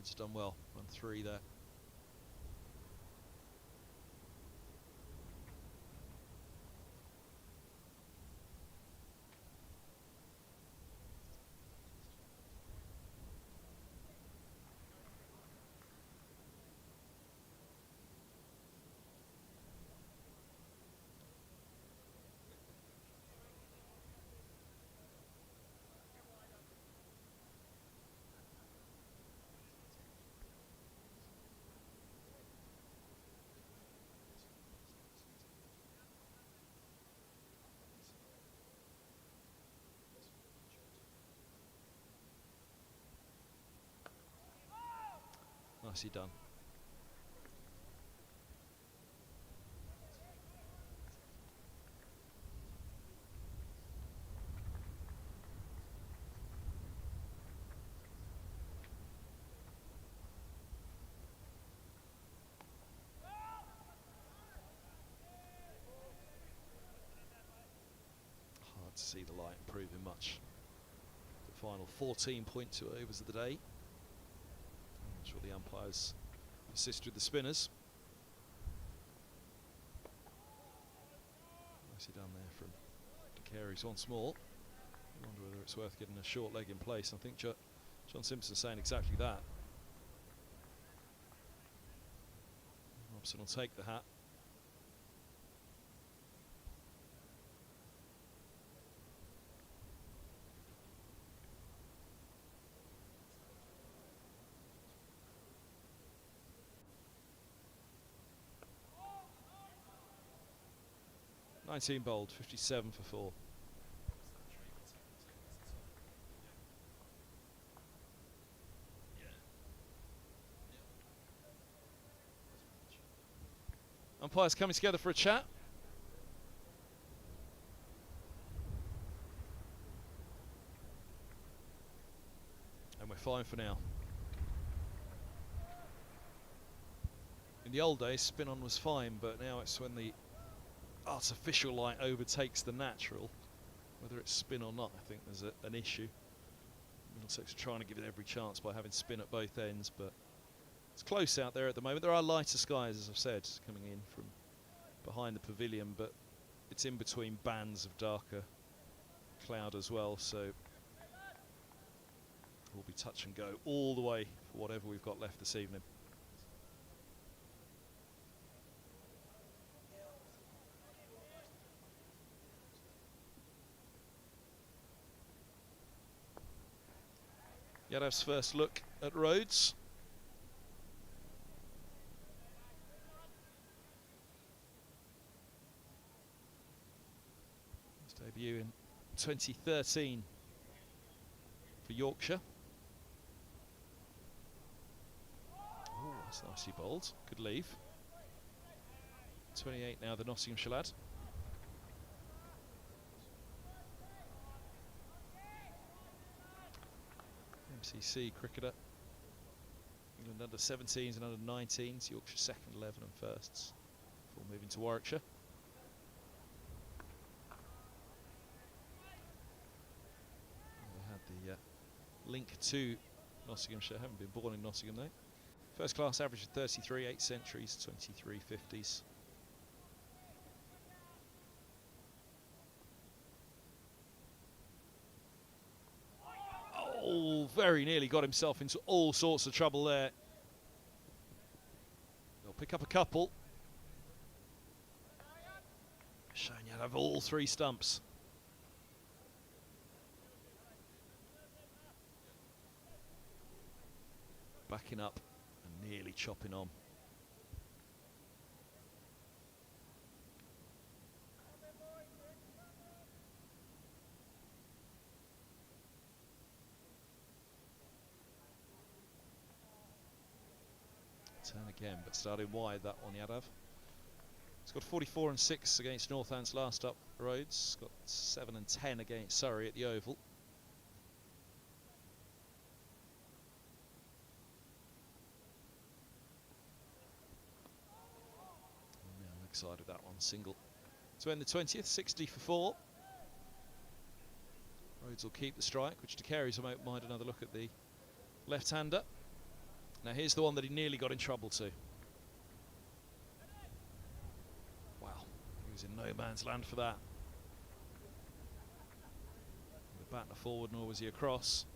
[SPEAKER 1] He's done well on 3 there. Nicely done. Hard to see the light improving much. The final 14.2 overs of the day. I'm sure the umpires assist with the spinners. Nicely done there from Davies once more. I wonder whether it's worth getting a short leg in place. I think John Simpson saying exactly that. Robson will take the hat. "19 bowled, 57 for 4. Umpires coming together for a chat. And we're fine for now. In the old days, spin on was fine, but now it's when the artificial light overtakes the natural. Whether it's spin or not, I think there's an issue. Middlesex are trying to give it every chance by having spin at both ends, but it's close out there at the moment. There are lighter skies, as I've said, coming in from behind the pavilion, but it's in between bands of darker cloud as well, so it will be touch and go all the way for whatever we've got left this evening. Yadav's first look at Rhodes. His debut in 2013 for Yorkshire. Oh, that's nicely bowled. Good leave. 28 now, the Nottinghamshire lad. MCC cricketer. England under 17s and under 19s. Yorkshire second 11 and firsts before moving to Warwickshire. They had the link to Nottinghamshire. Haven't been born in Nottingham though. First class average of 33, 8 centuries, 23 50s. Oh, very nearly got himself into all sorts of trouble there. They'll pick up a couple. Showing you have all three stumps. Backing up and nearly chopping on. Turn again, but starting wide, that one, Yadav. He's got 44 and 6 against Northants last up Rhodes. Got 7 and 10 against Surrey at the Oval. Now leg side of that one, single. To end the 20th, 60 for 4. Rhodes will keep the strike, which Davies won't mind another look at the left-hander. Now here's the one that he nearly got in trouble to. Wow, he was in no man's land for that. The batter forward, nor was he across.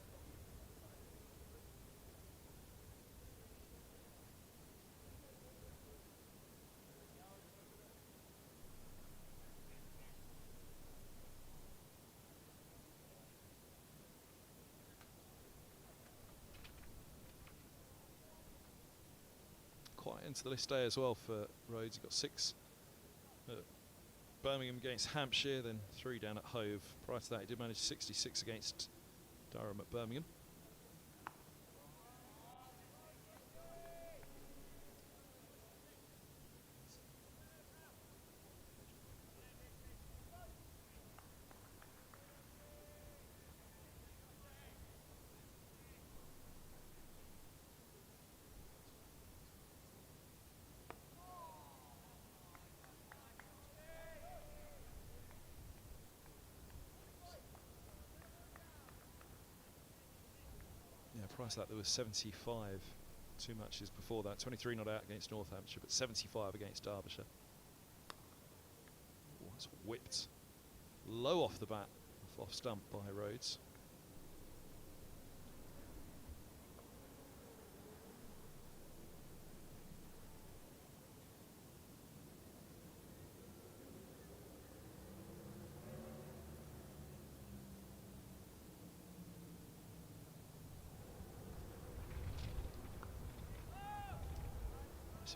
[SPEAKER 1] Quite into the list day as well for Rhodes. He got 6 at Birmingham against Hampshire, then 3 down at Hove. Prior to that, he did manage 66 against Durham at Birmingham. Prior to that, there was 75 2 matches before that. 23 not out against Northamptonshire, but 75 against Derbyshire. Ooh, that's whipped low off the bat, off stump by Rhodes.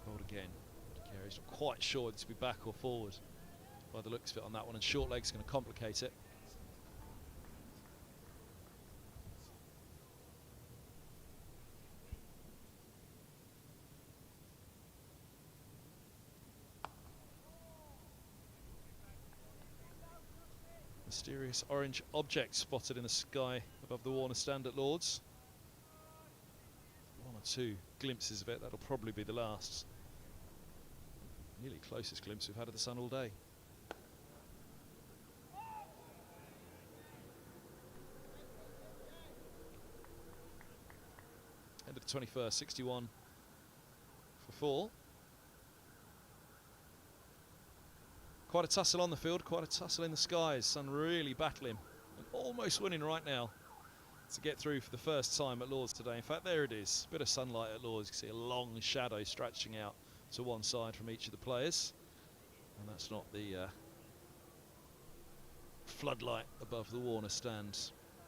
[SPEAKER 1] Bowled again. He's not quite sure to be back or forward by the looks of it on that one, and short leg's going to complicate it. Mysterious orange object spotted in the sky above the Warner stand at Lords. One or two glimpses of it, that'll probably be the last. Nearly closest glimpse we've had of the sun all day. End of the 21st, 61 for 4. Quite a tussle on the field, quite a tussle in the skies. Sun really battling and almost winning right now to get through for the first time at Lords today. In fact, there it is. Bit of sunlight at Lords. You can see a long shadow stretching out to one side from each of the players. And that's not the floodlight above the Warner stand.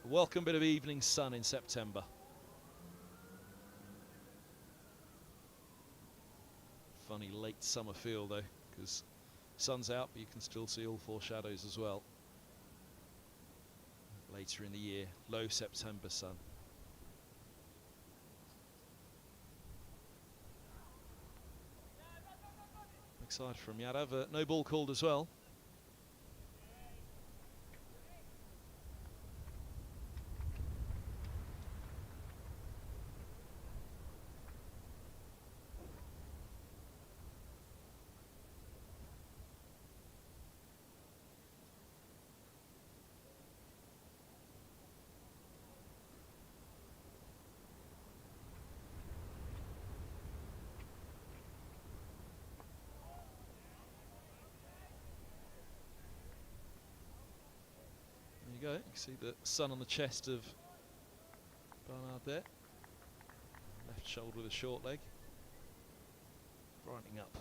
[SPEAKER 1] A welcome bit of evening sun in September. Funny late summer feel though, because sun's out, but you can still see all 4 shadows as well. Later in the year, low September sun. Excited from Yadav, no ball called as well. Go. You can see the sun on the chest of Barnard there. Left shoulder with a short leg. Brightening up.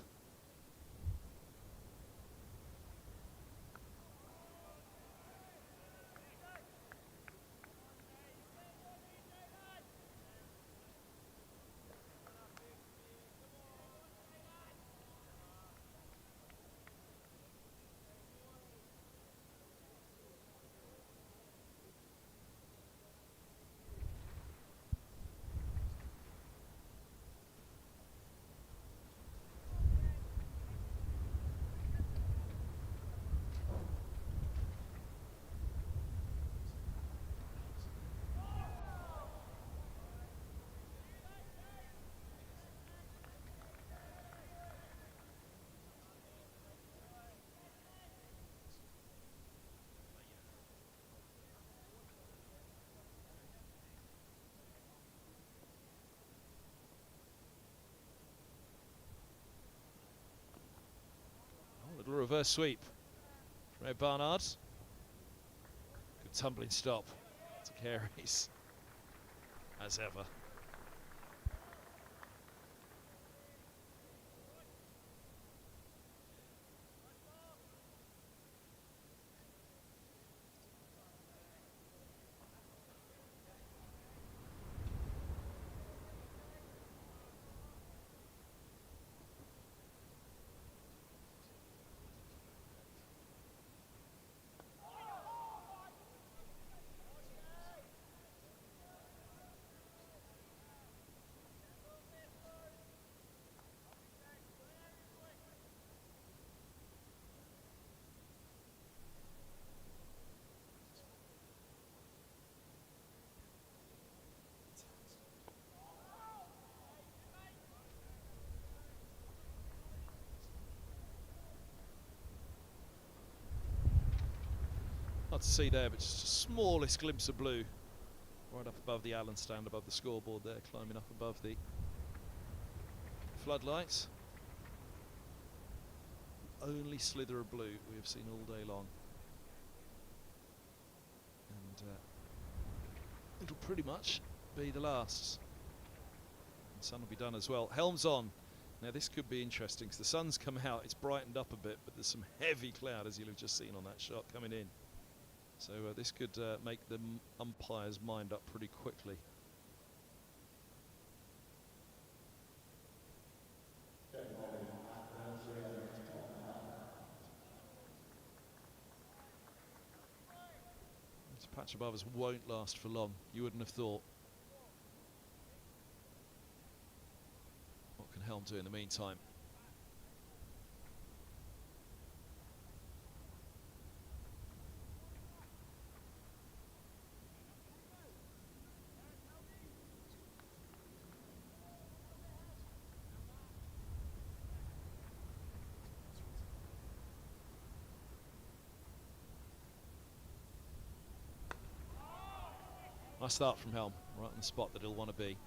[SPEAKER 1] Little reverse sweep from Ed Barnard. Good tumbling stop to Carey's, as ever. Hard to see there, but just the smallest glimpse of blue right up above the Allen stand, above the scoreboard there, climbing up above the floodlights. Only slither of blue we have seen all day long. And it'll pretty much be the last. The sun will be done as well. Helm's on. Now this could be interesting because the sun's come out, it's brightened up a bit, but there's some heavy cloud, as you'll have just seen on that shot, coming in. So this could make the umpire's mind up pretty quickly. This patch above us won't last for long, you wouldn't have thought. What can Helm do in the meantime? Nice start from Helm, right on the spot that he'll want to be.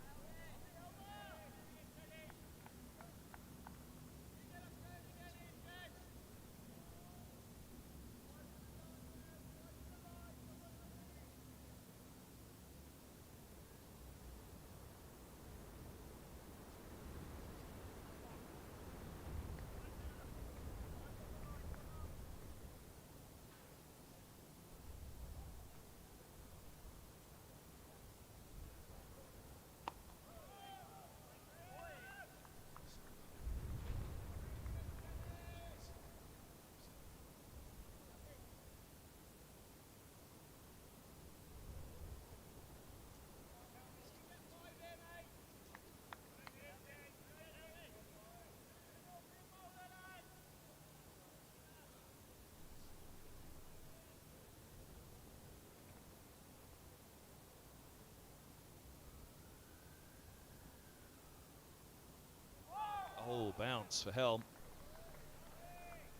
[SPEAKER 1] Oh, bounce for Helm.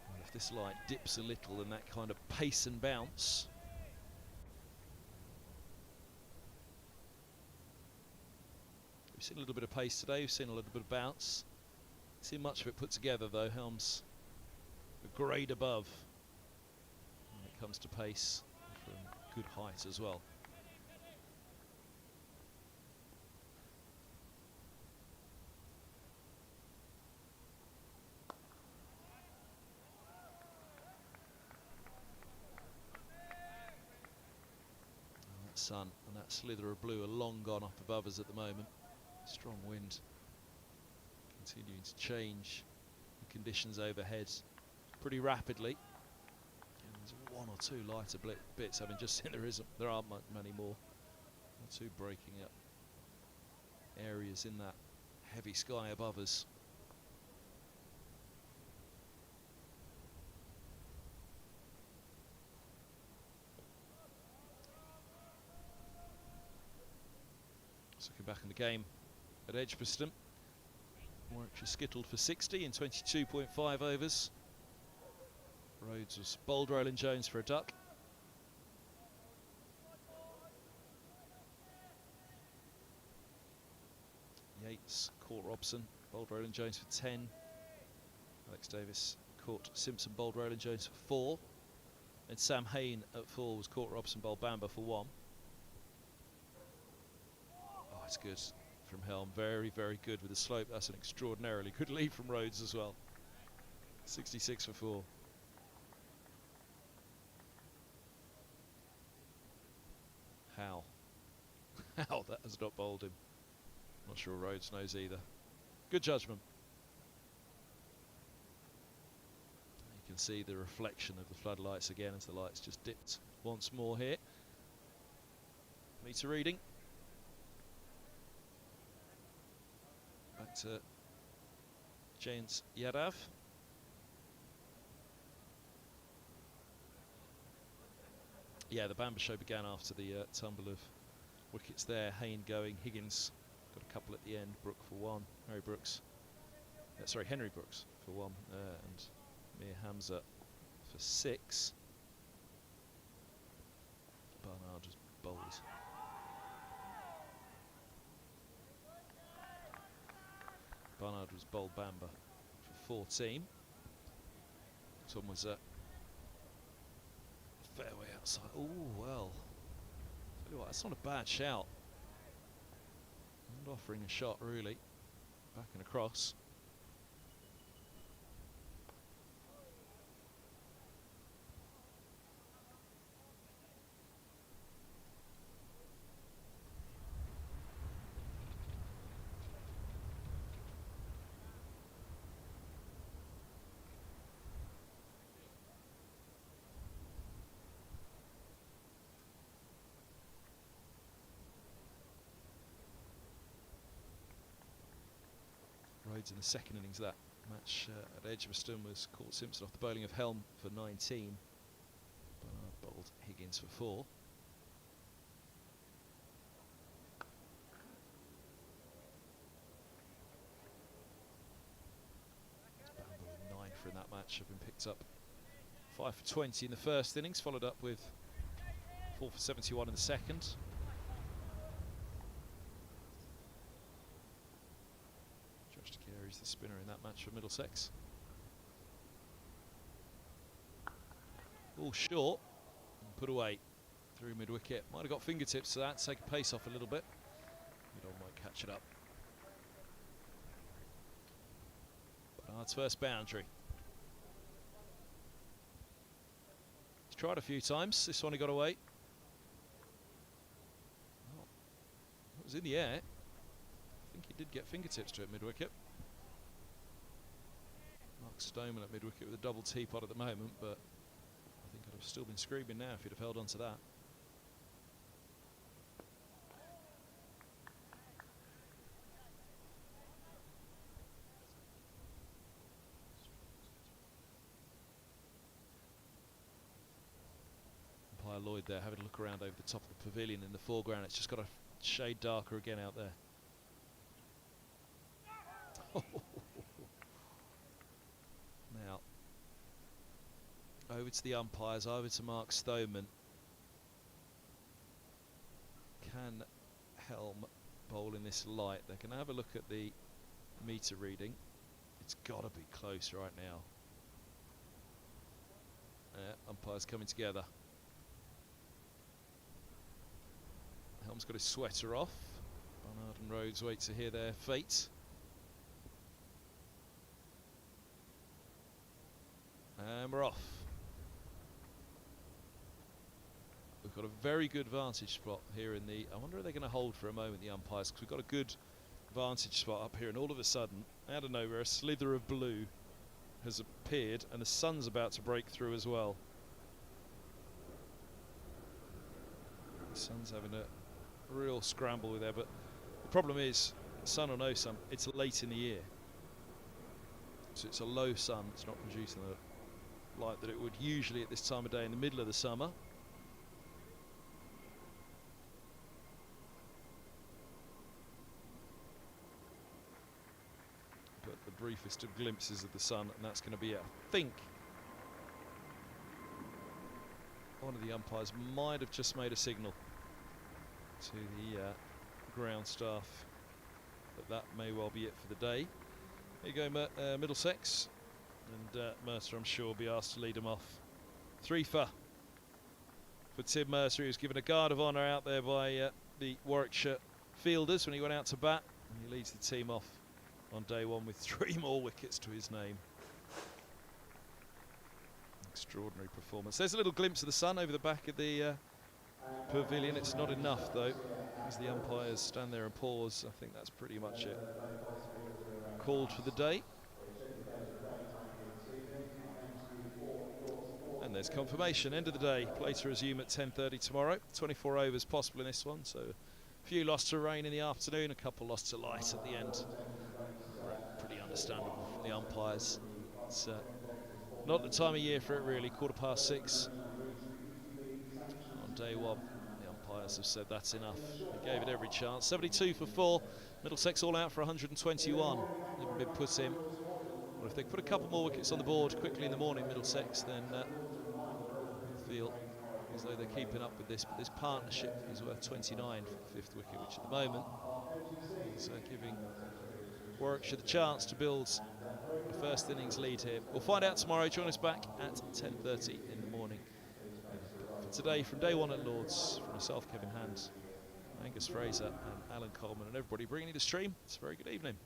[SPEAKER 1] Well, if this light dips a little, then that kind of pace and bounce. We've seen a little bit of pace today, we've seen a little bit of bounce. Seen much of it put together though. Helm's a grade above when it comes to pace, from good height as well. Sun and that slither of blue are long gone up above us at the moment. Strong wind continuing to change the conditions overhead pretty rapidly. And there's one or two lighter bits. I mean, just there aren't many more. One or two breaking up areas in that heavy sky above us. Looking back in the game at Edgbaston, Warwickshire skittled for 60 in 22.5 overs. Rhodes was bowled Roland Jones for a duck. Yates caught Robson, bowled Roland Jones for 10. Alex Davies caught Simpson, bowled Roland Jones for 4. And Sam Hain at 4 was caught Robson, bowled Bamber for 1. That's good from Helm, very, very good with the slope. That's an extraordinarily good lead from Rhodes as well. 66 for 4. How that has not bowled him. Not sure Rhodes knows either. Good judgment. You can see the reflection of the floodlights again as the lights just dipped once more here. Meter reading. Back to James Yadav. Yeah, the Bamber show began after the tumble of wickets there. Hain going, Higgins got a couple at the end, Brook for 1, Henry Brooks for 1, and Mir Hamza for 6. Barnard was bowled Bernard was bowled Bamber for 14. This one was a fairway outside. Oh, well. Tell you what, that's not a bad shout. Not offering a shot, really. Back and across. Rhodes in the second innings of that match at Edgbaston was caught Simpson off the bowling of Helm for 19. Bernard bowled Higgins for 4. Bamber with 9 for in that match, have been picked up 5 for 20 in the first innings, followed up with 4 for 71 in the second. He's the spinner in that match for Middlesex. All short and put away through mid-wicket. Might have got fingertips to that, take a pace off a little bit. Middle might catch it up. Bernard's first boundary. He's tried a few times. This one he got away. Oh, it was in the air. I think he did get fingertips to it mid-wicket. Stoneman at mid-wicket with a double teapot at the moment, but I think I'd have still been screaming now if he'd have held on to that. Umpire Lloyd there having a look around over the top of the pavilion in the foreground. It's just got a shade darker again out there. Now, over to the umpires, over to Mark Stoneman. Can Helm bowl in this light? They're going to have a look at the meter reading. It's got to be close right now. Umpires coming together. Helm's got his sweater off. Bernard and Rhodes wait to hear their fate. And we're off. We've got a very good vantage spot here in the... I wonder if they're going to hold for a moment, the umpires, because we've got a good vantage spot up here, and all of a sudden, out of nowhere, a slither of blue has appeared, and the sun's about to break through as well. The sun's having a real scramble with there, but the problem is, sun or no sun, it's late in the year. So it's a low sun, it's not producing the light that it would usually at this time of day in the middle of the summer. But the briefest of glimpses of the sun, and that's going to be it. I think one of the umpires might have just made a signal to the ground staff that may well be it for the day. There you go, Middlesex. And Mercer, I'm sure, will be asked to lead him off. 3 for Tim Mercer. He was given a guard of honour out there by the Warwickshire fielders when he went out to bat. And he leads the team off on day 1 with 3 more wickets to his name. Extraordinary performance. There's a little glimpse of the sun over the back of the pavilion. It's not enough, though, as the umpires stand there and pause. I think that's pretty much it. Called for the day. And there's confirmation. End of the day. Play to resume at 10:30 tomorrow. 24 overs possible in this one, so a few lost to rain in the afternoon, a couple lost to light at the end. Pretty understandable from the umpires. It's not the time of year for it, really. 6:15 on day 1. The umpires have said that's enough. They gave it every chance. 72 for 4. Middlesex all out for 121. Haven't been put in. Well, if they put a couple more wickets on the board quickly in the morning, Middlesex, then feel as though they're keeping up with this. But this partnership is worth 29 for the 5th wicket, which at the moment is giving Warwickshire the chance to build a first innings lead here. We'll find out tomorrow. Join us back at 10:30 in the morning. For today, from day one at Lords, from myself, Kevin Hand, Angus Fraser and Alan Coleman and everybody bringing you the stream, it's a very good evening.